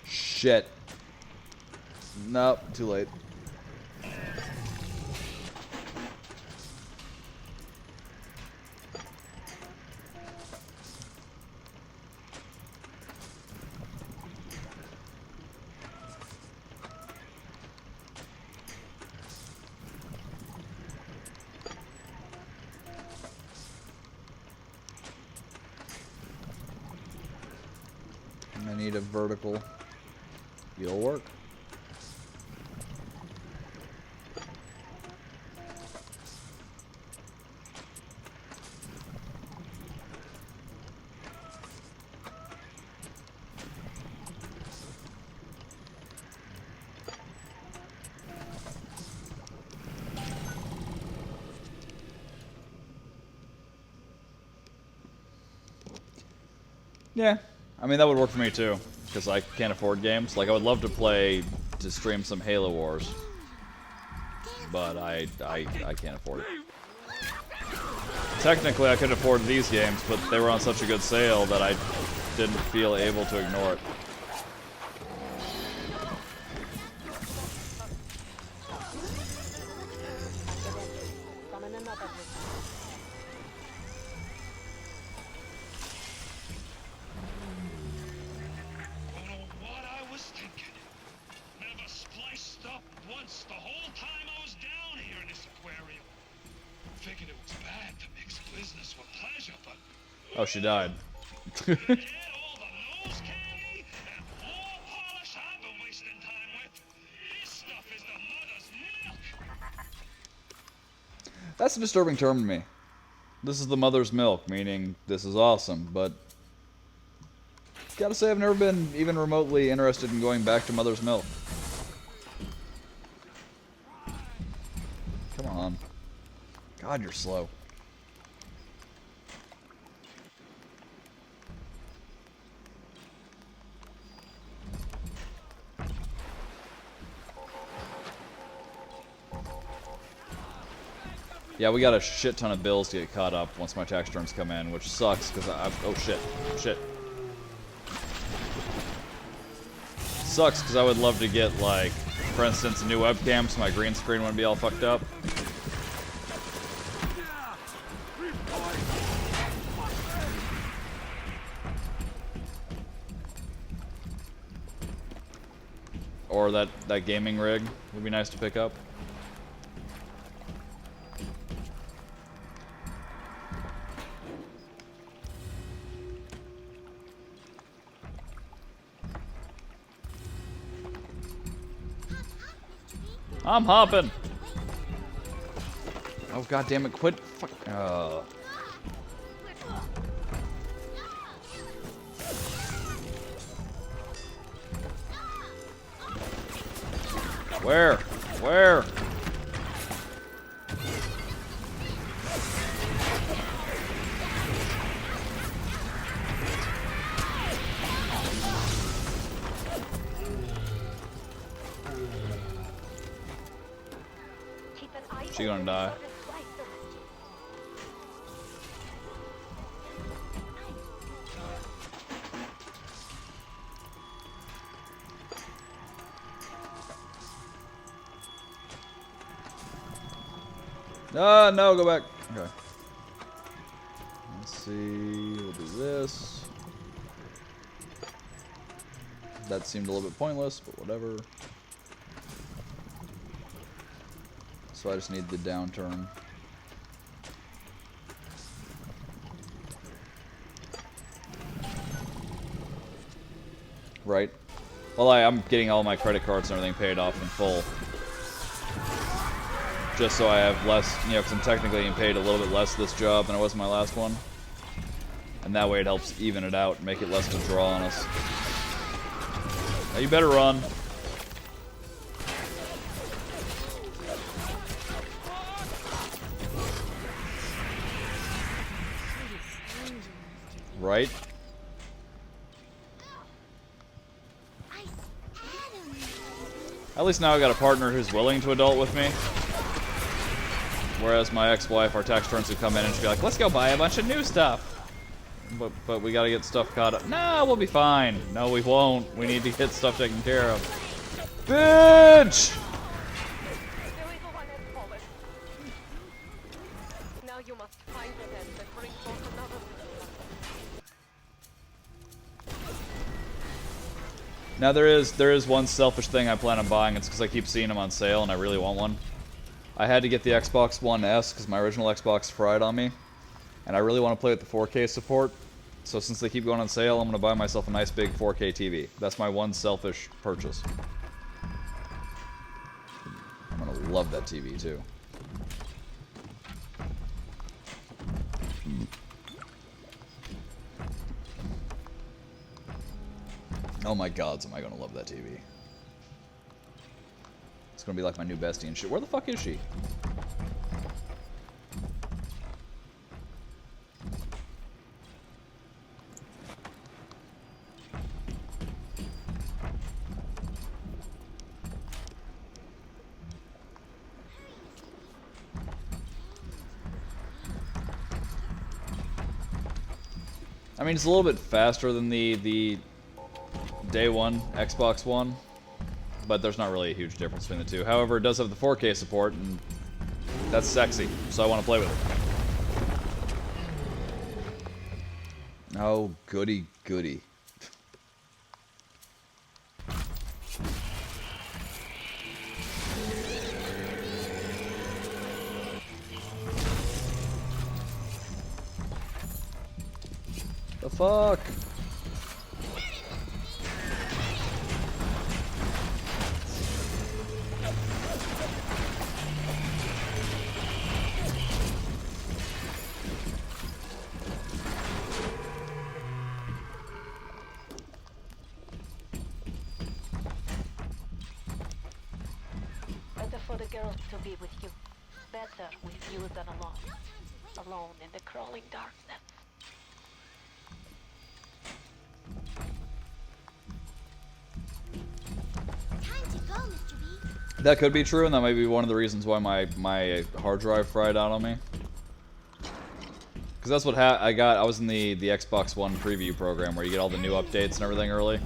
Shit. Nope, too late. I need a vertical. It'll work. Yeah, I mean that would work for me too, because I can't afford games. Like I would love to stream some Halo Wars, but I can't afford it. Technically, I could afford these games, but they were on such a good sale that I didn't feel able to ignore it. What I was thinking. Never spliced up once the whole time I was down here in this aquarium. Figured it was bad to mix business with pleasure, but Oh, she died. all the nose candy and floor polish I've been wasting time with. This stuff is the mother's milk. That's a disturbing term to me. This is the mother's milk, meaning this is awesome, but gotta say I've never been even remotely interested in going back to mother's milk. Come on. God, you're slow. Yeah, we got a shit ton of bills to get caught up once my tax returns come in, which sucks because oh shit. Sucks because I would love to get, like, for instance, a new webcam so my green screen wouldn't be all fucked up. Or that gaming rig would be nice to pick up. I'm hopping. Oh god damn it! Quit. Fuck. Where? Where? She gonna die. No, go back. Okay. Let's see. We'll do this. That seemed a little bit pointless, but whatever. So I just need the downturn. Right. Well, I'm getting all my credit cards and everything paid off in full. Just so I have less, you know, because I'm technically getting paid a little bit less this job than I was in my last one. And that way it helps even it out and make it less to draw on us. Now you better run. Right? At least now I got a partner who's willing to adult with me. Whereas my ex-wife, our tax returns would come in and she'd be like, let's go buy a bunch of new stuff. But we gotta get stuff caught up. No, we'll be fine. No, we won't. We need to get stuff taken care of. Bitch! Now you must find them and bring forth another. Now there is one selfish thing I plan on buying. It's because I keep seeing them on sale and I really want one. I had to get the Xbox One S because my original Xbox fried on me. And I really want to play with the 4K support. So since they keep going on sale, I'm going to buy myself a nice big 4K TV. That's my one selfish purchase. I'm going to love that TV too. Oh my gods, am I going to love that TV. It's going to be like my new bestie and shit. Where the fuck is she? I mean, it's a little bit faster than the day one Xbox One, but there's not really a huge difference between the two. However, it does have the 4K support, and that's sexy, so I want to play with it. Oh, goody, goody. The fuck? Better for the girls to be with you. Better with you than alone. Alone in the crawling darkness. That could be true, and that might be one of the reasons why my hard drive fried out on me. Because that's what I got. I was in the Xbox One preview program where you get all the new updates and everything early.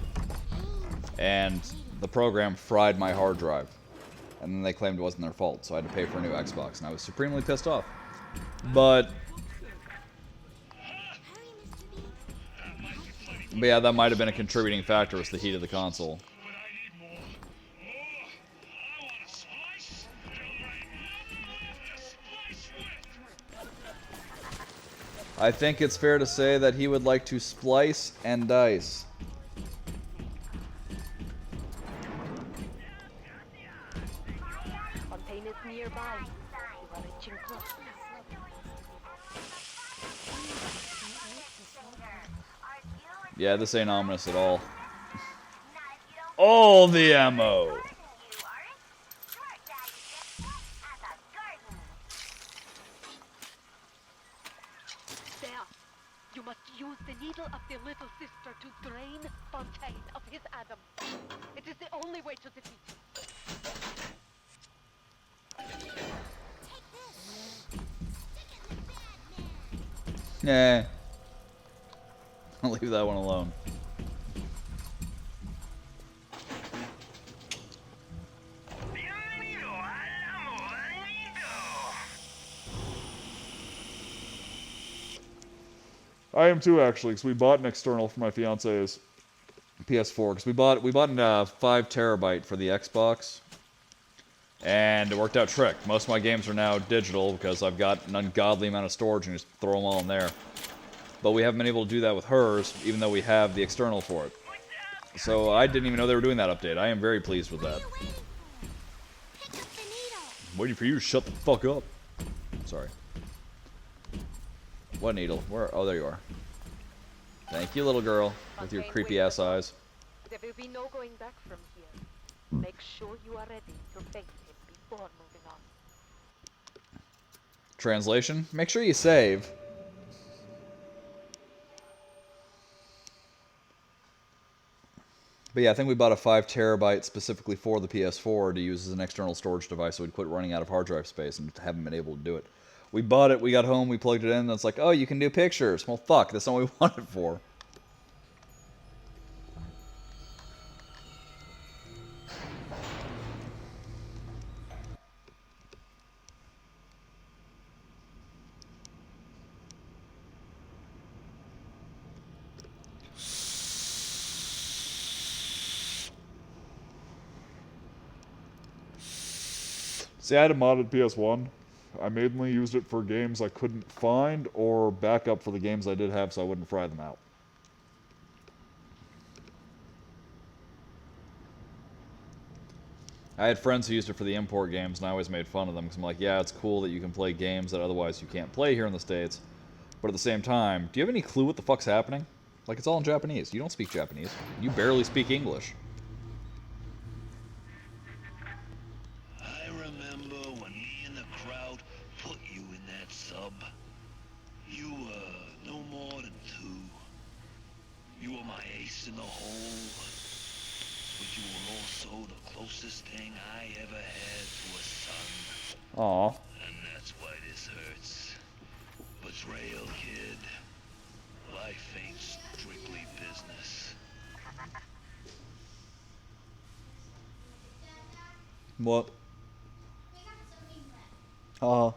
And the program fried my hard drive. And then they claimed it wasn't their fault, so I had to pay for a new Xbox, and I was supremely pissed off. But yeah, that might have been a contributing factor, was the heat of the console. I think it's fair to say that he would like to splice and dice. Fontaine is nearby. You are reaching close. Yeah, this ain't ominous at all. All the ammo! There. You must use the needle of the little sister to drain Fontaine of his Adam. It is the only way to defeat him. Yeah. I'll leave that one alone. I am too, actually, because we bought an external for my fiance's PS4. Because we bought a 5 terabyte for the Xbox, and it worked out trick. Most of my games are now digital because I've got an ungodly amount of storage and just throw them all in there. But we haven't been able to do that with hers, even though we have the external for it. So I didn't even know they were doing that update. I am very pleased with that. Waiting for you to shut the fuck up. Sorry. What needle? Where? Oh, there you are. Thank you, little girl, with your creepy ass eyes. There will be no going back from here. Make sure you are ready to face him before moving on. Translation: make sure you save. But yeah, I think we bought a 5 terabyte specifically for the PS4 to use as an external storage device so we'd quit running out of hard drive space, and haven't been able to do it. We bought it, we got home, we plugged it in, and it's like, oh, you can do pictures. Well, fuck, that's not what we want it for. See, I had a modded PS1. I mainly used it for games I couldn't find or backup for the games I did have so I wouldn't fry them out. I had friends who used it for the import games, and I always made fun of them because I'm like, yeah, it's cool that you can play games that otherwise you can't play here in the States, but at the same time, do you have any clue what the fuck's happening? Like, it's all in Japanese. You don't speak Japanese. You barely speak English. I remember when me and the crowd put you in that sub. You were no more than 2. You were my ace in the hole. But you were also the closest thing I ever had to a son. Aw. And that's why this hurts. Betrayal, kid. Life ain't strictly business. What? I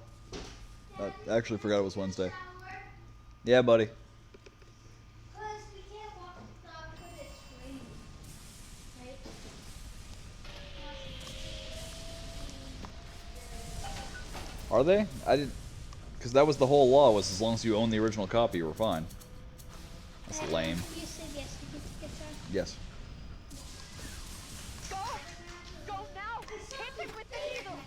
actually forgot it was Wednesday. Yeah, buddy. Are they? I didn't... Because that was the whole law, was as long as you own the original copy, you were fine. That's lame. You said yes to get the guitar? Yes. Go! Go now! Hit him with the needle!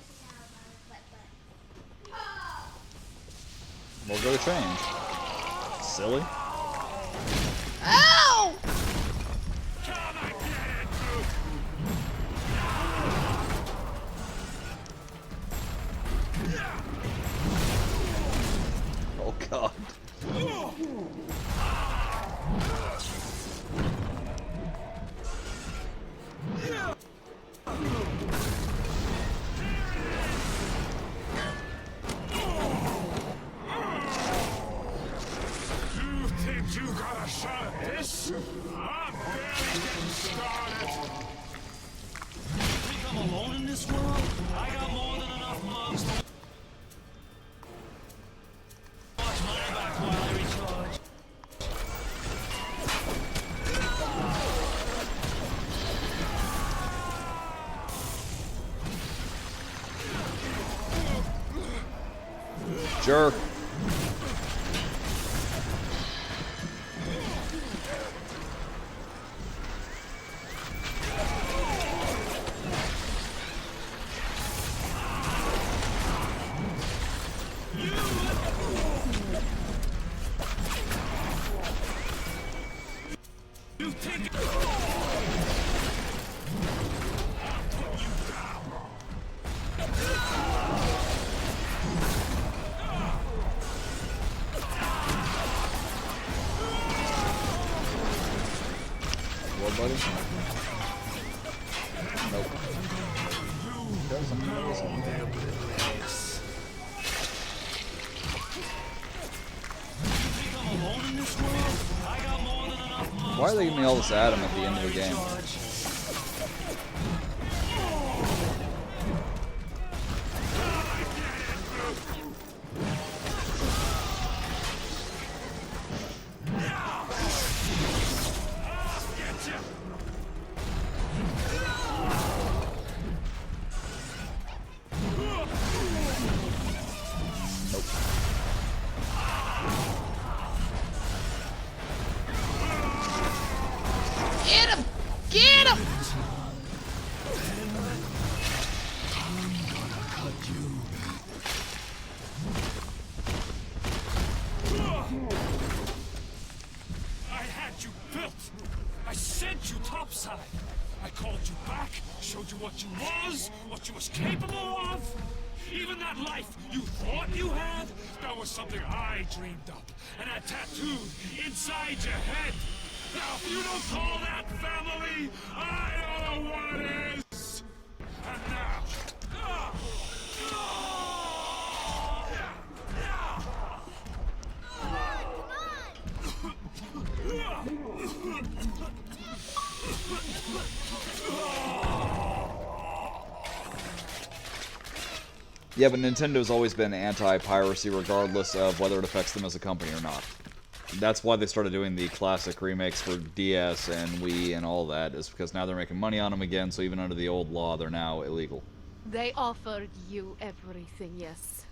We'll go to change. Silly. Ow! Oh, God. You think you got a shot at this? I'm barely getting started. Think I'm alone in this world? I got more than enough mugs to watch my back while I recharge. Jerk. What, buddy? Nope. Why are they giving me all this Adam at the end of the game? side. I called you back, showed you what you was capable of. Even that life you thought you had, that was something I dreamed up and had tattooed inside your head. Now, if you don't call that family, I don't know what is. And now, Yeah, but Nintendo's always been anti-piracy regardless of whether it affects them as a company or not. That's why they started doing the classic remakes for DS and Wii and all that, is because now they're making money on them again, so even under the old law, they're now illegal. They offered you everything, yes.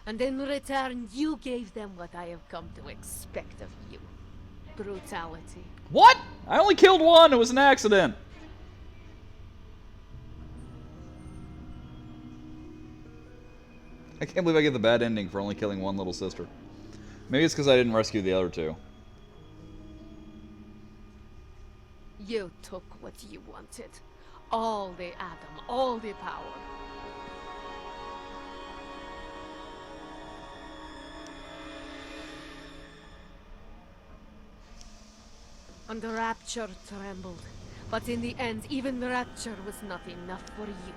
And in return, you gave them what I have come to expect of you. Brutality. What? I only killed one, it was an accident! I can't believe I get the bad ending for only killing one little sister. Maybe it's because I didn't rescue the other two. You took what you wanted. All the Adam, all the power. And the Rapture trembled. But in the end, even the Rapture was not enough for you.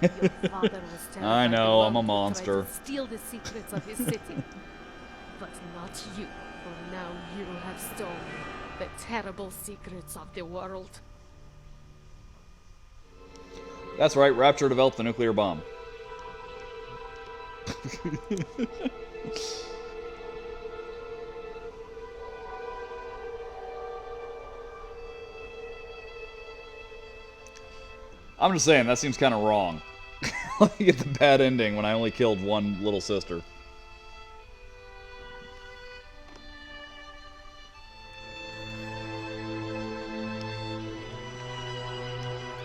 Your father was terrified. I know, I'm a to monster. try to steal the secrets of his city. But not you, for now you have stolen the terrible secrets of the world. That's right, Rapture developed the nuclear bomb. I'm just saying, that seems kind of wrong. I get the bad ending when I only killed one little sister.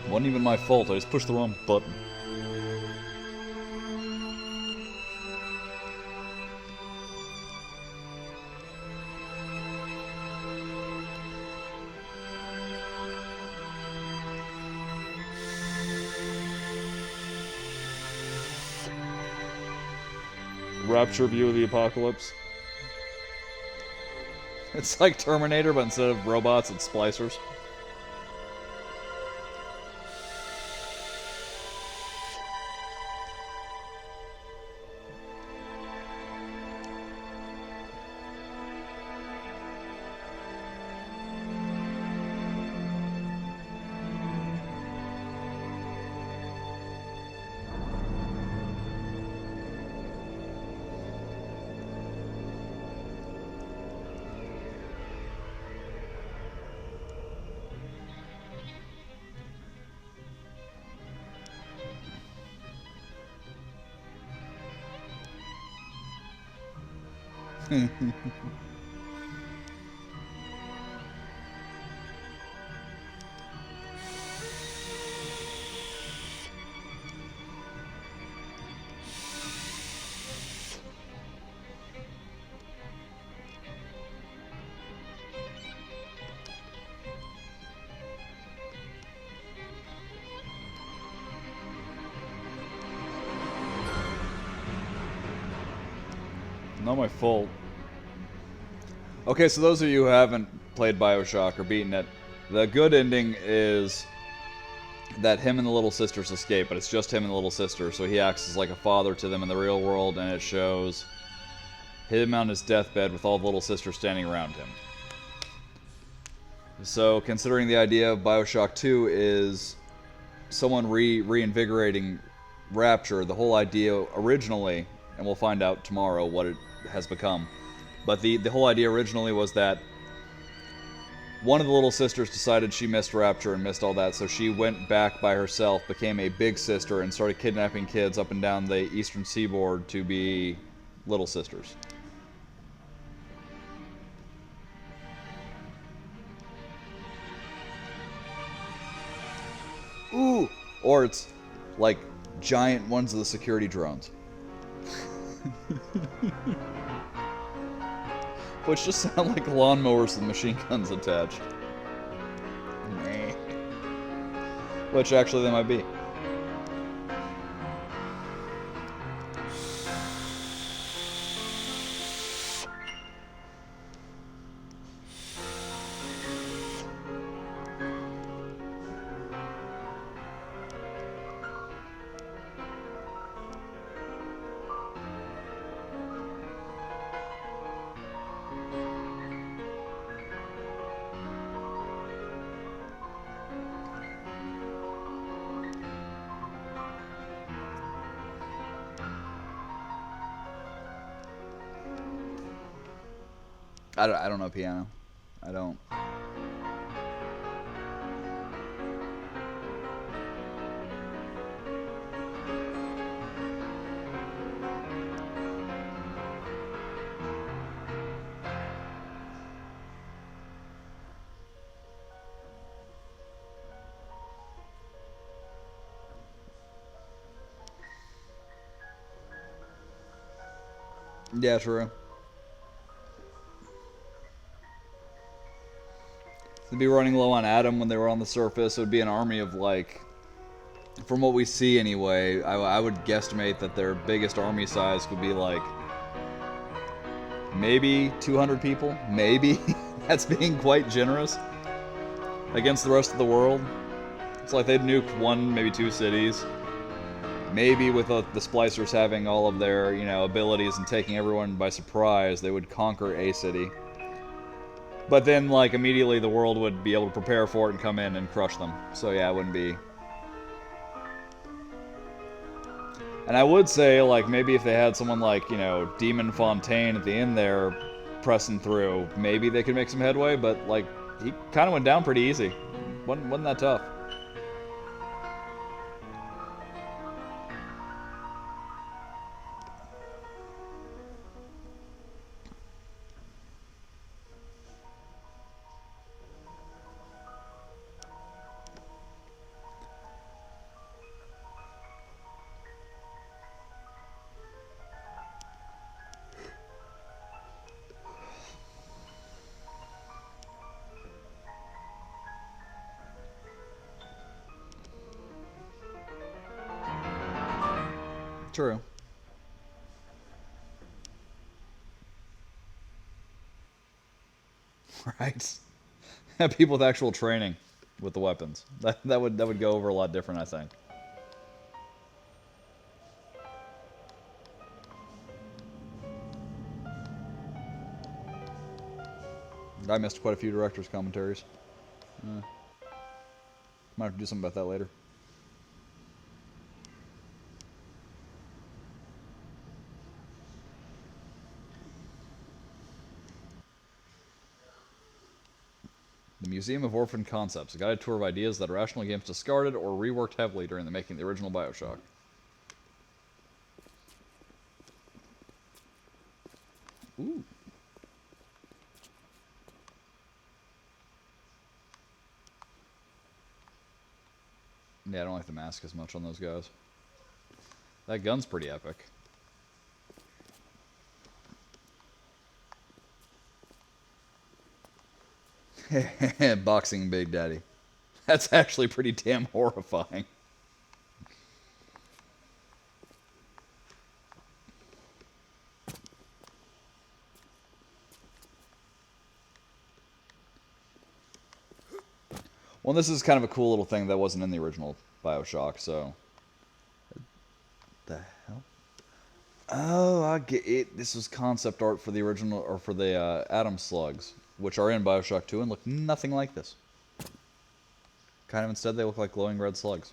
Wasn't even my fault, I just pushed the wrong button. Rapture view of the apocalypse. It's like Terminator, but instead of robots, it's splicers. Not my fault. Okay, so those of you who haven't played BioShock or beaten it, the good ending is that him and the little sisters escape, but it's just him and the little sister, so he acts as like a father to them in the real world, and it shows him on his deathbed with all the little sisters standing around him. So, considering the idea of BioShock 2 is someone reinvigorating Rapture, the whole idea originally, and we'll find out tomorrow what it has become, but the whole idea originally was that one of the little sisters decided she missed Rapture and missed all that, so she went back by herself, became a big sister, and started kidnapping kids up and down the eastern seaboard to be little sisters. Ooh! Or it's like giant ones of the security drones. Which just sound like lawnmowers with machine guns attached. Which actually they might be. I don't know piano. I don't. Yeah, true. They'd be running low on Adam when they were on the surface. It would be an army of, like, from what we see anyway, I would guesstimate that their biggest army size would be, like, maybe 200 people. Maybe. That's being quite generous against the rest of the world. It's like they'd nuke one, maybe two cities. Maybe with the splicers having all of their, you know, abilities and taking everyone by surprise, they would conquer a city. But then, like, immediately the world would be able to prepare for it and come in and crush them. So yeah, it wouldn't be. And I would say, like, maybe if they had someone like, you know, Demon Fontaine at the end there pressing through, maybe they could make some headway, but, like, he kind of went down pretty easy. Wasn't that tough. True. Right. People with actual training with the weapons. That would go over a lot different, I think. I missed quite a few director's commentaries. Might have to do something about that later. The Museum of Orphan Concepts, a guided tour of ideas that Irrational Games discarded or reworked heavily during the making of the original BioShock. Ooh. Yeah, I don't like the mask as much on those guys. That gun's pretty epic. Boxing Big Daddy. That's actually pretty damn horrifying. Well, this is kind of a cool little thing that wasn't in the original BioShock, so... The hell? Oh, I get it. This was concept art for the original, or for the Atom Slugs, which are in BioShock 2 and look nothing like this. Kind of instead, they look like glowing red slugs.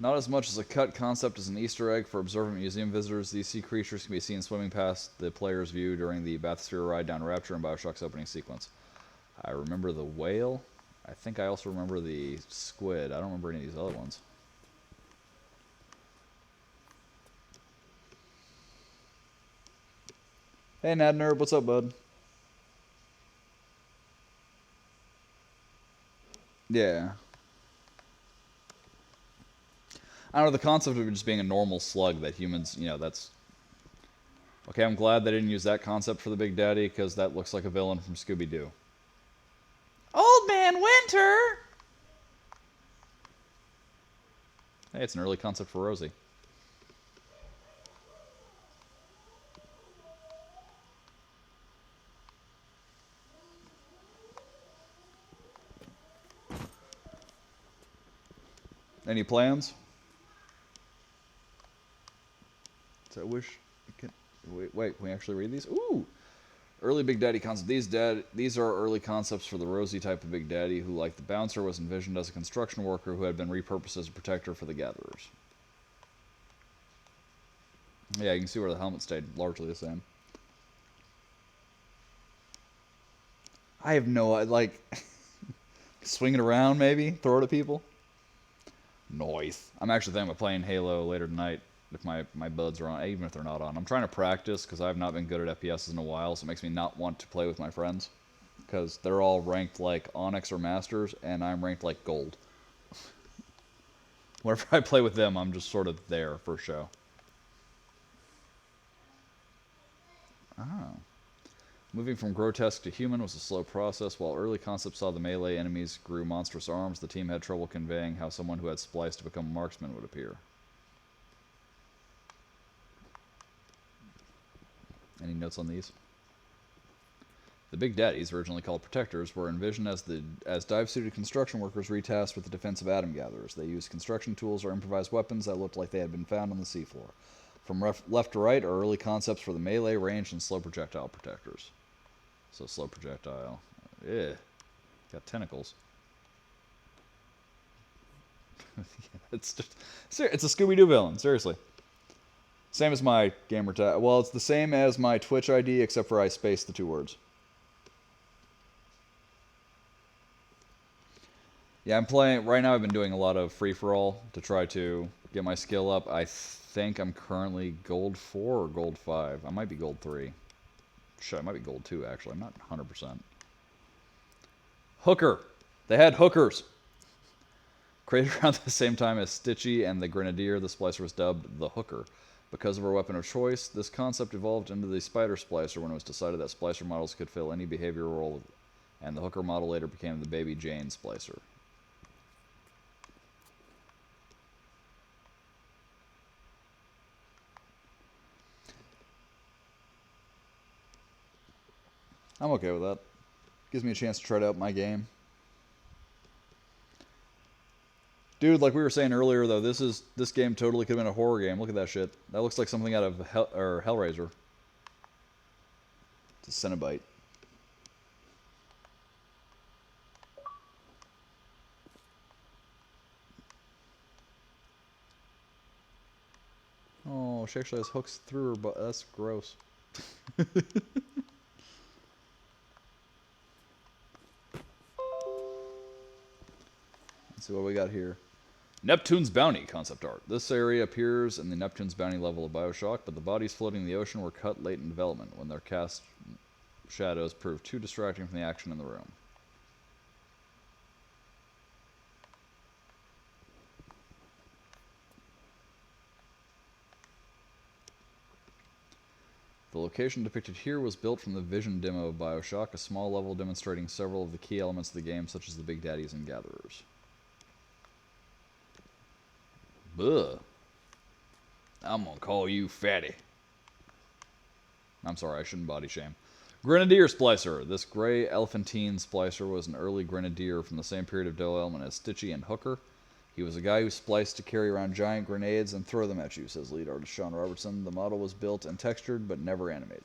Not as much as a cut concept as an Easter egg for observant museum visitors, these sea creatures can be seen swimming past the player's view during the bathysphere ride down Rapture in BioShock's opening sequence. I remember the whale. I think I also remember the squid. I don't remember any of these other ones. Hey, Nadnerb, what's up, bud? Yeah. I don't know, the concept of it just being a normal slug that humans, you know, that's... Okay, I'm glad they didn't use that concept for the Big Daddy, because that looks like a villain from Scooby-Doo. Old Man Winter! Hey, it's an early concept for Rosie. Any plans? So I wish you could... Wait, can we actually read these? Ooh! Early Big Daddy concept. These are early concepts for the Rosie type of Big Daddy, who, like the Bouncer, was envisioned as a construction worker who had been repurposed as a protector for the Gatherers. Yeah, you can see where the helmet stayed largely the same. I have no... like... swing it around, maybe? Throw it at people? Nice. I'm actually thinking about playing Halo later tonight if my buds are on, even if they're not on. I'm trying to practice because I've not been good at FPSs in a while, so it makes me not want to play with my friends. Because they're all ranked like Onyx or Masters, and I'm ranked like Gold. Whenever I play with them, I'm just sort of there for show. Oh. Moving from grotesque to human was a slow process. While early concepts saw the melee enemies grew monstrous arms, the team had trouble conveying how someone who had spliced to become a marksman would appear. Any notes on these? The Big Daddies, originally called Protectors, were envisioned as dive-suited construction workers retasked with the defense of atom gatherers. They used construction tools or improvised weapons that looked like they had been found on the seafloor. From left to right are early concepts for the melee, ranged, and slow projectile protectors. So slow projectile. Yeah. Got tentacles. It's a Scooby-Doo villain, seriously. Same as my gamer tag. Well, it's the same as my Twitch ID, except for I spaced the 2 words. Yeah, I'm playing... Right now I've been doing a lot of free-for-all to try to get my skill up. I think I'm currently Gold 4 or Gold 5. I might be Gold 3. Shit, I might be Gold 2, actually. I'm not 100%. Hooker! They had hookers! Created around the same time as Stitchy and the Grenadier, the Splicer was dubbed the Hooker. Because of her weapon of choice, this concept evolved into the Spider Splicer when it was decided that Splicer models could fill any behavioral role, and the Hooker model later became the Baby Jane Splicer. I'm okay with that. Gives me a chance to try out my game. Dude, like we were saying earlier, though, this game totally could have been a horror game. Look at that shit. That looks like something out of Hellraiser. It's a Cenobite. Oh, she actually has hooks through her butt. That's gross. Let's see what we got here. Neptune's Bounty concept art. This area appears in the Neptune's Bounty level of BioShock, but the bodies floating in the ocean were cut late in development when their cast shadows proved too distracting from the action in the room. The location depicted here was built from the Vision demo of BioShock, a small level demonstrating several of the key elements of the game, such as the Big Daddies and Gatherers. Buh. I'm gonna call you Fatty. I'm sorry, I shouldn't body shame. Grenadier Splicer. This gray elephantine splicer was an early Grenadier from the same period of development as Stitchy and Hooker. He was a guy who spliced to carry around giant grenades and throw them at you, says lead artist Sean Robertson. The model was built and textured, but never animated.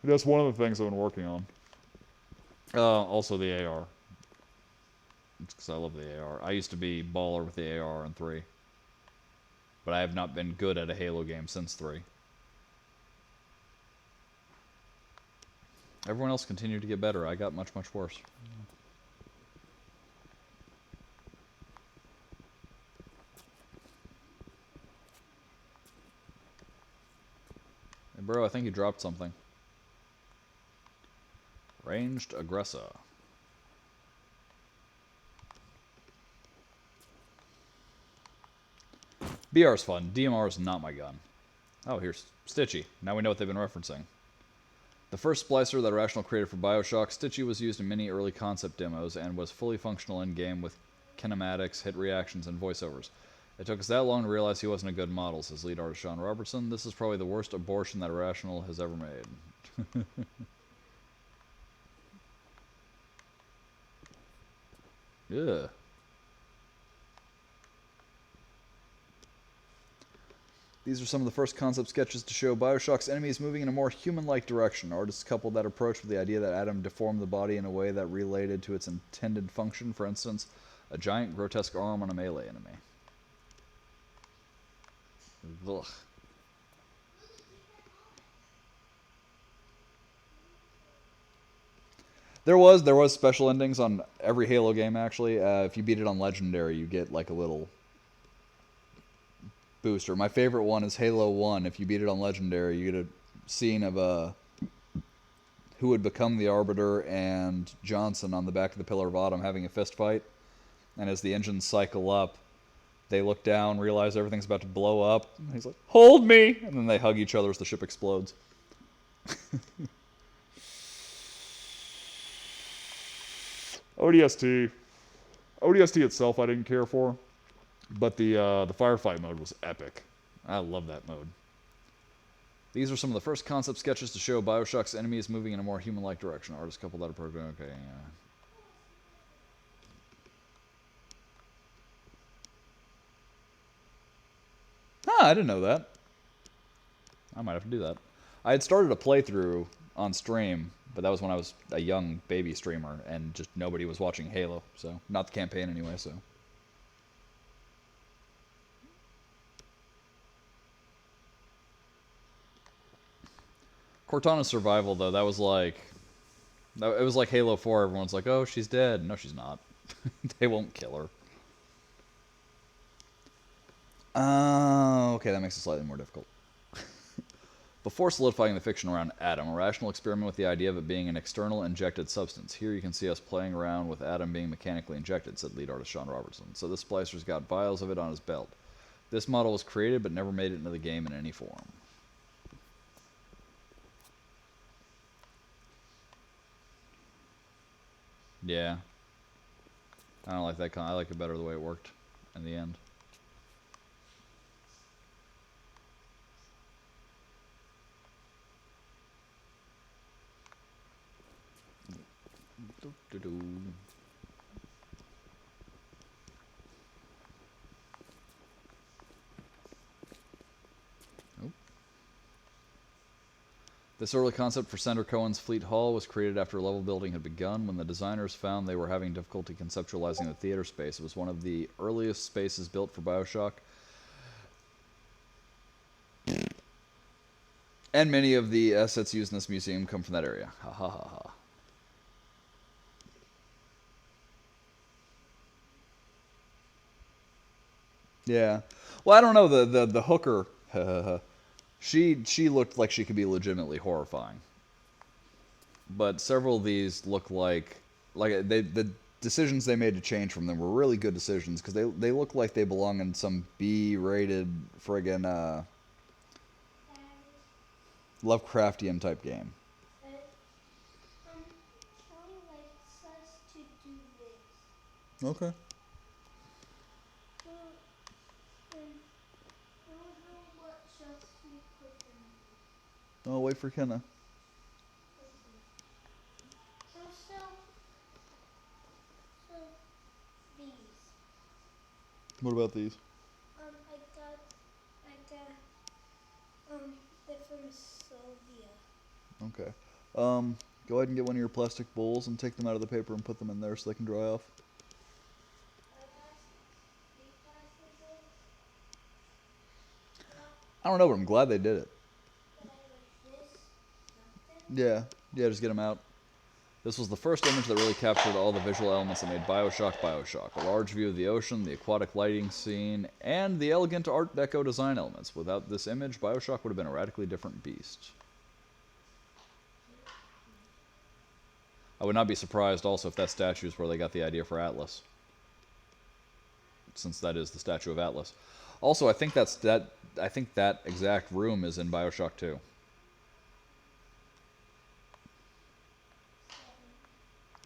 That's one of the things I've been working on. Also the AR. It's because I love the AR. I used to be baller with the AR in 3. But I have not been good at a Halo game since 3. Everyone else continued to get better. I got much, much worse. Hey, bro, I think you dropped something. Ranged aggressor. BR's fun. DMR is not my gun. Oh, here's Stitchy. Now we know what they've been referencing. The first splicer that Irrational created for BioShock, Stitchy was used in many early concept demos and was fully functional in-game with kinematics, hit reactions, and voiceovers. It took us that long to realize he wasn't a good model, says lead artist Sean Robertson. This is probably the worst abortion that Irrational has ever made. Yeah. These are some of the first concept sketches to show BioShock's enemies moving in a more human-like direction. Artists coupled that approach with the idea that Adam deformed the body in a way that related to its intended function. For instance, a giant grotesque arm on a melee enemy. Ugh. There was special endings on every Halo game, actually. If you beat it on Legendary, you get like a little booster. My favorite one is Halo 1. If you beat it on Legendary, you get a scene of who would become the Arbiter and Johnson on the back of the Pillar of Autumn having a fist fight. And as the engines cycle up, they look down, realize everything's about to blow up. And he's like, "Hold me!" And then they hug each other as the ship explodes. ODST. ODST itself I didn't care for, but the firefight mode was epic. I love that mode. These are some of the first concept sketches to show BioShock's enemies moving in a more human-like direction. Artists coupled that approach. Okay, yeah. Ah, I didn't know that. I might have to do that. I had started a playthrough on stream, but that was when I was a young baby streamer, and just nobody was watching Halo, so not the campaign anyway, so. Cortana's survival, though, that was like... It was like Halo 4, everyone's like, oh, she's dead. No, she's not. They won't kill her. Okay, that makes it slightly more difficult. Before solidifying the fiction around Adam, Irrational experimented with the idea of it being an external injected substance. Here you can see us playing around with Adam being mechanically injected, said lead artist Sean Robertson. So this splicer's got vials of it on his belt. This model was created but never made it into the game in any form. Yeah. I don't like that. I like it better the way it worked in the end. This early concept for Senator Cohen's Fleet Hall was created after level building had begun. When the designers found they were having difficulty conceptualizing the theater space, it was one of the earliest spaces built for BioShock. And many of the assets used in this museum come from that area. Ha ha ha ha. Yeah. Well, I don't know. The hooker, she looked like she could be legitimately horrifying. But several of these look like the decisions they made to change from them were really good decisions, because they look like they belong in some B-rated friggin' Lovecraftian type game. Charlie likes us to do this. Okay. I'll wait for Kenna. So these. What about these? I got they're from Sylvia. Okay. Go ahead and get one of your plastic bowls and take them out of the paper and put them in there so they can dry off. I don't know, but I'm glad they did it. Yeah, just get them out. This was the first image that really captured all the visual elements that made BioShock BioShock. A large view of the ocean, the aquatic lighting scene, and the elegant Art Deco design elements. Without this image, BioShock would have been a radically different beast. I would not be surprised also if that statue is where they got the idea for Atlas, since that is the statue of Atlas. Also, I think that exact room is in BioShock 2.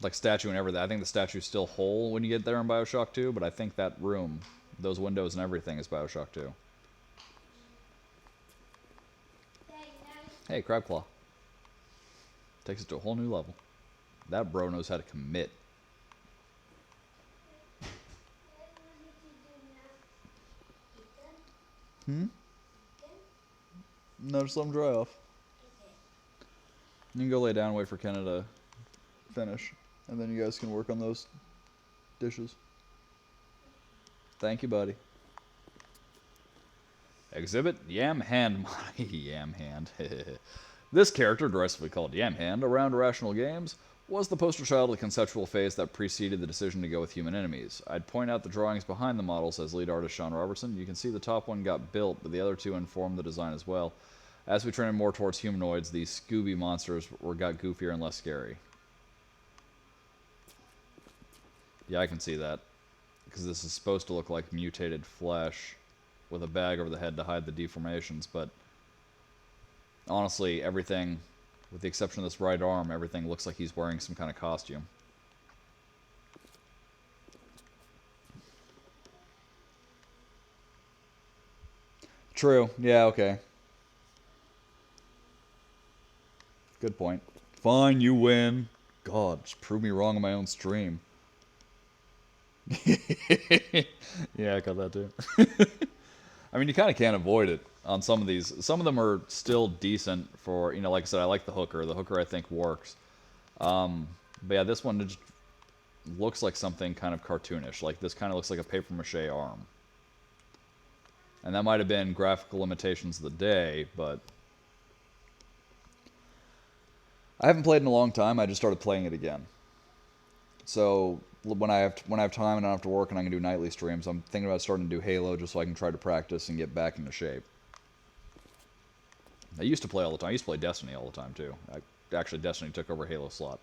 Like statue and everything. I think the statue's still whole when you get there in BioShock 2, but I think that room, those windows and everything, is BioShock 2. Hey, Crabclaw. Takes it to a whole new level. That bro knows how to commit. No, just let him dry off. You can go lay down and wait for Kenna to finish. And then you guys can work on those dishes. Thank you, buddy. Exhibit Yam Hand. Yam Hand. This character, derisively called Yam Hand, around Irrational Games, was the poster child of the conceptual phase that preceded the decision to go with human enemies. I'd point out the drawings behind the models as lead artist Sean Robertson. You can see the top one got built, but the other two informed the design as well. As we trended more towards humanoids, these Scooby monsters got goofier and less scary. Yeah, I can see that. Because this is supposed to look like mutated flesh with a bag over the head to hide the deformations, but honestly, everything, with the exception of this right arm, everything looks like he's wearing some kind of costume. True. Yeah, okay. Good point. Fine, you win. God, just prove me wrong on my own stream. Yeah, I got that too. I mean, you kind of can't avoid it on some of these. Some of them are still decent for, you know, like I said, I like the hooker. The hooker, I think, works. But yeah, this one just looks like something kind of cartoonish. Like, this kind of looks like a papier-mâché arm. And that might have been graphical limitations of the day, but I haven't played in a long time. I just started playing it again. So when I have time and I don't have to work and I can do nightly streams, I'm thinking about starting to do Halo just so I can try to practice and get back into shape. I used to play all the time. I used to play Destiny all the time too. Actually, Destiny took over Halo's slot.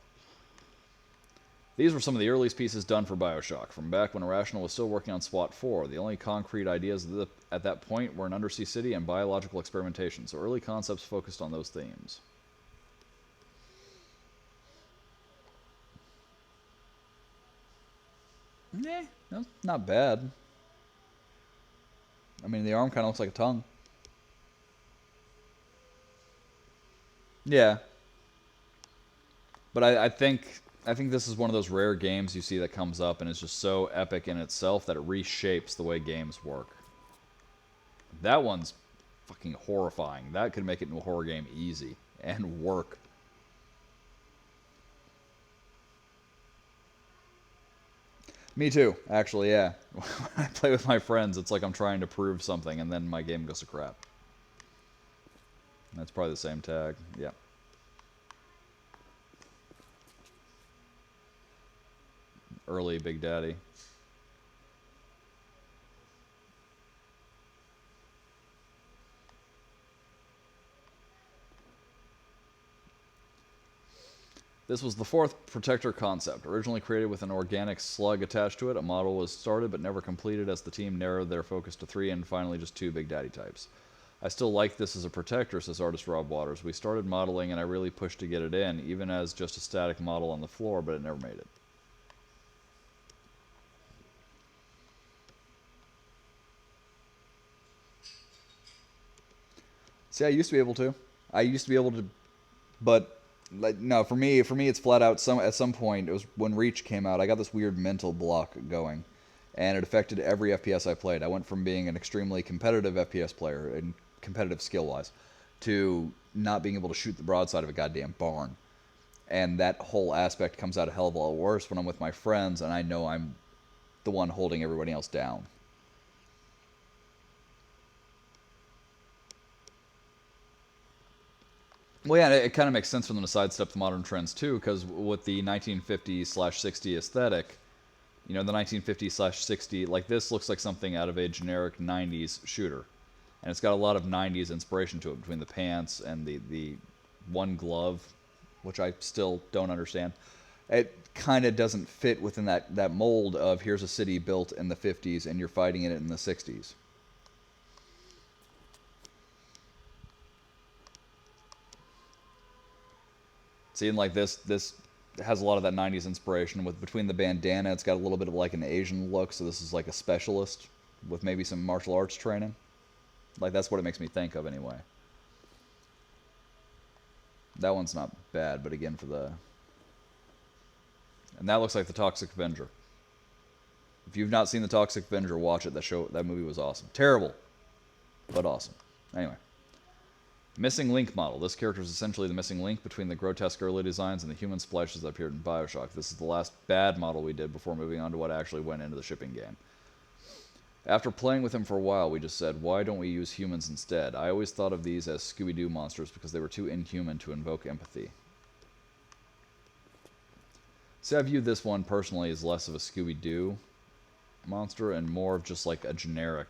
These were some of the earliest pieces done for BioShock, from back when Irrational was still working on SWAT 4. The only concrete ideas at that point were an undersea city and biological experimentation, so early concepts focused on those themes. No, not bad. I mean, the arm kind of looks like a tongue. Yeah. But I think this is one of those rare games you see that comes up and is just so epic in itself that it reshapes the way games work. That one's fucking horrifying. That could make it into a horror game easy and work. Me too, actually, yeah. When I play with my friends, it's like I'm trying to prove something, and then my game goes to crap. That's probably the same tag, yeah. Early Big Daddy. This was the fourth Protector concept. Originally created with an organic slug attached to it, a model was started but never completed as the team narrowed their focus to 3 and finally just 2 Big Daddy types. I still like this as a Protector, says artist Rob Waters. We started modeling and I really pushed to get it in, even as just a static model on the floor, but it never made it. See, I used to be able to. But like, no, for me it's flat out. At some point, it was when Reach came out, I got this weird mental block going, and it affected every FPS I played. I went from being an extremely competitive FPS player and competitive skill-wise to not being able to shoot the broadside of a goddamn barn, and that whole aspect comes out a hell of a lot worse when I'm with my friends and I know I'm the one holding everybody else down. Well, yeah, it kind of makes sense for them to sidestep the modern trends, too, because with the 1950s/60 aesthetic, you know, the 1950s/60, like, this looks like something out of a generic 90s shooter. And it's got a lot of 90s inspiration to it, between the pants and the one glove, which I still don't understand. it kind of doesn't fit within that mold of here's a city built in the 50s and you're fighting in it in the 60s. Seeing like this has a lot of that 90s inspiration with between the bandana, it's got a little bit of like an Asian look, so this is like a specialist with maybe some martial arts training. Like that's what it makes me think of anyway. That one's not bad, but again for the... And that looks like the Toxic Avenger. If you've not seen the Toxic Avenger, watch it. That movie was awesome. Terrible, but awesome. Anyway. Missing Link model. This character is essentially the missing link between the grotesque early designs and the human splashes that appeared in BioShock. This is the last bad model we did before moving on to what actually went into the shipping game. After playing with him for a while, we just said, why don't we use humans instead? I always thought of these as Scooby-Doo monsters because they were too inhuman to invoke empathy. See, I view this one personally as less of a Scooby-Doo monster and more of just like a generic.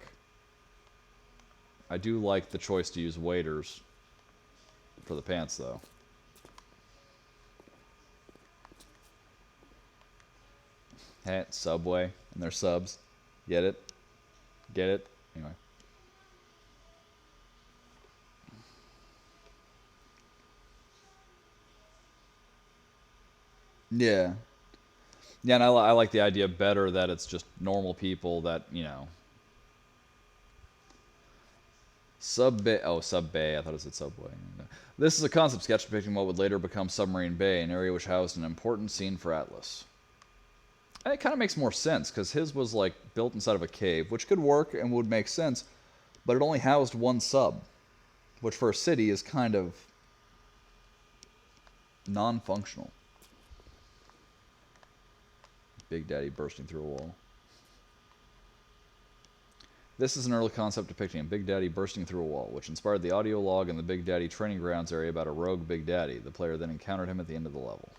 I do like the choice to use waiters for the pants, though. Hey, Subway and their subs. Get it? Get it? Anyway. Yeah. Yeah, and I like the idea better that it's just normal people that, you know... Sub Bay. Oh, Sub Bay. I thought it said Subway. This is a concept sketch depicting what would later become Submarine Bay, an area which housed an important scene for Atlas. And it kind of makes more sense, because his was, like, built inside of a cave, which could work and would make sense, but it only housed one sub, which for a city is kind of non-functional. Big Daddy bursting through a wall. This is an early concept depicting a Big Daddy bursting through a wall, which inspired the audio log in the Big Daddy training grounds area about a rogue Big Daddy. The player then encountered him at the end of the level.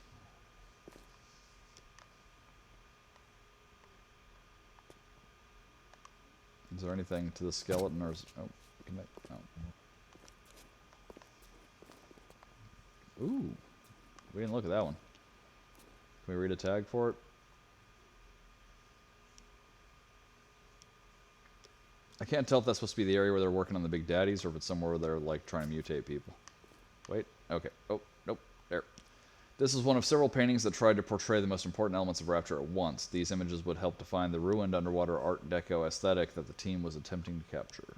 Is there anything to the skeleton or is... Oh, can I... Oh. Ooh. We didn't look at that one. Can we read a tag for it? I can't tell if that's supposed to be the area where they're working on the Big Daddies or if it's somewhere where they're, like, trying to mutate people. Wait. Okay. Oh, nope. There. This is one of several paintings that tried to portray the most important elements of Rapture at once. These images would help define the ruined underwater Art Deco aesthetic that the team was attempting to capture.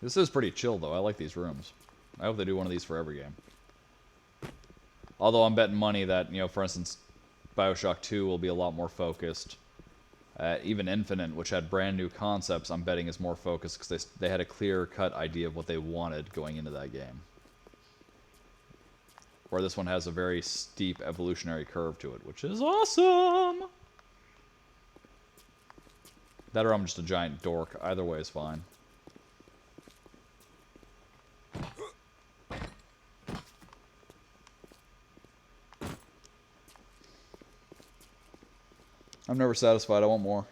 This is pretty chill, though. I like these rooms. I hope they do one of these for every game. Although I'm betting money that, you know, for instance, BioShock 2 will be a lot more focused. Even Infinite, which had brand new concepts, I'm betting is more focused because they had a clear-cut idea of what they wanted going into that game. Where this one has a very steep evolutionary curve to it, which is awesome! That or I'm just a giant dork. Either way is fine. I'm never satisfied. I want more.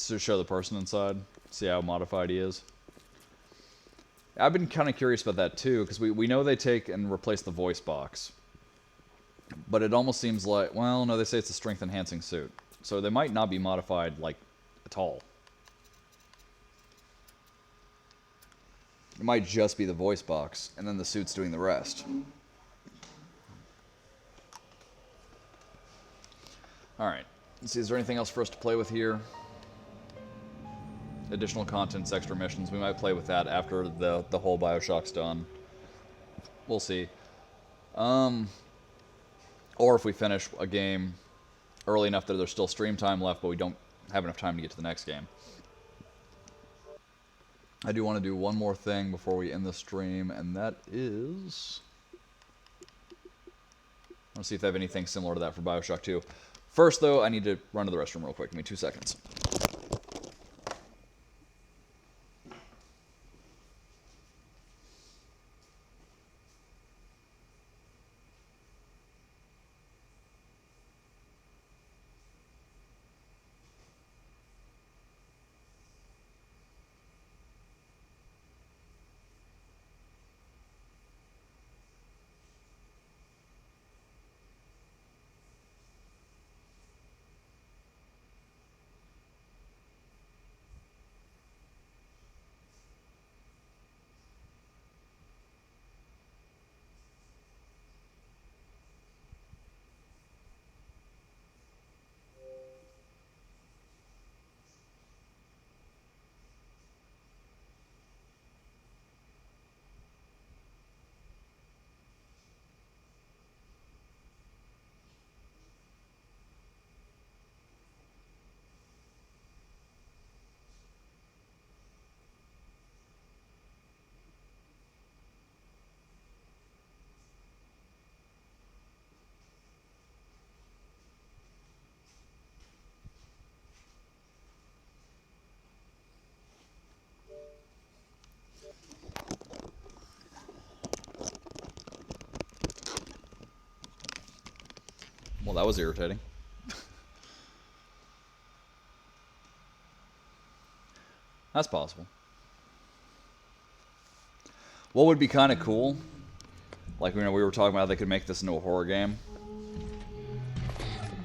To show the person inside. See how modified he is. I've been kind of curious about that too, because we know they take and replace the voice box. But it almost seems like, well, no, they say it's a strength enhancing suit. So they might not be modified, like, at all. It might just be the voice box, and then the suit's doing the rest. Alright, let's see, is there anything else for us to play with here? Additional contents, extra missions, we might play with that after the whole BioShock's done. We'll see. Or if we finish a game early enough that there's still stream time left, but we don't have enough time to get to the next game. I do want to do one more thing before we end the stream, and that is... I want to see if they have anything similar to that for BioShock 2. First, though, I need to run to the restroom real quick. Give me 2 seconds. that was irritating. That's possible. What would be kind of cool, like we were talking about, how they could make this into a horror game.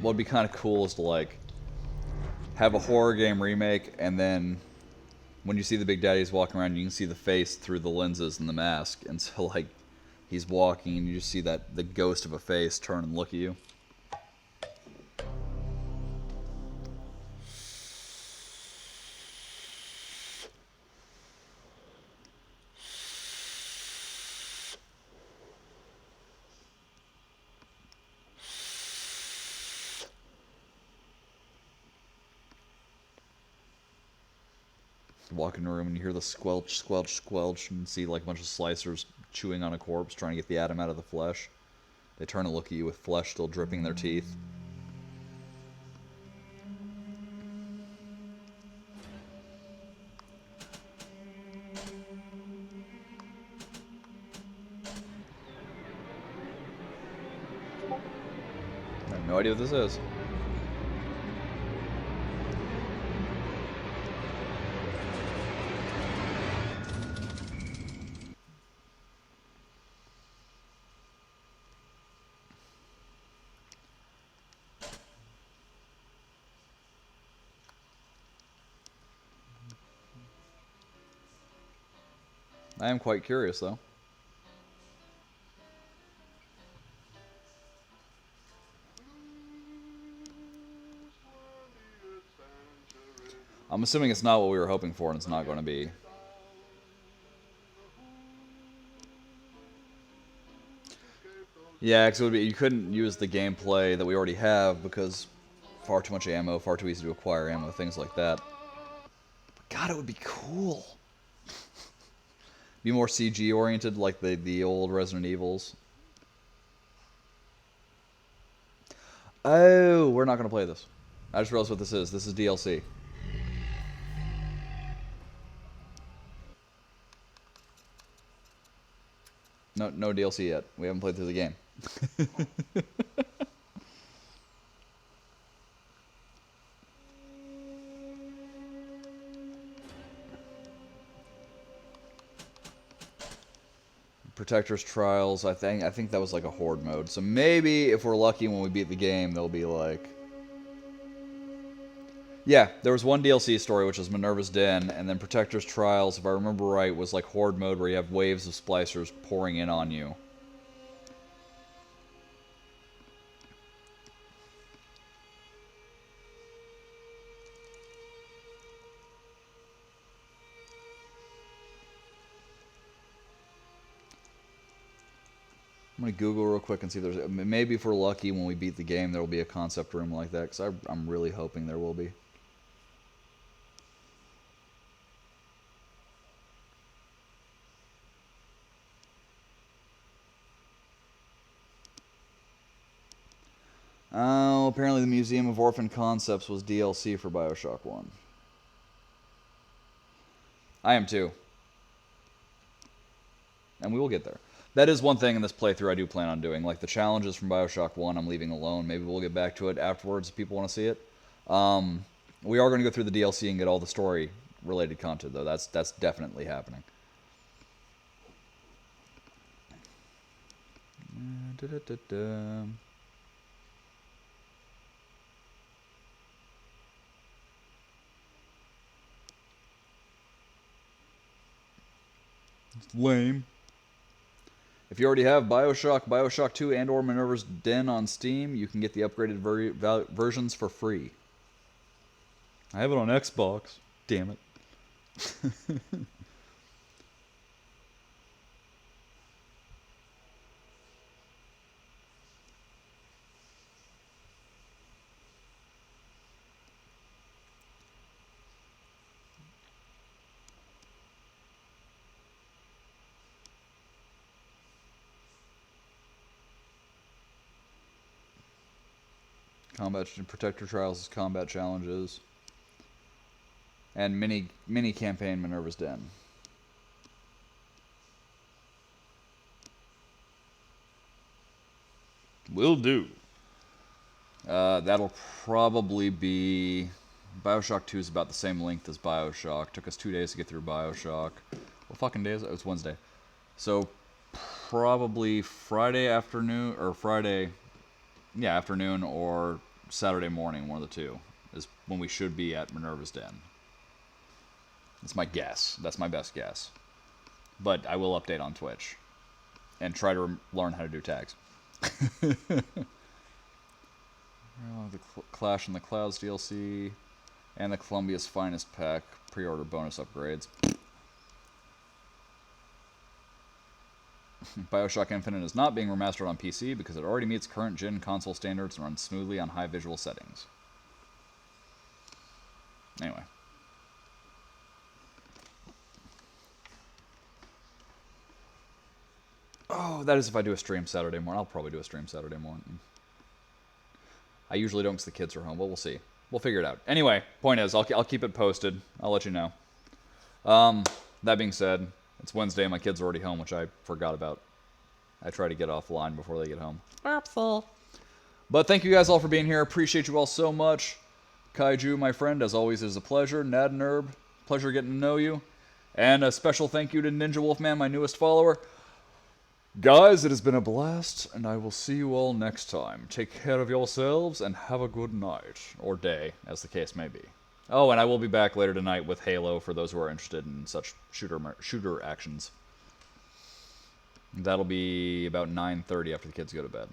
What would be kind of cool is to like have a horror game remake, and then when you see the Big Daddies walking around, you can see the face through the lenses and the mask, and so like he's walking, and you just see that the ghost of a face turn and look at you. Walk in a room and you hear the squelch, squelch, squelch, and see like a bunch of slicers chewing on a corpse, trying to get the atom out of the flesh. They turn and look at you with flesh still dripping in their teeth. I have no idea what this is. I am quite curious, though. I'm assuming it's not what we were hoping for, and it's not going to be. Yeah, because you couldn't use the gameplay that we already have because far too much ammo, far too easy to acquire ammo, things like that. God, it would be cool. Be more CG oriented, like the old Resident Evils. Oh, we're not going to play this. I just realized what this is. This is DLC. No DLC yet. We haven't played through the game. Protector's Trials, I think that was like a horde mode. So maybe if we're lucky when we beat the game, they'll be like... Yeah, there was one DLC story, which was Minerva's Den, and then Protector's Trials, if I remember right, was like horde mode where you have waves of splicers pouring in on you. I'm going to Google real quick and see if there's... Maybe if we're lucky when we beat the game, there will be a concept room like that, because I'm really hoping there will be. Oh, apparently the Museum of Orphan Concepts was DLC for BioShock 1. I am too. And we will get there. That is one thing in this playthrough I do plan on doing. Like the challenges from BioShock 1, I'm leaving alone. Maybe we'll get back to it afterwards if people want to see it. We are going to go through the DLC and get all the story-related content, though. That's definitely happening. It's lame. If you already have BioShock, BioShock 2, and or Minerva's Den on Steam, you can get the upgraded versions for free. I have it on Xbox. Damn it. Combat Protector Trials, combat challenges, and mini campaign Minerva's Den. Will do. That'll probably be... BioShock 2 is about the same length as BioShock. Took us 2 days to get through BioShock. What fucking day is it? It was Wednesday. So, probably Friday afternoon, or Friday... Yeah, afternoon or Saturday morning, one of the two, is when we should be at Minerva's Den. That's my guess. That's my best guess. But I will update on Twitch. And try to learn how to do tags. Oh, the Clash in the Clouds DLC. And the Columbia's Finest Pack pre-order bonus upgrades. BioShock Infinite is not being remastered on PC because it already meets current gen console standards and runs smoothly on high visual settings. Anyway. Oh, that is if I do a stream Saturday morning. I'll probably do a stream Saturday morning. I usually don't because the kids are home, but we'll see. We'll figure it out. Anyway, point is, I'll keep it posted. I'll let you know. That being said, it's Wednesday and my kids are already home, which I forgot about. I try to get offline before they get home. But thank you guys all for being here. Appreciate you all so much. Kaiju, my friend, as always, is a pleasure. Nad and Herb, pleasure getting to know you. And a special thank you to Ninja Wolfman, my newest follower. Guys, it has been a blast, and I will see you all next time. Take care of yourselves, and have a good night. Or day, as the case may be. Oh, and I will be back later tonight with Halo for those who are interested in such shooter actions. That'll be about 9:30 after the kids go to bed.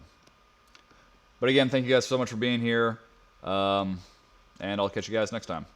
But again, thank you guys so much for being here. And I'll catch you guys next time.